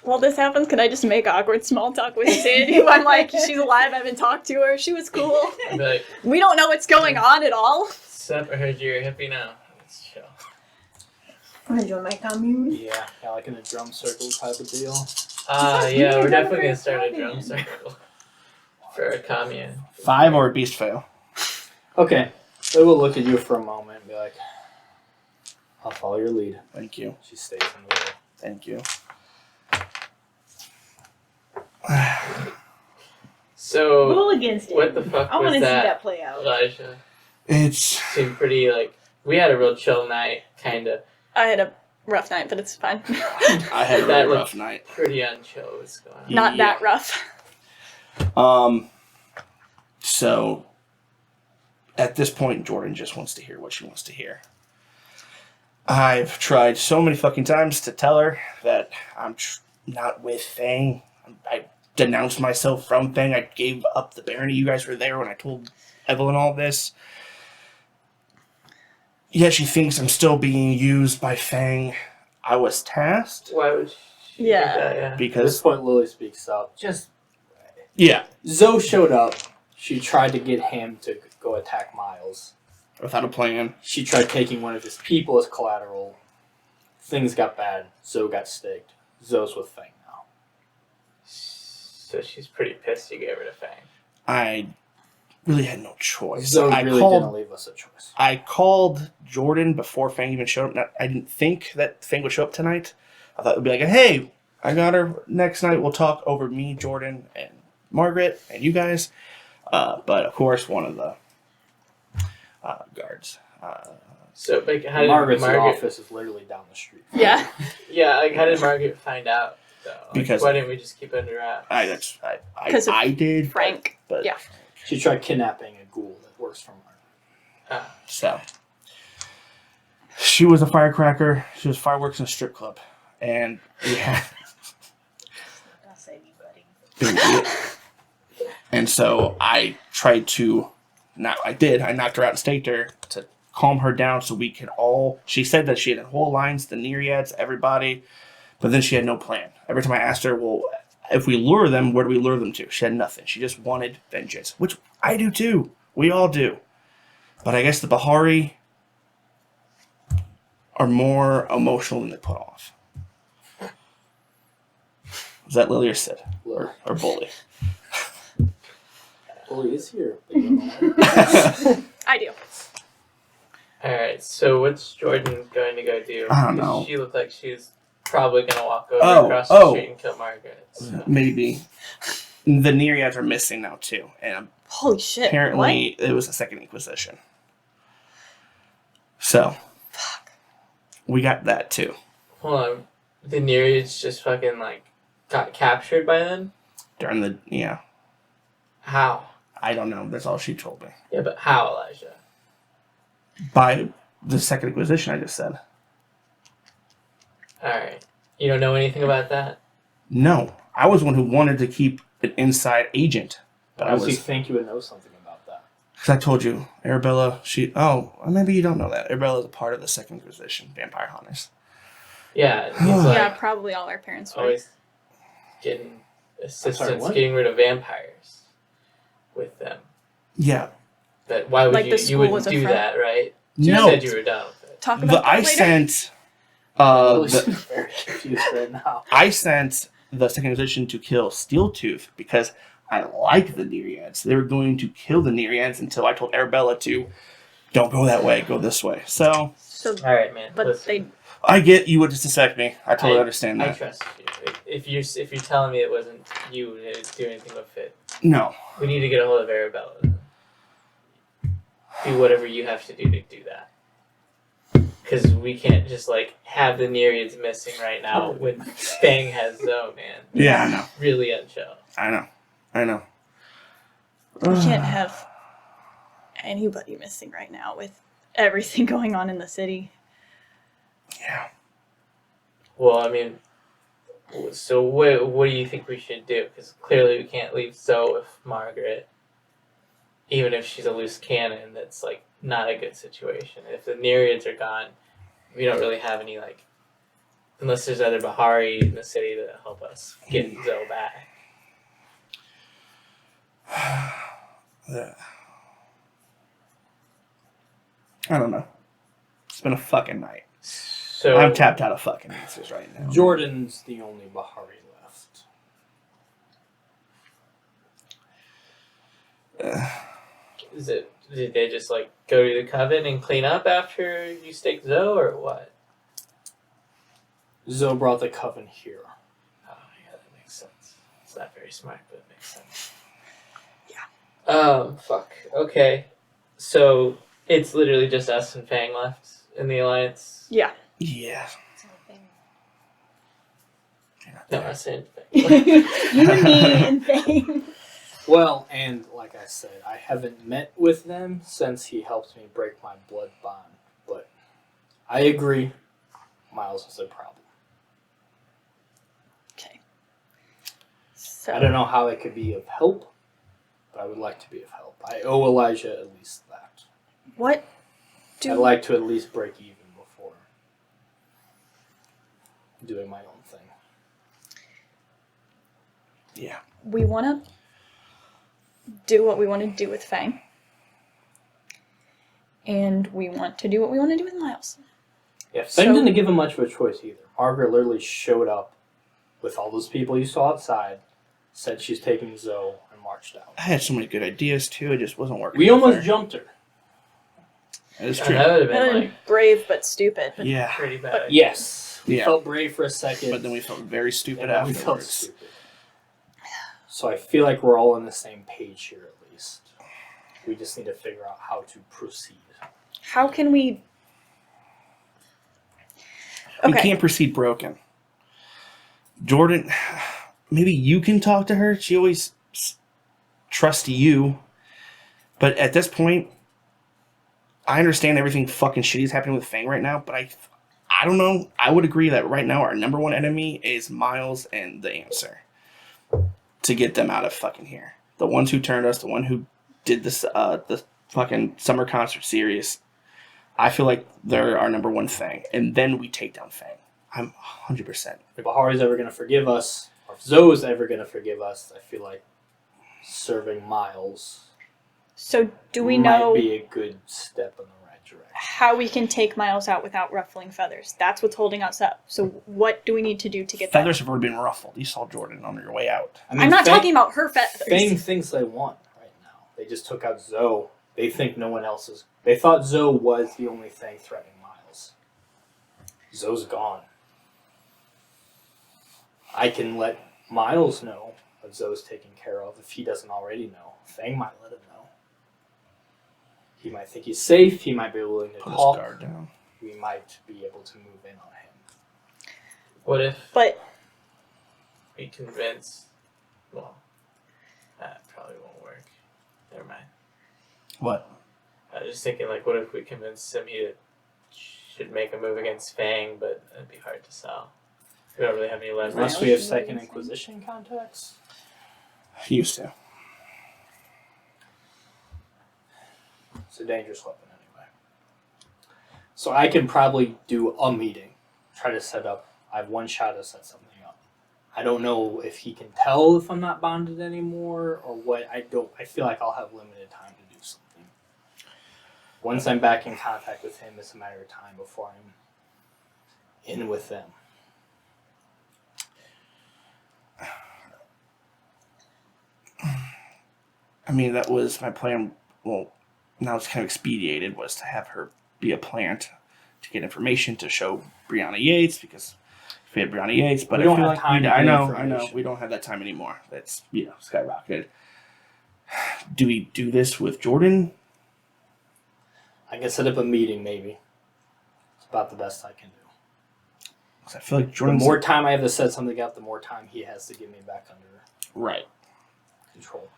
Speaker 1: While this happens, can I just make awkward small talk with Sid? Who I'm like, she's alive. I haven't talked to her. She was cool.
Speaker 4: I'd be like,
Speaker 1: We don't know what's going on at all.
Speaker 4: sup, I heard you're a hippie now. Let's chill.
Speaker 5: I'm gonna join my commune.
Speaker 2: Yeah, like in a drum circle type of deal.
Speaker 4: Yeah, we're
Speaker 5: weird,
Speaker 4: definitely
Speaker 5: I'm
Speaker 4: gonna start a
Speaker 5: afraid
Speaker 4: drum
Speaker 5: of
Speaker 4: circle for a commune.
Speaker 3: 5 or a beast fail.
Speaker 2: Okay, they will look at you for a moment and be like, I'll follow your lead.
Speaker 3: Thank you.
Speaker 2: She stays in the middle.
Speaker 3: Thank you.
Speaker 4: So,
Speaker 5: Rule against it.
Speaker 4: what the fuck
Speaker 5: I want
Speaker 4: was
Speaker 5: to see
Speaker 4: that,
Speaker 5: that play out.
Speaker 4: Elijah?
Speaker 3: It's
Speaker 4: Seemed pretty, like, we had a real chill night, kinda.
Speaker 1: I had a rough night, but it's fine.
Speaker 3: I had a
Speaker 4: That
Speaker 3: really
Speaker 4: looked-
Speaker 3: rough night.
Speaker 4: Pretty unchill what's going on.
Speaker 1: Not
Speaker 3: Yeah.
Speaker 1: that rough.
Speaker 3: So at this point, Jordan just wants to hear what she wants to hear. I've tried so many fucking times to tell her that I'm not with Fang. I denounced myself from Fang. I gave up the barony. You guys were there when I told Evelyn all this. Yet she thinks I'm still being used by Fang. I was tasked
Speaker 4: Why would she
Speaker 1: Yeah.
Speaker 4: think that, yeah?
Speaker 2: At this
Speaker 3: because
Speaker 2: point, Lily speaks up.
Speaker 3: yeah,
Speaker 2: Zoe showed up. She tried to get him to go attack Miles.
Speaker 3: without a plan.
Speaker 2: She tried taking one of his people as collateral. Things got bad. Zoe got staked. Zoe's with Fang now.
Speaker 4: So she's pretty pissed you gave her to Fang.
Speaker 3: I really had no choice.
Speaker 2: Zoe
Speaker 3: I
Speaker 2: really
Speaker 3: called
Speaker 2: didn't leave us a choice.
Speaker 3: I called Jordan before Fang even showed up. I didn't think that Fang would show up tonight. I thought it would be like, hey, I got her. Next night we'll talk over me, Jordan, and Margaret, and you guys. But of course, one of the guards.
Speaker 4: So, like, how did
Speaker 2: Margaret's
Speaker 4: Margaret...
Speaker 2: office is literally down the street.
Speaker 1: Yeah.
Speaker 4: Yeah, like, how did Margaret find out, though? Like,
Speaker 3: Because-
Speaker 4: why didn't we just keep it under wraps?
Speaker 1: Because of
Speaker 3: I did.
Speaker 1: Frank.
Speaker 3: But
Speaker 1: Yeah.
Speaker 2: She tried kidnapping a ghoul that works for her.
Speaker 3: so she was a firecracker. She was fireworks in a strip club, and we had.
Speaker 5: Don't say anybody.
Speaker 3: And so I tried to, I knocked her out and staked her to calm her down so we could all, she said that she had whole lines, the Nereids, everybody, but then she had no plan. Every time I asked her, well, if we lure them, where do we lure them to? She had nothing. She just wanted vengeance, which I do too. We all do. But I guess the Bahari are more emotional than they put off. Was that Lily or Sid? Or Bully?
Speaker 2: Bully is here. But you don't know.
Speaker 1: I do.
Speaker 4: Alright, so what's Jordan going to go do?
Speaker 3: I don't
Speaker 4: 'Cause
Speaker 3: know.
Speaker 4: She looked like she's probably going to walk over
Speaker 3: Oh,
Speaker 4: across the
Speaker 3: oh.
Speaker 4: street and kill Margaret. So.
Speaker 3: Maybe. The Nereids are missing now too, and
Speaker 1: Holy shit.
Speaker 3: apparently it was the Second Inquisition. So, we got that too.
Speaker 4: Hold on. The Nereids just fucking, like, got captured by them?
Speaker 3: During the,
Speaker 4: How?
Speaker 3: I don't know. That's all she told me.
Speaker 4: Yeah, but how, Elijah?
Speaker 3: By the Second Inquisition, I just said.
Speaker 4: Alright. You don't know anything about that?
Speaker 3: No. I was one who wanted to keep an inside agent. But
Speaker 2: Why
Speaker 3: I
Speaker 2: does he
Speaker 3: was,
Speaker 2: think you would know something about that?
Speaker 3: because I told you, Arabella, maybe you don't know that. Arabella is a part of the Second Inquisition, vampire hunters.
Speaker 4: Yeah, he's like
Speaker 1: Yeah, probably all our parents were.
Speaker 4: always getting assistance,
Speaker 2: what?
Speaker 4: getting rid of vampires with them.
Speaker 3: Yeah.
Speaker 4: But why would
Speaker 1: Like the
Speaker 4: you
Speaker 1: school
Speaker 4: wouldn't
Speaker 1: was a
Speaker 4: do
Speaker 1: front?
Speaker 4: that, right? You
Speaker 3: No.
Speaker 4: said you were done with it.
Speaker 1: Talk about that
Speaker 3: I
Speaker 1: later.
Speaker 3: sent
Speaker 2: Lily's
Speaker 3: the,
Speaker 2: very confused right now.
Speaker 3: I sent the Second Inquisition to kill Steeltooth because I like the Nereids. They were going to kill the Nereids until I told Arabella to don't go that way, go this way. So
Speaker 1: So,
Speaker 4: Alright, man.
Speaker 1: but
Speaker 4: listen,
Speaker 3: I get you would suspect me. I totally understand
Speaker 4: I
Speaker 3: that.
Speaker 4: trust you. If you're telling me it wasn't you that was doing anything with it,
Speaker 3: No.
Speaker 4: we need to get a hold of Arabella. Do whatever you have to do that. because we can't just like have the Nereids missing right now when Fang has Zoe, man.
Speaker 3: Yeah, I know.
Speaker 4: Really unchill.
Speaker 3: I know.
Speaker 1: We can't have anybody missing right now with everything going on in the city.
Speaker 3: Yeah.
Speaker 4: Well, I mean, so what do you think we should do? Because clearly we can't leave Zoe with Margaret, even if she's a loose cannon. That's like not a good situation. If the Nereids are gone, we don't really have any like, unless there's other Bahari in the city to help us get Zoe back.
Speaker 3: I don't know. It's been a fucking night.
Speaker 4: So
Speaker 3: I'm tapped out of fucking answers right now.
Speaker 2: Jordan's the only Bahari left.
Speaker 4: is it? Did they just like go to the coven and clean up after you staked Zoe, or what?
Speaker 2: Zoe brought the coven here.
Speaker 4: Oh yeah, that makes sense. It's not very smart, but it makes sense. Fuck. Okay. So it's literally just us and Fang left in the alliance.
Speaker 1: Yeah.
Speaker 3: Yeah.
Speaker 4: No, us and Fang.
Speaker 5: You and me and Fang.
Speaker 2: Well, and like I said, I haven't met with them since he helped me break my blood bond. But I agree, Miles is a problem.
Speaker 1: Okay. So
Speaker 2: I don't know how it could be of help, but I would like to be of help. I owe Elijah at least that.
Speaker 1: what do
Speaker 2: I'd like to at least break even before doing my own thing.
Speaker 3: Yeah.
Speaker 1: we want to do what we want to do with Fang. And we want to do what we want to do with Miles.
Speaker 2: Yeah, Fang
Speaker 1: So-
Speaker 2: didn't give him much of a choice either. Margaret literally showed up with all those people you saw outside, said she's taking Zoe, and marched out.
Speaker 3: I had so many good ideas too. It just wasn't working.
Speaker 2: We
Speaker 3: out
Speaker 2: almost
Speaker 3: there.
Speaker 2: jumped her.
Speaker 3: That is
Speaker 4: That
Speaker 3: true.
Speaker 4: would have been like
Speaker 1: Brave but stupid.
Speaker 3: Yeah.
Speaker 4: pretty bad.
Speaker 2: Yes, we
Speaker 3: Yeah.
Speaker 2: felt brave for a second,
Speaker 3: But then we felt very stupid
Speaker 2: and then we felt
Speaker 3: afterwards.
Speaker 2: stupid. So I feel like we're all on the same page here, at least. We just need to figure out how to proceed.
Speaker 1: How can we...
Speaker 3: We
Speaker 1: Okay.
Speaker 3: can't proceed broken. Jordan, maybe you can talk to her. She always trusts you. But at this point, I understand everything fucking shitty is happening with Fang right now, but I don't know. I would agree that right now our number one enemy is Miles and the Answer. To get them out of fucking here. The ones who turned us, the one who did this, the fucking summer concert series. I feel like they're our number one thing. And then we take down Fang. I'm 100%.
Speaker 2: If Bahari's ever going to forgive us, or if Zoe's ever going to forgive us, I feel like serving Miles
Speaker 1: So do we
Speaker 2: might
Speaker 1: know
Speaker 2: be a good step in the right direction.
Speaker 1: how we can take Miles out without ruffling feathers? That's what's holding us up. So what do we need to do to get
Speaker 3: Feathers have already been ruffled. You saw Jordan on your way out.
Speaker 2: I
Speaker 1: that? I'm not
Speaker 2: Fang-
Speaker 1: talking about her feathers.
Speaker 2: Fang thinks they won right now. They just took out Zoe. They think no one else is. They thought Zoe was the only thing threatening Miles. Zoe's gone. I can let Miles know what Zoe's taken care of if he doesn't already know. Fang might let him know. He might think he's safe. He might be willing to
Speaker 3: Put his
Speaker 2: talk.
Speaker 3: guard down.
Speaker 2: We might be able to move in on him.
Speaker 4: What if
Speaker 1: But
Speaker 4: we convince? Well, that probably won't work. Never mind.
Speaker 3: What?
Speaker 4: I was just thinking, like, what if we convince him he should make a move against Fang, but it'd be hard to sell. We don't really have any leverage.
Speaker 2: Unless we have Second Inquisition contacts.
Speaker 3: Used to.
Speaker 2: It's a dangerous weapon anyway. So I can probably do a meeting. Try to set up. I have one shot to set something up. I don't know if he can tell if I'm not bonded anymore or what. I feel like I'll have limited time to do something. Once I'm back in contact with him, it's a matter of time before I'm in with them.
Speaker 3: I mean, that was my plan. Well, now it's kind of expedited, was to have her be a plant to get information to show Brianna Yates, because if we had Brianna Yates, but
Speaker 2: We don't
Speaker 3: I feel
Speaker 2: have
Speaker 3: like
Speaker 2: time to
Speaker 3: I
Speaker 2: get
Speaker 3: know,
Speaker 2: information.
Speaker 3: we don't have that time anymore. That's, skyrocketed. Do we do this with Jordan?
Speaker 2: I can set up a meeting maybe. about the best I can do.
Speaker 3: 'Cause I feel like
Speaker 2: The
Speaker 3: Jordan's
Speaker 2: more time I have to set something up, the more time he has to get me back under
Speaker 3: right.
Speaker 2: control.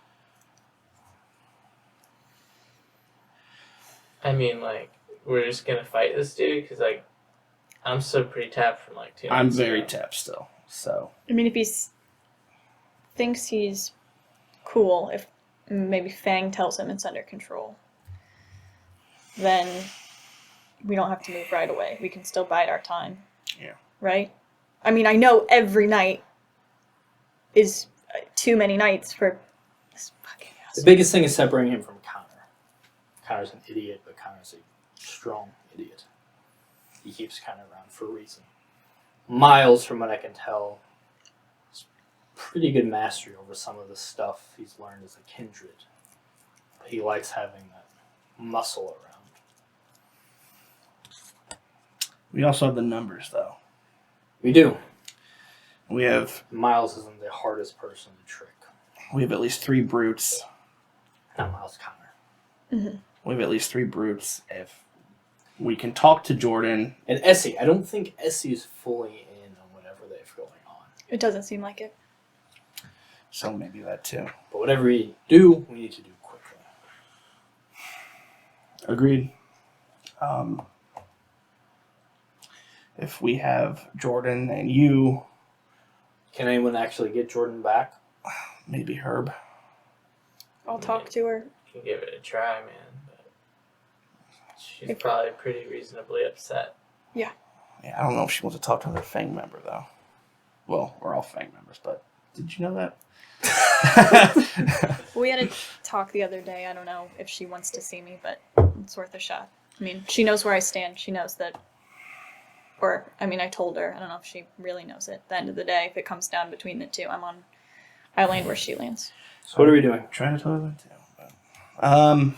Speaker 4: I mean, like, we're just gonna fight this dude because, like, I'm still pretty tapped from like 2
Speaker 3: I'm
Speaker 4: months
Speaker 3: very
Speaker 4: ago.
Speaker 3: tapped still. So
Speaker 1: I mean, if he thinks he's cool, if maybe Fang tells him it's under control, then we don't have to move right away. We can still bide our time.
Speaker 3: Yeah.
Speaker 1: Right? I mean, I know every night is too many nights for this fucking
Speaker 2: The
Speaker 1: asshole.
Speaker 2: biggest thing is separating him from Connor. Connor's an idiot, but Connor's a strong idiot. He keeps Connor around for a reason. Miles, from what I can tell, has pretty good mastery over some of the stuff he's learned as a kindred. But he likes having that muscle around.
Speaker 3: we also have the numbers though.
Speaker 2: We do.
Speaker 3: We have
Speaker 2: Miles isn't the hardest person to trick.
Speaker 3: at least 3 brutes.
Speaker 2: Not Miles, Connor.
Speaker 3: We have at least 3 brutes. If we can talk to Jordan,
Speaker 2: And Essie. I don't think Essie is fully in on whatever they have going on.
Speaker 1: It doesn't seem like it.
Speaker 3: so maybe that too.
Speaker 2: But whatever we do, we need to do quickly.
Speaker 3: Agreed. If we have Jordan and you,
Speaker 2: Can anyone actually get Jordan back?
Speaker 3: maybe Herb.
Speaker 1: I'll talk to her.
Speaker 4: Can give it a try, man. But she's
Speaker 1: If-
Speaker 4: probably pretty reasonably upset.
Speaker 3: Yeah, I don't know if she wants to talk to another Fang member though. Well, we're all Fang members, but did you know that?
Speaker 1: We had a talk the other day. I don't know if she wants to see me, but it's worth a shot. I mean, she knows where I stand. She knows that. Or, I mean, I told her. I don't know if she really knows it. At the end of the day, if it comes down between the two, I land where she lands.
Speaker 2: So what are we doing?
Speaker 3: Trying to tell her that too. But,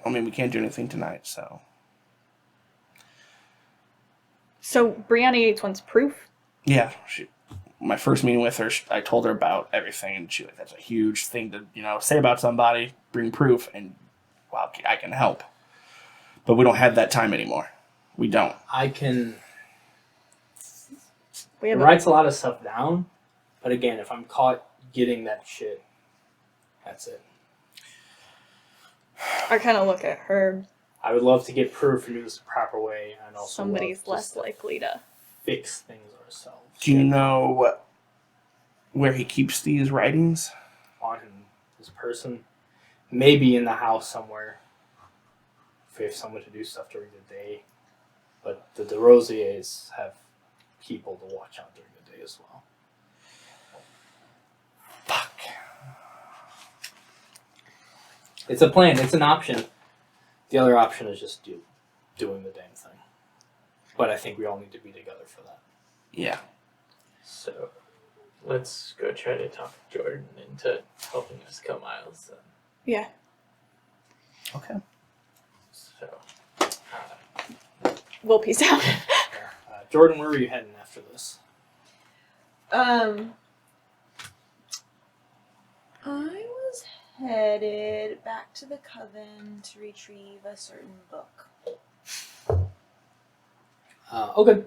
Speaker 3: I mean, we can't do anything tonight, so
Speaker 1: So, Brianna Yates wants proof?
Speaker 3: yeah. My first meeting with her, I told her about everything, and she that's a huge thing to say about somebody. Bring proof, and well, I can help, but we don't have that time anymore. We don't.
Speaker 2: I can
Speaker 1: We
Speaker 2: It
Speaker 1: have
Speaker 2: writes a lot of stuff down, but again, if I'm caught getting that shit, that's it.
Speaker 1: I kind of look at her.
Speaker 2: I would love to get proof and do this the proper way, and also
Speaker 1: Somebody's
Speaker 2: love
Speaker 1: less
Speaker 2: just to
Speaker 1: likely to.
Speaker 2: fix things ourselves.
Speaker 3: Do you know where he keeps these writings?
Speaker 2: On this person, maybe in the house somewhere. If we have someone to do stuff during the day, but the DeRosiers have people to watch out during the day as well.
Speaker 3: Fuck.
Speaker 2: It's a plan. It's an option. The other option is just doing the damn thing. But I think we all need to be together for that.
Speaker 3: Yeah.
Speaker 4: So let's go try to talk Jordan into helping us kill Miles then.
Speaker 1: Yeah.
Speaker 3: Okay.
Speaker 4: So
Speaker 1: We'll peace out.
Speaker 2: Jordan, where were you heading after this?
Speaker 5: I was headed back to the coven to retrieve a certain book.
Speaker 2: Okay.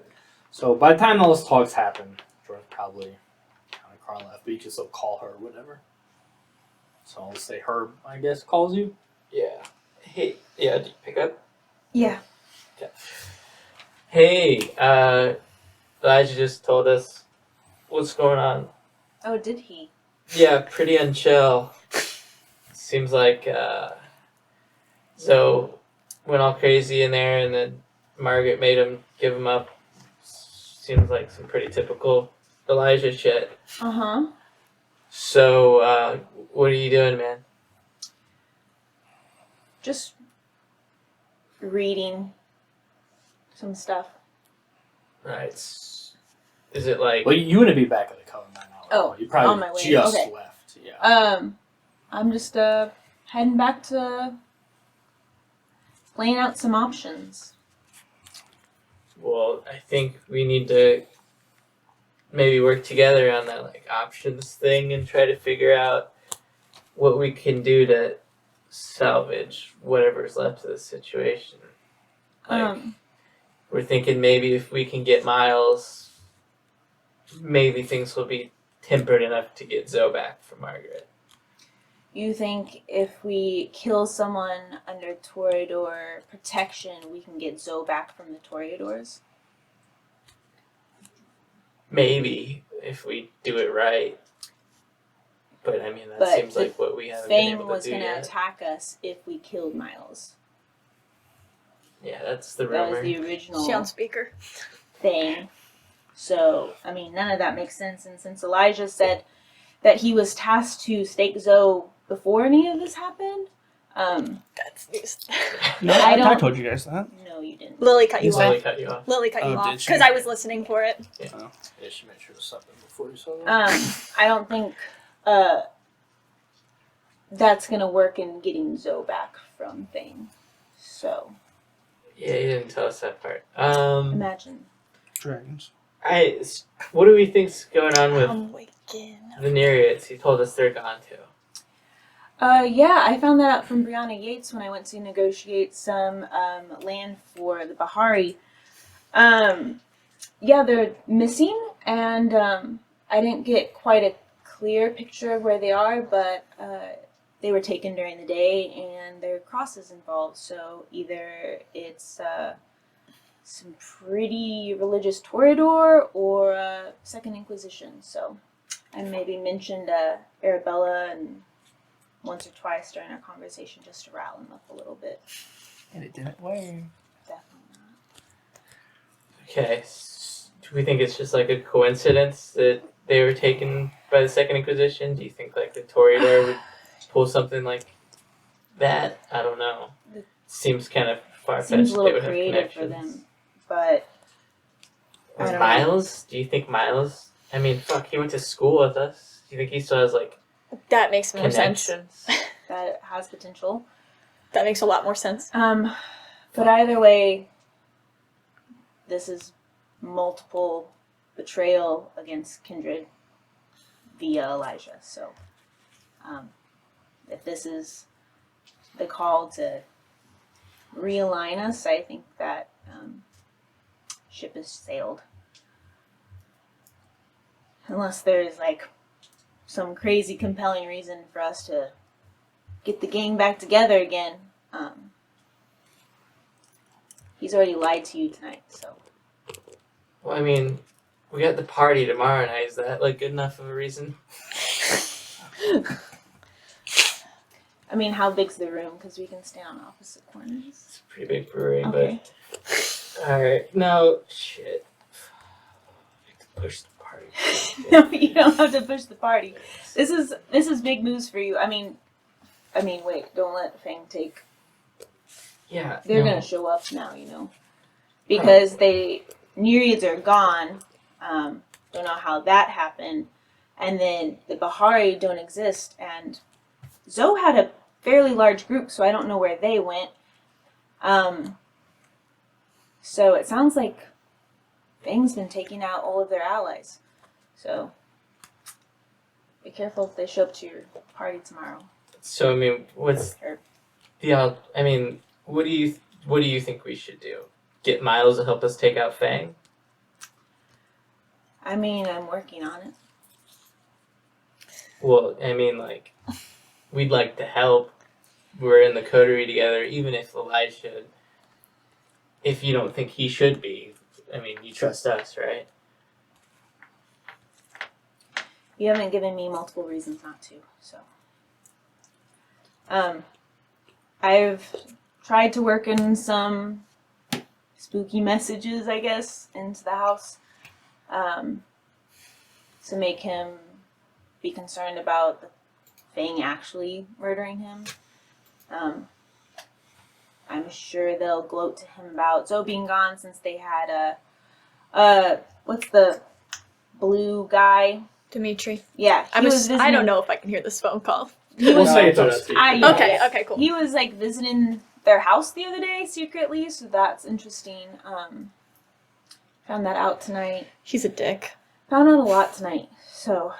Speaker 2: So by the time all those talks happen, Jordan's probably kind of crawling left, but you can still call her or whatever. So I'll say Herb, I guess, calls you.
Speaker 4: yeah. Hey, yeah, did you pick up?
Speaker 5: Yeah.
Speaker 4: Hey, Elijah just told us what's going on.
Speaker 5: Oh, did he?
Speaker 4: Yeah, pretty unchill. Seems like Zoe went all crazy in there, and then Margaret made him give him up. Seems like some pretty typical Elijah shit.
Speaker 5: Uh-huh.
Speaker 4: So, what are you doing, man?
Speaker 5: Just reading some stuff.
Speaker 4: Right. Is it like...
Speaker 2: Well, you wouldn't be back at the coven by now.
Speaker 5: Oh,
Speaker 2: You probably
Speaker 5: on my way.
Speaker 2: just
Speaker 5: Okay.
Speaker 2: left. Yeah.
Speaker 5: I'm just heading back to laying out some options.
Speaker 4: Well, I think we need to maybe work together on that like options thing and try to figure out what we can do to salvage whatever's left of the situation. We're thinking maybe if we can get Miles, maybe things will be tempered enough to get Zoe back from Margaret.
Speaker 5: You think if we kill someone under Toreador protection, we can get Zoe back from the Toreadors?
Speaker 4: Maybe, if we do it right. But I mean, that
Speaker 5: But
Speaker 4: seems like what we haven't been
Speaker 5: Fang
Speaker 4: able to
Speaker 5: was
Speaker 4: do
Speaker 5: going to
Speaker 4: yet.
Speaker 5: attack us if we killed Miles.
Speaker 4: Yeah, that's the
Speaker 5: That
Speaker 4: rumor.
Speaker 5: was the original
Speaker 1: She on speaker.
Speaker 5: thing. So, I mean, none of that makes sense. And since Elijah said that he was tasked to stake Zoe before any of this happened,
Speaker 1: That's news.
Speaker 3: No,
Speaker 5: I
Speaker 3: I
Speaker 5: don't-
Speaker 3: told you guys that.
Speaker 5: no, you didn't.
Speaker 1: Lily cut you
Speaker 4: Lily
Speaker 1: off.
Speaker 4: cut you off.
Speaker 1: Lily cut you
Speaker 3: Oh,
Speaker 1: off
Speaker 3: did she?
Speaker 1: because I was listening for it.
Speaker 2: Yeah, she made sure to stop them before you saw that.
Speaker 5: I don't think that's going to work in getting Zoe back from Fang. So,
Speaker 4: Yeah, you didn't tell us that part.
Speaker 5: imagine.
Speaker 3: Dragons.
Speaker 4: What do we think's going on with
Speaker 1: I'm waking.
Speaker 4: the Nereids? He told us they're gone too.
Speaker 5: Yeah, I found that out from Brianna Yates when I went to negotiate some land for the Bahari. Yeah, they're missing, and I didn't get quite a clear picture of where they are, but they were taken during the day, and there are crosses involved. So either it's some pretty religious Toreador or Second Inquisition. So I maybe mentioned Arabella and once or twice during our conversation just to rile him up a little bit.
Speaker 3: And it didn't work.
Speaker 5: Definitely not.
Speaker 4: Okay. Do we think it's just like a coincidence that they were taken by the Second Inquisition? Do you think like the Toreador would pull something like that? I don't know. Seems kind of far-fetched.
Speaker 5: Seems a
Speaker 4: they
Speaker 5: little
Speaker 4: would have
Speaker 5: creative for
Speaker 4: connections.
Speaker 5: them, but I don't know.
Speaker 4: Miles? Do you think Miles? I mean, fuck, he went to school with us. Do you think he still has like
Speaker 1: That makes more sense.
Speaker 4: connections?
Speaker 5: that has potential.
Speaker 1: That makes a lot more sense.
Speaker 5: But either way, this is multiple betrayal against kindred via Elijah. So, if this is the call to realign us, I think that ship has sailed. Unless there's like some crazy compelling reason for us to get the gang back together again. He's already lied to you tonight, so.
Speaker 4: Well, I mean, we got the party tomorrow night. Is that like good enough of a reason?
Speaker 5: I mean, how big's the room? Because we can stay on opposite corners.
Speaker 4: It's a pretty big brewery,
Speaker 5: Okay.
Speaker 4: but alright. No, shit. I have to push the party.
Speaker 5: No, you don't have to push the party. This is big news for you. I mean, wait, don't let Fang take.
Speaker 4: Yeah.
Speaker 5: They're
Speaker 4: no.
Speaker 5: gonna show up now, because Nereids are gone. Don't know how that happened, and then the Bahari don't exist. And Zoe had a fairly large group, so I don't know where they went. So it sounds like Fang's been taking out all of their allies. So be careful if they show up to your party tomorrow.
Speaker 4: So I mean, what's
Speaker 5: Or-
Speaker 4: the? I mean, what do you think we should do? Get Miles to help us take out Fang?
Speaker 5: I mean, I'm working on it.
Speaker 4: Well, I mean, like, we'd like to help. We're in the coterie together, even if Elijah. If you don't think he should be, I mean, you trust us, right?
Speaker 5: You haven't given me multiple reasons not to, so. I've tried to work in some spooky messages, I guess, into the house, to make him be concerned about the Fang actually murdering him. I'm sure they'll gloat to him about Zoe being gone since they had what's the blue guy?
Speaker 1: Dimitri.
Speaker 5: Yeah, he was
Speaker 1: I don't
Speaker 5: visiting-
Speaker 1: know if I can hear this phone call.
Speaker 5: He
Speaker 2: We'll
Speaker 5: was,
Speaker 2: say it's
Speaker 4: No,
Speaker 2: on
Speaker 4: it's
Speaker 2: speaker.
Speaker 5: yeah.
Speaker 1: Okay, cool.
Speaker 5: He was like visiting their house the other day secretly, so that's interesting. Found that out tonight.
Speaker 1: He's a dick.
Speaker 5: Found out a lot tonight. So,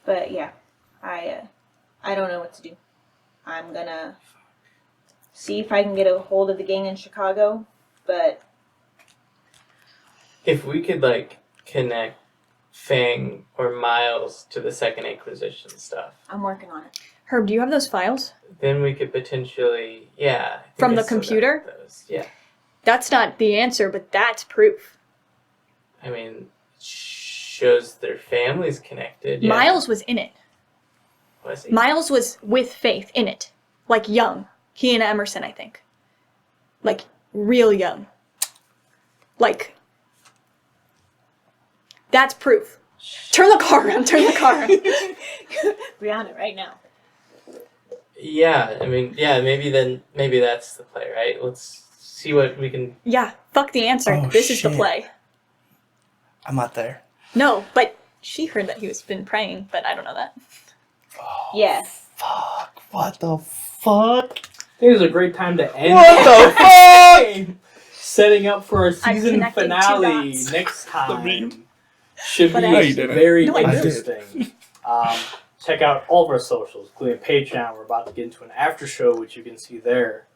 Speaker 5: but yeah, I don't know what to do. I'm gonna see if I can get a hold of the gang in Chicago. But
Speaker 4: If we could like connect Fang or Miles to the Second Inquisition stuff,
Speaker 5: I'm working on it.
Speaker 1: Herb, do you have those files?
Speaker 4: then we could potentially, I think
Speaker 1: From
Speaker 4: I
Speaker 1: the
Speaker 4: still got
Speaker 1: computer?
Speaker 4: Those. Yeah,
Speaker 1: That's not the answer, but that's proof.
Speaker 4: I mean, it shows their families connected. Yeah.
Speaker 1: Miles was in it.
Speaker 4: Was he?
Speaker 1: Miles was with Faith in it. Like young. He and Emerson, I think. Like real young. Like that's proof. Turn the car around, turn the car around.
Speaker 5: We're on it right now.
Speaker 4: Yeah, I mean, maybe that's the play, right? Let's see what we can.
Speaker 1: Yeah, fuck the answer.
Speaker 3: Oh,
Speaker 1: this is the
Speaker 3: shit.
Speaker 1: play.
Speaker 3: I'm not there.
Speaker 1: No, but she heard that he was been praying, but I don't know that.
Speaker 3: Oh,
Speaker 5: Yeah.
Speaker 3: fuck. What the fuck?
Speaker 2: I think it's a great time to end.
Speaker 3: What the fuck?
Speaker 2: Setting up for our season
Speaker 1: connected two
Speaker 2: finale
Speaker 1: dots.
Speaker 2: next
Speaker 3: The read.
Speaker 2: time. Should
Speaker 1: But
Speaker 2: be
Speaker 1: I-
Speaker 3: you didn't.
Speaker 2: very
Speaker 1: No, I did.
Speaker 2: interesting. Check out all of our socials, including Patreon. We're about to get into an after show, which you can see there.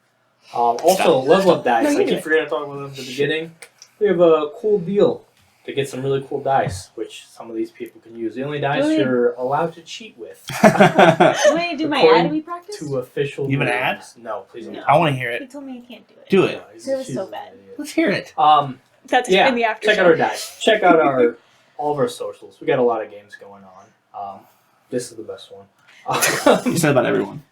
Speaker 2: Also,
Speaker 3: Stop.
Speaker 2: Level Up Dice.
Speaker 1: No, you
Speaker 2: I
Speaker 1: do
Speaker 2: keep
Speaker 1: it.
Speaker 2: forgetting to talk about them at the beginning. We have a cool deal to get some really cool dice, which some of these people can use. The only dice
Speaker 5: Really?
Speaker 2: you're allowed to cheat with.
Speaker 5: You want me to do my
Speaker 2: According
Speaker 5: ad we practiced?
Speaker 2: To official
Speaker 3: You have an
Speaker 2: rules.
Speaker 3: ad?
Speaker 2: No, please don't.
Speaker 5: No.
Speaker 3: I want to hear
Speaker 5: He
Speaker 3: it.
Speaker 5: told me I can't do it.
Speaker 3: Do it.
Speaker 2: No, he's-
Speaker 5: It was
Speaker 2: she's
Speaker 5: so
Speaker 2: an
Speaker 5: bad.
Speaker 2: idiot.
Speaker 3: Let's hear it.
Speaker 1: That's
Speaker 2: Yeah,
Speaker 1: in the after
Speaker 2: check
Speaker 1: show.
Speaker 2: out our dice. Check out all of our socials. We got a lot of games going on. This is the best one.
Speaker 3: You said about everyone.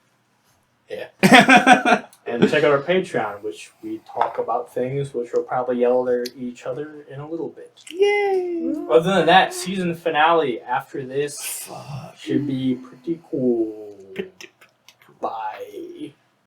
Speaker 2: Yeah.
Speaker 3: Yeah.
Speaker 2: And check out our Patreon, which we talk about things which we'll probably yell at each other in a little bit.
Speaker 3: Yay.
Speaker 2: Other than that, season finale after this
Speaker 3: Fuck.
Speaker 2: should be pretty cool. Bye.